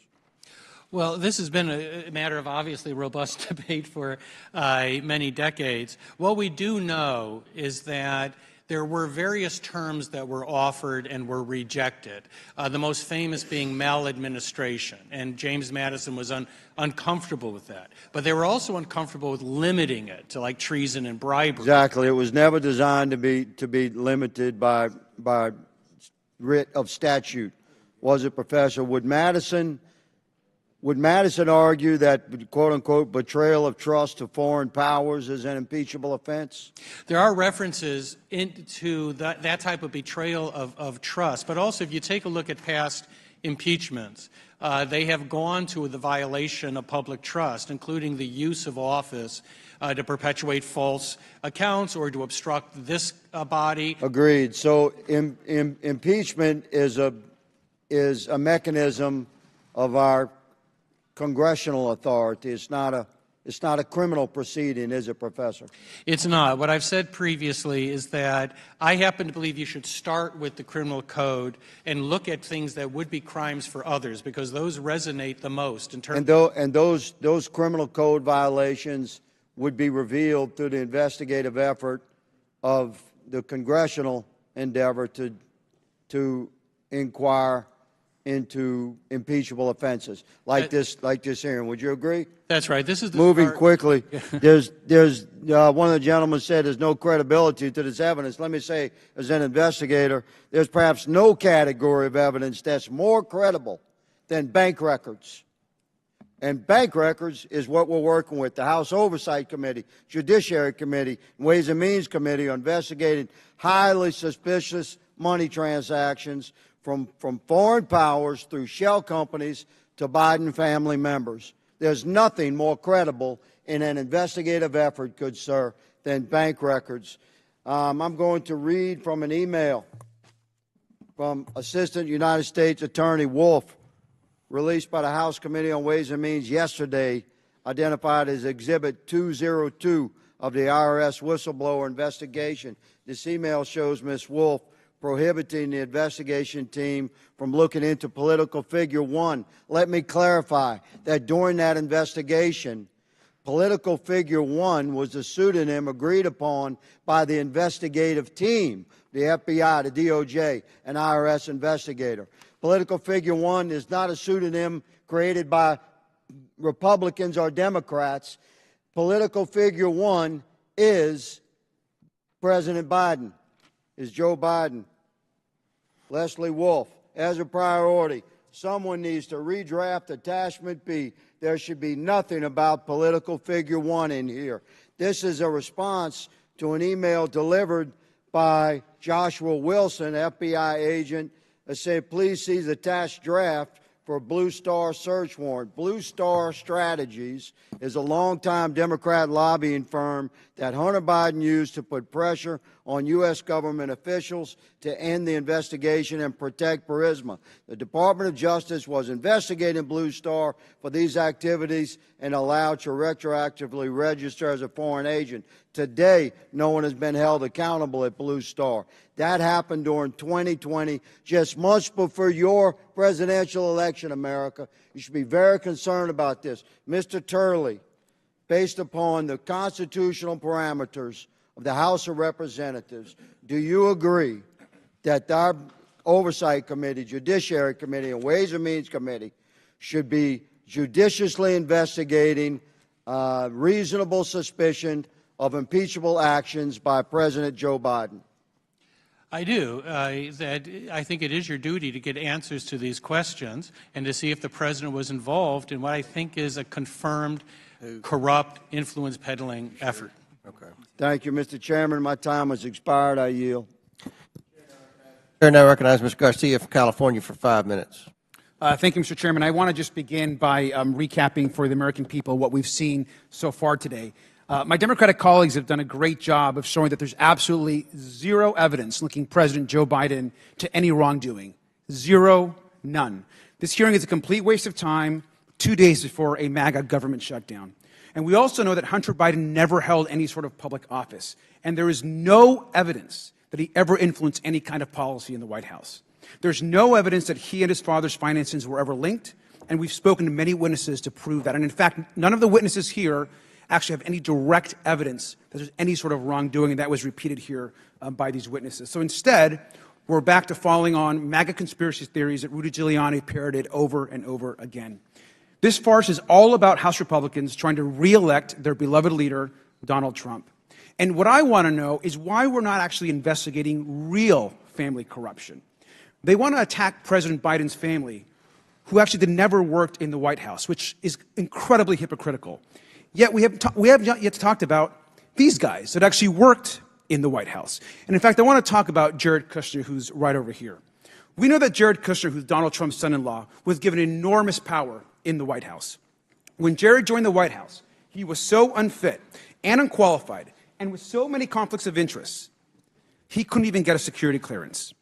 Well, this has been a matter of obviously robust debate for many decades. What we do know is that there were various terms that were offered and were rejected, the most famous being maladministration, and James Madison was uncomfortable with that. But they were also uncomfortable with limiting it to like treason and bribery. Exactly. It was never designed to be limited by writ of statute. Was it, Professor? Would Madison argue that, quote-unquote, betrayal of trust to foreign powers is an impeachable offense? There are references into that type of betrayal of trust. But also, if you take a look at past impeachments, they have gone to the violation of public trust, including the use of office to perpetuate false accounts or to obstruct this body. Agreed. So impeachment is a mechanism of our congressional authority. It's not a criminal proceeding, is it, Professor? It's not. What I've said previously is that I happen to believe you should start with the criminal code and look at things that would be crimes for others, because those resonate the most in terms. And those criminal code violations would be revealed through the investigative effort of the congressional endeavor to inquire into impeachable offenses like this hearing. Would you agree? That's right. This is the moving start. Quickly. There's one of the gentlemen said there's no credibility to this evidence. Let me say, as an investigator, there's perhaps no category of evidence that's more credible than bank records. And bank records is what we're working with. The House Oversight Committee, Judiciary Committee, Ways and Means Committee are investigating highly suspicious money transactions from foreign powers through shell companies to Biden family members. There's nothing more credible in an investigative effort, good sir, than bank records. I'm going to read from an email from Assistant United States Attorney Wolf, released by the House Committee on Ways and Means yesterday, identified as Exhibit 202 of the IRS whistleblower investigation. This email shows Ms. Wolf prohibiting the investigation team from looking into political figure one. Let me clarify that during that investigation, political figure one was the pseudonym agreed upon by the investigative team, the FBI, the DOJ, an IRS investigator. Political figure one is not a pseudonym created by Republicans or Democrats. Political figure one is President Biden, is Joe Biden. Leslie Wolf, as a priority, someone needs to redraft Attachment B. There should be nothing about political figure one in here. This is a response to an email delivered by Joshua Wilson, FBI agent, that said, please see the attached draft for Blue Star search warrant. Blue Star Strategies is a longtime Democrat lobbying firm that Hunter Biden used to put pressure on U.S. government officials to end the investigation and protect Burisma. The Department of Justice was investigating Blue Star for these activities and allowed to retroactively register as a foreign agent. Today, no one has been held accountable at Blue Star. That happened during 2020, just months before your presidential election, America. You should be very concerned about this. Mr. Turley, based upon the constitutional parameters of the House of Representatives, do you agree that our Oversight Committee, Judiciary Committee, and Ways and Means Committee should be judiciously investigating reasonable suspicion of impeachable actions by President Joe Biden? I do. I think it is your duty to get answers to these questions and to see if the president was involved in what I think is a confirmed corrupt influence peddling effort. Okay. Thank you, Mr. Chairman. My time has expired. I yield. Chair now recognize Mr. Garcia from California for 5 minutes. Thank you, Mr. Chairman. I want to just begin by recapping for the American people what we've seen so far today. My Democratic colleagues have done a great job of showing that there's absolutely zero evidence linking President Joe Biden to any wrongdoing. Zero, none. This hearing is a complete waste of time 2 days before a MAGA government shutdown. And we also know that Hunter Biden never held any sort of public office. And there is no evidence that he ever influenced any kind of policy in the White House. There's no evidence that he and his father's finances were ever linked, and we've spoken to many witnesses to prove that. And in fact, none of the witnesses here actually have any direct evidence that there's any sort of wrongdoing, and that was repeated here by these witnesses. So instead, we're back to falling on MAGA conspiracy theories that Rudy Giuliani parroted over and over again. This farce is all about House Republicans trying to re-elect their beloved leader, Donald Trump. And what I want to know is why we're not actually investigating real family corruption. They want to attack President Biden's family, who actually never worked in the White House, which is incredibly hypocritical. Yet we have not yet talked about these guys that actually worked in the White House. And in fact, I want to talk about Jared Kushner, who's right over here. We know that Jared Kushner, who's Donald Trump's son-in-law, was given enormous power in the White House. When Jared joined the White House, he was so unfit and unqualified and with so many conflicts of interest, he couldn't even get a security clearance.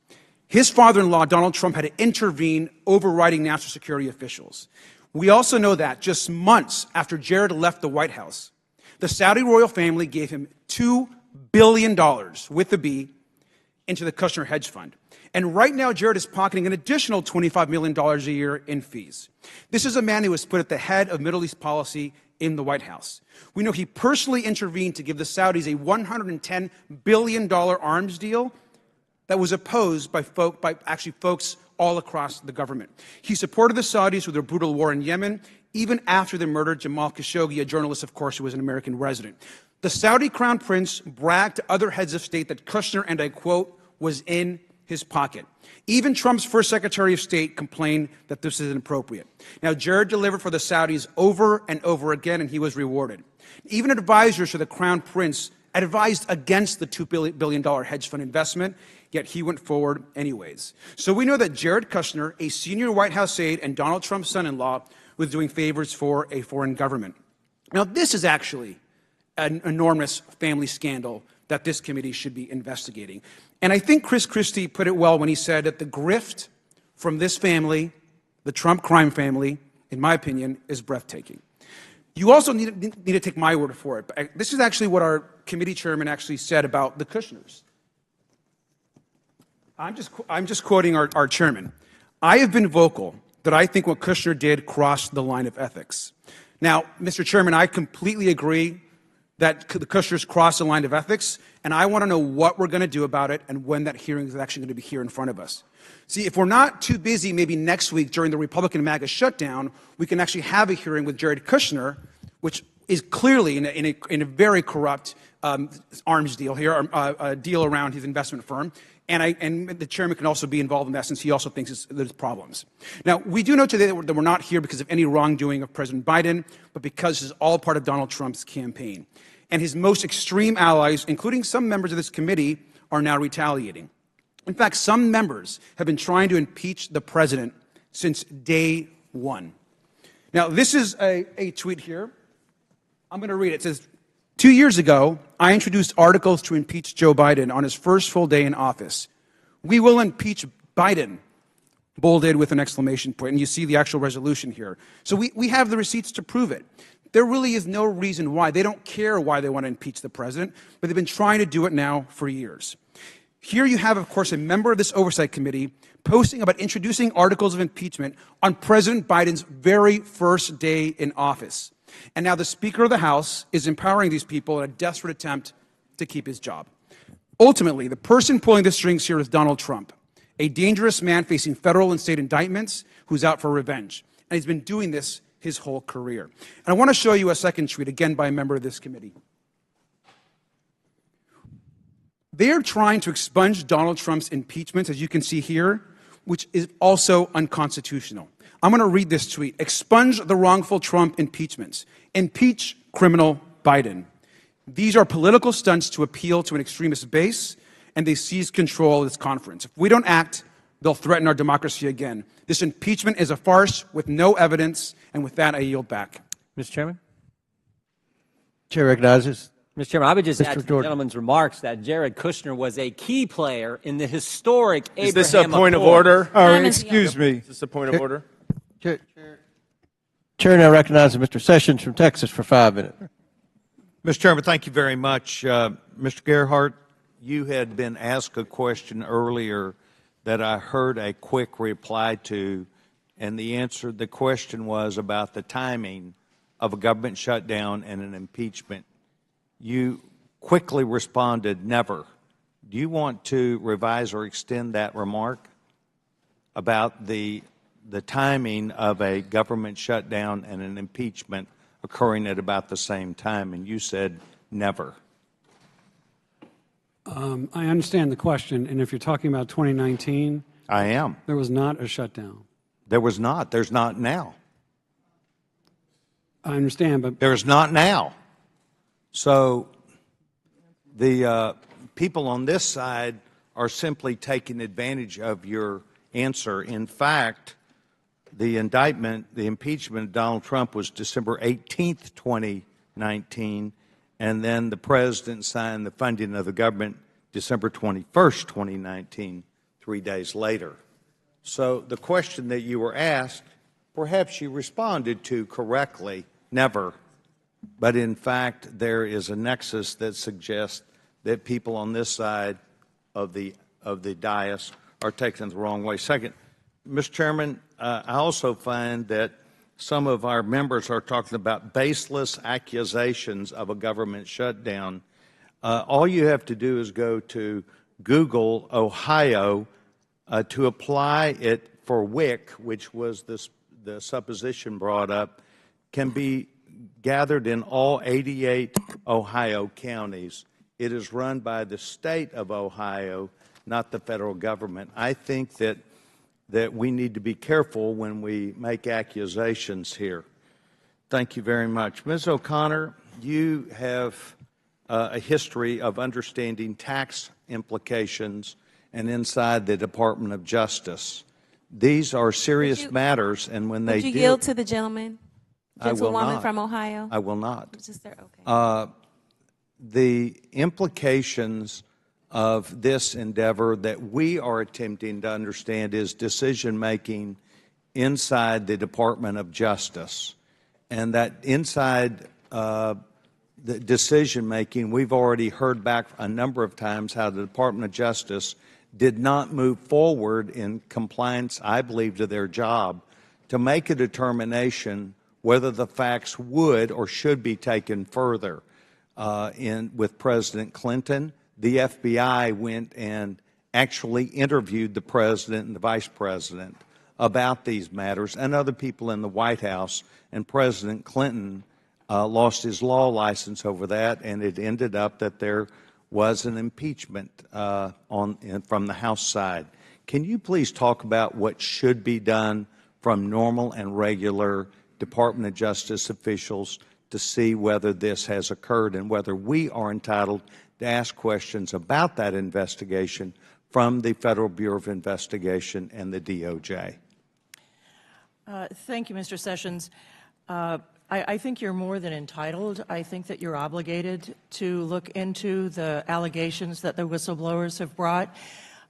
His father-in-law, Donald Trump, had to intervene, overriding national security officials. We also know that just months after Jared left the White House, the Saudi royal family gave him $2 billion, with a B, into the Kushner hedge fund. And right now, Jared is pocketing an additional $25 million a year in fees. This is a man who was put at the head of Middle East policy in the White House. We know he personally intervened to give the Saudis a $110 billion arms deal that was opposed by folks all across the government. He supported the Saudis with their brutal war in Yemen, even after they murdered Jamal Khashoggi, a journalist, of course, who was an American resident. The Saudi crown prince bragged to other heads of state that Kushner, and I quote, was in his pocket. Even Trump's first Secretary of State complained that this is inappropriate. Now, Jared delivered for the Saudis over and over again, and he was rewarded. Even advisors to the crown prince advised against the $2 billion hedge fund investment, yet he went forward anyways. So we know that Jared Kushner, a senior White House aide and Donald Trump's son-in-law, was doing favors for a foreign government. Now, this is actually an enormous family scandal that this committee should be investigating. And I think Chris Christie put it well when he said that the grift from this family, the Trump crime family, in my opinion, is breathtaking. You also need to take my word for it. But this is actually what our committee chairman actually said about the Kushners. I'm just quoting our chairman. I have been vocal that I think what Kushner did crossed the line of ethics. Now, Mr. Chairman, I completely agree that the Kushners crossed the line of ethics, and I want to know what we're going to do about it and when that hearing is actually going to be here in front of us. See, if we're not too busy, maybe next week during the Republican MAGA shutdown, we can actually have a hearing with Jared Kushner, which is clearly in a very corrupt arms deal here, a deal around his investment firm. And the chairman can also be involved in that since he also thinks there's problems. Now, we do know today that we're not here because of any wrongdoing of President Biden, but because this is all part of Donald Trump's campaign. And his most extreme allies, including some members of this committee, are now retaliating. In fact, some members have been trying to impeach the president since day one. Now, this is a tweet here. I'm going to read it. It says, 2 years ago, I introduced articles to impeach Joe Biden on his first full day in office. We will impeach Biden, bolded with an exclamation point. And you see the actual resolution here. So we have the receipts to prove it. There really is no reason why. They don't care why they want to impeach the president, but they've been trying to do it now for years. Here you have, of course, a member of this oversight committee posting about introducing articles of impeachment on President Biden's very first day in office. And now the Speaker of the House is empowering these people in a desperate attempt to keep his job. Ultimately, the person pulling the strings here is Donald Trump, a dangerous man facing federal and state indictments who's out for revenge. And he's been doing this his whole career. And I want to show you a second tweet, again by a member of this committee. They're trying to expunge Donald Trump's impeachment, as you can see here, which is also unconstitutional. I'm going to read this tweet. Expunge the wrongful Trump impeachments. Impeach criminal Biden. These are political stunts to appeal to an extremist base, and they seize control of this conference. If we don't act, they'll threaten our democracy again. This impeachment is a farce with no evidence, and with that, I yield back. Mr. Chairman? Chair recognizes. Mr. Chairman, I would just Mr. add to the Jordan. gentleman's remarks that Jared Kushner was a key player in the historic Abraham Is this a point of Accords. order? Excuse me. Is this a point of order? Chair now recognizes Mr. Sessions from Texas for 5 minutes. Mr. Chairman, thank you very much. Mr. Gerhardt, you had been asked a question earlier that I heard a quick reply to, and the question was about the timing of a government shutdown and an impeachment. You quickly responded, never. Do you want to revise or extend that remark about the timing of a government shutdown and an impeachment occurring at about the same time? And you said never. I understand the question, and if you're talking about 2019, I am. There was not a shutdown. There was not. There's not now. I understand, but there's not now. So the people on this side are simply taking advantage of your answer. In fact, the indictment, the impeachment of Donald Trump was December 18th, 2019, and then the president signed the funding of the government December 21st, 2019, 3 days later. So the question that you were asked, perhaps you responded to correctly, never. But in fact, there is a nexus that suggests that people on this side of the dais are taking it the wrong way. Second, Mr. Chairman, I also find that some of our members are talking about baseless accusations of a government shutdown. All you have to do is go to Google, Ohio, to apply it for WIC, which was the supposition brought up, can be gathered in all 88 Ohio counties. It is run by the state of Ohio, not the federal government. I think that we need to be careful when we make accusations here. Thank you very much. Ms. O'Connor, you have a history of understanding tax implications and inside the Department of Justice. These are serious matters, and when they Would you yield to the gentleman? I will Gentlewoman not. from Ohio? I will not. Just there? Okay. The implications of this endeavor that we are attempting to understand is decision-making inside the Department of Justice. And that inside the decision-making, we've already heard back a number of times how the Department of Justice did not move forward in compliance, I believe, to their job to make a determination whether the facts would or should be taken further. With President Clinton, the FBI went and actually interviewed the president and the vice president about these matters and other people in the White House, and President Clinton lost his law license over that, and it ended up that there was an impeachment from the House side. Can you please talk about what should be done from normal and regular Department of Justice officials to see whether this has occurred and whether we are entitled to ask questions about that investigation from the Federal Bureau of Investigation and the DOJ? Thank you, Mr. Sessions. I think you're more than entitled. I think that you're obligated to look into the allegations that the whistleblowers have brought.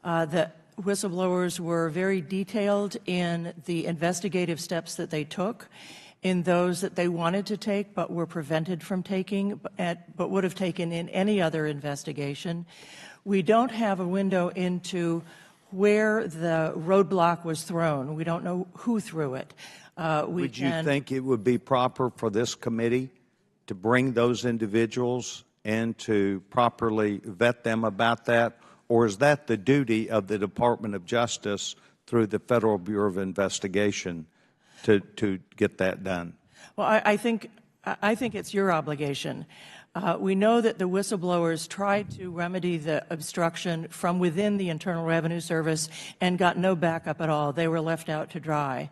The whistleblowers were very detailed in the investigative steps that they took, in those that they wanted to take but were prevented from taking, but would have taken in any other investigation. We don't have a window into where the roadblock was thrown. We don't know who threw it. Would you think it would be proper for this committee to bring those individuals and to properly vet them about that? Or is that the duty of the Department of Justice through the Federal Bureau of Investigation to get that done? Well, I think it's your obligation. We know that the whistleblowers tried to remedy the obstruction from within the Internal Revenue Service and got no backup at all. They were left out to dry.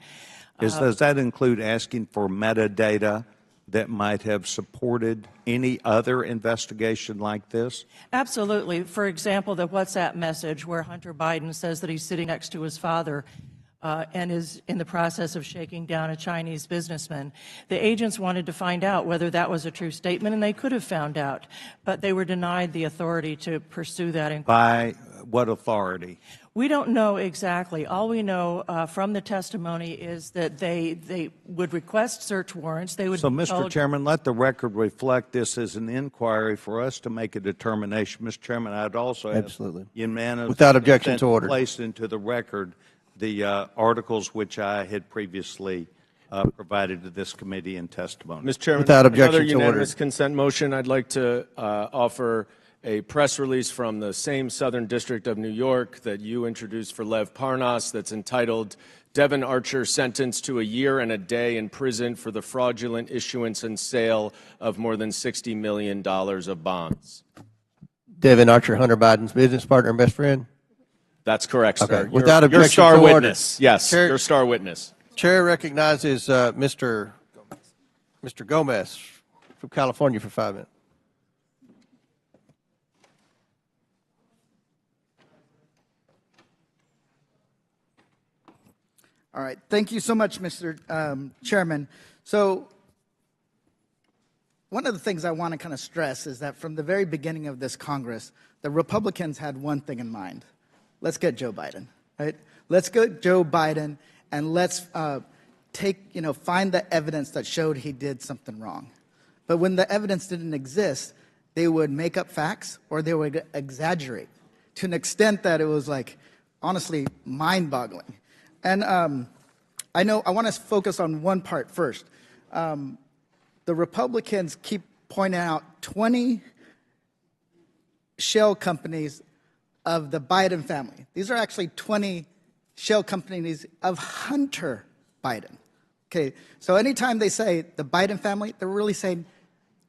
Does that include asking for metadata that might have supported any other investigation like this? Absolutely. For example, the WhatsApp message where Hunter Biden says that he's sitting next to his father and is in the process of shaking down a Chinese businessman. The agents wanted to find out whether that was a true statement, and they could have found out, but they were denied the authority to pursue that inquiry. By what authority? We don't know exactly. All we know from the testimony is that they would request search warrants. They would So, be Mr. told, Chairman, let the record reflect this as an inquiry for us to make a determination. Mr. Chairman, I'd also ask Absolutely. unanimous Without objection consent to order. Placed into the record the articles which I had previously provided to this committee in testimony. Mr. Chairman, Without objection another to order. unanimous consent motion. I'd like to offer a press release from the same Southern District of New York that you introduced for Lev Parnas that's entitled Devin Archer sentenced to a year and a day in prison for the fraudulent issuance and sale of more than $60 million of bonds. Devin Archer, Hunter Biden's business partner and best friend? That's correct, sir. Okay. Without objection your star to order. witness. Yes, Chair, your star witness. Chair recognizes Mr. Gomez from California for 5 minutes. All right. Thank you so much, Mr. Chairman. So one of the things I want to kind of stress is that from the very beginning of this Congress, the Republicans had one thing in mind. Let's get Joe Biden, right? Let's get Joe Biden and let's find the evidence that showed he did something wrong. But when the evidence didn't exist, they would make up facts or they would exaggerate to an extent that it was like, honestly, mind-boggling. And I want to focus on one part first. The Republicans keep pointing out 20 shell companies of the Biden family. These are actually 20 shell companies of Hunter Biden. Okay, so anytime they say the Biden family, they're really saying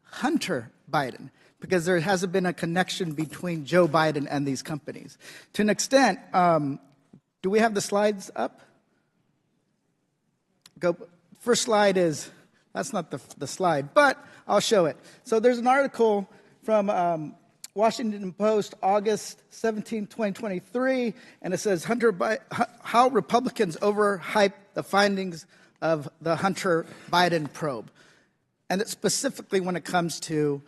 Hunter Biden, because there hasn't been a connection between Joe Biden and these companies. To an extent, do we have the slides up? First slide is, that's not the slide, but I'll show it. So there's an article from Washington Post, August 17, 2023, and it says how Republicans overhype the findings of the Hunter Biden probe. And it's specifically when it comes to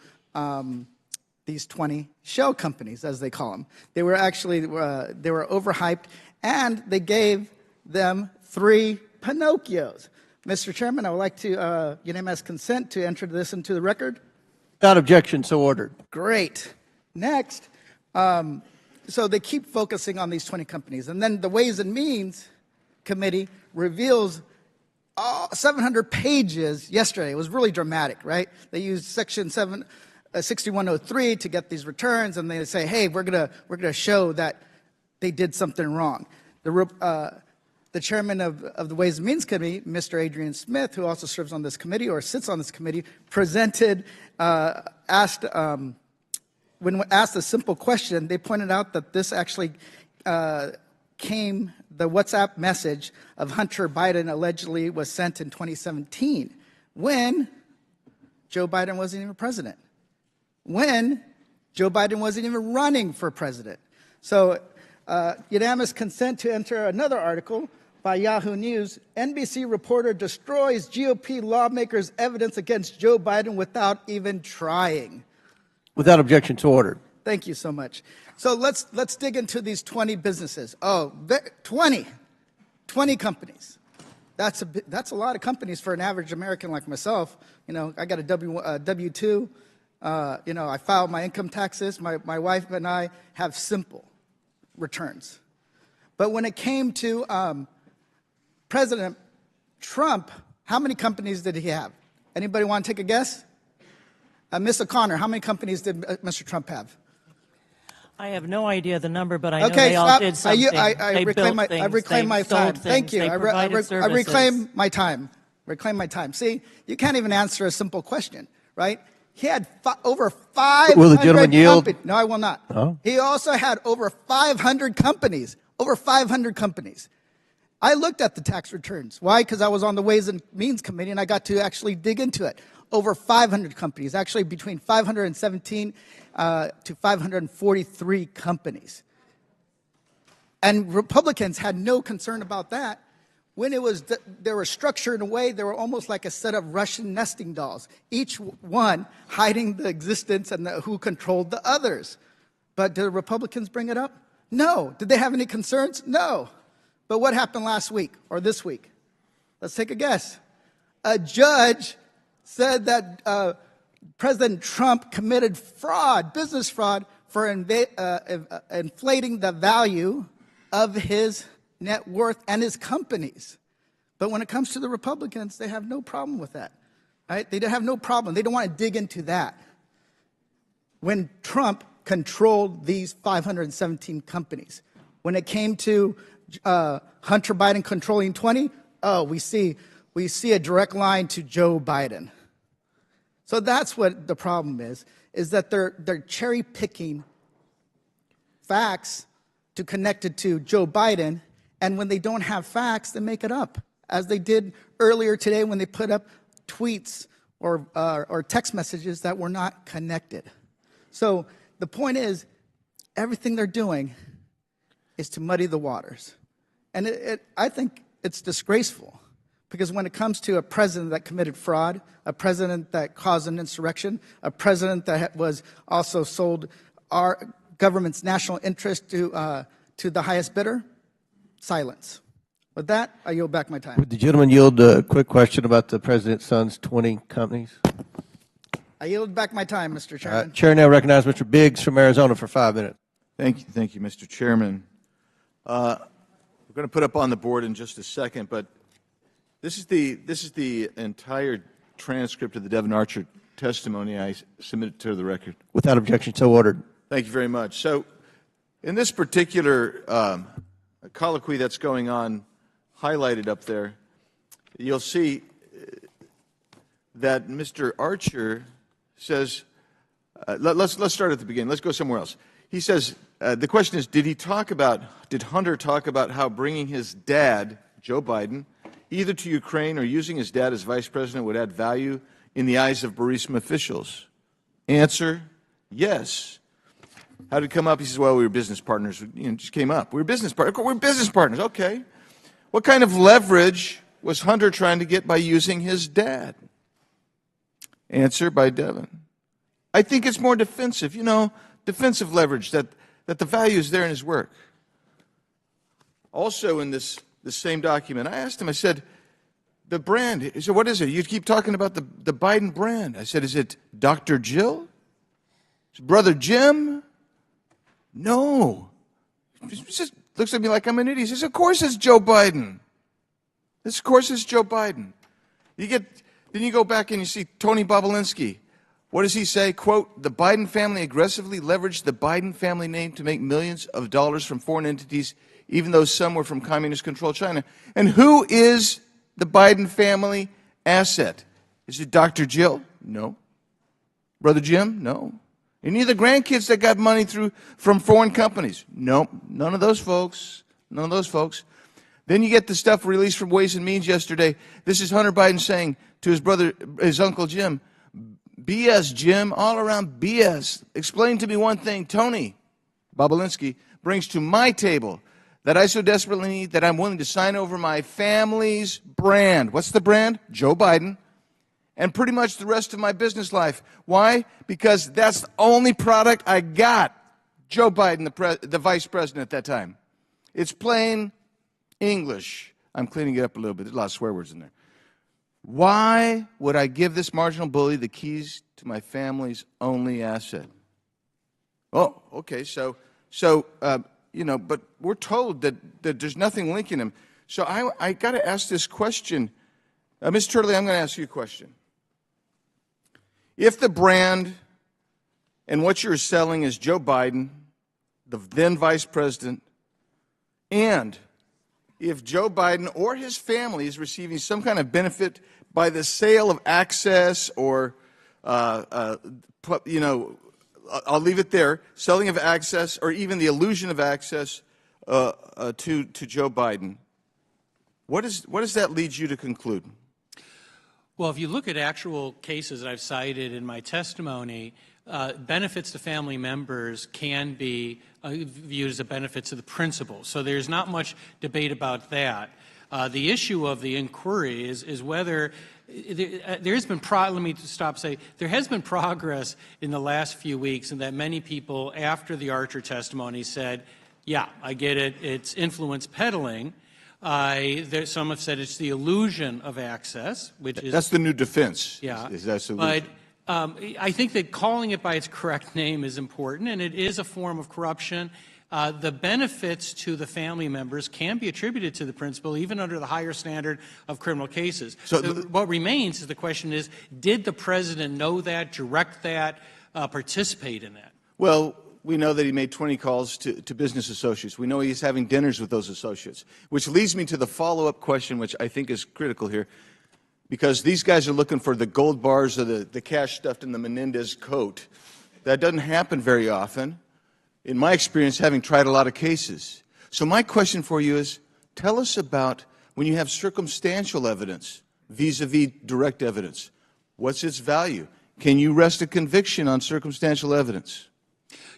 these 20 shell companies, as they call them. They were actually, they were overhyped, and they gave them 3 Pinocchios. Mr. Chairman, I would like to unanimous consent to enter this into the record. Without objection, so ordered. Great. Next, so they keep focusing on these 20 companies. And then the Ways and Means Committee reveals 700 pages yesterday. It was really dramatic, right? They used Section 6103 to get these returns, and they say, hey, we're gonna show that they did something wrong. The chairman of the Ways and Means Committee, Mr. Adrian Smith, who also serves on this committee or sits on this committee, when asked a simple question, they pointed out that this actually the WhatsApp message of Hunter Biden allegedly was sent in 2017 when Joe Biden wasn't even president, when Joe Biden wasn't even running for president. So unanimous consent to enter another article by Yahoo News. NBC reporter destroys GOP lawmakers' evidence against Joe Biden without even trying. Without objection, so ordered. Thank you so much. So let's dig into these 20 businesses. 20 companies. That's a lot of companies for an average American like myself. You know, I got a W-2. I filed my income taxes. My wife and I have simple returns. But when it came to President Trump, how many companies did he have? Anybody want to take a guess? Ms. O'Connor, how many companies did Mr. Trump have? I have no idea the number, but I know Okay, they all stop. did something. I reclaim my time. Thank you. I reclaim my time. Reclaim my time. See, you can't even answer a simple question, right? He had over 500 Will the gentleman yield? companies. No, I will not. Oh. He also had over 500 companies. Over 500 companies. I looked at the tax returns. Why? Because I was on the Ways and Means Committee and I got to actually dig into it. over 500 companies, actually between 517 to 543 companies. And Republicans had no concern about that. When they were structured in a way, they were almost like a set of Russian nesting dolls, each one hiding the existence and who controlled the others. But did the Republicans bring it up? No. Did they have any concerns? No. But what happened last week or this week? Let's take a guess. A judge said that President Trump committed fraud, business fraud, for inflating the value of his net worth and his companies. But when it comes to the Republicans, they have no problem with that. Right? They have no problem. They don't want to dig into that. When Trump controlled these 517 companies, when it came to Hunter Biden controlling 20, we see a direct line to Joe Biden. So that's what the problem is that they're cherry picking facts to connect it to Joe Biden, and when they don't have facts, they make it up, as they did earlier today when they put up tweets or text messages that were not connected. So the point is, everything they're doing is to muddy the waters. And I think it's disgraceful, because when it comes to a president that committed fraud, a president that caused an insurrection, a president that was also sold our government's national interest to the highest bidder, silence. With that, I yield back my time. Would the gentleman yield a quick question about the president's son's 20 companies? I yield back my time, Mr. Chairman. Chair now recognizes Mr. Biggs from Arizona for 5 minutes. Thank you, Mr. Chairman. We're going to put up on the board in just a second, but this is the entire transcript of the Devin Archer testimony I submitted to the record. Without objection, so ordered. Thank you very much. So, in this particular colloquy that's going on, highlighted up there, you'll see that Mr. Archer says, let's start at the beginning. Let's go somewhere else. He says, the question is, did Hunter talk about how bringing his dad, Joe Biden, either to Ukraine or using his dad as vice president would add value in the eyes of Burisma officials? Answer, yes. How did it come up? He says, well, we were business partners. It just came up. We were business partners. We're business partners. Okay. What kind of leverage was Hunter trying to get by using his dad? Answer by Devin. I think it's more defensive, defensive leverage, that the value is there in his work. Also in this same document, I asked him, I said, the brand, he said, what is it? You keep talking about the Biden brand. I said, is it Dr. Jill? Is it Brother Jim? No. He just looks at me like I'm an idiot. He says, of course it's Joe Biden. Of course it's Joe Biden. Then you go back and you see Tony Bobulinski. What does he say? Quote, the Biden family aggressively leveraged the Biden family name to make millions of dollars from foreign entities, even though some were from communist-controlled China. And who is the Biden family asset? Is it Dr. Jill? No. Brother Jim? No. Any of the grandkids that got money from foreign companies? No. None of those folks. None of those folks. Then you get the stuff released from Ways and Means yesterday. This is Hunter Biden saying to his uncle Jim, BS, Jim, all around BS. Explain to me one thing Tony Bobulinski brings to my table that I so desperately need that I'm willing to sign over my family's brand. What's the brand? Joe Biden. And pretty much the rest of my business life. Why? Because that's the only product I got. Joe Biden, the vice president at that time. It's plain English. I'm cleaning it up a little bit. There's a lot of swear words in there. Why would I give this marginal bully the keys to my family's only asset? Oh, okay. So but we're told that there's nothing linking him. So I got to ask this question. Ms. Turley, I'm going to ask you a question. If the brand and what you're selling is Joe Biden, the then vice president, and if Joe Biden or his family is receiving some kind of benefit by the sale of access or, I'll leave it there, selling of access or even the illusion of access to Joe Biden, what does that lead you to conclude? Well, if you look at actual cases that I've cited in my testimony, benefits to family members can be viewed as a benefit to the principal. So there's not much debate about that. The issue of the inquiry is whether there has been let me stop say there has been progress in the last few weeks, in that many people after the Archer testimony said, yeah, I get it, it's influence peddling. Some have said it's the illusion of access, which is... That's the new defense. Yeah. Is that illusion? But I think that calling it by its correct name is important, and it is a form of corruption. The benefits to the family members can be attributed to the principal, even under the higher standard of criminal cases. So what remains is the question is, did the president know that, direct that, participate in that? Well, we know that he made 20 calls to business associates. We know he's having dinners with those associates, which leads me to the follow-up question, which I think is critical here, because these guys are looking for the gold bars or the cash stuffed in the Menendez coat. That doesn't happen very often, in my experience, having tried a lot of cases. So my question for you is, tell us about when you have circumstantial evidence vis-a-vis direct evidence. What's its value? Can you rest a conviction on circumstantial evidence?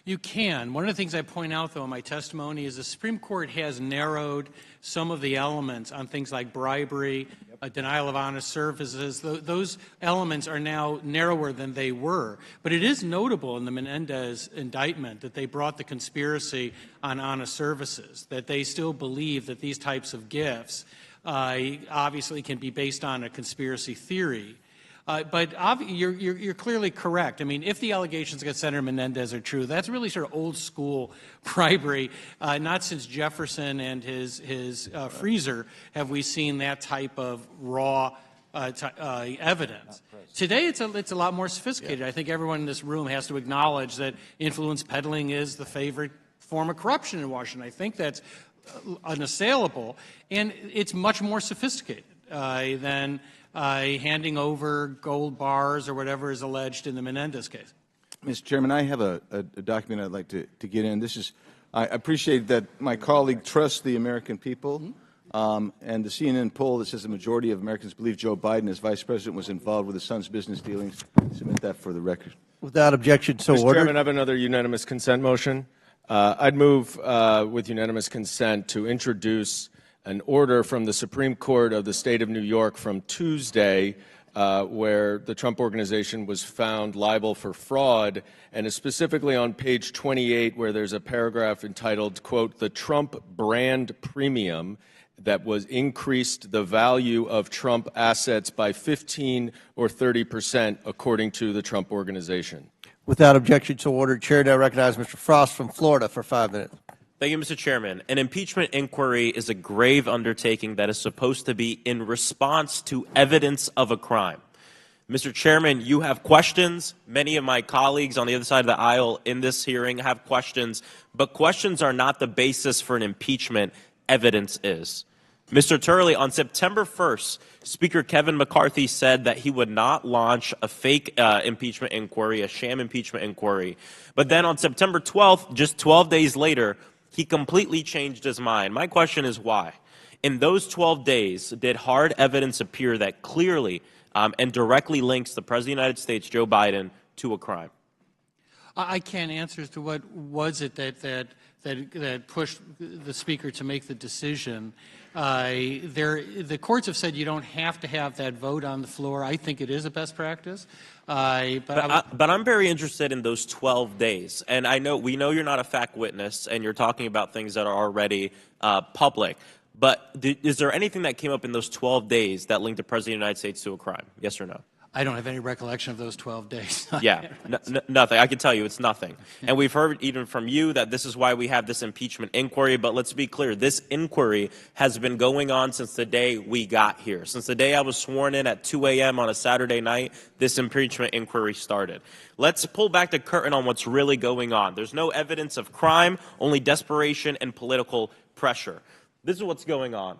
You can. One of the things I point out, though, in my testimony is the Supreme Court has narrowed some of the elements on things like bribery, denial of honest services. Those elements are now narrower than they were. But it is notable in the Menendez indictment that they brought the conspiracy on honest services, that they still believe that these types of gifts obviously can be based on a conspiracy theory. But you're clearly correct. I mean, if the allegations against Senator Menendez are true, that's really sort of old-school bribery. Not since Jefferson and his freezer have we seen that type of raw evidence. Today, it's a lot more sophisticated. I think everyone in this room has to acknowledge that influence peddling is the favorite form of corruption in Washington. I think that's unassailable, and it's much more sophisticated than handing over gold bars or whatever is alleged in the Menendez case. Mr. Chairman, I have a document I'd like to get in. I appreciate that my colleague trusts the American people, and the CNN poll that says the majority of Americans believe Joe Biden as vice president was involved with his son's business dealings. Submit that for the record. Without objection, so Mr. ordered. Chairman, I have another unanimous consent motion. I'd move with unanimous consent to introduce an order from the Supreme Court of the State of New York from Tuesday where the Trump Organization was found liable for fraud, and is specifically on page 28 where there's a paragraph entitled, quote, "The Trump brand premium that was increased the value of Trump assets by 15 or 30% according to the Trump Organization." Without objection, so ordered. Chair now recognize Mr. Frost from Florida for 5 minutes. Thank you, Mr. Chairman. An impeachment inquiry is a grave undertaking that is supposed to be in response to evidence of a crime. Mr. Chairman, you have questions. Many of my colleagues on the other side of the aisle in this hearing have questions, but questions are not the basis for an impeachment. Evidence is. Mr. Turley, on September 1st, Speaker Kevin McCarthy said that he would not launch a fake impeachment inquiry, a sham impeachment inquiry. But then on September 12th, just 12 days later, he completely changed his mind. My question is why? In those 12 days, did hard evidence appear that clearly and directly links the President of the United States, Joe Biden, to a crime? I can't answer as to what was it that pushed the Speaker to make the decision. The courts have said you don't have to have that vote on the floor. I think it is a best practice. But I'm very interested in those 12 days. And we know you're not a fact witness, and you're talking about things that are already public. But is there anything that came up in those 12 days that linked the President of the United States to a crime? Yes or no? I don't have any recollection of those 12 days. Yeah, nothing. I can tell you it's nothing. And we've heard even from you that this is why we have this impeachment inquiry. But let's be clear, this inquiry has been going on since the day we got here. Since the day I was sworn in at 2 a.m. on a Saturday night, this impeachment inquiry started. Let's pull back the curtain on what's really going on. There's no evidence of crime, only desperation and political pressure. This is what's going on.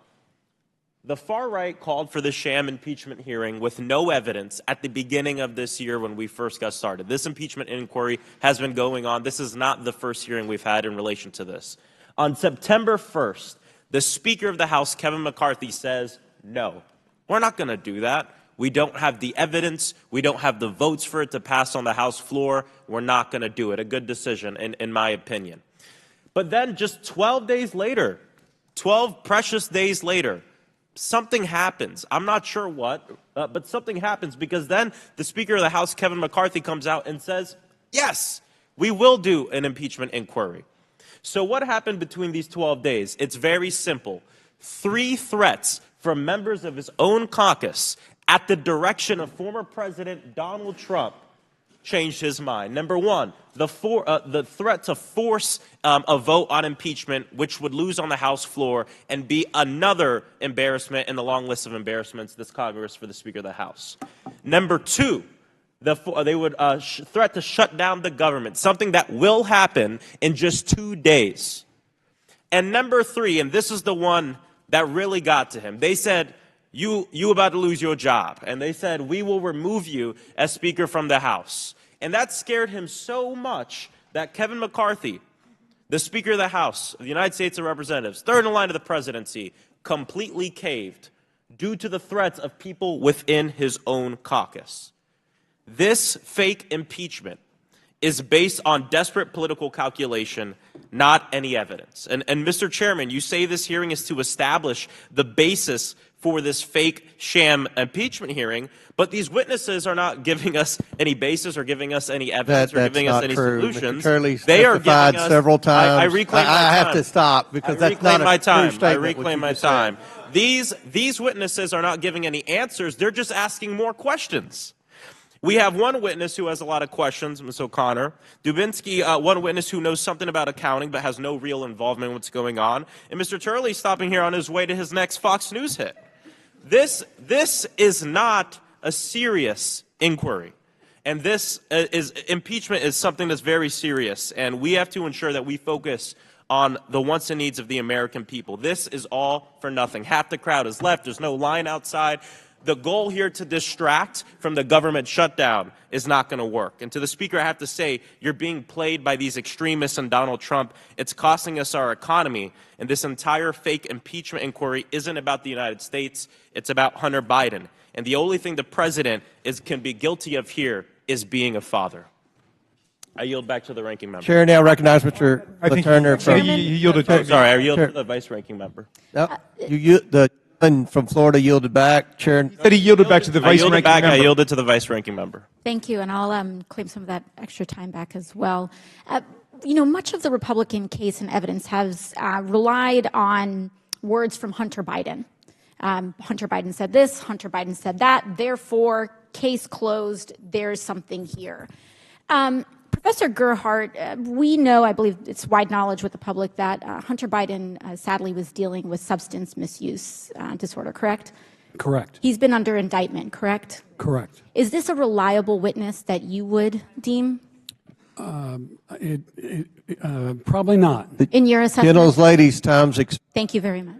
The far right called for the sham impeachment hearing with no evidence at the beginning of this year when we first got started. This impeachment inquiry has been going on. This is not the first hearing we've had in relation to this. On September 1st, the Speaker of the House, Kevin McCarthy, says, no, we're not going to do that. We don't have the evidence. We don't have the votes for it to pass on the House floor. We're not going to do it. A good decision, in my opinion. But then just 12 days later, 12 precious days later, something happens. I'm not sure what, but something happens, because then the Speaker of the House, Kevin McCarthy, comes out and says, yes, we will do an impeachment inquiry. So what happened between these 12 days? It's very simple. 3 threats from members of his own caucus at the direction of former President Donald Trump changed his mind. Number one, the threat to force a vote on impeachment, which would lose on the House floor and be another embarrassment in the long list of embarrassments this Congress for the Speaker of the House. Number two, they would threat to shut down the government, something that will happen in just 2 days. And number three, and this is the one that really got to him, they said, you about to lose your job. And they said, we will remove you as Speaker from the House. And that scared him so much that Kevin McCarthy, the Speaker of the House of the United States of Representatives, third in line of the presidency, completely caved due to the threats of people within his own caucus. This fake impeachment is based on desperate political calculation, not any evidence. And Mr. Chairman, you say this hearing is to establish the basis for this fake sham impeachment hearing, but these witnesses are not giving us any basis or giving us any evidence or giving us any solutions. They are giving us several times. I reclaim my time. I have to stop because that's not a true statement. I reclaim my time. These witnesses are not giving any answers. They're just asking more questions. We have one witness who has a lot of questions, Ms. O'Connor. Dubinsky, one witness who knows something about accounting but has no real involvement in what's going on. And Mr. Turley stopping here on his way to his next Fox News hit. This is not a serious inquiry. And impeachment is something that's very serious. And we have to ensure that we focus on the wants and needs of the American people. This is all for nothing. Half the crowd is left. There's no line outside. The goal here to distract from the government shutdown is not going to work. And to the Speaker, I have to say, you're being played by these extremists and Donald Trump. It's costing us our economy. And this entire fake impeachment inquiry isn't about the United States. It's about Hunter Biden. And the only thing the president can be guilty of here is being a father. I yield back to the ranking member. Chair now recognize Mr. Turner. You yielded. Sorry, I yield to the vice ranking member. No, the from Florida yielded back. Chair he said he yielded back to the vice ranking member. I yielded to the vice ranking member. Thank you, and I'll claim some of that extra time back as well. Much of the Republican case and evidence has relied on words from Hunter Biden. Hunter Biden said this, Hunter Biden said that, therefore, case closed, there's something here. Professor Gerhardt, we know, I believe it's wide knowledge with the public, that Hunter Biden sadly was dealing with substance misuse disorder, correct? Correct. He's been under indictment, correct? Correct. Is this a reliable witness that you would deem? Probably not. In your assessment? Gentle's ladies, time's Thank you very much.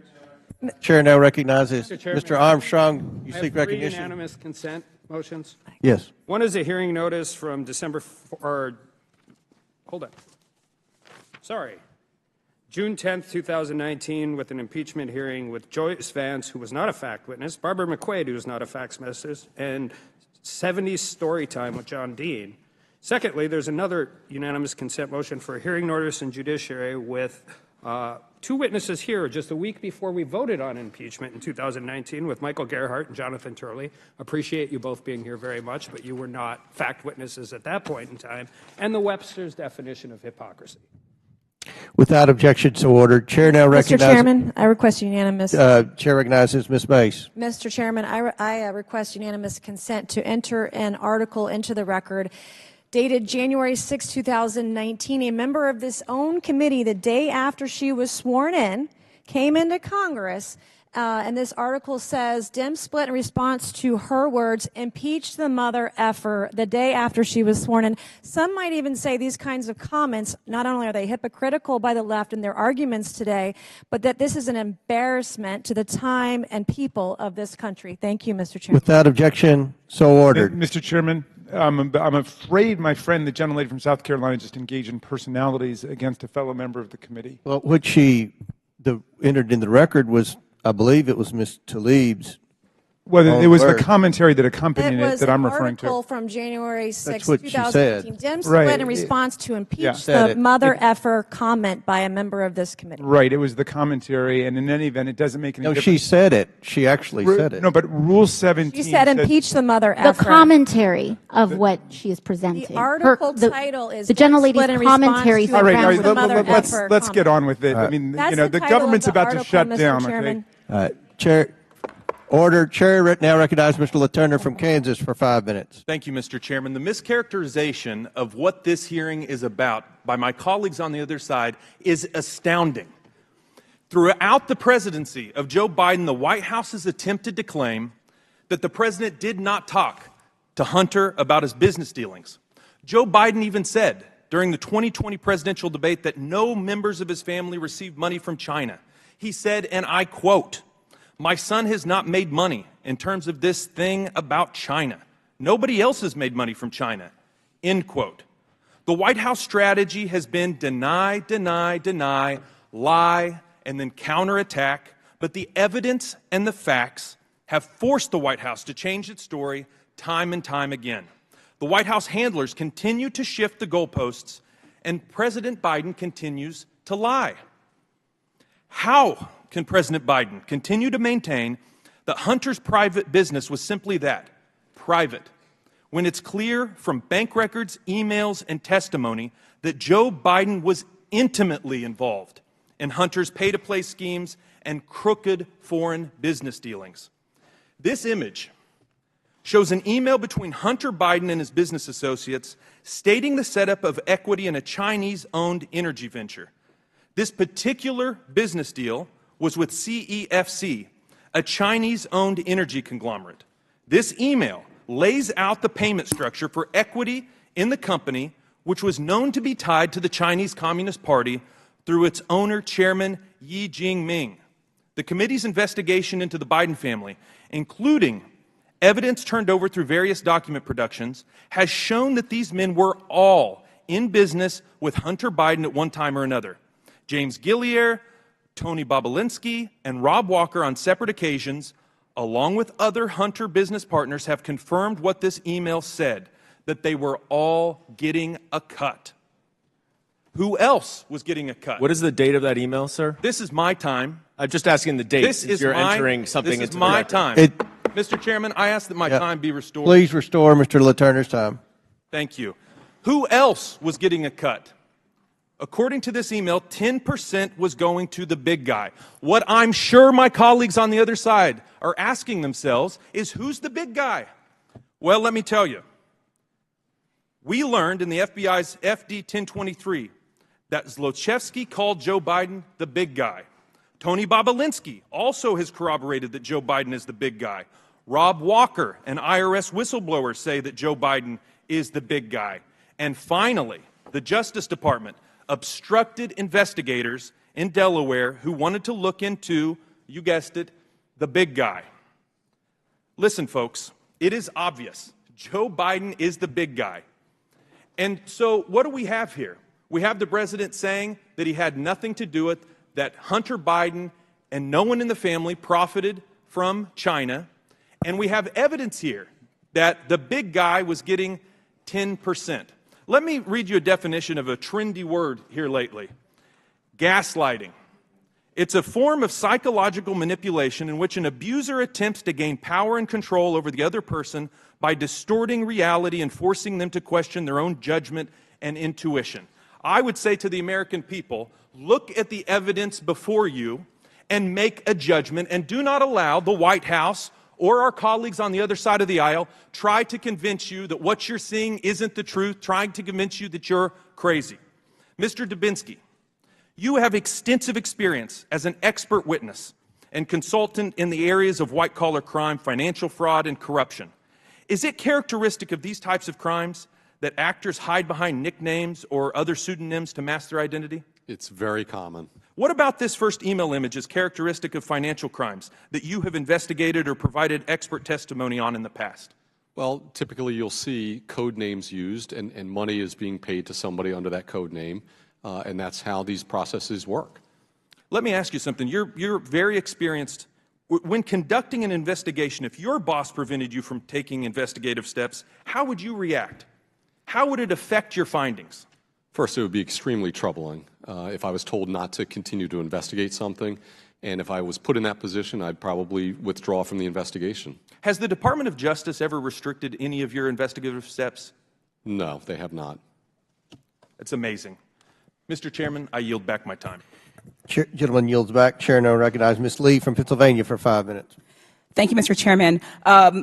Chair now recognizes Mr. Armstrong. You I seek have 3 recognition. unanimous consent motions. Yes. One is a hearing notice from June 10th, 2019, with an impeachment hearing with Joyce Vance, who was not a fact witness, Barbara McQuaid, who was not a fact witness, and 70s story time with John Dean. Secondly, there's another unanimous consent motion for a hearing notice in judiciary with 2 witnesses here just a week before we voted on impeachment in 2019 with Michael Gerhardt and Jonathan Turley. Appreciate you both being here very much, but you were not fact witnesses at that point in time. And the Webster's definition of hypocrisy. Without objection, so ordered. Chair now recognizes. Mr. Chairman, I request unanimous. Chair recognizes Ms. Mace. Mr. Chairman, I request unanimous consent to enter an article into the record dated January 6, 2019. A member of this own committee, the day after she was sworn in, came into Congress, and this article says, Dem split in response to her words, impeach the mother effer, the day after she was sworn in. Some might even say these kinds of comments, not only are they hypocritical by the left in their arguments today, but that this is an embarrassment to the time and people of this country. Thank you, Mr. Chairman. Without objection, so ordered. Mr. Chairman, I'm afraid my friend, the gentlelady from South Carolina, just engaged in personalities against a fellow member of the committee. Well, what she entered in the record was, I believe it was Ms. Tlaib's Well, it was the commentary that accompanied it was that I'm an referring to. article from January 6, what she 2018. Dems Right. fled in response to impeach Said the it. mother effer comment by a member of this committee. Right, it was the commentary, and in any event, it doesn't make any No, difference. she said it. She actually said it. No, but Rule 17 She said impeach the mother The effer. commentary of what she is presenting. The article title is the Dems gentlelady's fled in response commentary. to All right, impeach the mother let's effer get on with it. All right. I mean, That's you know, the the title of government's the about to article, shut Mr. down. Chairman. Chair, order. Chair now recognize Mr. Letourneau from Kansas for 5 minutes. Thank you, Mr. Chairman. The mischaracterization of what this hearing is about by my colleagues on the other side is astounding. Throughout the presidency of Joe Biden, the White House has attempted to claim that the president did not talk to Hunter about his business dealings. Joe Biden even said during the 2020 presidential debate that no members of his family received money from China. He said, and I quote, "My son has not made money in terms of this thing about China. Nobody else has made money from China," end quote. The White House strategy has been deny, deny, deny, lie, and then counterattack, but the evidence and the facts have forced the White House to change its story time and time again. The White House handlers continue to shift the goalposts, and President Biden continues to lie. How can President Biden continue to maintain that Hunter's private business was simply that, private, when it's clear from bank records, emails, and testimony that Joe Biden was intimately involved in Hunter's pay-to-play schemes and crooked foreign business dealings? This image shows an email between Hunter Biden and his business associates stating the setup of equity in a Chinese-owned energy venture. This particular business deal was with CEFC, a Chinese-owned energy conglomerate. This email lays out the payment structure for equity in the company, which was known to be tied to the Chinese Communist Party through its owner, Chairman Yi Jinping. The committee's investigation into the Biden family, including evidence turned over through various document productions, has shown that these men were all in business with Hunter Biden at one time or another. James Gillier, Tony Bobulinski, and Rob Walker on separate occasions, along with other Hunter business partners, have confirmed what this email said, that they were all getting a cut. Who else was getting a cut? What is the date of that email, sir? This is my time. I'm just asking the date. This is you're my, entering something this into is my the record. time. Mr. Chairman, I ask that my time be restored. Please restore Mr. Letourneau's time. Thank you. Who else was getting a cut? According to this email, 10% was going to the big guy. What I'm sure my colleagues on the other side are asking themselves is, who's the big guy? Well, let me tell you. We learned in the FBI's FD 1023 that Zlochevsky called Joe Biden the big guy. Tony Bobulinski also has corroborated that Joe Biden is the big guy. Rob Walker, an IRS whistleblower, say that Joe Biden is the big guy. And finally, the Justice Department obstructed investigators in Delaware who wanted to look into, you guessed it, the big guy. Listen, folks, it is obvious. Joe Biden is the big guy. And so what do we have here? We have the president saying that he had nothing to do with it, that Hunter Biden and no one in the family profited from China. And we have evidence here that the big guy was getting 10%. Let me read you a definition of a trendy word here lately. Gaslighting. It's a form of psychological manipulation in which an abuser attempts to gain power and control over the other person by distorting reality and forcing them to question their own judgment and intuition. I would say to the American people, look at the evidence before you and make a judgment, and do not allow the White House or our colleagues on the other side of the aisle try to convince you that what you're seeing isn't the truth, trying to convince you that you're crazy. Mr. Dubinsky, you have extensive experience as an expert witness and consultant in the areas of white-collar crime, financial fraud, and corruption. Is it characteristic of these types of crimes that actors hide behind nicknames or other pseudonyms to mask their identity? It's very common. What about this first email image is characteristic of financial crimes that you have investigated or provided expert testimony on in the past? Well, typically you'll see code names used, and money is being paid to somebody under that code name, and that's how these processes work. Let me ask you something. You're very experienced When conducting an investigation, if your boss prevented you from taking investigative steps, how would you react? How would it affect your findings? First, it would be extremely troubling if I was told not to continue to investigate something. And if I was put in that position, I'd probably withdraw from the investigation. Has the Department of Justice ever restricted any of your investigative steps? No, they have not. It's amazing. Mr. Chairman, I yield back my time. Gentleman yields back. Chair now recognizes Ms. Lee from Pennsylvania for 5 minutes. Thank you, Mr. Chairman.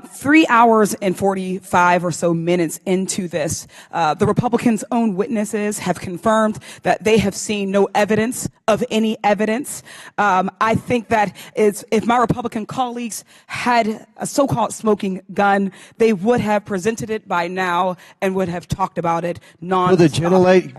3 hours and 45 or so minutes into this, the Republicans' own witnesses have confirmed that they have seen no evidence of any evidence. I think that if my Republican colleagues had a so-called smoking gun, they would have presented it by now and would have talked about it non-stop.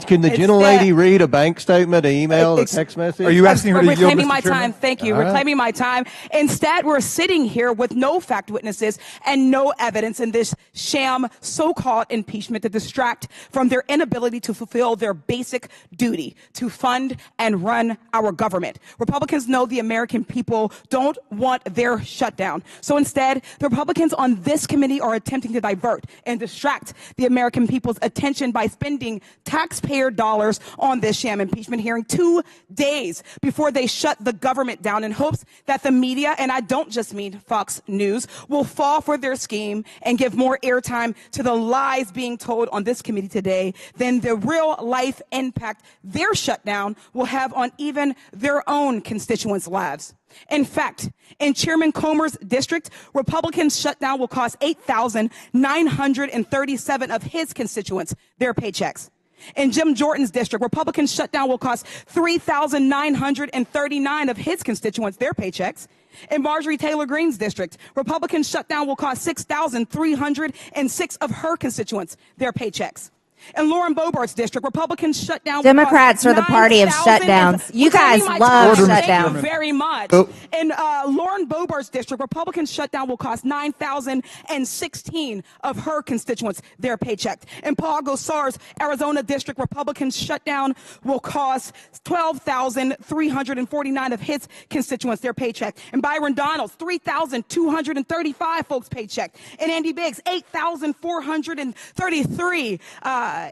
Can the gentlelady read a bank statement, an email, a text message? Are you asking her to yield, Reclaiming Mr. my Chairman? time. Thank you. All right. Reclaiming my time. Instead, we're sitting here with no fact witnesses and no evidence in this sham so-called impeachment to distract from their inability to fulfill their basic duty to fund and run our government. Republicans know the American people don't want their shutdown. So instead, the Republicans on this committee are attempting to divert and distract the American people's attention by spending taxpayer dollars on this sham impeachment hearing 2 days before they shut the government down in hopes that the media, and I don't just mean Fox News, will fall for their scheme and give more airtime to the lies being told on this committee today than the real life impact their shutdown will have on even their own constituents' lives. In fact, in Chairman Comer's district, Republicans' shutdown will cost 8,937 of his constituents their paychecks. In Jim Jordan's district, Republicans' shutdown will cost 3,939 of his constituents their paychecks. In Marjorie Taylor Greene's district, Republicans' shutdown will cost 6,306 of her constituents their paychecks. In Lauren Boebert's district, Republicans' shutdown. Democrats are the party of shutdowns. You guys love shutdowns. Thank you very much. In Lauren Boebert's district, Republicans' shutdown will cost 9,016 of her constituents their paycheck. In Paul Gosar's Arizona district, Republicans' shutdown will cost 12,349 of his constituents their paycheck. In Byron Donalds, 3,235 folks' paycheck. In Andy Biggs, 8,433.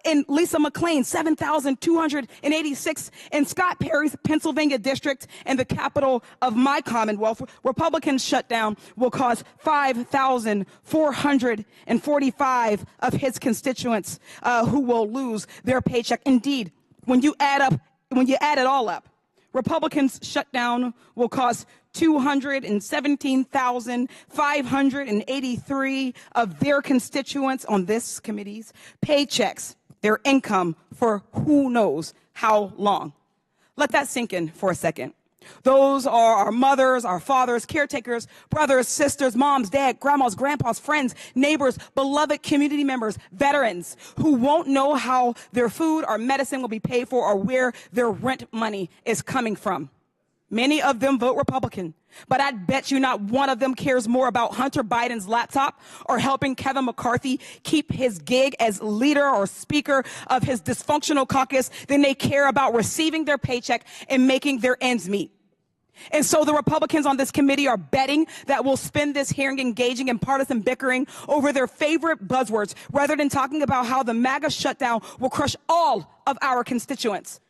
In Lisa McLean, 7,286. In Scott Perry's Pennsylvania district and the capital of my Commonwealth, Republicans' shutdown will cost 5,445 of his constituents who will lose their paycheck. Indeed, when you add it all up, Republicans' shutdown will cost 217,583 of their constituents on this committee's paychecks, their income for who knows how long. Let that sink in for a second. Those are our mothers, our fathers, caretakers, brothers, sisters, moms, dad, grandmas, grandpas, friends, neighbors, beloved community members, veterans who won't know how their food or medicine will be paid for or where their rent money is coming from. Many of them vote Republican, but I bet you not one of them cares more about Hunter Biden's laptop or helping Kevin McCarthy keep his gig as leader or speaker of his dysfunctional caucus than they care about receiving their paycheck and making their ends meet. And so the Republicans on this committee are betting that we'll spend this hearing engaging in partisan bickering over their favorite buzzwords rather than talking about how the MAGA shutdown will crush all of our constituents.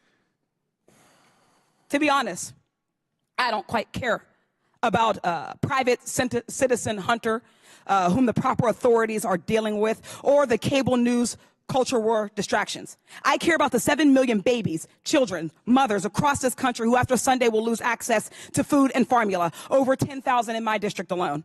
To be honest, I don't quite care about private citizen Hunter, whom the proper authorities are dealing with, or the cable news culture war distractions. I care about the 7 million babies, children, mothers across this country who after Sunday will lose access to food and formula, over 10,000 in my district alone.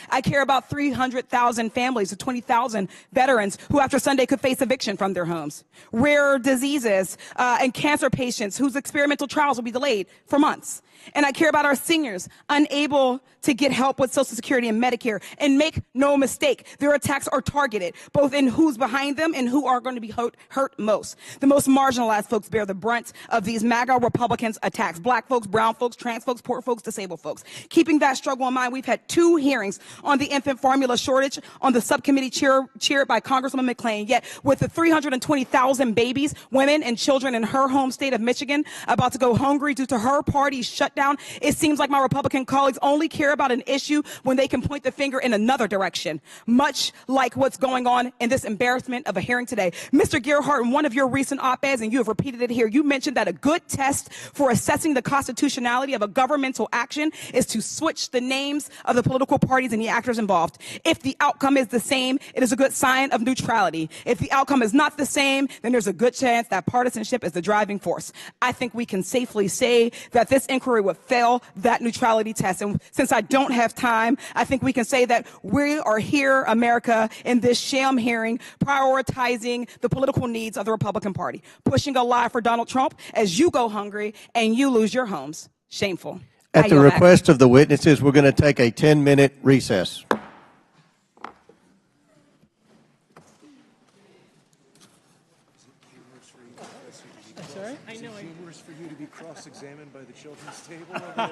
I care about 300,000 families of 20,000 veterans who after Sunday could face eviction from their homes. Rare diseases and cancer patients whose experimental trials will be delayed for months. And I care about our seniors unable to get help with Social Security and Medicare. And make no mistake, their attacks are targeted, both in who's behind them and who are going to be hurt most. The most marginalized folks bear the brunt of these MAGA Republicans' attacks. Black folks, brown folks, trans folks, poor folks, disabled folks. Keeping that struggle in mind, we've had 2 hearings on the infant formula shortage on the subcommittee chaired by Congresswoman McClain. Yet with the 320,000 babies, women, and children in her home state of Michigan about to go hungry due to her party's shutdown, it seems like my Republican colleagues only care about an issue when they can point the finger in another direction, much like what's going on in this embarrassment of a hearing today. Mr. Gerhardt, in one of your recent op-eds, and you have repeated it here, you mentioned that a good test for assessing the constitutionality of a governmental action is to switch the names of the political parties and the actors involved. If the outcome is the same, it is a good sign of neutrality. If the outcome is not the same, then there's a good chance that partisanship is the driving force. I think we can safely say that this inquiry would fail that neutrality test. And since I don't have time, I think we can say that we are here, America, in this sham hearing, prioritizing the political needs of the Republican Party, pushing a lie for Donald Trump as you go hungry and you lose your homes. Shameful. At the request of the witnesses, we're going to take a 10-minute recess. Sorry? I know. Is it humorous for you to be cross-examined by the children's table over there?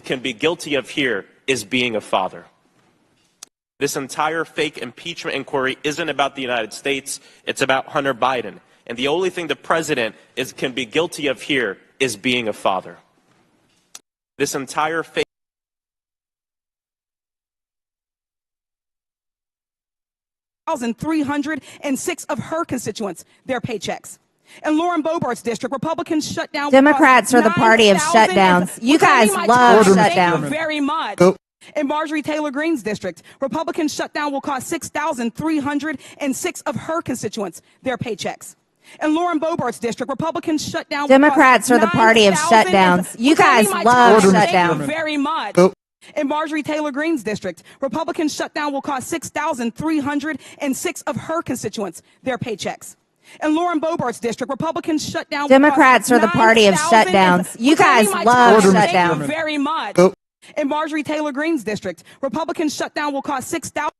can be guilty of here is being a father. This entire fake impeachment inquiry isn't about the United States, it's about Hunter Biden. And the only thing the president can be guilty of here is being a father. This entire fake 1,306 of her constituents their paychecks. In Lauren Boebert's district, Republicans shut down. Democrats are the party of shutdowns. You guys love Thank you shutdowns. very much. In Marjorie Taylor Greene's district, Republicans shutdown will cost 6,306 of her constituents their paychecks. In Lauren Boebert's district, Republicans shut down. Democrats are the party of shutdowns. You guys love shutdowns. Thank you very much. In Marjorie Taylor Greene's district, Republicans shutdown will cost 6,306 of her constituents their paychecks. In Lauren Boebert's district, Republicans shut down. Democrats are the party of shutdowns. You guys love shutdowns. Thank you very much. In Marjorie Taylor Greene's district, Republicans shutdown will cost 6,000.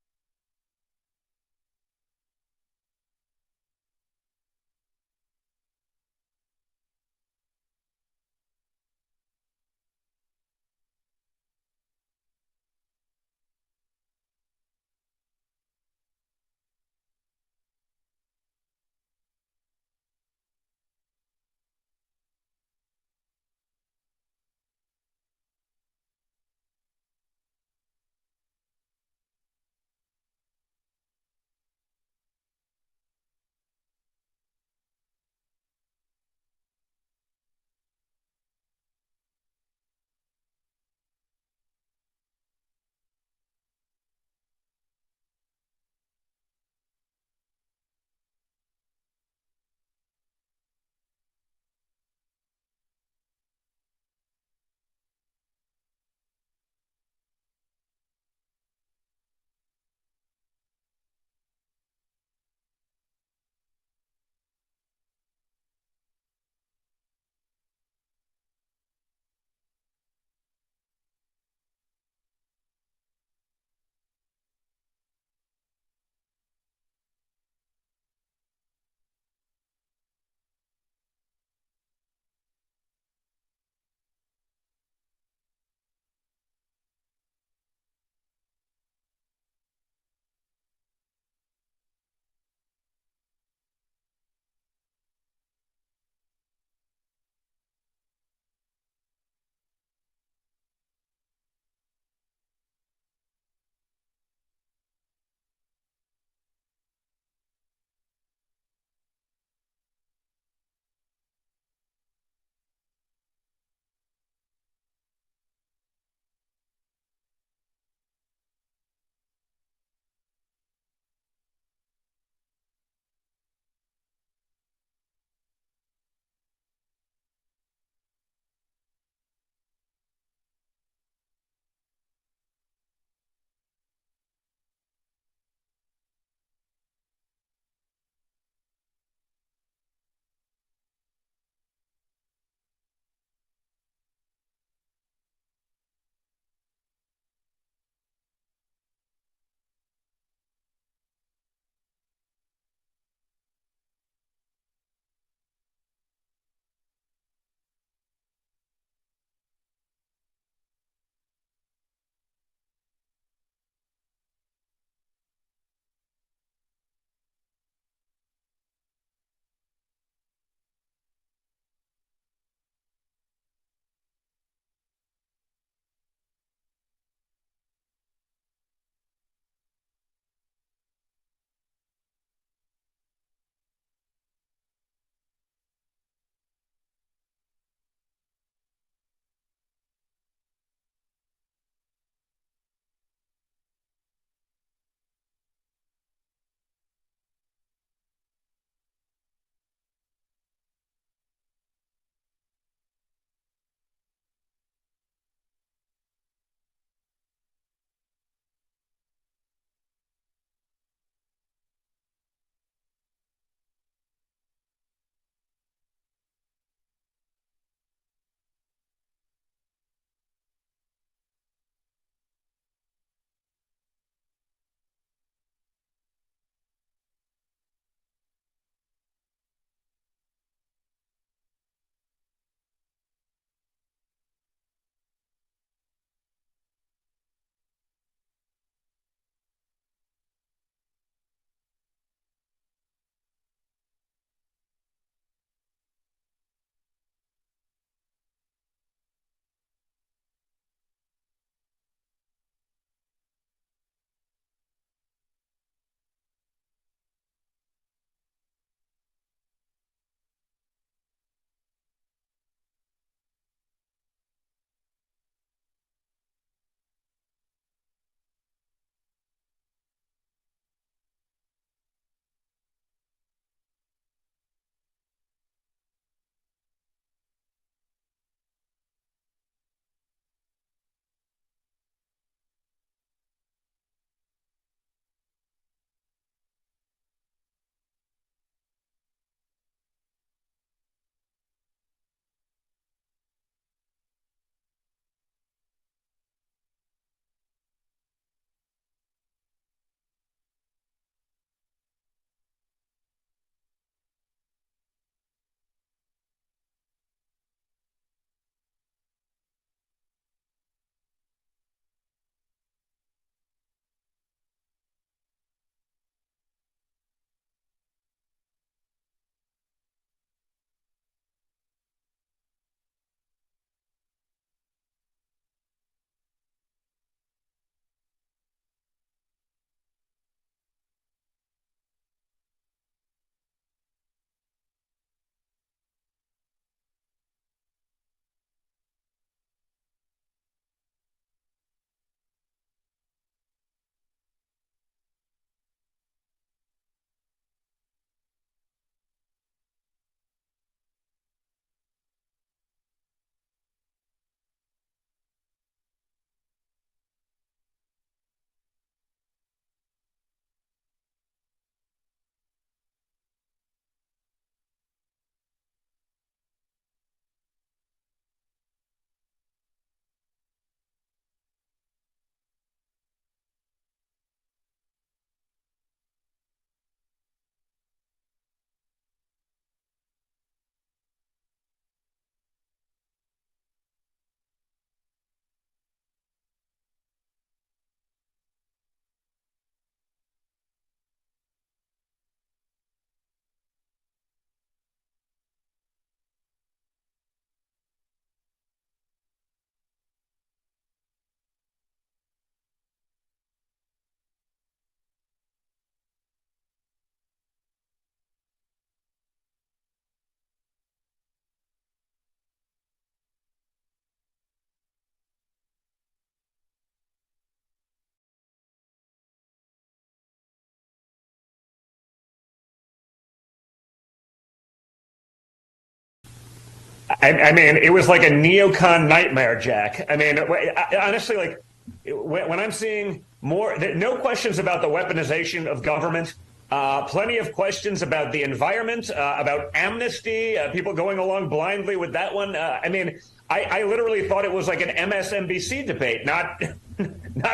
I mean, it was like a neocon nightmare, Jack. I mean, honestly, like when I'm seeing no questions about the weaponization of government, plenty of questions about the environment, about amnesty, people going along blindly with that one. I mean, I literally thought it was like an MSNBC debate, not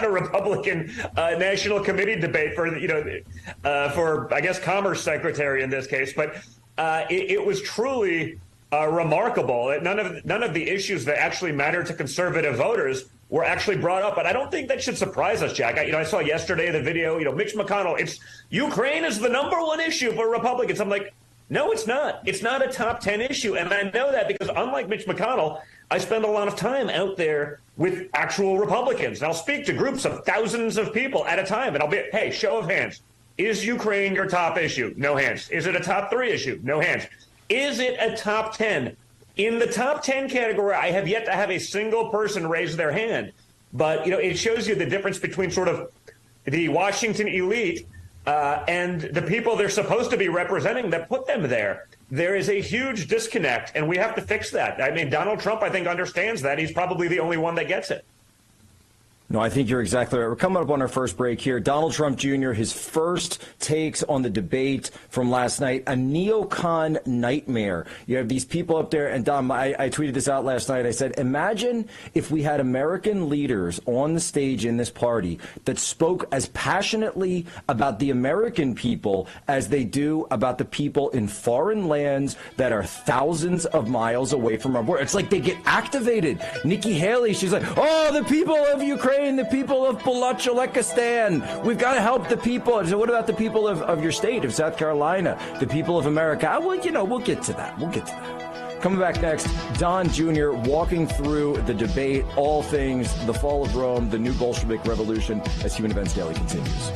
a Republican National Committee debate for for I guess Commerce Secretary in this case. But it was truly remarkable that none of the issues that actually matter to conservative voters were actually brought up. But I don't think that should surprise us, Jack. I saw yesterday the video. Mitch McConnell. It's Ukraine is the #1 issue for Republicans. I'm like, no, it's not. It's not a top 10 issue, and I know that because unlike Mitch McConnell, I spend a lot of time out there with actual Republicans. And I'll speak to groups of thousands of people at a time, and I'll be, hey, show of hands. Is Ukraine your top issue? No hands. Is it a top 3 issue? No hands. Is it a top 10? In the top 10 category, I have yet to have a single person raise their hand. But, it shows you the difference between sort of the Washington elite and the people they're supposed to be representing that put them there. There is a huge disconnect, and we have to fix that. I mean, Donald Trump, I think, understands that. He's probably the only one that gets it. No, I think you're exactly right. We're coming up on our first break here. Donald Trump Jr., his first takes on the debate from last night, a neocon nightmare. You have these people up there, and Dom, I tweeted this out last night. I said, imagine if we had American leaders on the stage in this party that spoke as passionately about the American people as they do about the people in foreign lands that are thousands of miles away from our border. It's like they get activated. Nikki Haley, she's like, oh, the people of Ukraine, the people of Balachilekistan. We've got to help the people. So what about the people of your state, of South Carolina, the people of America? Well, we'll get to that. We'll get to that. Coming back next, Don Jr. walking through the debate, all things, the fall of Rome, the new Bolshevik revolution, as Human Events Daily continues.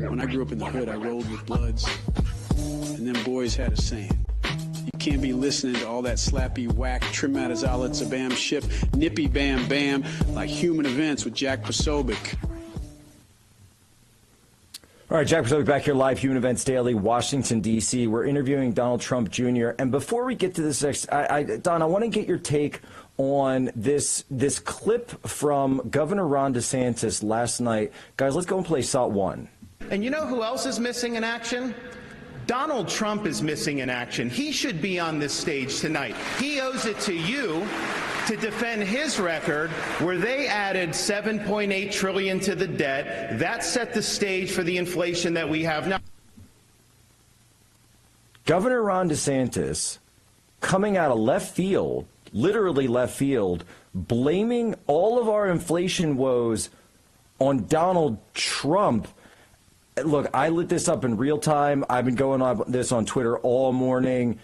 When I grew up in the hood, I rolled with Bloods, and them boys had a saying. You can't be listening to all that slappy whack, trim out his a bam ship, nippy bam bam, like Human Events with Jack Posobiec. All right, Jack Posobiec back here live, Human Events Daily, Washington, D.C. We're interviewing Donald Trump Jr. And before we get to this next, Don, I want to get your take on this clip from Governor Ron DeSantis last night. Guys, let's go and play SOT 1. And you know who else is missing in action? Donald Trump is missing in action. He should be on this stage tonight. He owes it to you to defend his record where they added $7.8 trillion to the debt. That set the stage for the inflation that we have now. Governor Ron DeSantis coming out of left field, literally left field, blaming all of our inflation woes on Donald Trump. Look, I lit this up in real time. I've been going on this on Twitter all morning.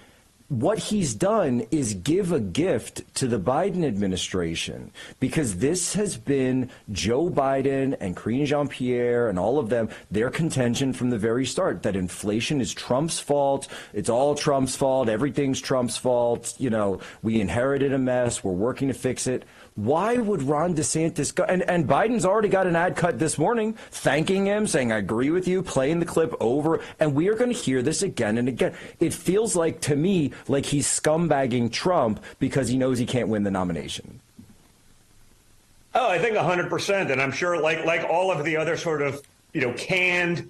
What he's done is give a gift to the Biden administration, because this has been Joe Biden and Karine Jean-Pierre and all of them, their contention from the very start that inflation is Trump's fault. It's all Trump's fault. Everything's Trump's fault. You know, we inherited a mess. We're working to fix it. Why would Ron DeSantis go? And Biden's already got an ad cut this morning thanking him, saying, I agree with you, playing the clip over. And we are going to hear this again and again. It feels like, to me, like he's scumbagging Trump because he knows he can't win the nomination. Oh, I think 100%. And I'm sure like all of the other sort of, canned,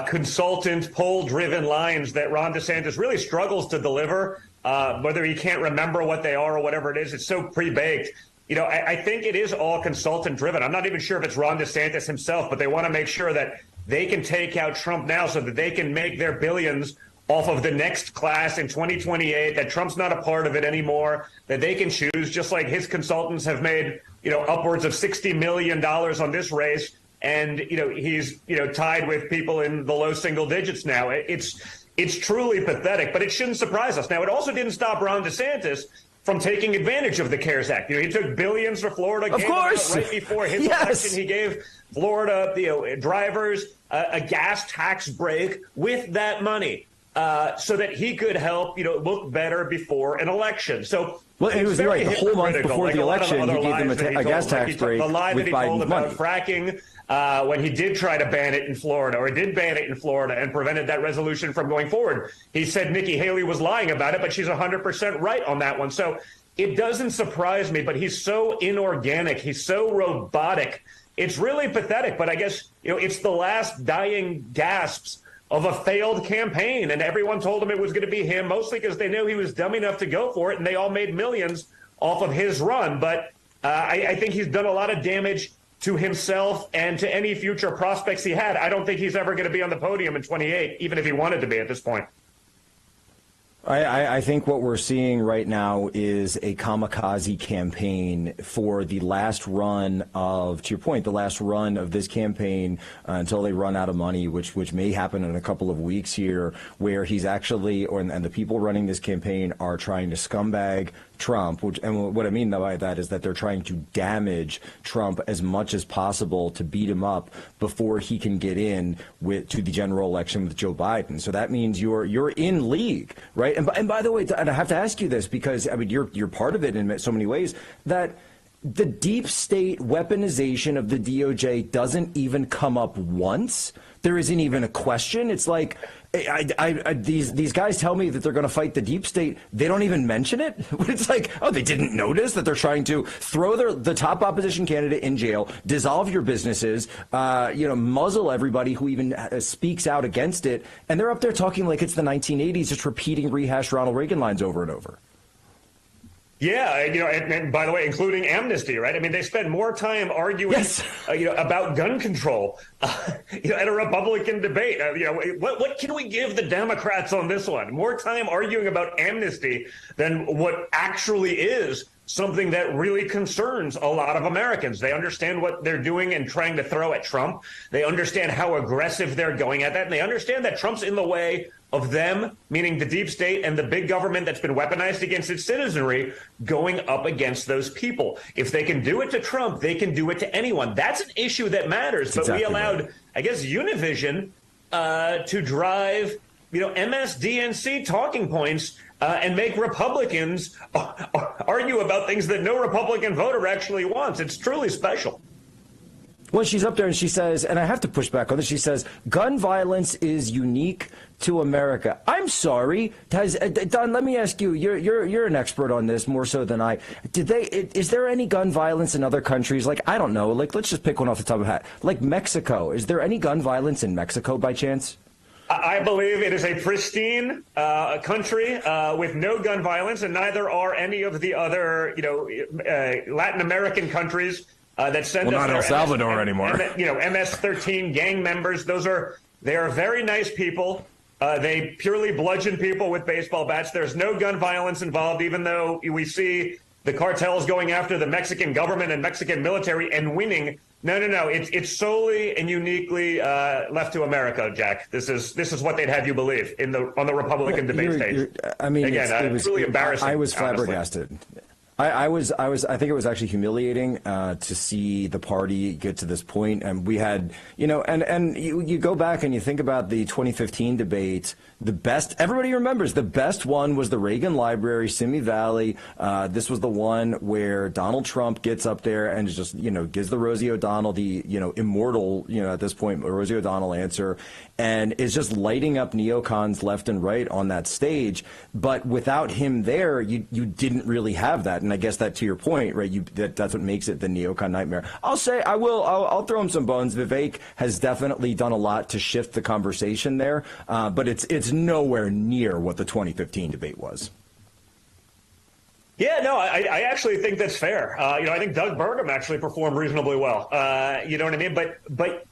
consultant, poll-driven lines that Ron DeSantis really struggles to deliver, whether he can't remember what they are or whatever it is, it's so pre-baked. I think it is all consultant driven. I'm not even sure if it's Ron DeSantis himself, but they want to make sure that they can take out Trump now so that they can make their billions off of the next class in 2028, that Trump's not a part of it anymore, that they can choose, just like his consultants have made, upwards of $60 million on this race. And, he's, tied with people in the low single digits now. It's truly pathetic, but it shouldn't surprise us. Now, it also didn't stop Ron DeSantis from taking advantage of the CARES Act. He took billions for Florida. Of course. Right before his election, he gave Florida drivers a gas tax break with that money so that he could help look better before an election. So, well, it was right. The whole month before the election, he gave them a gas tax break the lie with that he told Biden's about money. fracking when he did try to ban it in Florida, or did ban it in Florida and prevented that resolution from going forward. He said Nikki Haley was lying about it, but she's 100% right on that one. So it doesn't surprise me, but he's so inorganic. He's so robotic. It's really pathetic, but I guess, it's the last dying gasps of a failed campaign. And everyone told him it was going to be him, mostly because they knew he was dumb enough to go for it, and they all made millions off of his run. But I think he's done a lot of damage to himself and to any future prospects he had. I don't think he's ever going to be on the podium in 28, even if he wanted to be at this point. I think what we're seeing right now is a kamikaze campaign for the last run of, to your point, the last run of this campaign until they run out of money, which may happen in a couple of weeks here, where he's actually, and the people running this campaign are trying to scumbag Trump, and what I mean by that is that they're trying to damage Trump as much as possible to beat him up before he can get in to the general election with Joe Biden. So that means you're in league, right? And by the way, and I have to ask you this because I mean you're part of it in so many ways, that the deep state weaponization of the DOJ doesn't even come up once. There isn't even a question. It's like these guys tell me that they're going to fight the deep state. They don't even mention it. It's like, oh, they didn't notice that they're trying to throw the top opposition candidate in jail, dissolve your businesses, muzzle everybody who even speaks out against it. And they're up there talking like it's the 1980s, just repeating rehashed Ronald Reagan lines over and over. Yeah, and by the way, including amnesty, right? I mean, they spend more time arguing, about gun control, at a Republican debate. What can we give the Democrats on this one? More time arguing about amnesty than what actually is something that really concerns a lot of Americans. They understand what they're doing and trying to throw at Trump. They understand how aggressive they're going at that, and they understand that Trump's in the way of them, meaning the deep state and the big government that's been weaponized against its citizenry, going up against those people. If they can do it to Trump, they can do it to anyone. That's an issue that matters. But we allowed, I guess, Univision to drive, MSDNC talking points and make Republicans argue about things that no Republican voter actually wants. It's truly special. Well, she's up there and she says, and I have to push back on this, she says, gun violence is unique to America. I'm sorry. Don, let me ask you, you're an expert on this more so than I. Is there any gun violence in other countries? Like, I don't know, like, let's just pick one off the top of the hat. Like Mexico. Is there any gun violence in Mexico by chance? I believe it is a pristine country with no gun violence, and neither are any of the other, Latin American countries that send us not El Salvador anymore. MS-13 gang members. They are very nice people. They purely bludgeon people with baseball bats. There's no gun violence involved, even though we see the cartels going after the Mexican government and Mexican military and winning. No. It's solely and uniquely left to America, Jack. This is what they'd have you believe on the Republican debate stage. I mean, again, it was really embarrassing. I was honestly. flabbergasted. I think it was actually humiliating to see the party get to this point. And we had, and you go back and you think about the 2015 debate. The best, everybody remembers, the best one was the Reagan Library, Simi Valley. This was the one where Donald Trump gets up there and just, gives the Rosie O'Donnell, the, immortal, at this point, Rosie O'Donnell answer, and is just lighting up neocons left and right on that stage. But without him there, you didn't really have that. And I guess that, to your point, right, that's what makes it the neocon nightmare. I'll throw him some bones. Vivek has definitely done a lot to shift the conversation there, but it's nowhere near what the 2015 debate was. Yeah, no, I actually think that's fair. I think Doug Burgum actually performed reasonably well. You know what I mean? But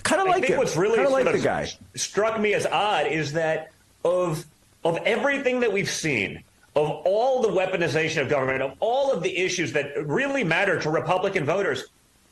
kind of like I think what's really like sort of the guy. Struck me as odd is that of everything that we've seen, of all the weaponization of government, of all of the issues that really matter to Republican voters,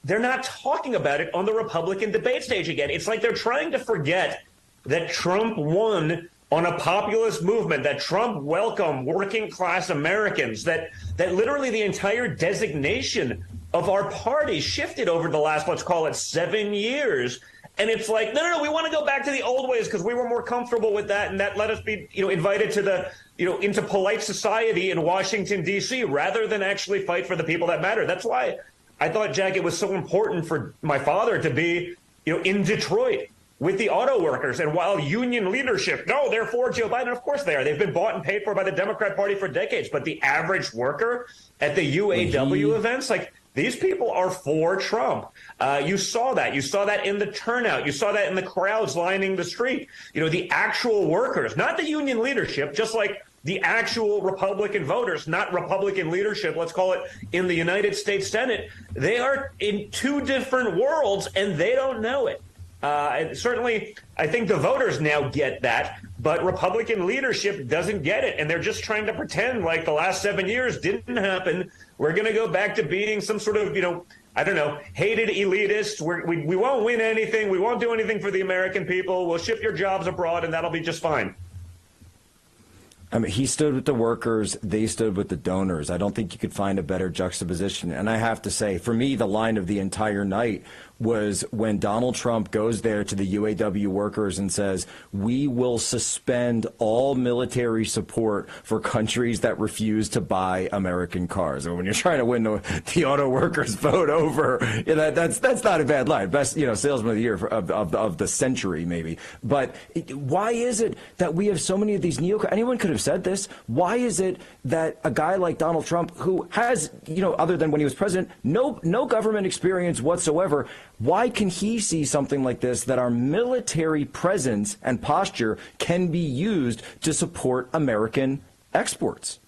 they're not talking about it on the Republican debate stage again. It's like they're trying to forget that Trump won on a populist movement, that Trump welcomed working class Americans, that literally the entire designation of our party shifted over the last, let's call it 7 years. And it's like, no, we want to go back to the old ways because we were more comfortable with that, and that let us be, invited to the, into polite society in Washington, D.C., rather than actually fight for the people that matter. That's why I thought, Jack, it was so important for my father to be, in Detroit with the auto workers. And while union leadership, no, they're for Joe Biden. Of course they are. They've been bought and paid for by the Democrat Party for decades. But the average worker at the UAW events, like, these people are for Trump. You saw that. You saw that in the turnout. You saw that in the crowds lining the street. The actual workers, not the union leadership, just like the actual Republican voters, not Republican leadership, let's call it, in the United States Senate. They are in two different worlds, and they don't know it. And certainly, I think the voters now get that, but Republican leadership doesn't get it. And they're just trying to pretend like the last 7 years didn't happen. We're going to go back to being some sort of, hated elitists. We won't win anything. We won't do anything for the American people. We'll ship your jobs abroad, and that'll be just fine. I mean, he stood with the workers, they stood with the donors. I don't think you could find a better juxtaposition. And I have to say, for me, the line of the entire night was when Donald Trump goes there to the UAW workers and says, we will suspend all military support for countries that refuse to buy American cars. And when you're trying to win the auto workers vote over, that's not a bad line. Best, salesman of the year of the century, maybe. But why is it that we have so many of these anyone could have said this. Why is it that a guy like Donald Trump, who has, other than when he was president, no government experience whatsoever, why can he see something like this, that our military presence and posture can be used to support American exports?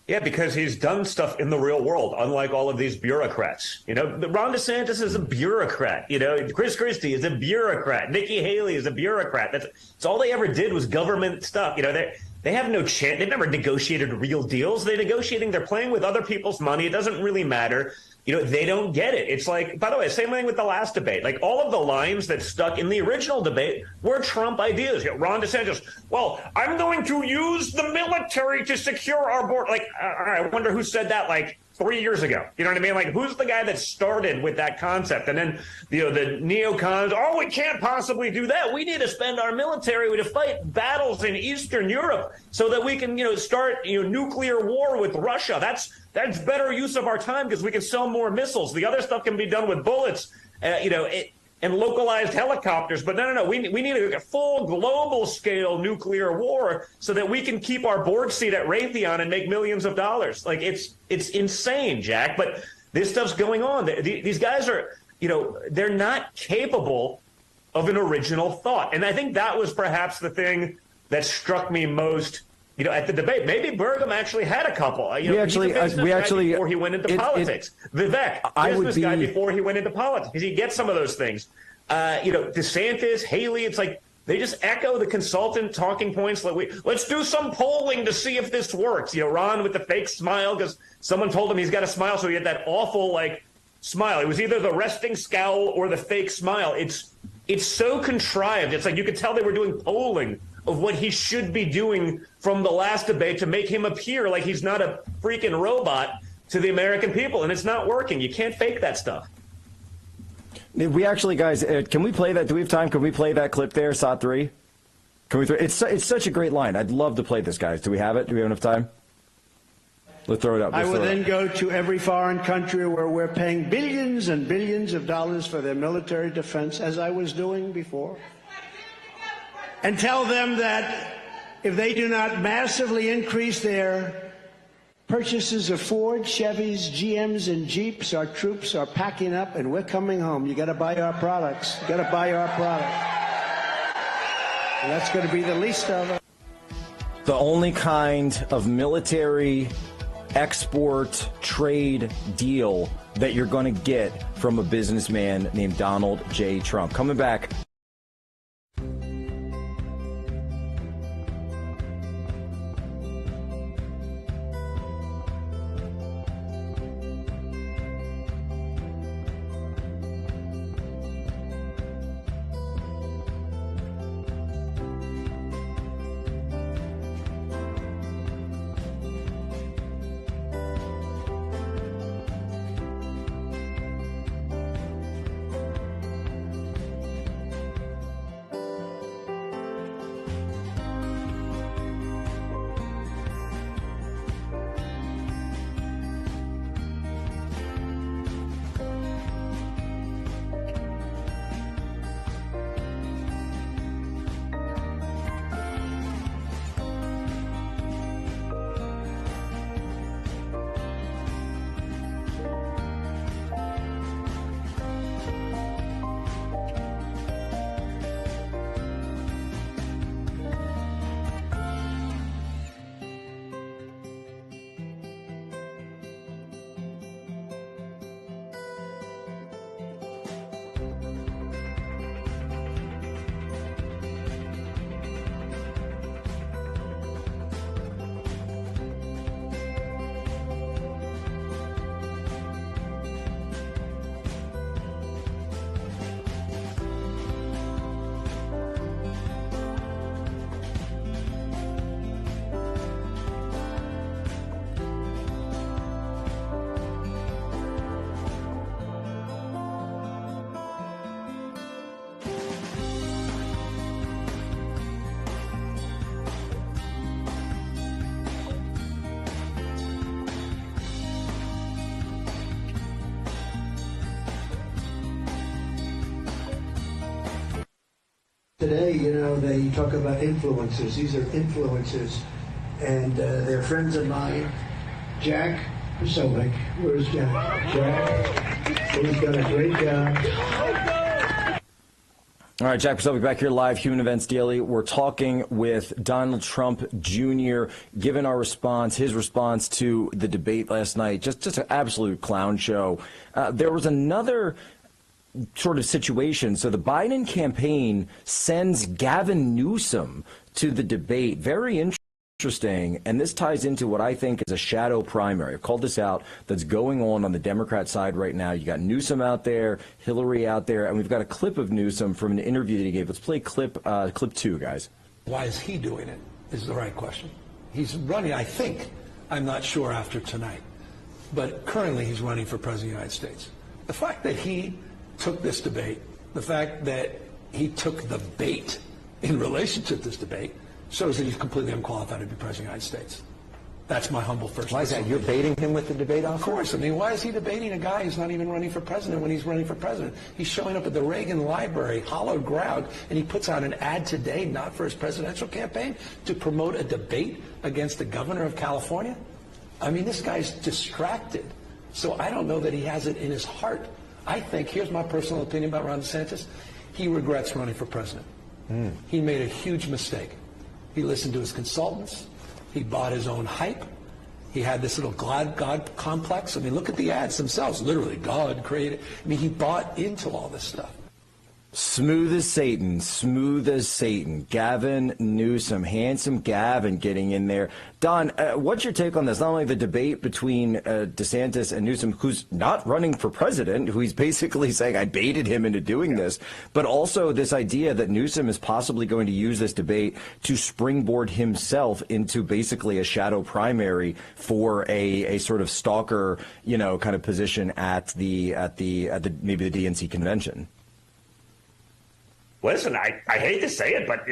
Yeah, because he's done stuff in the real world, unlike all of these bureaucrats. Ron DeSantis is a bureaucrat. Chris Christie is a bureaucrat. Nikki Haley is a bureaucrat. That's all they ever did was government stuff. They have no chance. They've never negotiated real deals. They're playing with other people's money. It doesn't really matter. They don't get it. It's like, by the way, same thing with the last debate. Like, all of the lines that stuck in the original debate were Trump ideas. Ron DeSantis, well, I'm going to use the military to secure our border. Like, I wonder who said that, like, 3 years ago. You know what I mean? Like, who's the guy that started with that concept? And then, the neocons, we can't possibly do that. We need to spend our military to fight battles in Eastern Europe so that we can, start, nuclear war with Russia. That's better use of our time because we can sell more missiles. The other stuff can be done with bullets, and localized helicopters. But no. We need a full global scale nuclear war so that we can keep our board seat at Raytheon and make millions of dollars. Like, it's insane, Jack. But this stuff's going on. These guys are, they're not capable of an original thought. And I think that was perhaps the thing that struck me most. At the debate, maybe Burgum actually had a couple. We actually before he went into politics. Vivek, business guy before he went into politics. He gets some of those things. DeSantis, Haley. It's like They just echo the consultant talking points. Like, let's do some polling to see if this works. You know, Ron with the fake smile because someone told him he's got a smile, so he had that awful like smile. It was either the resting scowl or the fake smile. It's so contrived. It's like you could tell they were doing polling of what he should be doing from the last debate to make him appear like he's not a freaking robot to the American people, and it's not working. You can't fake that stuff. We actually, guys, can we play that? Do we have time? Can we play that clip there, SOT 3? Can we? It's such a great line. I'd love to play this, guys. Do we have it? Do we have enough time? Let's throw it up. I will then go to every foreign country where we're paying billions and billions of dollars for their military defense, as I was doing before, and tell them that if they do not massively increase their purchases of Ford, Chevys, GMs, and Jeeps, our troops are packing up and we're coming home. You got to buy our products. You got to buy our products. And that's going to be the least of it. The only kind of military export trade deal that you're going to get from a businessman named Donald J. Trump. Coming back. Today, you know, they talk about influencers. These are influencers, and they're friends of mine. Jack Posobiec, where's Jack? Jack, he's done a great job. All right, Jack Posobiec back here live, Human Events Daily. We're talking with Donald Trump Jr., given our response, his response to the debate last night. Just an absolute clown show. There was another sort of situation. So the Biden campaign sends Gavin Newsom to the debate. Very interesting. And this ties into what I think is a shadow primary. I've called this out, that's going on the Democrat side right now. You got Newsom out there, Hillary out there, and we've got a clip of Newsom from an interview that he gave. Let's play clip 2, guys. Why is he doing it is the right question. He's running, I think, I'm not sure after tonight, but currently he's running for President of the United States. The fact that he took this debate, the fact that he took the bait in relation to this debate, shows that he's completely unqualified to be President of the United States. That's my humble first. Why is that? You're baiting him with the debate offer? Of course. I mean, why is he debating a guy who's not even running for president when he's running for president? He's showing up at the Reagan Library, hallowed ground, and he puts out an ad today, not for his presidential campaign, to promote a debate against the governor of California. I mean, this guy's distracted. So I don't know that he has it in his heart. I think, here's my personal opinion about Ron DeSantis, he regrets running for president. He made a huge mistake. He listened to his consultants. He bought his own hype. He had this little God complex. I mean, look at the ads themselves. Literally, God created. I mean, he bought into all this stuff. Smooth as Satan, smooth as Satan. Gavin Newsom, handsome Gavin getting in there. Don, what's your take on this? Not only the debate between DeSantis and Newsom, who's not running for president, who he's basically saying I baited him into doing this, but also this idea that Newsom is possibly going to use this debate to springboard himself into basically a shadow primary for a sort of stalker, kind of position at the maybe the DNC convention. Listen, I hate to say it, but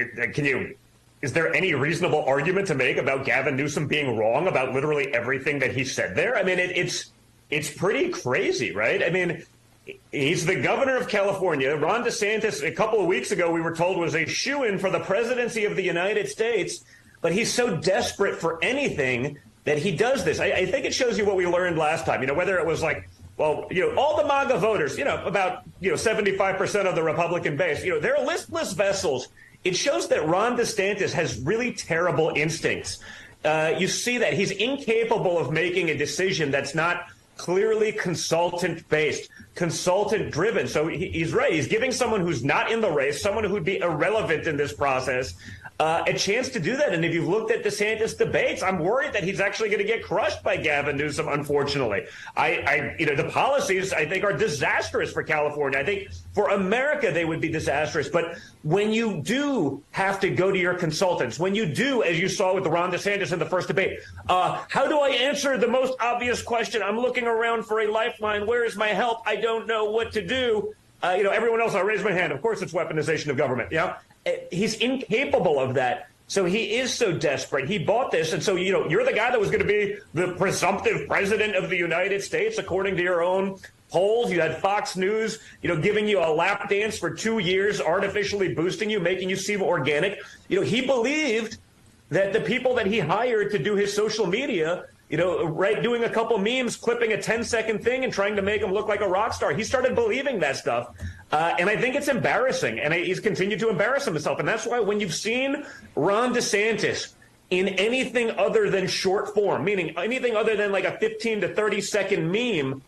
is there any reasonable argument to make about Gavin Newsom being wrong about literally everything that he said there? I mean, it's pretty crazy, right? I mean, he's the governor of California. Ron DeSantis, a couple of weeks ago, we were told was a shoo-in for the presidency of the United States, but he's so desperate for anything that he does this. I think it shows you what we learned last time, whether it was like, well, all the MAGA voters, about 75% of the Republican base, they're listless vessels. It shows that Ron DeSantis has really terrible instincts. You see that he's incapable of making a decision that's not clearly consultant-based, consultant-driven. So he's right. He's giving someone who's not in the race, someone who'd be irrelevant in this process, a chance to do that. And if you've looked at DeSantis debates, I'm worried that he's actually going to get crushed by Gavin Newsom, unfortunately. The policies, I think, are disastrous for California. I think for America, they would be disastrous. But when you do have to go to your consultants, when you do, as you saw with Ron DeSantis in the first debate, how do I answer the most obvious question? I'm looking around for a lifeline. Where is my help? I don't know what to do. Everyone else, I'll raise my hand. Of course, it's weaponization of government. He's incapable of that. So he is so desperate. He bought this. And so, you're the guy that was going to be the presumptive president of the United States, according to your own polls. You had Fox News, giving you a lap dance for 2 years, artificially boosting you, making you seem organic. He believed that the people that he hired to do his social media, doing a couple memes, clipping a 10-second thing and trying to make him look like a rock star. He started believing that stuff. And I think it's embarrassing. And he's continued to embarrass himself. And that's why when you've seen Ron DeSantis in anything other than short form, meaning anything other than like a 15 to 30-second meme,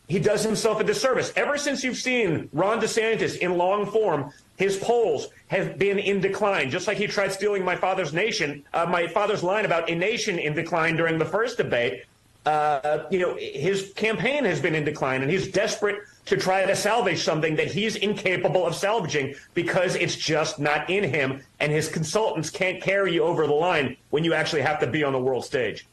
he does himself a disservice. Ever since you've seen Ron DeSantis in long form, his polls have been in decline, just like he tried stealing my father's line about a nation in decline during the first debate. His campaign has been in decline, and he's desperate to try to salvage something that he's incapable of salvaging because it's just not in him, and his consultants can't carry you over the line when you actually have to be on the world stage.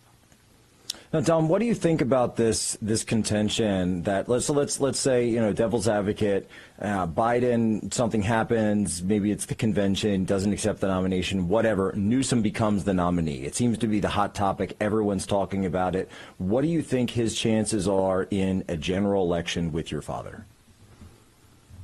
Now, Don, what do you think about this contention that let's say, devil's advocate, Biden, something happens, maybe it's the convention, doesn't accept the nomination, whatever, Newsom becomes the nominee. It seems to be the hot topic. Everyone's talking about it. What do you think his chances are in a general election with your father?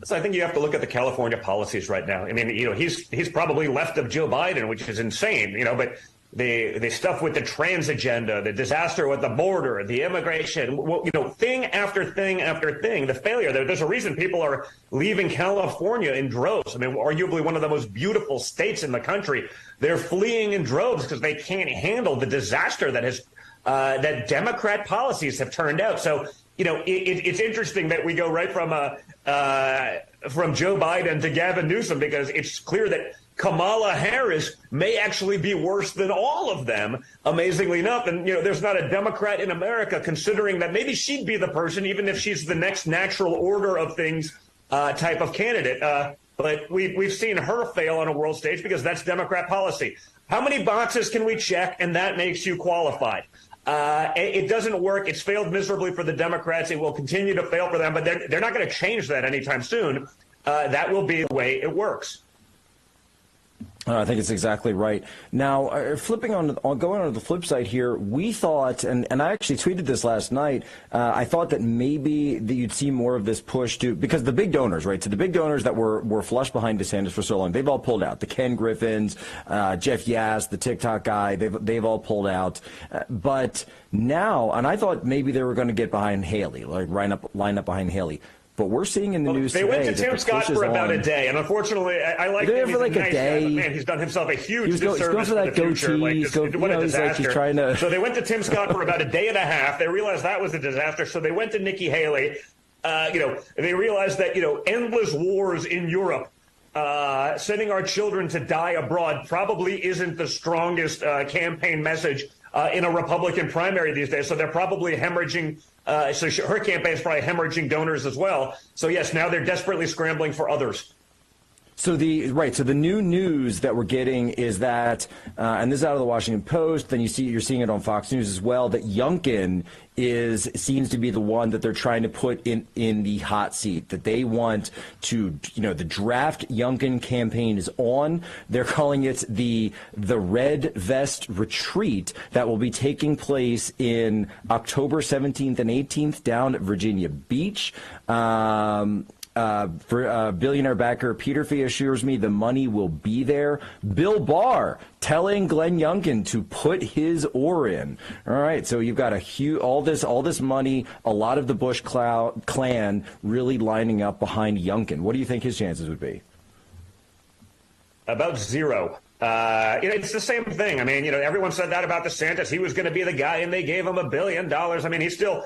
So I think you have to look at the California policies right now. I mean, he's probably left of Joe Biden, which is insane, but the stuff with the trans agenda, the disaster with the border, the immigration, thing after thing after thing, the failure. There's a reason people are leaving California in droves. I mean, arguably one of the most beautiful states in the country. They're fleeing in droves because they can't handle the disaster that Democrat policies have turned out. So, it's interesting that we go right from Joe Biden to Gavin Newsom, because it's clear that Kamala Harris may actually be worse than all of them, amazingly enough. And, there's not a Democrat in America considering that maybe she'd be the person, even if she's the next natural order of things type of candidate. But we've seen her fail on a world stage because that's Democrat policy. How many boxes can we check and that makes you qualified? It doesn't work. It's failed miserably for the Democrats. It will continue to fail for them, but they're not going to change that anytime soon. That will be the way it works. I think it's exactly right. Now, going on to the flip side here, we thought, and I actually tweeted this last night, I thought that maybe that you'd see more of this push because the big donors, right? So the big donors that were flush behind DeSantis for so long, they've all pulled out. The Ken Griffins, Jeff Yass, the TikTok guy, they've all pulled out. But now, and I thought maybe they were going to get behind Haley, like line up behind Haley. But we're seeing in the news today. They went to Tim Scott for about a day, and unfortunately, I like him. He's for like a day. Guy, man, he's done himself a huge disservice for the future. What a disaster! He's trying to... So they went to Tim Scott for about a day and a half. They realized that was a disaster, so they went to Nikki Haley. They realize that, endless wars in Europe, sending our children to die abroad probably isn't the strongest campaign message in a Republican primary these days. So they're probably hemorrhaging. Her campaign is probably hemorrhaging donors as well. So yes, now they're desperately scrambling for others. So the new news that we're getting is that, and this is out of the Washington Post, then you're seeing it on Fox News as well, that Youngkin seems to be the one that they're trying to put in the hot seat, that they want to, the draft Youngkin campaign is on. They're calling it the Red Vest Retreat that will be taking place in October 17th and 18th down at Virginia Beach. Billionaire backer Peter Fee assures me the money will be there. Bill Barr telling Glenn Youngkin to put his oar in. All right, so you've got all this money, a lot of the Bush clan really lining up behind Youngkin. What do you think his chances would be? About zero. It's the same thing. I mean, everyone said that about DeSantis. He was going to be the guy, and they gave him $1 billion. I mean, he's still,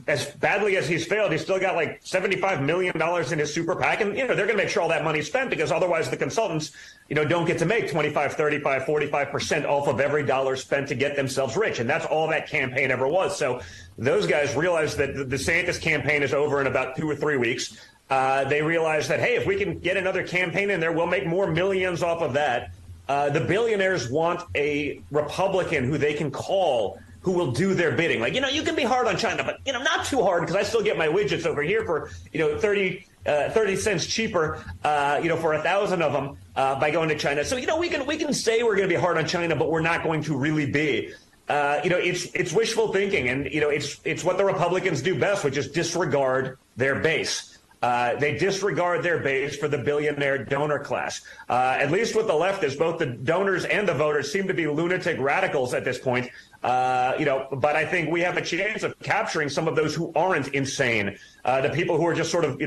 as badly as he's failed, he's still got like $75 million in his super PAC. And, they're going to make sure all that money's spent because otherwise the consultants, don't get to make 25, 35, 45% off of every dollar spent to get themselves rich. And that's all that campaign ever was. So those guys realize that the DeSantis campaign is over in about 2 or 3 weeks. They realize that, hey, if we can get another campaign in there, we'll make more millions off of that. The billionaires want a Republican who they can call, who will do their bidding. Like, you can be hard on China, but, not too hard because I still get my widgets over here for, 30 cents cheaper, for 1,000 of them by going to China. So, we can say we're going to be hard on China, but we're not going to really be. It's wishful thinking, and, it's what the Republicans do best, which is disregard their base. They disregard their base for the billionaire donor class. At least with the leftists, both the donors and the voters seem to be lunatic radicals at this point. But I think we have a chance of capturing some of those who aren't insane. The people who are just sort of,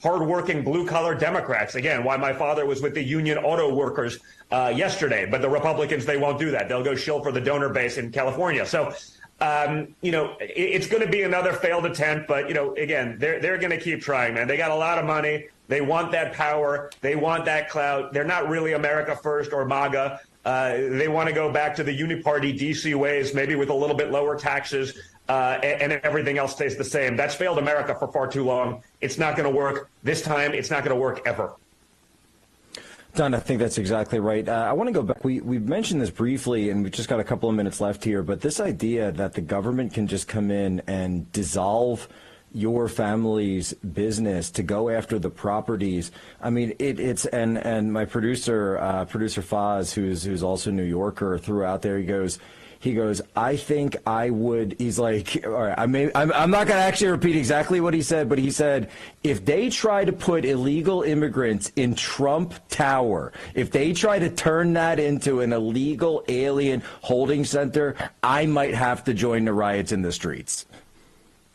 hardworking blue-collar Democrats. Again, why my father was with the union auto workers yesterday. But the Republicans, they won't do that. They'll go shill for the donor base in California. So, it's going to be another failed attempt, but, again, they're going to keep trying, man. They got a lot of money. They want that power. They want that clout. They're not really America First or MAGA. They want to go back to the uniparty DC ways, maybe with a little bit lower taxes, and everything else stays the same. That's failed America for far too long. It's not going to work this time. It's not going to work ever. Don, I think that's exactly right. I want to go back. We mentioned this briefly, and we've just got a couple of minutes left here, but this idea that the government can just come in and dissolve your family's business to go after the properties. I mean, it's and my producer Faz, who's also a New Yorker, threw out there. He goes, I think I would. He's like, all right, I'm not going to actually repeat exactly what he said, but he said, if they try to put illegal immigrants in Trump Tower, if they try to turn that into an illegal alien holding center, I might have to join the riots in the streets.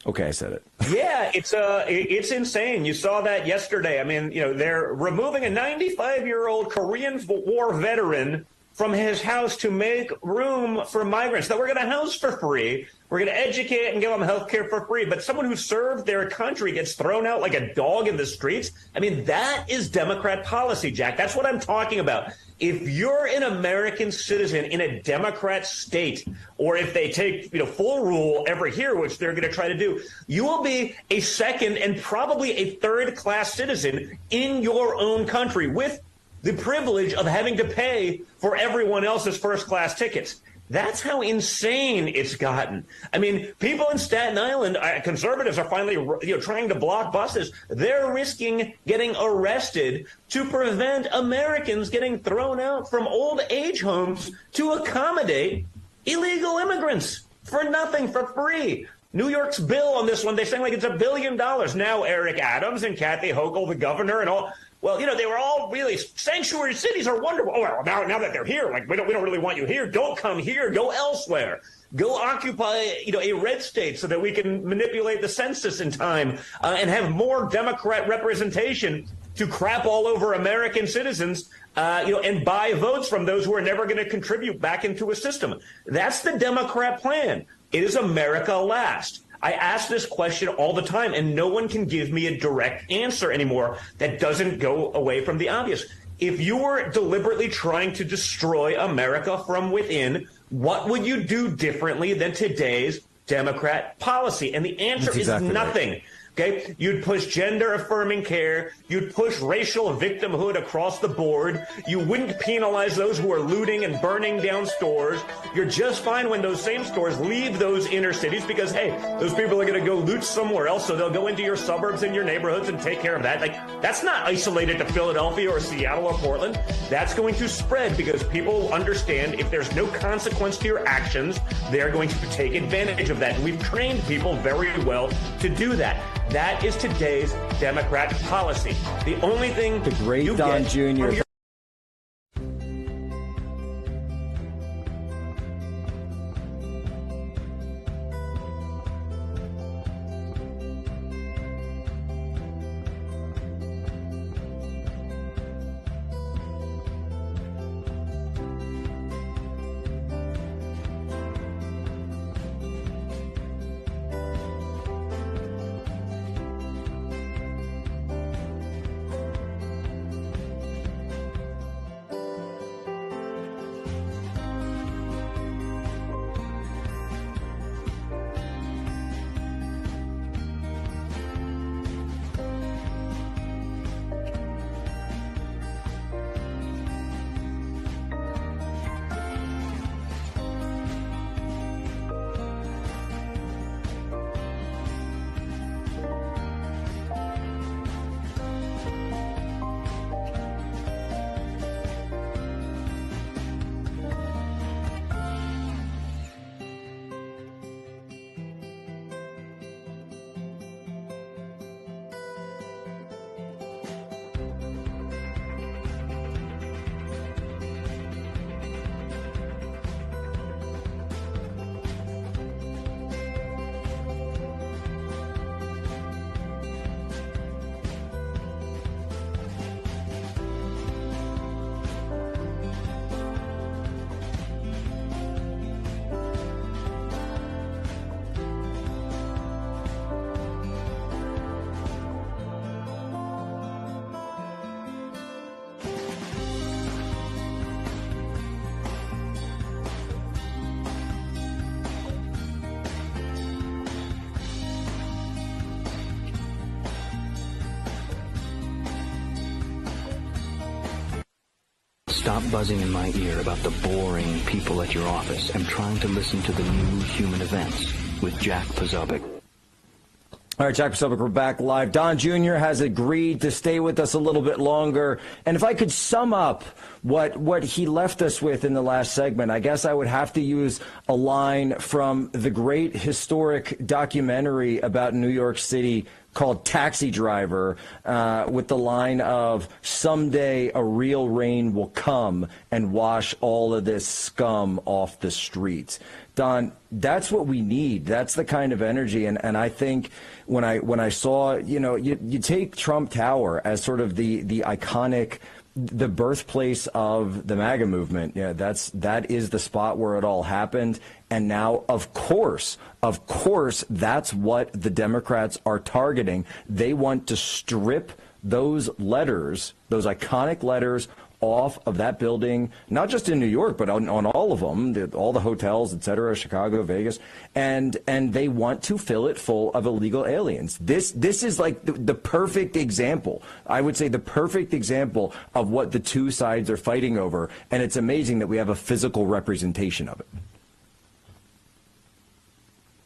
Okay, I said it. Yeah, it's insane. You saw that yesterday. I mean, they're removing a 95-year-old Korean War veteran from his house to make room for migrants that we're going to house for free. We're going to educate and give them health care for free. But someone who served their country gets thrown out like a dog in the streets. I mean, that is Democrat policy, Jack. That's what I'm talking about. If you're an American citizen in a Democrat state, or if they take full rule ever here, which they're going to try to do, you will be a second and probably a third-class citizen in your own country with the privilege of having to pay for everyone else's first-class tickets. That's how insane it's gotten. I mean, people in Staten Island, conservatives are finally trying to block buses. They're risking getting arrested to prevent Americans getting thrown out from old age homes to accommodate illegal immigrants for nothing, for free. New York's bill on this one, they're saying like it's $1 billion. Now Eric Adams and Kathy Hochul, the governor, and all. Well, they were all really sanctuary cities are wonderful. Oh, well, now that they're here, like we don't really want you here. Don't come here. Go elsewhere. Go occupy, a red state so that we can manipulate the census in time and have more Democrat representation to crap all over American citizens, and buy votes from those who are never going to contribute back into a system. That's the Democrat plan. It is America last. I ask this question all the time, and no one can give me a direct answer anymore that doesn't go away from the obvious. If you were deliberately trying to destroy America from within, what would you do differently than today's Democrat policy? And the answer is nothing. Right. Okay, you'd push gender-affirming care. You'd push racial victimhood across the board. You wouldn't penalize those who are looting and burning down stores. You're just fine when those same stores leave those inner cities because, hey, those people are going to go loot somewhere else, so they'll go into your suburbs and your neighborhoods and take care of that. Like, that's not isolated to Philadelphia or Seattle or Portland. That's going to spread because people understand if there's no consequence to your actions, they're going to take advantage of that. And we've trained people very well to do that. That is today's Democrat policy. The only thing the great Don Jr. Stop buzzing in my ear about the boring people at your office. I'm trying to listen to the new human events with Jack Posobiec. All right, Jack Posobiec, we're back live. Don Jr. has agreed to stay with us a little bit longer. And if I could sum up what he left us with in the last segment, I guess I would have to use a line from the great historic documentary about New York City called Taxi Driver, with the line of, someday a real rain will come and wash all of this scum off the streets. Don, that's what we need. That's the kind of energy. And I think when I saw, you take Trump Tower as sort of the iconic, the birthplace of the MAGA movement. Yeah, that is the spot where it all happened. And now, of course, that's what the Democrats are targeting. They want to strip those letters, those iconic letters, off of that building, not just in New York, but on all of them, all the hotels, et cetera, Chicago, Vegas, and they want to fill it full of illegal aliens. This is like the perfect example. I would say the perfect example of what the two sides are fighting over, and it's amazing that we have a physical representation of it.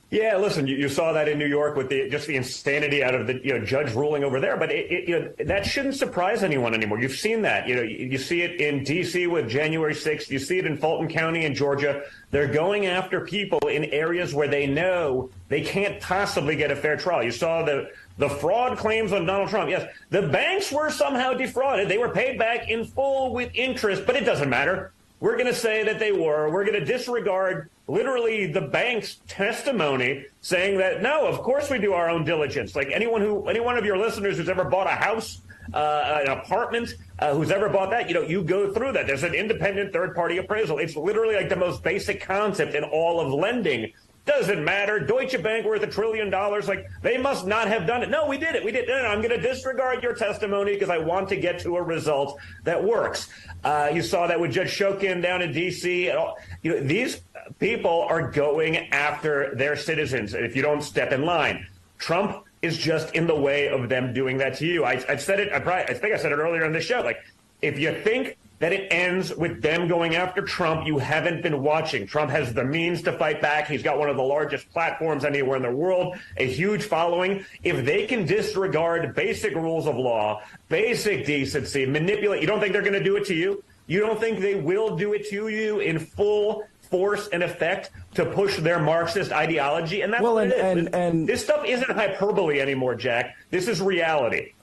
Yeah, listen, you saw that in New York with just the insanity out of the judge ruling over there, but that shouldn't surprise anyone anymore. You've seen that. You see it in D.C. with January 6th. You see it in Fulton County in Georgia. They're going after people in areas where they know they can't possibly get a fair trial. You saw the fraud claims on Donald Trump. Yes, the banks were somehow defrauded. They were paid back in full with interest, but it doesn't matter. We're going to say that they were. We're going to disregard literally the bank's testimony saying that, no, of course we do our own diligence. Like any one of your listeners who's ever bought a house, an apartment, who's ever bought that, you go through that. There's an independent third-party appraisal. It's literally like the most basic concept in all of lending. Doesn't matter. Deutsche Bank worth $1 trillion. Like, they must not have done it. No, we did it. We did. No, I'm going to disregard your testimony because I want to get to a result that works. You saw that with Judge Shokin down in D.C. These people are going after their citizens if you don't step in line. Trump is just in the way of them doing that to you. I've said it. I think I said it earlier in the show. Like, if you think that it ends with them going after Trump, you haven't been watching. Trump has the means to fight back. He's got one of the largest platforms anywhere in the world, a huge following. If they can disregard basic rules of law, basic decency, manipulate, you don't think they're going to do it to you? You don't think they will do it to you in full force and effect to push their Marxist ideology? And that's what it is. And this stuff isn't hyperbole anymore, Jack. This is reality.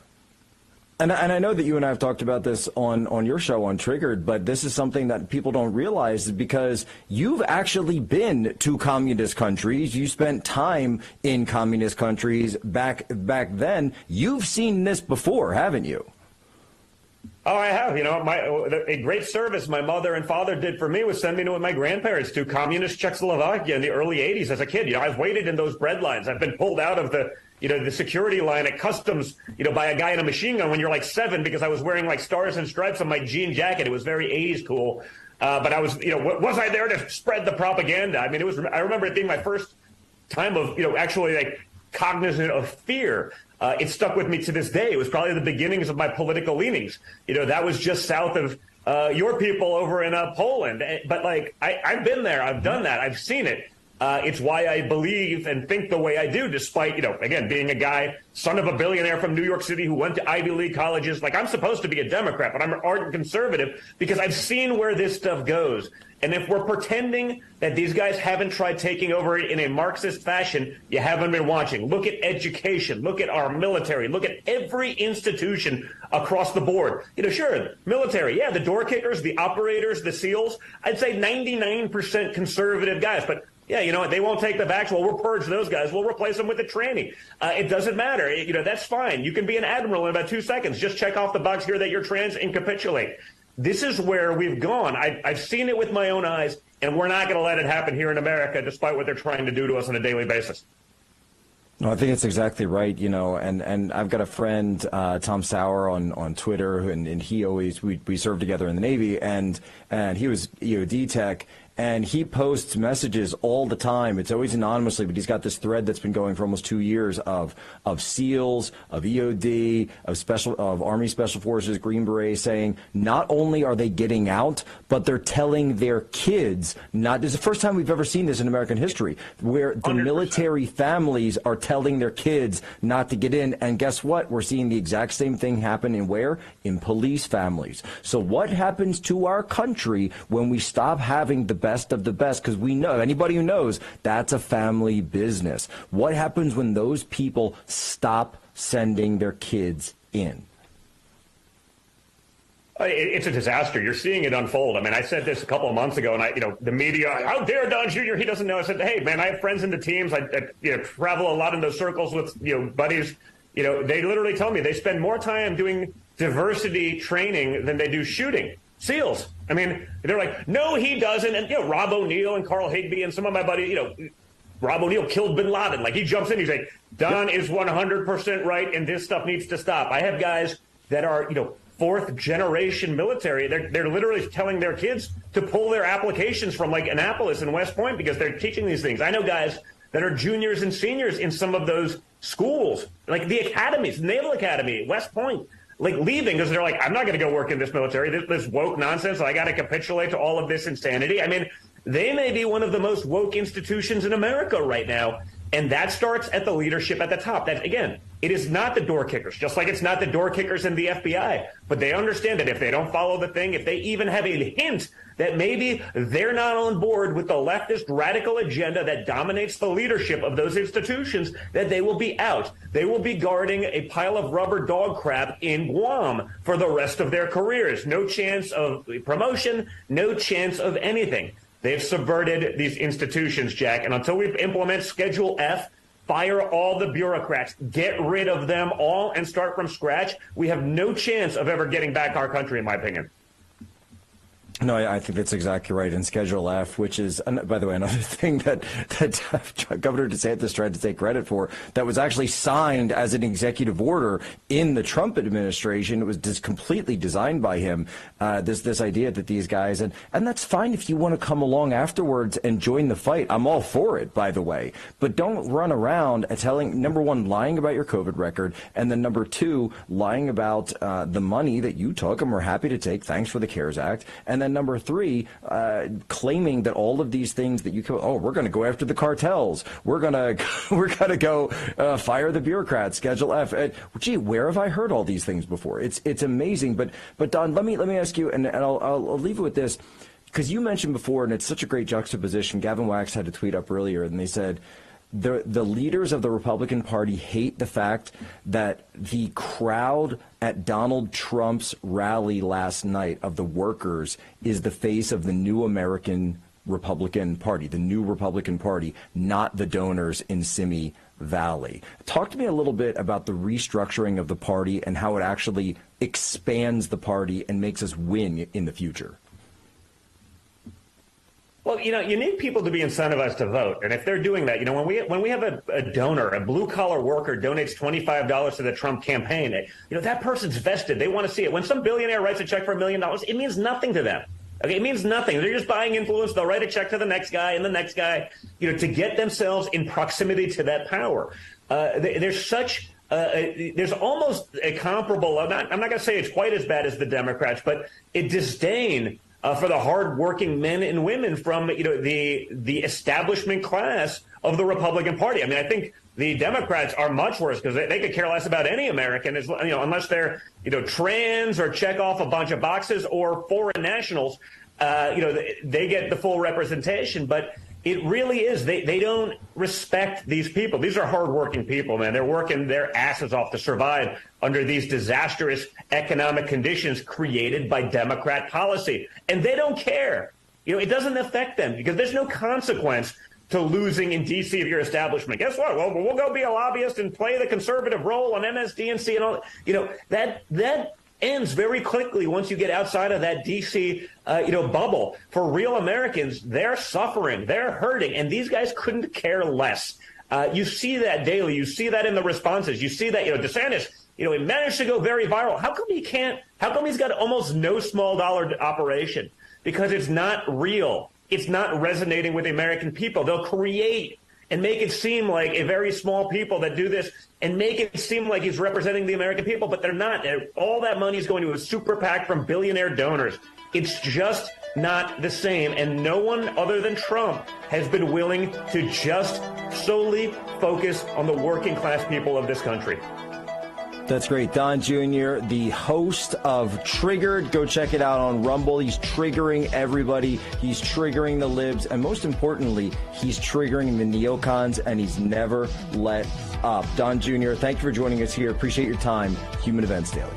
And I know that you and I have talked about this on your show on Triggered, but this is something that people don't realize because you've actually been to communist countries. You spent time in communist countries back then. You've seen this before, haven't you? Oh, I have. A great service my mother and father did for me was send me to my grandparents to communist Czechoslovakia in the early 80s as a kid. I've waited in those bread lines. I've been pulled out of the security line at customs, by a guy in a machine gun when you're like 7 because I was wearing like stars and stripes on my jean jacket. It was very 80s cool. But I was, was I there to spread the propaganda? I mean, I remember it being my first time of, actually like cognizant of fear. It stuck with me to this day. It was probably the beginnings of my political leanings. That was just south of your people over in Poland. But like, I've been there. I've done that. I've seen it. It's why I believe and think the way I do, despite, again, being a guy, son of a billionaire from New York City who went to Ivy League colleges. Like, I'm supposed to be a Democrat, but I'm an ardent conservative because I've seen where this stuff goes. And if we're pretending that these guys haven't tried taking over it in a Marxist fashion, you haven't been watching. Look at education. Look at our military. Look at every institution across the board. Sure, military, yeah, the door kickers, the operators, the SEALs. I'd say 99% conservative guys, but yeah, they won't take the backs. Well, we'll purge those guys. We'll replace them with a trainee. It doesn't matter. That's fine. You can be an admiral in about 2 seconds. Just check off the box here that you're trans and capitulate. This is where we've gone. I've seen it with my own eyes, and we're not going to let it happen here in America, despite what they're trying to do to us on a daily basis. No, I think it's exactly right, and I've got a friend, Tom Sauer, on Twitter, and he always, we served together in the Navy, and he was EOD tech, and he posts messages all the time. It's always anonymously, but he's got this thread that's been going for almost 2 years of SEALs, of EOD, of Army Special Forces, Green Berets, saying not only are they getting out, but they're telling their kids not. This is the first time we've ever seen this in American history, where the 100%. Military families are telling their kids not to get in. And guess what? We're seeing the exact same thing happen in police families. So what happens to our country when we stop having the best of the best? Because we know, anybody who knows, that's a family business. What happens when those people stop sending their kids in? It's a disaster. You're seeing it unfold. I mean, I said this a couple of months ago, and the media, how dare Don Jr., he doesn't know. I said, hey, man, I have friends in the teams. I travel a lot in those circles with buddies. They literally tell me they spend more time doing diversity training than they do shooting. SEALs. I mean, they're like, no, he doesn't. And, Rob O'Neill and Carl Higbee and some of my buddies, Rob O'Neill killed bin Laden. Like, he jumps in, he's like, Don is 100% right, and this stuff needs to stop. I have guys that are, fourth generation military. They're literally telling their kids to pull their applications from like Annapolis and West Point because they're teaching these things. I know guys that are juniors and seniors in some of those schools, like the academies, Naval Academy, West Point, like leaving because they're like, I'm not going to go work in this military, this woke nonsense. I got to capitulate to all of this insanity. I mean, they may be one of the most woke institutions in America right now. And that starts at the leadership at the top. That, again, it is not the door kickers, just like it's not the door kickers in the FBI. But they understand that if they don't follow the thing, if they even have a hint that maybe they're not on board with the leftist radical agenda that dominates the leadership of those institutions, that they will be out. They will be guarding a pile of rubber dog crap in Guam for the rest of their careers. No chance of promotion, no chance of anything. They've subverted these institutions, Jack. And until we implement Schedule F, fire all the bureaucrats, get rid of them all and start from scratch, we have no chance of ever getting back our country, in my opinion. No, I think that's exactly right. And Schedule F, which is, by the way, another thing that Governor DeSantis tried to take credit for, that was actually signed as an executive order in the Trump administration. It was just completely designed by him. This idea that these guys, and that's fine if you want to come along afterwards and join the fight. I'm all for it, by the way. But don't run around telling, number one, lying about your COVID record, and then number two, lying about the money that you took and were happy to take. Thanks for the CARES Act. And then number three, claiming that all of these things that we're going to go after the cartels. We're going to go fire the bureaucrats. Schedule F. Gee, where have I heard all these things before? It's amazing. But Don, let me ask you, and I'll leave it with this, because you mentioned before, and it's such a great juxtaposition. Gavin Wax had a tweet up earlier, and they said, the leaders of the Republican Party hate the fact that the crowd at Donald Trump's rally last night of the workers is the face of the new American Republican Party, the new Republican Party, not the donors in Simi Valley. Talk to me a little bit about the restructuring of the party and how it actually expands the party and makes us win in the future. Well, you need people to be incentivized to vote. And if they're doing that, when we have a donor, a blue-collar worker donates $25 to the Trump campaign, that person's vested. They want to see it. When some billionaire writes a check for $1 million, it means nothing to them. Okay, it means nothing. They're just buying influence. They'll write a check to the next guy and the next guy, to get themselves in proximity to that power. There's almost a comparable, I'm not going to say it's quite as bad as the Democrats, but a disdain for the hardworking men and women from the establishment class of the Republican Party. I mean, I think the Democrats are much worse because they could care less about any American, unless they're trans or check off a bunch of boxes, or foreign nationals. They get the full representation, but it really is. They don't respect these people. These are hardworking people, man. They're working their asses off to survive under these disastrous economic conditions created by Democrat policy. And they don't care. It doesn't affect them because there's no consequence to losing in D.C. of your establishment. Guess what? Well, we'll go be a lobbyist and play the conservative role on MSDNC and all. That ends very quickly once you get outside of that D.C. Bubble. For real Americans, they're suffering, they're hurting, and these guys couldn't care less. You see that daily. You see that in the responses. You see that DeSantis, it managed to go very viral. How come he's got almost no small dollar operation? Because it's not real. It's not resonating with the American people. They'll create and make it seem like a very small people that do this and make it seem like he's representing the American people, but they're not. All that money is going to a super PAC from billionaire donors. It's just not the same. And no one other than Trump has been willing to just solely focus on the working class people of this country. That's great. Don Jr., the host of Triggered. Go check it out on Rumble. He's triggering everybody. He's triggering the libs. And most importantly, he's triggering the neocons, and he's never let up. Don Jr., thank you for joining us here. Appreciate your time. Human Events Daily.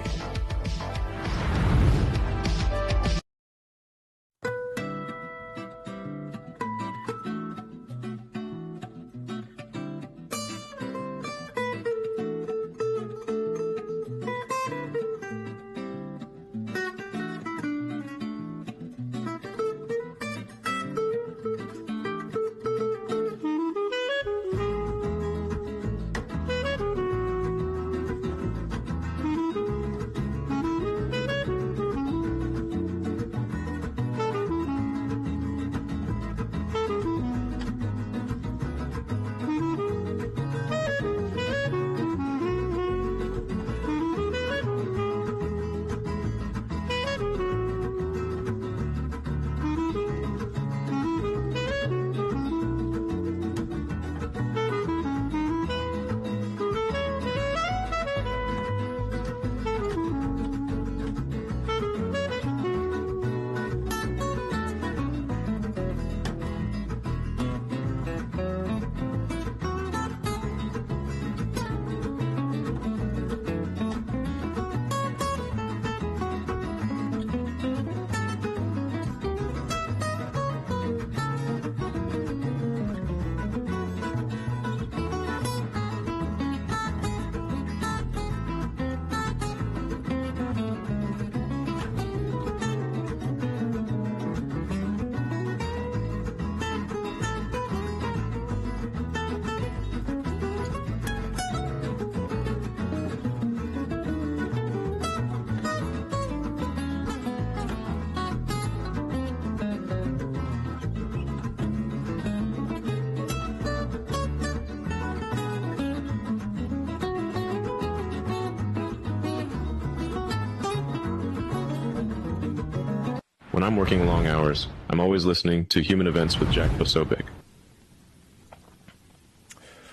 When I'm working long hours, I'm always listening to Human Events with Jack Posobiec.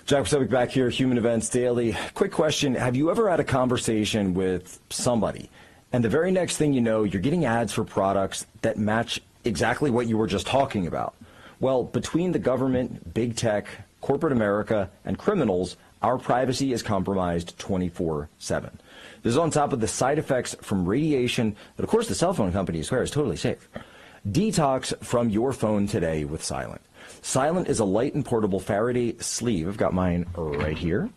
Jack Posobiec back here, Human Events Daily. Quick question. Have you ever had a conversation with somebody, and the very next thing you know, you're getting ads for products that match exactly what you were just talking about? Well, between the government, big tech, corporate America, and criminals, our privacy is compromised 24/7. This is on top of the side effects from radiation that, of course, the cell phone companies swear is totally safe. Detox from your phone today with Silent. Silent is a light and portable Faraday sleeve, I've got mine right here,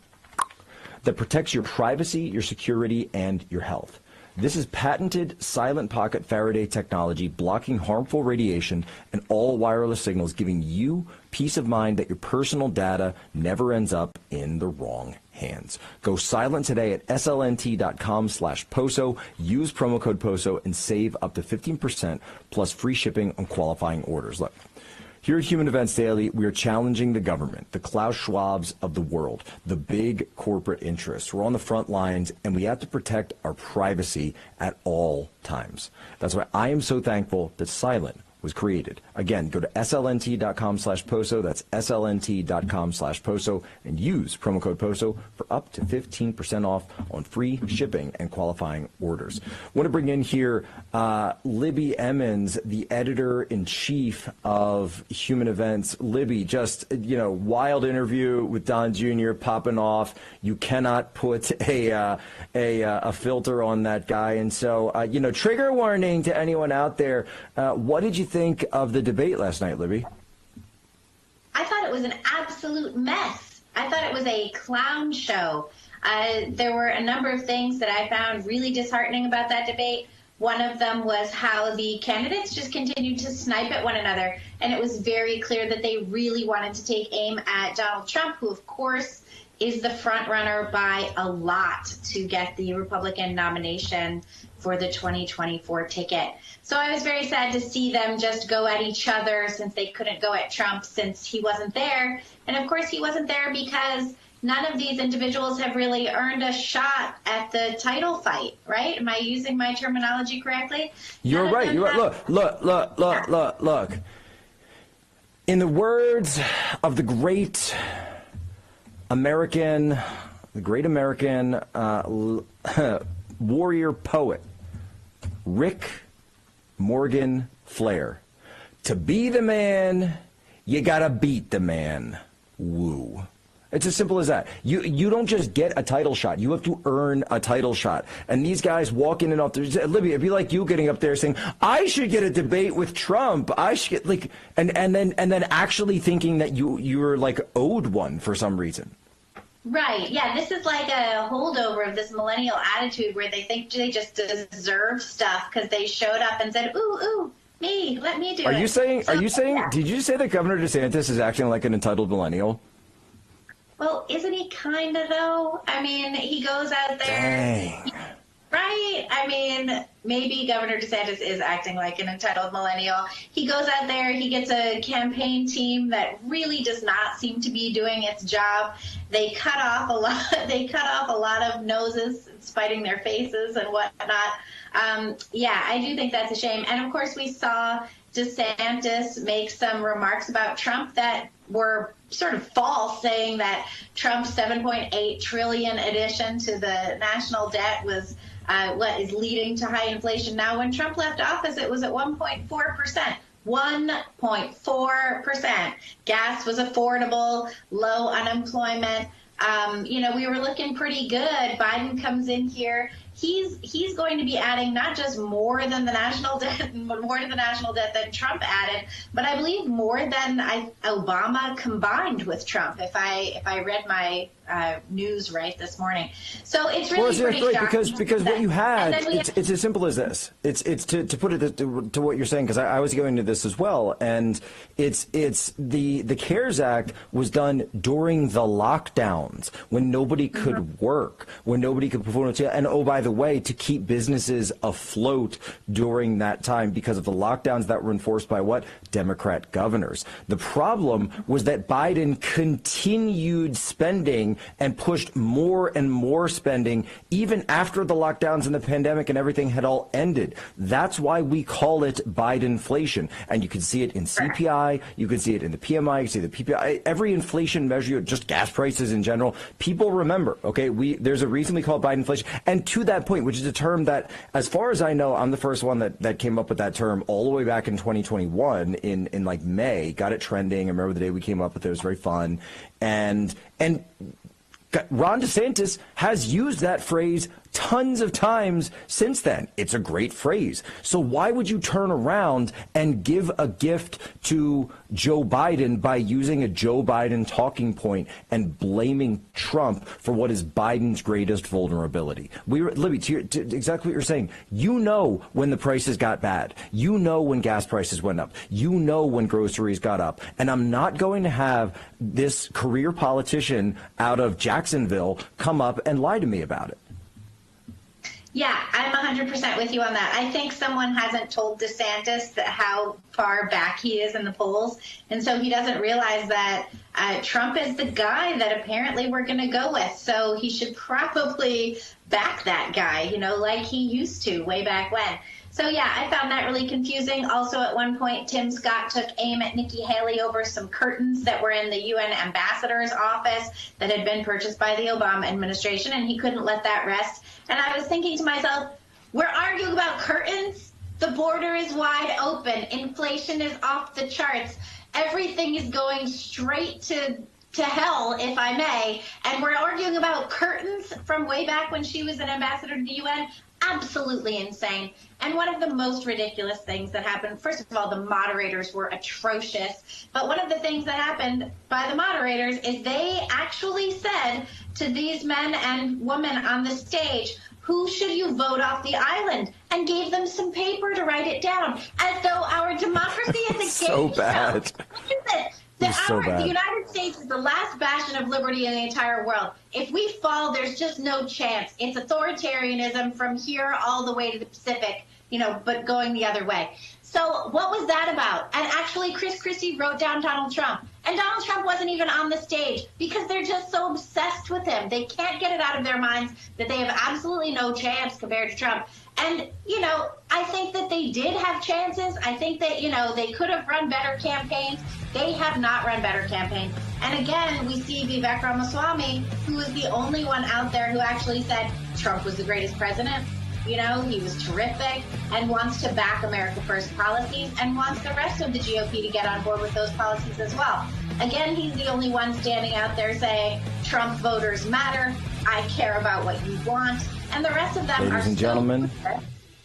that protects your privacy, your security, and your health. This is patented silent pocket Faraday technology, blocking harmful radiation and all wireless signals, giving you peace of mind that your personal data never ends up in the wrong hands. Go silent today at slnt.com/POSO. Use promo code POSO and save up to 15% plus free shipping on qualifying orders. Look. Here at Human Events Daily, we are challenging the government, the Klaus Schwabs of the world, the big corporate interests. We're on the front lines, and we have to protect our privacy at all times. That's why I am so thankful that Silent was created. Again, go to slnt.com/POSO. That's slnt.com/POSO, and use promo code POSO for up to 15% off on free shipping and qualifying orders. I want to bring in here Libby Emmons, the editor-in-chief of Human Events. Libby, just, wild interview with Don Jr. popping off. You cannot put a filter on that guy. And so, trigger warning to anyone out there. What did you think of the debate last night, Libby? I thought it was an absolute mess. I thought it was a clown show. There were a number of things that I found really disheartening about that debate. One of them was how the candidates just continued to snipe at one another, and it was very clear that they really wanted to take aim at Donald Trump, who, of course, is the front runner by a lot to get the Republican nomination for the 2024 ticket. So I was very sad to see them just go at each other, since they couldn't go at Trump since he wasn't there. And of course he wasn't there because none of these individuals have really earned a shot at the title fight, right? Am I using my terminology correctly? You're right. You're right. Look. In the words of the great American warrior poet, Rick Morgan Flair, to be the man, you gotta beat the man. Woo. It's as simple as that. You don't just get a title shot. You have to earn a title shot. And these guys walking in up there, Libby, it'd be like you getting up there saying, I should get a debate with Trump. I should get and then actually thinking that you're owed one for some reason. Right. Yeah, this is like a holdover of this millennial attitude where they think they just deserve stuff because they showed up and said, ooh, me, let me do it. Are you saying, did you say that Governor DeSantis is acting like an entitled millennial? Well, isn't he kind of, though? I mean, he goes out there. Dang. Right? I mean, maybe Governor DeSantis is acting like an entitled millennial. He goes out there, he gets a campaign team that really does not seem to be doing its job. They cut off a lot of noses, spiting their faces and whatnot. Yeah, I do think that's a shame. And of course, we saw DeSantis make some remarks about Trump that were sort of false, saying that Trump's $7.8 trillion addition to the national debt was what is leading to high inflation. Now, when Trump left office, it was at 1.4%. 1.4%. Gas was affordable, low unemployment. We were looking pretty good. Biden comes in here. He's going to be adding not just more than the national debt, more to the national debt than Trump added, but I believe more than Obama combined with Trump. If I read my news right this morning, so it's really pretty shocking. Because what you had, it's as simple as this. It's to put it to what you're saying, because I was going to this as well, and it's the CARES Act was done during the lockdowns when nobody could work, when nobody could perform, and oh, by the way, to keep businesses afloat during that time because of the lockdowns that were enforced by what? Democrat governors. The problem was that Biden continued spending and pushed more and more spending even after the lockdowns and the pandemic and everything had all ended. That's why we call it Bidenflation. And you can see it in CPI, you can see it in the PMI, you can see the PPI, every inflation measure, just gas prices in general. People remember, okay, there's a reason we call it Bidenflation. And to that point, which is a term that, as far as I know, I'm the first one that came up with that term all the way back in 2021 in like May, got it trending. I remember the day we came up with it. It was very fun. And Ron DeSantis has used that phrase tons of times since then. It's a great phrase. So why would you turn around and give a gift to Joe Biden by using a Joe Biden talking point and blaming Trump for what is Biden's greatest vulnerability? Libby, to exactly what you're saying, you know when the prices got bad. You know when gas prices went up. You know when groceries got up. And I'm not going to have this career politician out of Jacksonville come up and lie to me about it. Yeah, I'm 100% with you on that. I think someone hasn't told DeSantis how far back he is in the polls, and so he doesn't realize that Trump is the guy that apparently we're going to go with. So he should probably back that guy, you know, like he used to way back when. So, yeah, I found that really confusing. Also, at one point, Tim Scott took aim at Nikki Haley over some curtains that were in the UN ambassador's office that had been purchased by the Obama administration, and he couldn't let that rest. And I was thinking to myself, we're arguing about curtains? The border is wide open. Inflation is off the charts. Everything is going straight to hell, if I may. And we're arguing about curtains from way back when she was an ambassador to the UN? Absolutely insane. And one of the most ridiculous things that happened, first of all, the moderators were atrocious. But one of the things that happened by the moderators is they actually said to these men and women on the stage, who should you vote off the island? And gave them some paper to write it down, as though our democracy is a game so bad. show. The United States is the last bastion of liberty in the entire world. If we fall, there's just no chance. It's authoritarianism from here all the way to the Pacific, you know, but going the other way. So what was that about? And actually, Chris Christie wrote down Donald Trump. And Donald Trump wasn't even on the stage because they're just so obsessed with him. They can't get it out of their minds that they have absolutely no chance compared to Trump. And, you know, I think that they did have chances. I think that, you know, they could have run better campaigns. They have not run better campaigns. And again, we see Vivek Ramaswamy, who is the only one out there who actually said Trump was the greatest president. You know, he was terrific and wants to back America First policies and wants the rest of the GOP to get on board with those policies as well. Again, he's the only one standing out there saying Trump voters matter. I care about what you want. And the rest of them Ladies and gentlemen,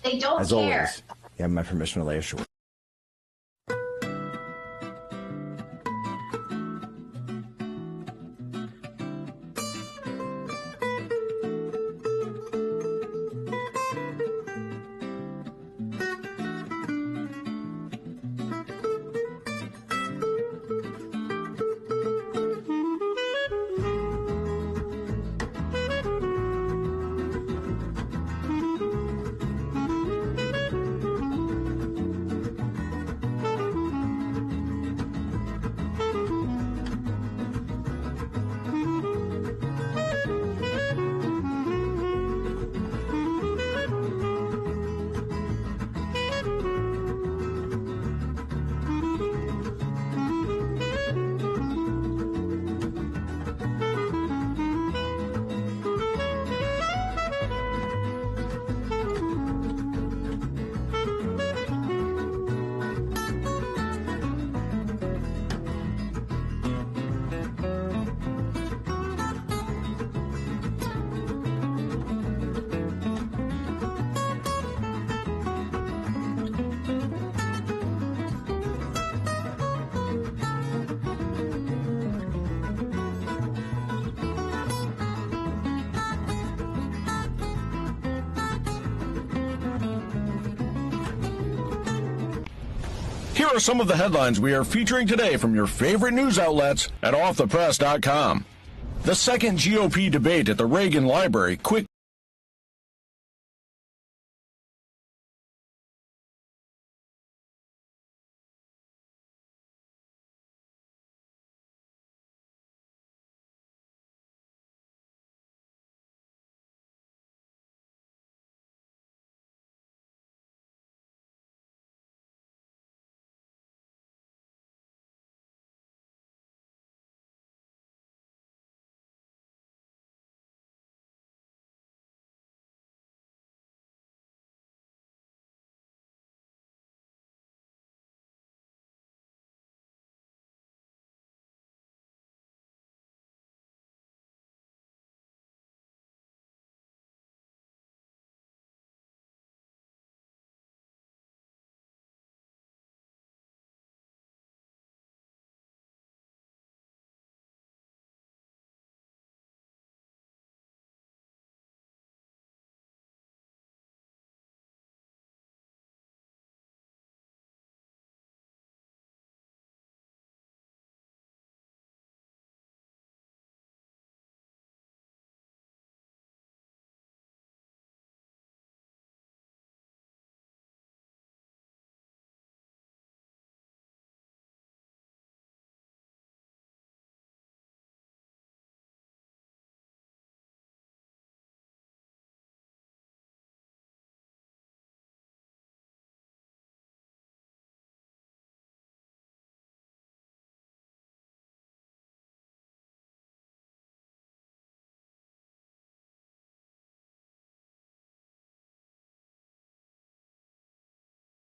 they don't as care. Always, you have my permission to lay a short. Here are some of the headlines we are featuring today from your favorite news outlets at offthepress.com. The second GOP debate at the Reagan Library quickly